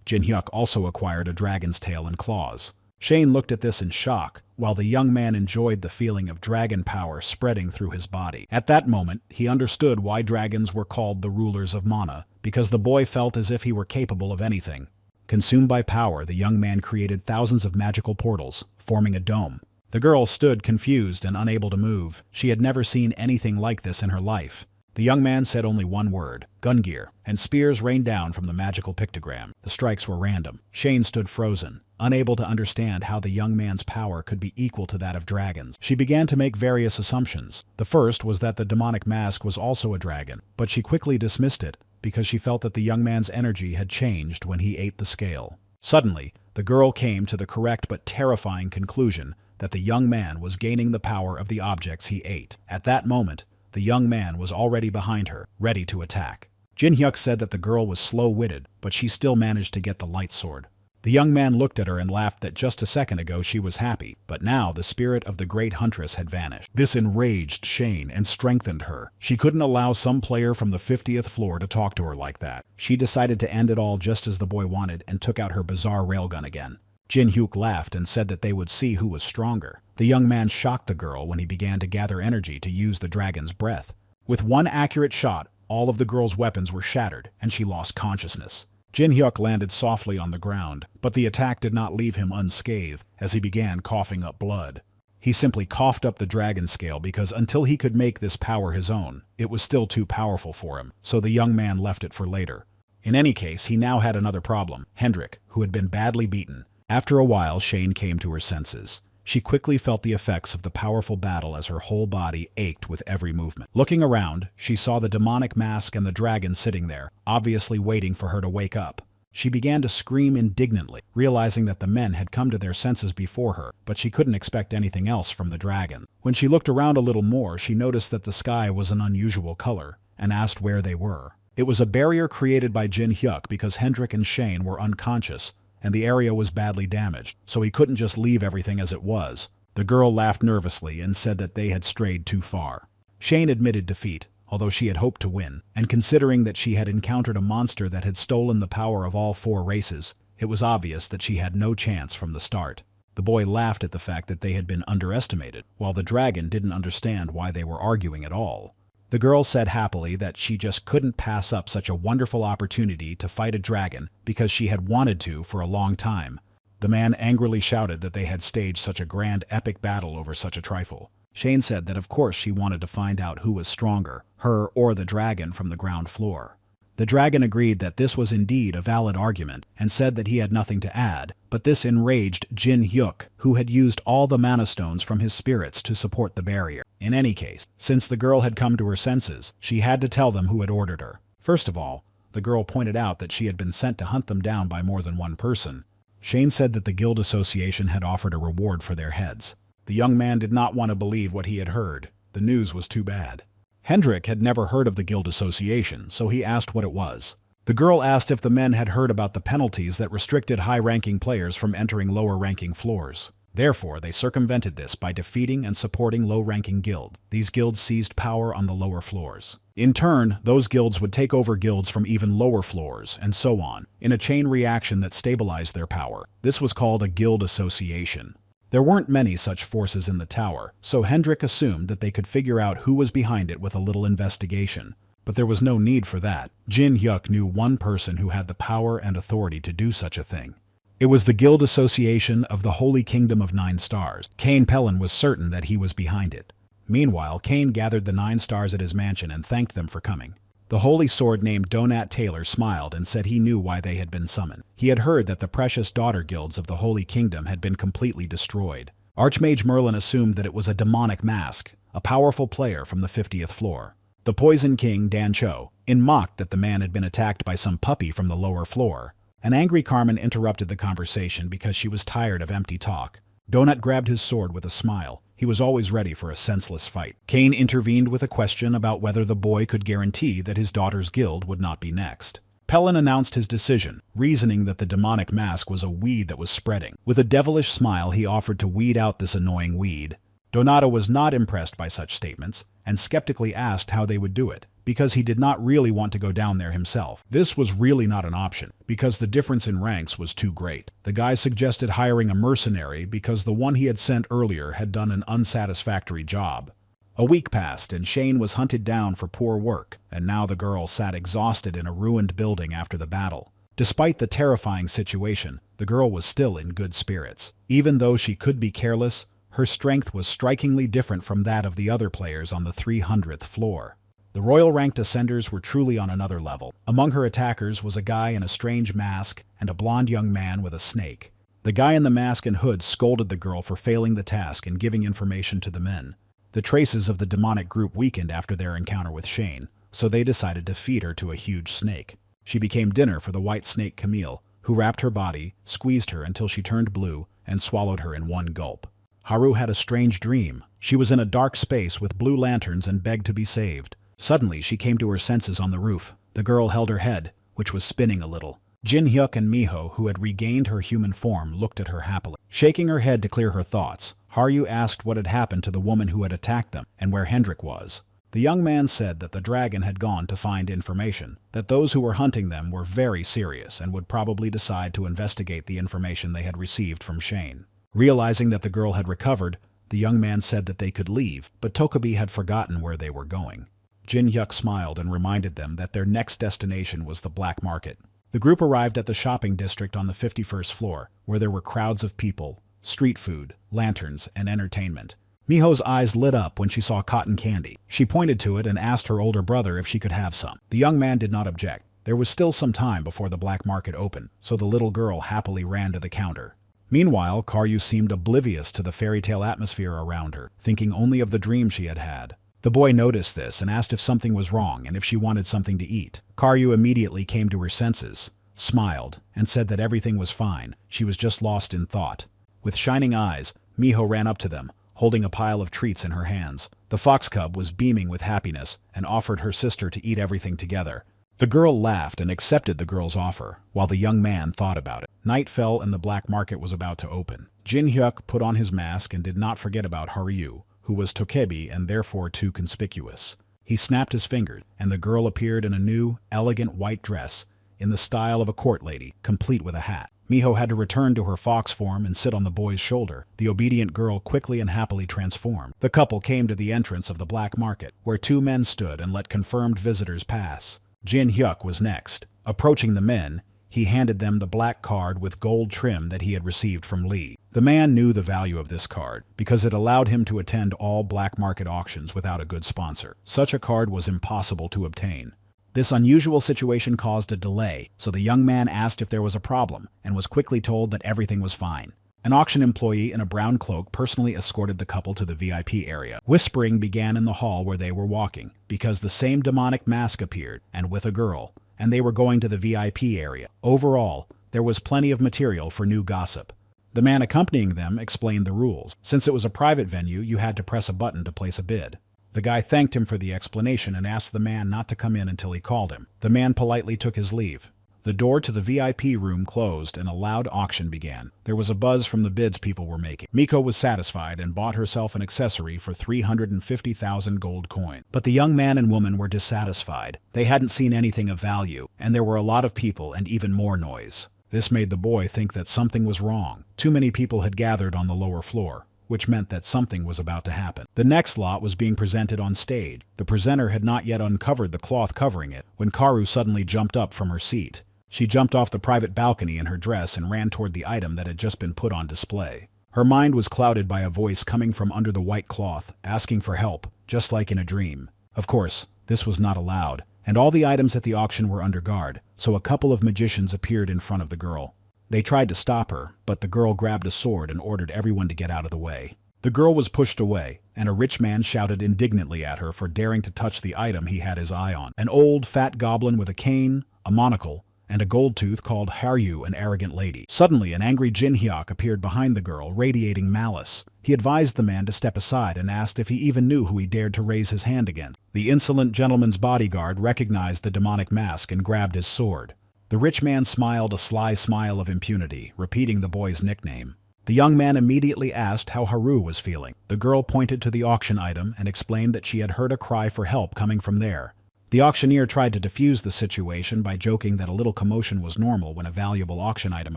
Jin-hyuk also acquired a dragon's tail and claws. Shane looked at this in shock, while the young man enjoyed the feeling of dragon power spreading through his body. At that moment, he understood why dragons were called the rulers of mana, because the boy felt as if he were capable of anything. Consumed by power, the young man created thousands of magical portals, forming a dome. The girl stood confused and unable to move. She had never seen anything like this in her life. The young man said only one word, gun gear, and spears rained down from the magical pictogram. The strikes were random. Shane stood frozen, unable to understand how the young man's power could be equal to that of dragons. She began to make various assumptions. The first was that the demonic mask was also a dragon, but she quickly dismissed it because she felt that the young man's energy had changed when he ate the scale. Suddenly, the girl came to the correct but terrifying conclusion that the young man was gaining the power of the objects he ate. At that moment, the young man was already behind her, ready to attack. Jin-hyuk said that the girl was slow-witted, but she still managed to get the light sword. The young man looked at her and laughed that just a second ago she was happy, but now the spirit of the great huntress had vanished. This enraged Shane and strengthened her. She couldn't allow some player from the 50th floor to talk to her like that. She decided to end it all just as the boy wanted and took out her bizarre railgun again. Jin-hyuk laughed and said that they would see who was stronger. The young man shocked the girl when he began to gather energy to use the dragon's breath. With one accurate shot, all of the girl's weapons were shattered, and she lost consciousness. Jin-hyuk landed softly on the ground, but the attack did not leave him unscathed as he began coughing up blood. He simply coughed up the dragon scale because until he could make this power his own, it was still too powerful for him, so the young man left it for later. In any case, he now had another problem, Hendrik, who had been badly beaten. After a while, Shane came to her senses. She quickly felt the effects of the powerful battle as her whole body ached with every movement. Looking around, she saw the demonic mask and the dragon sitting there, obviously waiting for her to wake up. She began to scream indignantly, realizing that the men had come to their senses before her, but she couldn't expect anything else from the dragon. When she looked around a little more, she noticed that the sky was an unusual color, and asked where they were. It was a barrier created by Jin-hyuk because Hendrik and Shane were unconscious, and the area was badly damaged, so he couldn't just leave everything as it was. The girl laughed nervously and said that they had strayed too far. Shane admitted defeat, although she had hoped to win, and considering that she had encountered a monster that had stolen the power of all 4 races, It was obvious that she had no chance from the start. The boy laughed at the fact that they had been underestimated, while the dragon didn't understand why they were arguing at all. The girl said happily that she just couldn't pass up such a wonderful opportunity to fight a dragon because she had wanted to for a long time. The man angrily shouted that they had staged such a grand epic battle over such a trifle. Shane said that of course she wanted to find out who was stronger, her or the dragon from the ground floor. The dragon agreed that this was indeed a valid argument and said that he had nothing to add, but this enraged Jin Hyuk, who had used all the mana stones from his spirits to support the barrier. In any case, since the girl had come to her senses, she had to tell them who had ordered her. First of all, the girl pointed out that she had been sent to hunt them down by more than one person. Shane said that the guild association had offered a reward for their heads. The young man did not want to believe what he had heard. The news was too bad. Hendrik had never heard of the guild association, so he asked what it was. The girl asked if the men had heard about the penalties that restricted high-ranking players from entering lower-ranking floors. Therefore, they circumvented this by defeating and supporting low-ranking guilds. These guilds seized power on the lower floors. In turn, those guilds would take over guilds from even lower floors, and so on, in a chain reaction that stabilized their power. This was called a guild association. There weren't many such forces in the tower, so Hendrik assumed that they could figure out who was behind it with a little investigation. But there was no need for that. Jin Hyuk knew one person who had the power and authority to do such a thing. It was the Guild Association of the Holy Kingdom of 9 Stars. Kane Pellin was certain that he was behind it. Meanwhile, Kane gathered the 9 stars at his mansion and thanked them for coming. The holy sword named Donat Taylor smiled and said he knew why they had been summoned. He had heard that the precious daughter guilds of the Holy Kingdom had been completely destroyed. Archmage Merlin assumed that it was a demonic mask, a powerful player from the 50th floor. The Poison King, Dan Cho, mocked that the man had been attacked by some puppy from the lower floor. An angry Carmen interrupted the conversation because she was tired of empty talk. Donut grabbed his sword with a smile. He was always ready for a senseless fight. Kane intervened with a question about whether the boy could guarantee that his daughter's guild would not be next. Pellin announced his decision, reasoning that the demonic mask was a weed that was spreading. With a devilish smile, he offered to weed out this annoying weed. Donato was not impressed by such statements, and skeptically asked how they would do it, because he did not really want to go down there himself. This was really not an option, because the difference in ranks was too great. The guy suggested hiring a mercenary because the one he had sent earlier had done an unsatisfactory job. A week passed, and Shane was hunted down for poor work, and now the girl sat exhausted in a ruined building after the battle. Despite the terrifying situation, the girl was still in good spirits. Even though she could be careless, her strength was strikingly different from that of the other players on the 300th floor. The royal ranked ascenders were truly on another level. Among her attackers was a guy in a strange mask and a blonde young man with a snake. The guy in the mask and hood scolded the girl for failing the task and giving information to the men. The traces of the demonic group weakened after their encounter with Shane, so they decided to feed her to a huge snake. She became dinner for the white snake Camille, who wrapped her body, squeezed her until she turned blue, and swallowed her in one gulp. Haru had a strange dream. She was in a dark space with blue lanterns and begged to be saved. Suddenly, she came to her senses on the roof. The girl held her head, which was spinning a little. Jin Hyuk and Miho, who had regained her human form, looked at her happily. Shaking her head to clear her thoughts, Haru asked what had happened to the woman who had attacked them and where Hendrik was. The young man said that the dragon had gone to find information, that those who were hunting them were very serious and would probably decide to investigate the information they had received from Shane. Realizing that the girl had recovered, the young man said that they could leave, but Tokobi had forgotten where they were going. Jin Hyuk smiled and reminded them that their next destination was the black market. The group arrived at the shopping district on the 51st floor, where there were crowds of people, street food, lanterns, and entertainment. Miho's eyes lit up when she saw cotton candy. She pointed to it and asked her older brother if she could have some. The young man did not object. There was still some time before the black market opened, so the little girl happily ran to the counter. Meanwhile, Karyu seemed oblivious to the fairy tale atmosphere around her, thinking only of the dream she had had. The boy noticed this and asked if something was wrong and if she wanted something to eat. Karyu immediately came to her senses, smiled, and said that everything was fine. She was just lost in thought. With shining eyes, Miho ran up to them, holding a pile of treats in her hands. The fox cub was beaming with happiness and offered her sister to eat everything together. The girl laughed and accepted the girl's offer, while the young man thought about it. Night fell and the black market was about to open. Jin Hyuk put on his mask and did not forget about Haru, who was Tokebi and therefore too conspicuous. He snapped his fingers, and the girl appeared in a new, elegant white dress, in the style of a court lady, complete with a hat. Miho had to return to her fox form and sit on the boy's shoulder. The obedient girl quickly and happily transformed. The couple came to the entrance of the black market, where two men stood and let confirmed visitors pass. Jin Hyuk was next. Approaching the men, he handed them the black card with gold trim that he had received from Lee. The man knew the value of this card, because it allowed him to attend all black market auctions without a good sponsor. Such a card was impossible to obtain. This unusual situation caused a delay, so the young man asked if there was a problem, and was quickly told that everything was fine. An auction employee in a brown cloak personally escorted the couple to the VIP area. Whispering began in the hall where they were walking, because the same demonic mask appeared, and with a girl, and they were going to the VIP area. Overall, there was plenty of material for new gossip. The man accompanying them explained the rules. Since it was a private venue, you had to press a button to place a bid. The guy thanked him for the explanation and asked the man not to come in until he called him. The man politely took his leave. The door to the VIP room closed and a loud auction began. There was a buzz from the bids people were making. Miko was satisfied and bought herself an accessory for 350,000 gold coins. But the young man and woman were dissatisfied. They hadn't seen anything of value, and there were a lot of people and even more noise. This made the boy think that something was wrong. Too many people had gathered on the lower floor, which meant that something was about to happen. The next lot was being presented on stage. The presenter had not yet uncovered the cloth covering it when Karu suddenly jumped up from her seat. She jumped off the private balcony in her dress and ran toward the item that had just been put on display. Her mind was clouded by a voice coming from under the white cloth, asking for help, just like in a dream. Of course, this was not allowed, and all the items at the auction were under guard, so a couple of magicians appeared in front of the girl. They tried to stop her, but the girl grabbed a sword and ordered everyone to get out of the way. The girl was pushed away, and a rich man shouted indignantly at her for daring to touch the item he had his eye on. An old, fat goblin with a cane, a monocle, and a gold tooth called Haryu an arrogant lady. Suddenly, an angry Jin Hyuk appeared behind the girl, radiating malice. He advised the man to step aside and asked if he even knew who he dared to raise his hand against. The insolent gentleman's bodyguard recognized the demonic mask and grabbed his sword. The rich man smiled a sly smile of impunity, repeating the boy's nickname. The young man immediately asked how Haru was feeling. The girl pointed to the auction item and explained that she had heard a cry for help coming from there. The auctioneer tried to defuse the situation by joking that a little commotion was normal when a valuable auction item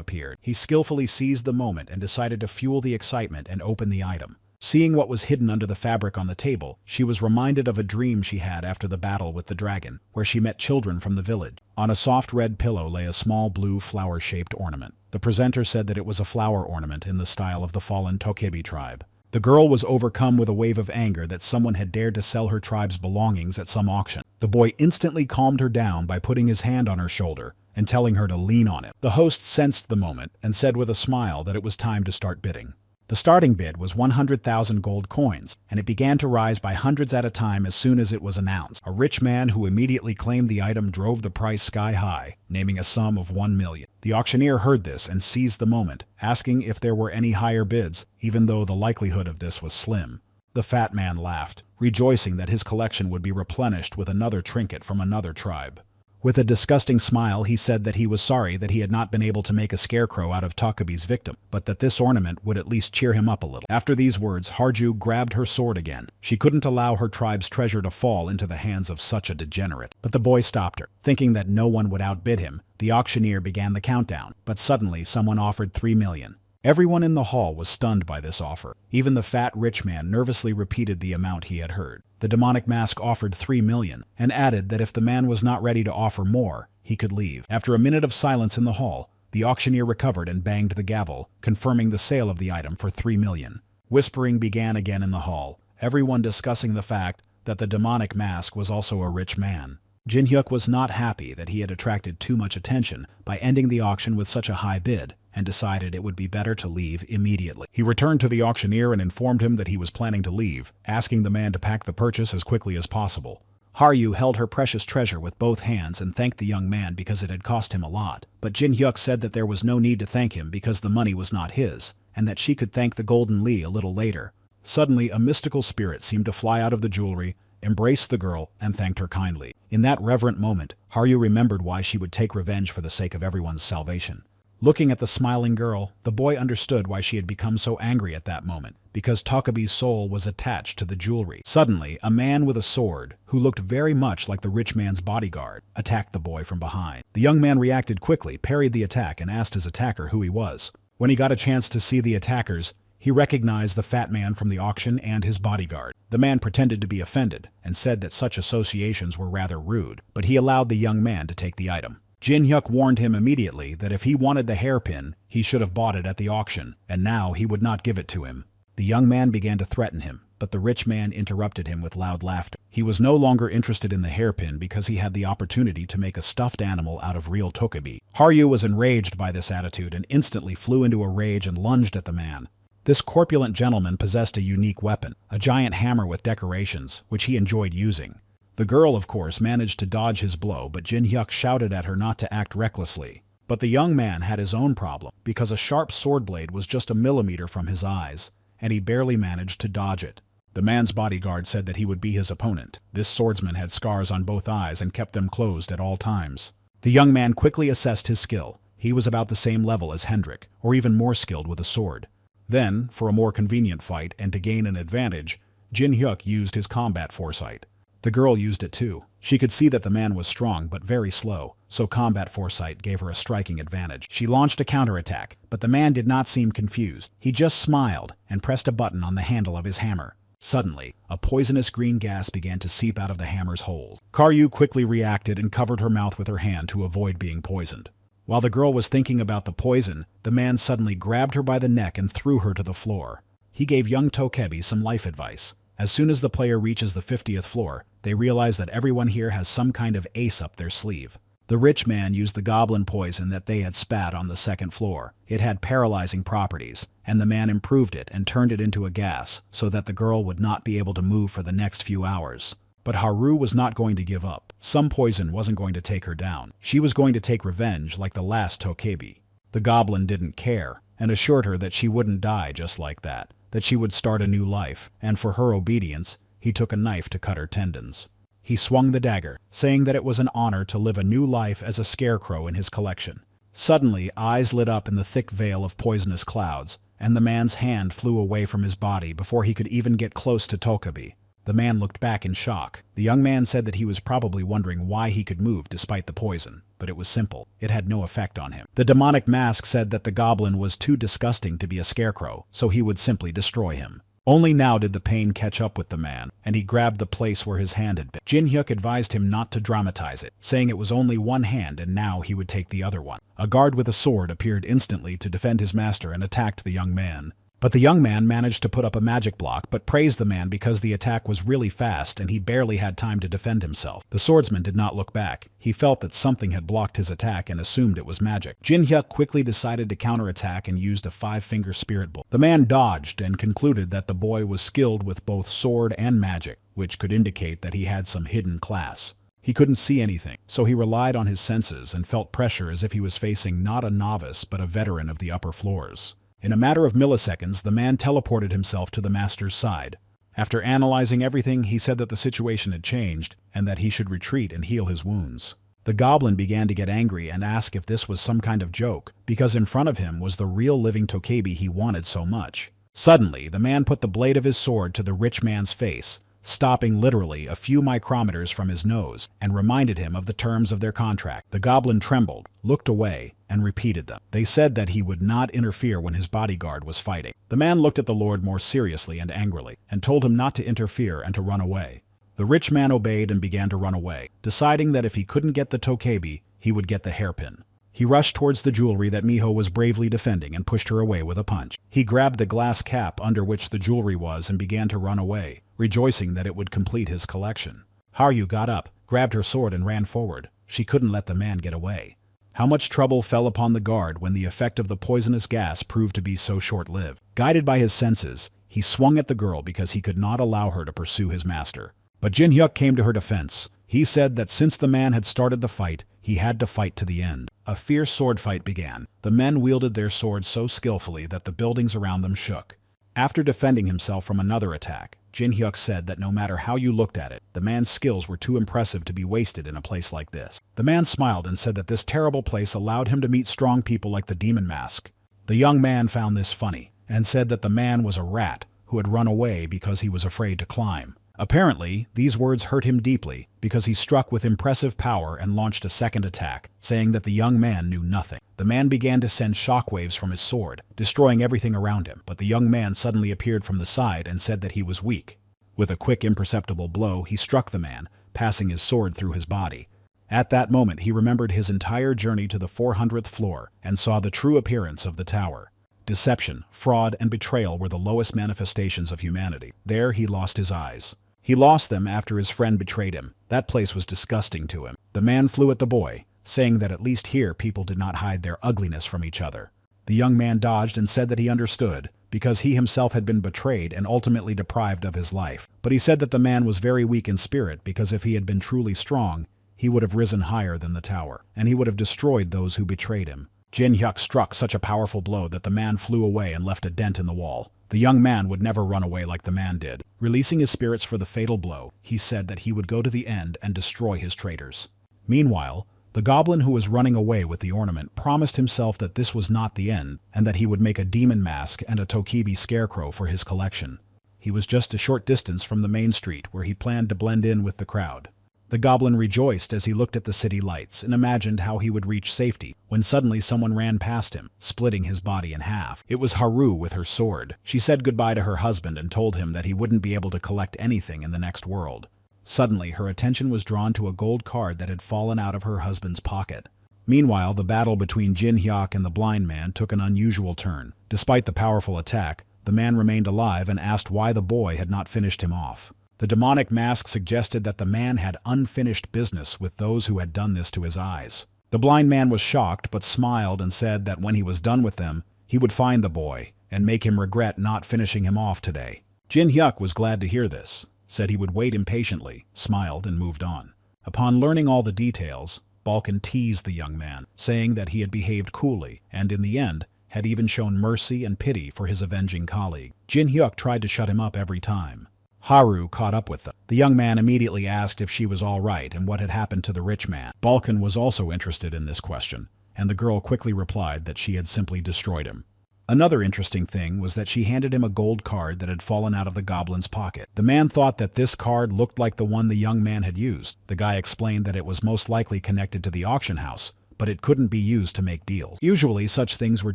appeared. He skillfully seized the moment and decided to fuel the excitement and open the item. Seeing what was hidden under the fabric on the table, she was reminded of a dream she had after the battle with the dragon, where she met children from the village. On a soft red pillow lay a small blue flower-shaped ornament. The presenter said that it was a flower ornament in the style of the fallen Tokebi tribe. The girl was overcome with a wave of anger that someone had dared to sell her tribe's belongings at some auction. The boy instantly calmed her down by putting his hand on her shoulder and telling her to lean on it. The host sensed the moment and said with a smile that it was time to start bidding. The starting bid was 100,000 gold coins, and it began to rise by hundreds at a time as soon as it was announced. A rich man who immediately claimed the item drove the price sky high, naming a sum of 1 million. The auctioneer heard this and seized the moment, asking if there were any higher bids, even though the likelihood of this was slim. The fat man laughed, rejoicing that his collection would be replenished with another trinket from another tribe. With a disgusting smile, he said that he was sorry that he had not been able to make a scarecrow out of Takabi's victim, but that this ornament would at least cheer him up a little. After these words, Harju grabbed her sword again. She couldn't allow her tribe's treasure to fall into the hands of such a degenerate. But the boy stopped her. Thinking that no one would outbid him, the auctioneer began the countdown, but suddenly someone offered 3 million. Everyone in the hall was stunned by this offer. Even the fat rich man nervously repeated the amount he had heard. The demonic mask offered 3 million, and added that if the man was not ready to offer more, he could leave. After a minute of silence in the hall, the auctioneer recovered and banged the gavel, confirming the sale of the item for 3 million. Whispering began again in the hall, everyone discussing the fact that the demonic mask was also a rich man. Jin Hyuk was not happy that he had attracted too much attention by ending the auction with such a high bid, and decided it would be better to leave immediately. He returned to the auctioneer and informed him that he was planning to leave, asking the man to pack the purchase as quickly as possible. Haryu held her precious treasure with both hands and thanked the young man because it had cost him a lot. But Jin Hyuk said that there was no need to thank him because the money was not his, and that she could thank the Golden Lee a little later. Suddenly, a mystical spirit seemed to fly out of the jewelry, embraced the girl, and thanked her kindly. In that reverent moment, Haryu remembered why she would take revenge for the sake of everyone's salvation. Looking at the smiling girl, the boy understood why she had become so angry at that moment, because Tokabi's soul was attached to the jewelry. Suddenly, a man with a sword, who looked very much like the rich man's bodyguard, attacked the boy from behind. The young man reacted quickly, parried the attack, and asked his attacker who he was. When he got a chance to see the attackers, he recognized the fat man from the auction and his bodyguard. The man pretended to be offended and said that such associations were rather rude, but he allowed the young man to take the item. Jin Hyuk warned him immediately that if he wanted the hairpin, he should have bought it at the auction, and now he would not give it to him. The young man began to threaten him, but the rich man interrupted him with loud laughter. He was no longer interested in the hairpin because he had the opportunity to make a stuffed animal out of real Tokabi. Haryu was enraged by this attitude and instantly flew into a rage and lunged at the man. This corpulent gentleman possessed a unique weapon, a giant hammer with decorations, which he enjoyed using. The girl, of course, managed to dodge his blow, but Jin Hyuk shouted at her not to act recklessly. But the young man had his own problem, because a sharp sword blade was just a millimeter from his eyes, and he barely managed to dodge it. The man's bodyguard said that he would be his opponent. This swordsman had scars on both eyes and kept them closed at all times. The young man quickly assessed his skill. He was about the same level as Hendrik, or even more skilled with a sword. Then, for a more convenient fight and to gain an advantage, Jin Hyuk used his combat foresight. The girl used it too. She could see that the man was strong but very slow, so combat foresight gave her a striking advantage. She launched a counterattack, but the man did not seem confused. He just smiled and pressed a button on the handle of his hammer. Suddenly, a poisonous green gas began to seep out of the hammer's holes. Karyu quickly reacted and covered her mouth with her hand to avoid being poisoned. While the girl was thinking about the poison, the man suddenly grabbed her by the neck and threw her to the floor. He gave young Tokebi some life advice. As soon as the player reaches the 50th floor, they realize that everyone here has some kind of ace up their sleeve. The rich man used the goblin poison that they had spat on the second floor. It had paralyzing properties, and the man improved it and turned it into a gas so that the girl would not be able to move for the next few hours. But Haru was not going to give up. Some poison wasn't going to take her down. She was going to take revenge like the last Tokebi. The goblin didn't care, and assured her that she wouldn't die just like that she would start a new life, and for her obedience, he took a knife to cut her tendons. He swung the dagger, saying that it was an honor to live a new life as a scarecrow in his collection. Suddenly, eyes lit up in the thick veil of poisonous clouds, and the man's hand flew away from his body before he could even get close to Tokebi. The man looked back in shock. The young man said that he was probably wondering why he could move despite the poison, but it was simple. It had no effect on him. The demonic mask said that the goblin was too disgusting to be a scarecrow, so he would simply destroy him. Only now did the pain catch up with the man, and he grabbed the place where his hand had been. Jin Hyuk advised him not to dramatize it, saying it was only one hand and now he would take the other one. A guard with a sword appeared instantly to defend his master and attacked the young man. But the young man managed to put up a magic block, but praised the man because the attack was really fast and he barely had time to defend himself. The swordsman did not look back. He felt that something had blocked his attack and assumed it was magic. Jin Hyuk quickly decided to counterattack and used a 5-finger spirit bolt. The man dodged and concluded that the boy was skilled with both sword and magic, which could indicate that he had some hidden class. He couldn't see anything, so he relied on his senses and felt pressure as if he was facing not a novice but a veteran of the upper floors. In a matter of milliseconds, the man teleported himself to the master's side. After analyzing everything, he said that the situation had changed and that he should retreat and heal his wounds. The goblin began to get angry and ask if this was some kind of joke, because in front of him was the real living Tokebi he wanted so much. Suddenly, the man put the blade of his sword to the rich man's face, stopping literally a few micrometers from his nose, and reminded him of the terms of their contract. The goblin trembled, looked away, and repeated them. They said that he would not interfere when his bodyguard was fighting. The man looked at the lord more seriously and angrily, and told him not to interfere and to run away. The rich man obeyed and began to run away, deciding that if he couldn't get the Tokebi, he would get the hairpin. He rushed towards the jewelry that Miho was bravely defending and pushed her away with a punch. He grabbed the glass cap under which the jewelry was and began to run away, rejoicing that it would complete his collection. Haryu got up, grabbed her sword and ran forward. She couldn't let the man get away. How much trouble fell upon the guard when the effect of the poisonous gas proved to be so short-lived. Guided by his senses, he swung at the girl because he could not allow her to pursue his master. But Jin Hyuk came to her defense. He said that since the man had started the fight, he had to fight to the end. A fierce sword fight began. The men wielded their swords so skillfully that the buildings around them shook. After defending himself from another attack, Jin Hyuk said that no matter how you looked at it, the man's skills were too impressive to be wasted in a place like this. The man smiled and said that this terrible place allowed him to meet strong people like the Demon Mask. The young man found this funny and said that the man was a rat who had run away because he was afraid to climb. Apparently, these words hurt him deeply because he struck with impressive power and launched a second attack, saying that the young man knew nothing. The man began to send shockwaves from his sword, destroying everything around him, but the young man suddenly appeared from the side and said that he was weak. With a quick, imperceptible blow, he struck the man, passing his sword through his body. At that moment, he remembered his entire journey to the 400th floor and saw the true appearance of the tower. Deception, fraud, and betrayal were the lowest manifestations of humanity. There he lost his eyes. He lost them after his friend betrayed him. That place was disgusting to him. The man flew at the boy, saying that at least here people did not hide their ugliness from each other. The young man dodged and said that he understood, because he himself had been betrayed and ultimately deprived of his life. But he said that the man was very weak in spirit because if he had been truly strong, he would have risen higher than the tower, and he would have destroyed those who betrayed him. Jin Hyuk struck such a powerful blow that the man flew away and left a dent in the wall. The young man would never run away like the man did. Releasing his spirits for the fatal blow, he said that he would go to the end and destroy his traitors. Meanwhile, the goblin who was running away with the ornament promised himself that this was not the end, and that he would make a demon mask and a tokibi scarecrow for his collection. He was just a short distance from the main street where he planned to blend in with the crowd. The goblin rejoiced as he looked at the city lights and imagined how he would reach safety, when suddenly someone ran past him, splitting his body in half. It was Haru with her sword. She said goodbye to her husband and told him that he wouldn't be able to collect anything in the next world. Suddenly, her attention was drawn to a gold card that had fallen out of her husband's pocket. Meanwhile, the battle between Jin Hyuk and the blind man took an unusual turn. Despite the powerful attack, the man remained alive and asked why the boy had not finished him off. The demonic mask suggested that the man had unfinished business with those who had done this to his eyes. The blind man was shocked but smiled and said that when he was done with them, he would find the boy and make him regret not finishing him off today. Jin Hyuk was glad to hear this, said he would wait impatiently, smiled, and moved on. Upon learning all the details, Balkan teased the young man, saying that he had behaved coolly and, in the end, had even shown mercy and pity for his avenging colleague. Jin Hyuk tried to shut him up every time. Haru caught up with them. The young man immediately asked if she was all right and what had happened to the rich man. Balkan was also interested in this question, and the girl quickly replied that she had simply destroyed him. Another interesting thing was that she handed him a gold card that had fallen out of the goblin's pocket. The man thought that this card looked like the one the young man had used. The guy explained that it was most likely connected to the auction house, but it couldn't be used to make deals. Usually such things were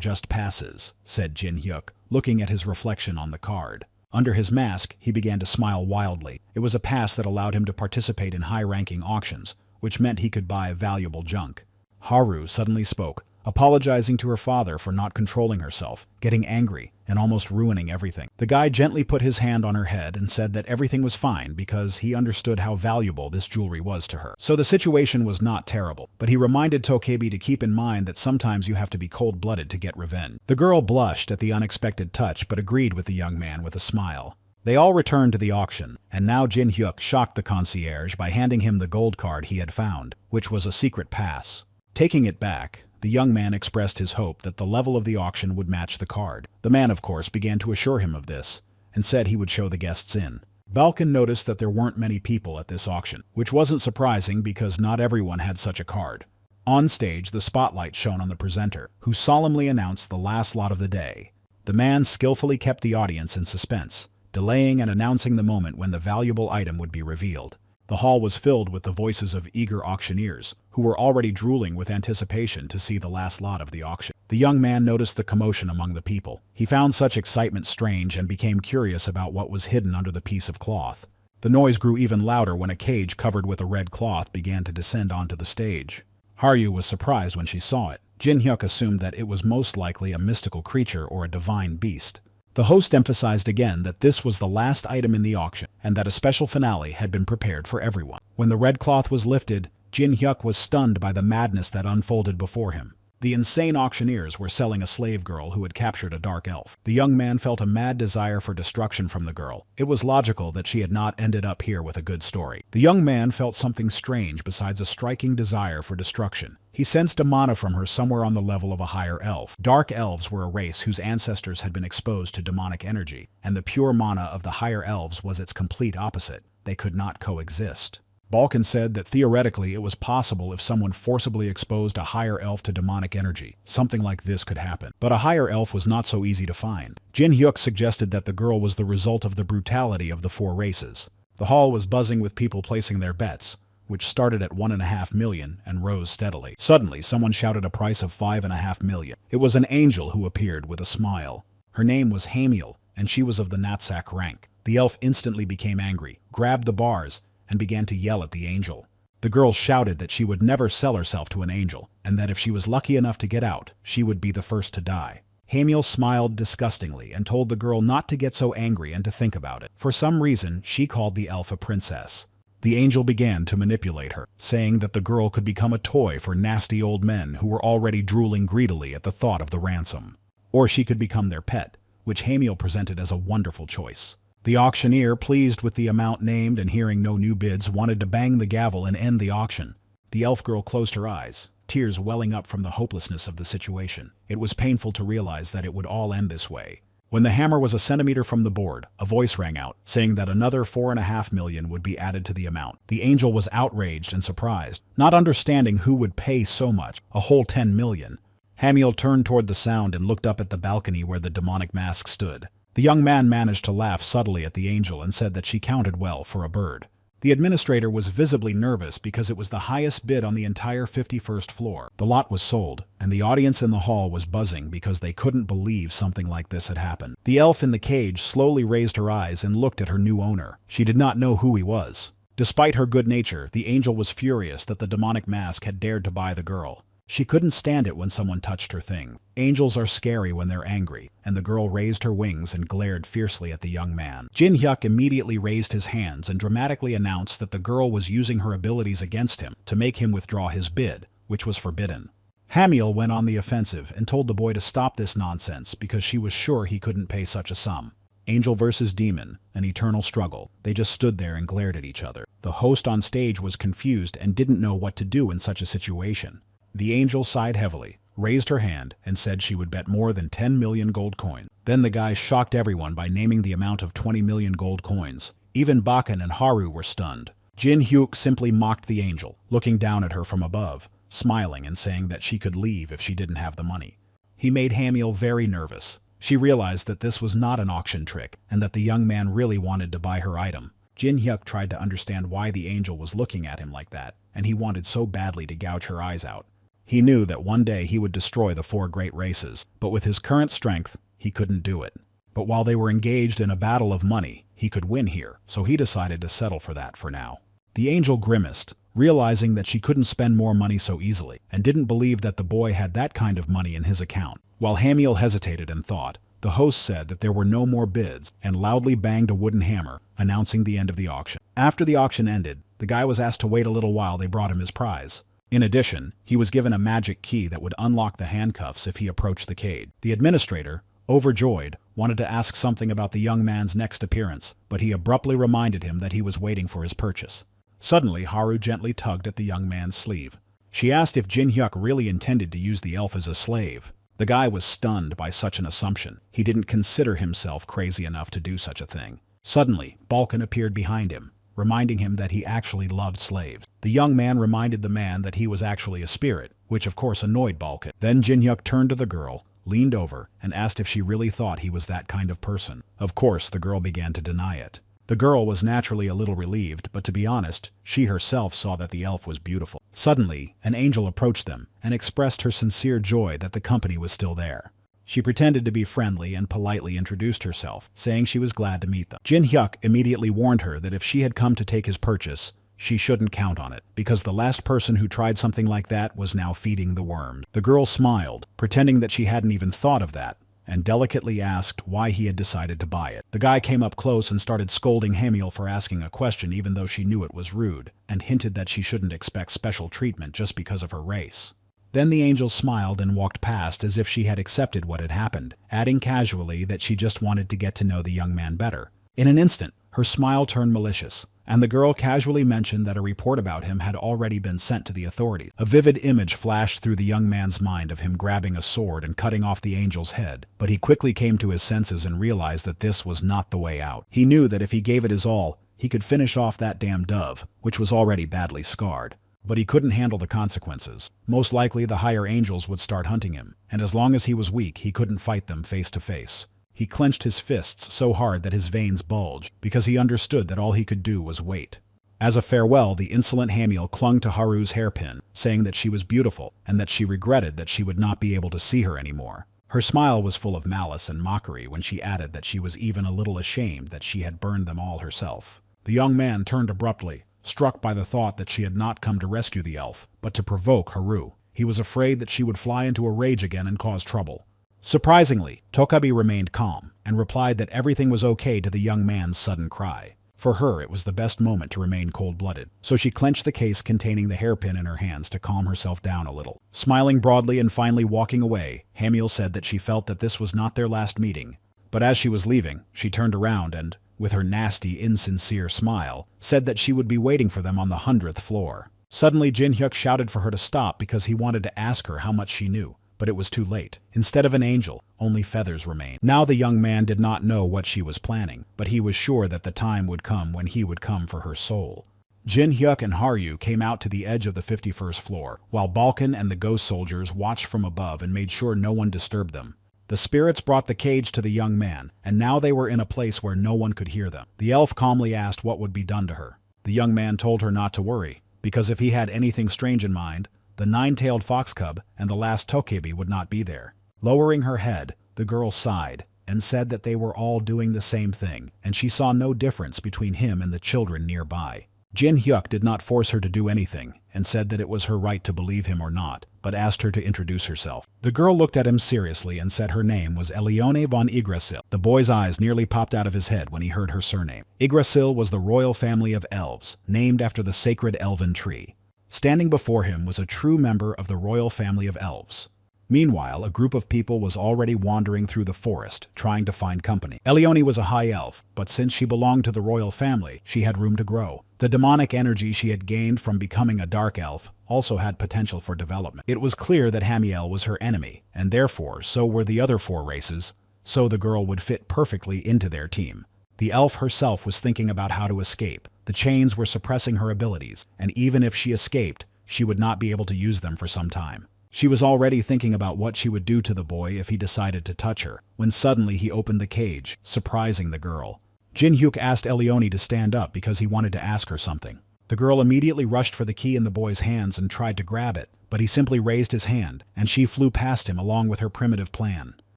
just passes, said Jin Hyuk, looking at his reflection on the card. Under his mask, he began to smile wildly. It was a pass that allowed him to participate in high-ranking auctions, which meant he could buy valuable junk. Haru suddenly spoke, apologizing to her father for not controlling herself, getting angry, and almost ruining everything. The guy gently put his hand on her head and said that everything was fine because he understood how valuable this jewelry was to her. So the situation was not terrible, but he reminded Tokebi to keep in mind that sometimes you have to be cold-blooded to get revenge. The girl blushed at the unexpected touch but agreed with the young man with a smile. They all returned to the auction, and now Jin Hyuk shocked the concierge by handing him the gold card he had found, which was a secret pass. Taking it back, the young man expressed his hope that the level of the auction would match the card. The man, of course, began to assure him of this, and said he would show the guests in. Balkan noticed that there weren't many people at this auction, which wasn't surprising because not everyone had such a card. On stage, the spotlight shone on the presenter, who solemnly announced the last lot of the day. The man skillfully kept the audience in suspense, delaying and announcing the moment when the valuable item would be revealed. The hall was filled with the voices of eager auctioneers, who were already drooling with anticipation to see the last lot of the auction. The young man noticed the commotion among the people. He found such excitement strange and became curious about what was hidden under the piece of cloth. The noise grew even louder when a cage covered with a red cloth began to descend onto the stage. Haru was surprised when she saw it. Jin Hyuk assumed that it was most likely a mystical creature or a divine beast. The host emphasized again that this was the last item in the auction, and that a special finale had been prepared for everyone. When the red cloth was lifted, Jin Hyuk was stunned by the madness that unfolded before him. The insane auctioneers were selling a slave girl who had captured a dark elf. The young man felt a mad desire for destruction from the girl. It was logical that she had not ended up here with a good story. The young man felt something strange besides a striking desire for destruction. He sensed a mana from her somewhere on the level of a higher elf. Dark elves were a race whose ancestors had been exposed to demonic energy, and the pure mana of the higher elves was its complete opposite. They could not coexist. Balkan said that theoretically it was possible if someone forcibly exposed a higher elf to demonic energy. Something like this could happen. But a higher elf was not so easy to find. Jin Hyuk suggested that the girl was the result of the brutality of the four races. The hall was buzzing with people placing their bets, which started at 1.5 million and rose steadily. Suddenly, someone shouted a price of 5.5 million. It was an angel who appeared with a smile. Her name was Hamiel, and she was of the Natsak rank. The elf instantly became angry, grabbed the bars, and began to yell at the angel. The girl shouted that she would never sell herself to an angel, and that if she was lucky enough to get out, she would be the first to die. Hamiel smiled disgustingly and told the girl not to get so angry and to think about it. For some reason, she called the elf a princess. The angel began to manipulate her, saying that the girl could become a toy for nasty old men who were already drooling greedily at the thought of the ransom. Or she could become their pet, which Hamiel presented as a wonderful choice. The auctioneer, pleased with the amount named and hearing no new bids, wanted to bang the gavel and end the auction. The elf girl closed her eyes, tears welling up from the hopelessness of the situation. It was painful to realize that it would all end this way. When the hammer was a centimeter from the board, a voice rang out, saying that another 4.5 million would be added to the amount. The angel was outraged and surprised, not understanding who would pay so much, a whole 10 million. Hamiel turned toward the sound and looked up at the balcony where the demonic mask stood. The young man managed to laugh subtly at the angel and said that she counted well for a bird. The administrator was visibly nervous because it was the highest bid on the entire 51st floor. The lot was sold, and the audience in the hall was buzzing because they couldn't believe something like this had happened. The elf in the cage slowly raised her eyes and looked at her new owner. She did not know who he was. Despite her good nature, the angel was furious that the demonic mask had dared to buy the girl. She couldn't stand it when someone touched her thing. Angels are scary when they're angry, and the girl raised her wings and glared fiercely at the young man. Jin Hyuk immediately raised his hands and dramatically announced that the girl was using her abilities against him to make him withdraw his bid, which was forbidden. Hamiel went on the offensive and told the boy to stop this nonsense because she was sure he couldn't pay such a sum. Angel versus demon, an eternal struggle. They just stood there and glared at each other. The host on stage was confused and didn't know what to do in such a situation. The angel sighed heavily, raised her hand, and said she would bet more than 10 million gold coins. Then the guy shocked everyone by naming the amount of 20 million gold coins. Even Bakan and Haru were stunned. Jin Hyuk simply mocked the angel, looking down at her from above, smiling and saying that she could leave if she didn't have the money. He made Hamiel very nervous. She realized that this was not an auction trick, and that the young man really wanted to buy her item. Jin Hyuk tried to understand why the angel was looking at him like that, and he wanted so badly to gouge her eyes out. He knew that one day he would destroy the four great races, but with his current strength, he couldn't do it. But while they were engaged in a battle of money, he could win here, so he decided to settle for that for now. The angel grimaced, realizing that she couldn't spend more money so easily, and didn't believe that the boy had that kind of money in his account. While Hamiel hesitated and thought, the host said that there were no more bids and loudly banged a wooden hammer, announcing the end of the auction. After the auction ended, the guy was asked to wait a little while they brought him his prize. In addition, he was given a magic key that would unlock the handcuffs if he approached the cage. The administrator, overjoyed, wanted to ask something about the young man's next appearance, but he abruptly reminded him that he was waiting for his purchase. Suddenly, Haru gently tugged at the young man's sleeve. She asked if Jin Hyuk really intended to use the elf as a slave. The guy was stunned by such an assumption. He didn't consider himself crazy enough to do such a thing. Suddenly, Balkan appeared behind him, reminding him that he actually loved slaves. The young man reminded the man that he was actually a spirit, which of course annoyed Balkan. Then Jin Hyuk turned to the girl, leaned over, and asked if she really thought he was that kind of person. Of course, the girl began to deny it. The girl was naturally a little relieved, but to be honest, she herself saw that the elf was beautiful. Suddenly, an angel approached them and expressed her sincere joy that the company was still there. She pretended to be friendly and politely introduced herself, saying she was glad to meet them. Jin Hyuk immediately warned her that if she had come to take his purchase, she shouldn't count on it, because the last person who tried something like that was now feeding the worms. The girl smiled, pretending that she hadn't even thought of that, and delicately asked why he had decided to buy it. The guy came up close and started scolding Hamiel for asking a question even though she knew it was rude, and hinted that she shouldn't expect special treatment just because of her race. Then the angel smiled and walked past as if she had accepted what had happened, adding casually that she just wanted to get to know the young man better. In an instant, her smile turned malicious, and the girl casually mentioned that a report about him had already been sent to the authorities. A vivid image flashed through the young man's mind of him grabbing a sword and cutting off the angel's head, but he quickly came to his senses and realized that this was not the way out. He knew that if he gave it his all, he could finish off that damn dove, which was already badly scarred. But he couldn't handle the consequences. Most likely the higher angels would start hunting him, and as long as he was weak, he couldn't fight them face to face. He clenched his fists so hard that his veins bulged, because he understood that all he could do was wait. As a farewell, the insolent Hamiel clung to Haru's hairpin, saying that she was beautiful, and that she regretted that she would not be able to see her anymore. Her smile was full of malice and mockery when she added that she was even a little ashamed that she had burned them all herself. The young man turned abruptly, struck by the thought that she had not come to rescue the elf, but to provoke Haru. He was afraid that she would fly into a rage again and cause trouble. Surprisingly, Tokabi remained calm, and replied that everything was okay to the young man's sudden cry. For her, it was the best moment to remain cold-blooded, so she clenched the case containing the hairpin in her hands to calm herself down a little. Smiling broadly and finally walking away, Hamiel said that she felt that this was not their last meeting. But as she was leaving, she turned around and, with her nasty, insincere smile, said that she would be waiting for them on the 100th floor. Suddenly, Jin Hyuk shouted for her to stop because he wanted to ask her how much she knew. But it was too late. Instead of an angel, only feathers remained. Now the young man did not know what she was planning, but he was sure that the time would come when he would come for her soul. Jin Hyuk and Haru came out to the edge of the 51st floor, while Balkan and the ghost soldiers watched from above and made sure no one disturbed them. The spirits brought the cage to the young man, and now they were in a place where no one could hear them. The elf calmly asked what would be done to her. The young man told her not to worry, because if he had anything strange in mind, the nine-tailed fox cub and the last Tokebi would not be there. Lowering her head, the girl sighed and said that they were all doing the same thing, and she saw no difference between him and the children nearby. Jin Hyuk did not force her to do anything, and said that it was her right to believe him or not, but asked her to introduce herself. The girl looked at him seriously and said her name was Elione von Yggdrasil. The boy's eyes nearly popped out of his head when he heard her surname. Yggdrasil was the royal family of elves, named after the sacred elven tree. Standing before him was a true member of the royal family of elves. Meanwhile, a group of people was already wandering through the forest, trying to find company. Elione was a high elf, but since she belonged to the royal family, she had room to grow. The demonic energy she had gained from becoming a dark elf also had potential for development. It was clear that Hamiel was her enemy, and therefore so were the other four races, so the girl would fit perfectly into their team. The elf herself was thinking about how to escape. The chains were suppressing her abilities, and even if she escaped, she would not be able to use them for some time. She was already thinking about what she would do to the boy if he decided to touch her, when suddenly he opened the cage, surprising the girl. Jin Hyuk asked Elione to stand up because he wanted to ask her something. The girl immediately rushed for the key in the boy's hands and tried to grab it, but he simply raised his hand, and she flew past him along with her primitive plan.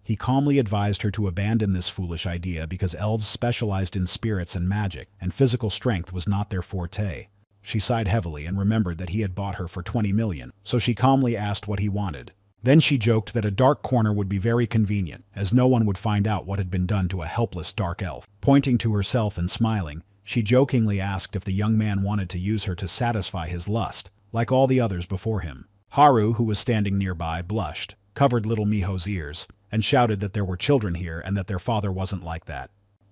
He calmly advised her to abandon this foolish idea because elves specialized in spirits and magic, and physical strength was not their forte. She sighed heavily and remembered that he had bought her for 20 million, so she calmly asked what he wanted. Then she joked that a dark corner would be very convenient, as no one would find out what had been done to a helpless dark elf. Pointing to herself and smiling, she jokingly asked if the young man wanted to use her to satisfy his lust, like all the others before him. Haru, who was standing nearby, blushed, covered little Miho's ears, and shouted that there were children here and that their father wasn't like that.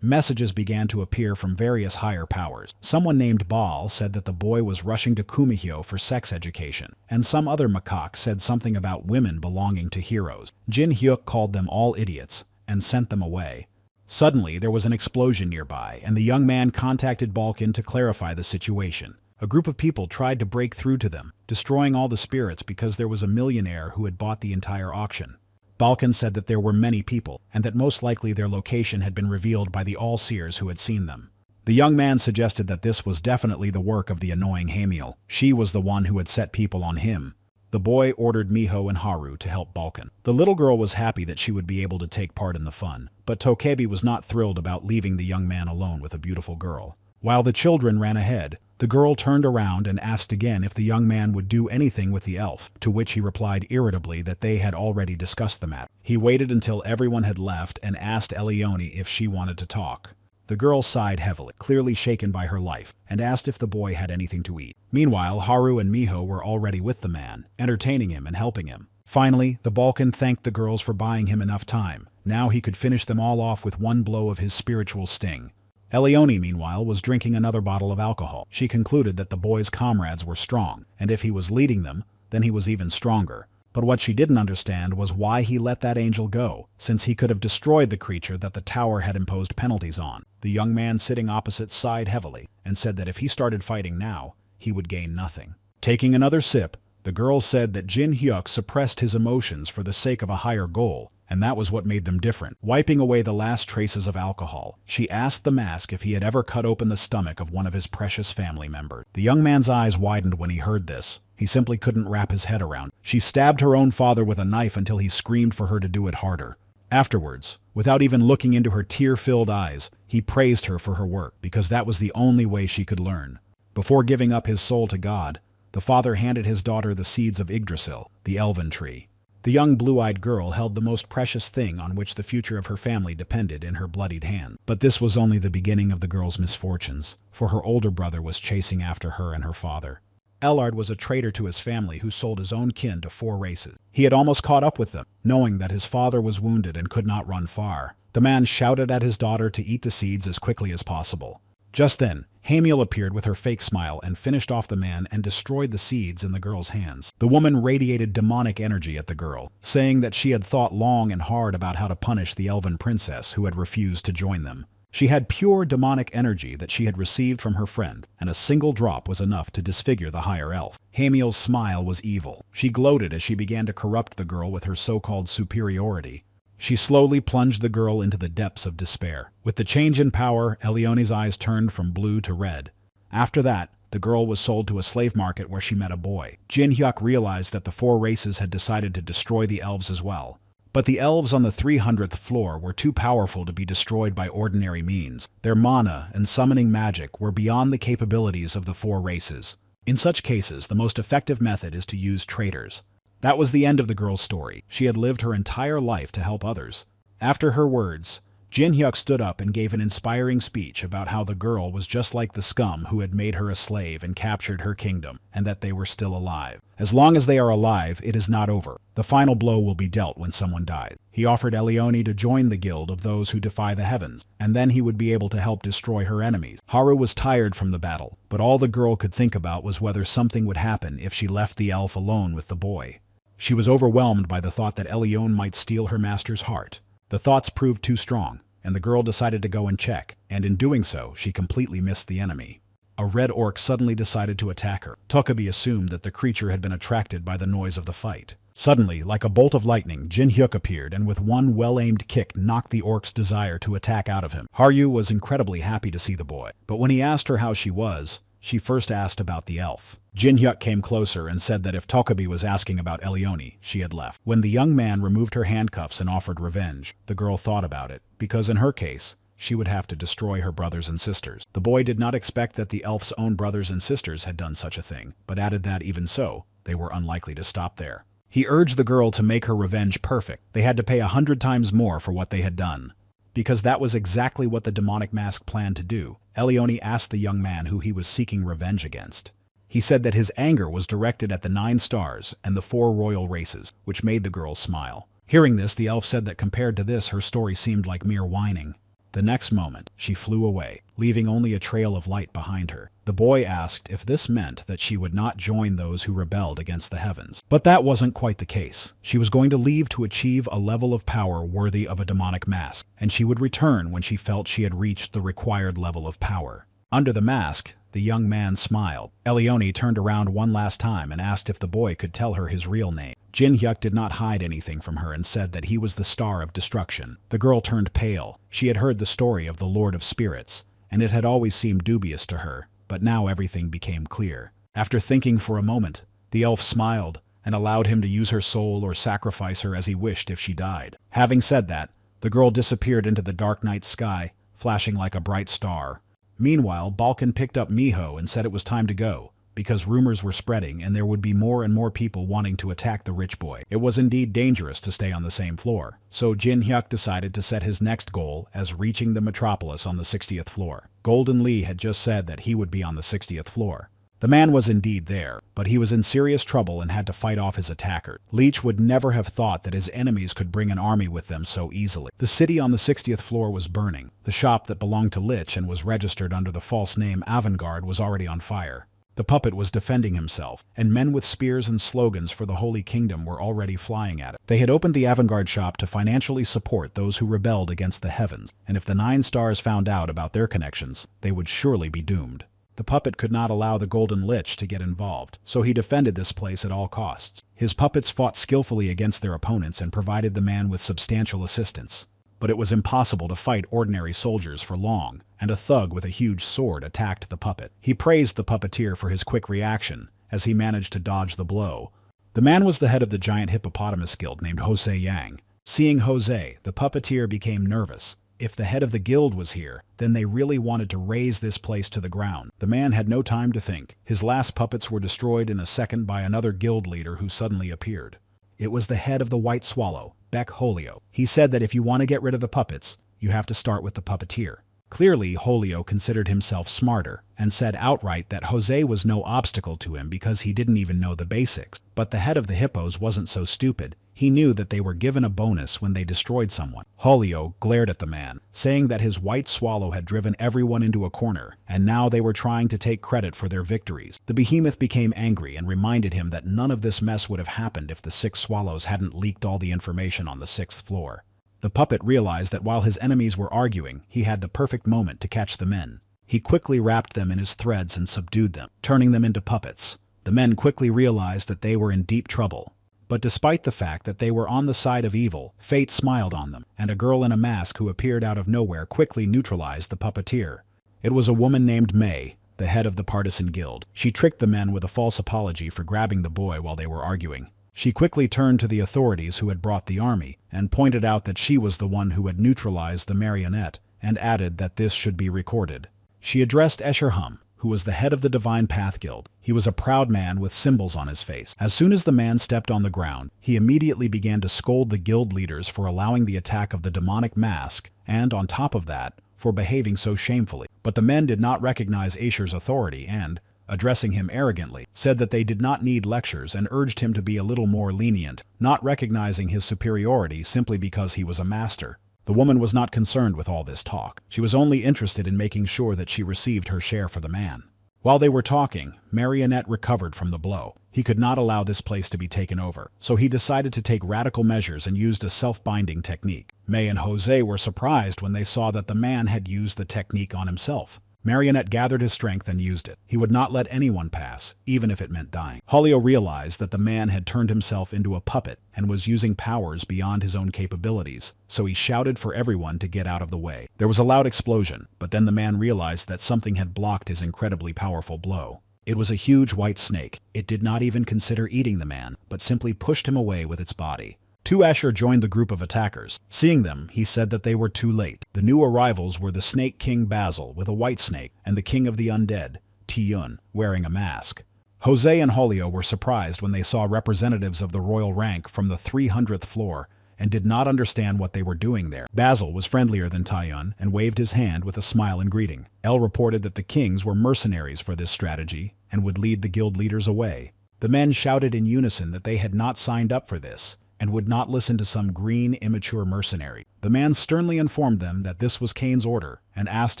Messages began to appear from various higher powers. Someone named Baal said that the boy was rushing to Kumihyo for sex education, and some other macaque said something about women belonging to heroes. Jin Hyuk called them all idiots and sent them away. Suddenly, there was an explosion nearby, and the young man contacted Balkan to clarify the situation. A group of people tried to break through to them, destroying all the spirits because there was a millionaire who had bought the entire auction. Balkan said that there were many people, and that most likely their location had been revealed by the all-seers who had seen them. The young man suggested that this was definitely the work of the annoying Hamiel. She was the one who had set people on him. The boy ordered Miho and Haru to help Balkan. The little girl was happy that she would be able to take part in the fun, but Tokebi was not thrilled about leaving the young man alone with a beautiful girl. While the children ran ahead, the girl turned around and asked again if the young man would do anything with the elf, to which he replied irritably that they had already discussed the matter. He waited until everyone had left and asked Elione if she wanted to talk. The girl sighed heavily, clearly shaken by her life, and asked if the boy had anything to eat. Meanwhile, Haru and Miho were already with the man, entertaining him and helping him. Finally, the Balkan thanked the girls for buying him enough time. Now he could finish them all off with one blow of his spiritual sting. Elione, meanwhile, was drinking another bottle of alcohol. She concluded that the boy's comrades were strong, and if he was leading them, then he was even stronger. But what she didn't understand was why he let that angel go, since he could have destroyed the creature that the tower had imposed penalties on. The young man sitting opposite sighed heavily and said that if he started fighting now, he would gain nothing. Taking another sip, the girl said that Jin Hyuk suppressed his emotions for the sake of a higher goal, and that was what made them different. Wiping away the last traces of alcohol, she asked the mask if he had ever cut open the stomach of one of his precious family members. The young man's eyes widened when he heard this. He simply couldn't wrap his head around it. She stabbed her own father with a knife until he screamed for her to do it harder. Afterwards, without even looking into her tear-filled eyes, he praised her for her work, because that was the only way she could learn. Before giving up his soul to God, the father handed his daughter the seeds of Yggdrasil, the elven tree. The young blue-eyed girl held the most precious thing on which the future of her family depended in her bloodied hand. But this was only the beginning of the girl's misfortunes, for her older brother was chasing after her and her father. Ellard was a traitor to his family who sold his own kin to 4 races. He had almost caught up with them, knowing that his father was wounded and could not run far. The man shouted at his daughter to eat the seeds as quickly as possible. Just then, Hamiel appeared with her fake smile and finished off the man and destroyed the seeds in the girl's hands. The woman radiated demonic energy at the girl, saying that she had thought long and hard about how to punish the elven princess who had refused to join them. She had pure demonic energy that she had received from her friend, and a single drop was enough to disfigure the higher elf. Hamiel's smile was evil. She gloated as she began to corrupt the girl with her so-called superiority. She slowly plunged the girl into the depths of despair. With the change in power, Eleone's eyes turned from blue to red. After that, the girl was sold to a slave market where she met a boy. Jin Hyuk realized that the 4 races had decided to destroy the elves as well. But the elves on the 300th floor were too powerful to be destroyed by ordinary means. Their mana and summoning magic were beyond the capabilities of the 4 races. In such cases, the most effective method is to use traitors. That was the end of the girl's story. She had lived her entire life to help others. After her words, Jin Hyuk stood up and gave an inspiring speech about how the girl was just like the scum who had made her a slave and captured her kingdom, and that they were still alive. As long as they are alive, it is not over. The final blow will be dealt when someone dies. He offered Eleone to join the guild of those who defy the heavens, and then he would be able to help destroy her enemies. Haru was tired from the battle, but all the girl could think about was whether something would happen if she left the elf alone with the boy. She was overwhelmed by the thought that Eleone might steal her master's heart. The thoughts proved too strong, and the girl decided to go and check, and in doing so, she completely missed the enemy. A red orc suddenly decided to attack her. Tokabi assumed that the creature had been attracted by the noise of the fight. Suddenly, like a bolt of lightning, Jin Hyuk appeared and with one well-aimed kick knocked the orc's desire to attack out of him. Haru was incredibly happy to see the boy, but when he asked her how she was, she first asked about the elf. Jin Hyuk came closer and said that if Tokabi was asking about Eleone, she had left. When the young man removed her handcuffs and offered revenge, the girl thought about it, because in her case, she would have to destroy her brothers and sisters. The boy did not expect that the elf's own brothers and sisters had done such a thing, but added that even so, they were unlikely to stop there. He urged the girl to make her revenge perfect. They had to pay 100 times more for what they had done. Because that was exactly what the demonic mask planned to do, Eleone asked the young man who he was seeking revenge against. He said that his anger was directed at the 9 stars and the 4 royal races, which made the girl smile. Hearing this, the elf said that compared to this, her story seemed like mere whining. The next moment, she flew away, leaving only a trail of light behind her. The boy asked if this meant that she would not join those who rebelled against the heavens. But that wasn't quite the case. She was going to leave to achieve a level of power worthy of a demonic mask, and she would return when she felt she had reached the required level of power. Under the mask, the young man smiled. Eleone turned around one last time and asked if the boy could tell her his real name. Jin Hyuk did not hide anything from her and said that he was the Star of Destruction. The girl turned pale. She had heard the story of the Lord of Spirits, and it had always seemed dubious to her, but now everything became clear. After thinking for a moment, the elf smiled and allowed him to use her soul or sacrifice her as he wished if she died. Having said that, the girl disappeared into the dark night sky, flashing like a bright star. Meanwhile, Balkan picked up Miho and said it was time to go, because rumors were spreading and there would be more and more people wanting to attack the rich boy. It was indeed dangerous to stay on the same floor, so Jin Hyuk decided to set his next goal as reaching the metropolis on the 60th floor. Golden Lee had just said that he would be on the 60th floor. The man was indeed there, but he was in serious trouble and had to fight off his attacker. Leech would never have thought that his enemies could bring an army with them so easily. The city on the 60th floor was burning. The shop that belonged to Lich and was registered under the false name Avantgarde was already on fire. The puppet was defending himself, and men with spears and slogans for the Holy Kingdom were already flying at it. They had opened the avant-garde shop to financially support those who rebelled against the heavens, and if the 9 stars found out about their connections, they would surely be doomed. The puppet could not allow the Golden Lich to get involved, so he defended this place at all costs. His puppets fought skillfully against their opponents and provided the man with substantial assistance. But it was impossible to fight ordinary soldiers for long, and a thug with a huge sword attacked the puppet. He praised the puppeteer for his quick reaction, as he managed to dodge the blow. The man was the head of the giant hippopotamus guild named Jose Yang. Seeing Jose, the puppeteer became nervous. If the head of the guild was here, then they really wanted to raze this place to the ground. The man had no time to think. His last puppets were destroyed in a second by another guild leader who suddenly appeared. It was the head of the White Swallow, Beck Holio. He said that if you want to get rid of the puppets, you have to start with the puppeteer. Clearly, Holio considered himself smarter, and said outright that Jose was no obstacle to him because he didn't even know the basics. But the head of the hippos wasn't so stupid. He knew that they were given a bonus when they destroyed someone. Holio glared at the man, saying that his White Swallow had driven everyone into a corner, and now they were trying to take credit for their victories. The behemoth became angry and reminded him that none of this mess would have happened if the 6 swallows hadn't leaked all the information on the 6th floor. The puppet realized that while his enemies were arguing, he had the perfect moment to catch the men. He quickly wrapped them in his threads and subdued them, turning them into puppets. The men quickly realized that they were in deep trouble. But despite the fact that they were on the side of evil, fate smiled on them, and a girl in a mask who appeared out of nowhere quickly neutralized the puppeteer. It was a woman named May, the head of the partisan guild. She tricked the men with a false apology for grabbing the boy while they were arguing. She quickly turned to the authorities who had brought the army, and pointed out that she was the one who had neutralized the marionette, and added that this should be recorded. She addressed Escherhum, who was the head of the Divine Path Guild. He was a proud man with symbols on his face. As soon as the man stepped on the ground, he immediately began to scold the guild leaders for allowing the attack of the demonic mask, and on top of that, for behaving so shamefully. But the men did not recognize Asher's authority and, addressing him arrogantly, said that they did not need lectures and urged him to be a little more lenient, not recognizing his superiority simply because he was a master. The woman was not concerned with all this talk. She was only interested in making sure that she received her share for the man. While they were talking, Marionette recovered from the blow. He could not allow this place to be taken over, so he decided to take radical measures and used a self-binding technique. May and Jose were surprised when they saw that the man had used the technique on himself. Marionette gathered his strength and used it. He would not let anyone pass, even if it meant dying. Holio realized that the man had turned himself into a puppet and was using powers beyond his own capabilities, so he shouted for everyone to get out of the way. There was a loud explosion, but then the man realized that something had blocked his incredibly powerful blow. It was a huge white snake. It did not even consider eating the man, but simply pushed him away with its body. Asher joined the group of attackers. Seeing them, he said that they were too late. The new arrivals were the Snake King Basil with a white snake and the King of the Undead, Tiyun, wearing a mask. Jose and Holio were surprised when they saw representatives of the royal rank from the 300th floor and did not understand what they were doing there. Basil was friendlier than Tiyun and waved his hand with a smile in greeting. El reported that the kings were mercenaries for this strategy and would lead the guild leaders away. The men shouted in unison that they had not signed up for this and would not listen to some green, immature mercenary. The man sternly informed them that this was Cain's order and asked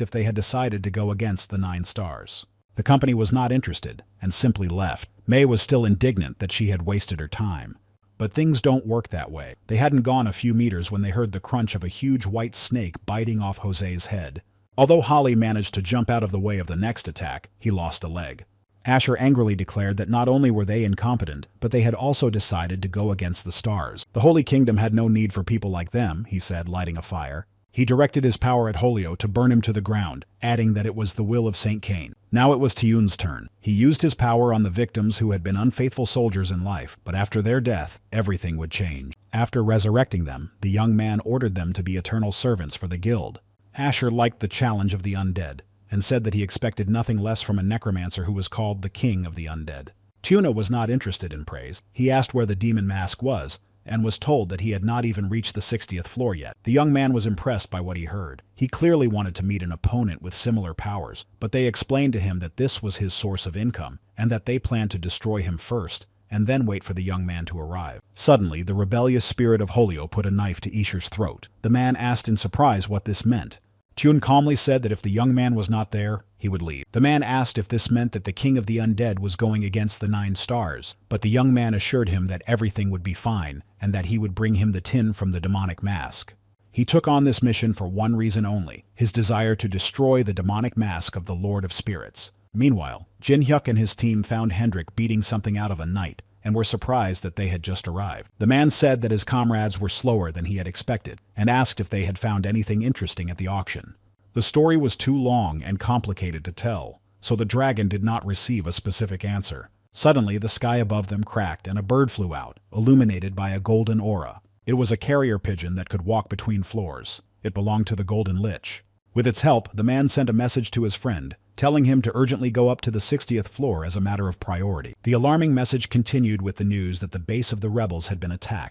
if they had decided to go against the 9 stars. The company was not interested and simply left. May was still indignant that she had wasted her time. But things don't work that way. They hadn't gone a few meters when they heard the crunch of a huge white snake biting off Jose's head. Although Holly managed to jump out of the way of the next attack, he lost a leg. Asher angrily declared that not only were they incompetent, but they had also decided to go against the stars. The Holy Kingdom had no need for people like them, he said, lighting a fire. He directed his power at Holio to burn him to the ground, adding that it was the will of Saint Cain. Now it was Tiyun's turn. He used his power on the victims who had been unfaithful soldiers in life, but after their death, everything would change. After resurrecting them, the young man ordered them to be eternal servants for the guild. Asher liked the challenge of the undead, and said that he expected nothing less from a necromancer who was called the King of the Undead. Tuna was not interested in praise. He asked where the demon mask was, and was told that he had not even reached the 60th floor yet. The young man was impressed by what he heard. He clearly wanted to meet an opponent with similar powers, but they explained to him that this was his source of income, and that they planned to destroy him first, and then wait for the young man to arrive. Suddenly, the rebellious spirit of Holio put a knife to Isher's throat. The man asked in surprise what this meant. Tune calmly said that if the young man was not there, he would leave. The man asked if this meant that the king of the undead was going against the 9 stars, but the young man assured him that everything would be fine and that he would bring him the tin from the demonic mask. He took on this mission for one reason only, his desire to destroy the demonic mask of the Lord of Spirits. Meanwhile, Jin Hyuk and his team found Hendrik beating something out of a knight, and were surprised that they had just arrived. The man said that his comrades were slower than he had expected, and asked if they had found anything interesting at the auction. The story was too long and complicated to tell, so the dragon did not receive a specific answer. Suddenly, the sky above them cracked and a bird flew out, illuminated by a golden aura. It was a carrier pigeon that could walk between floors. It belonged to the Golden Lich. With its help, the man sent a message to his friend, telling him to urgently go up to the 60th floor as a matter of priority. The alarming message continued with the news that the base of the rebels had been attacked.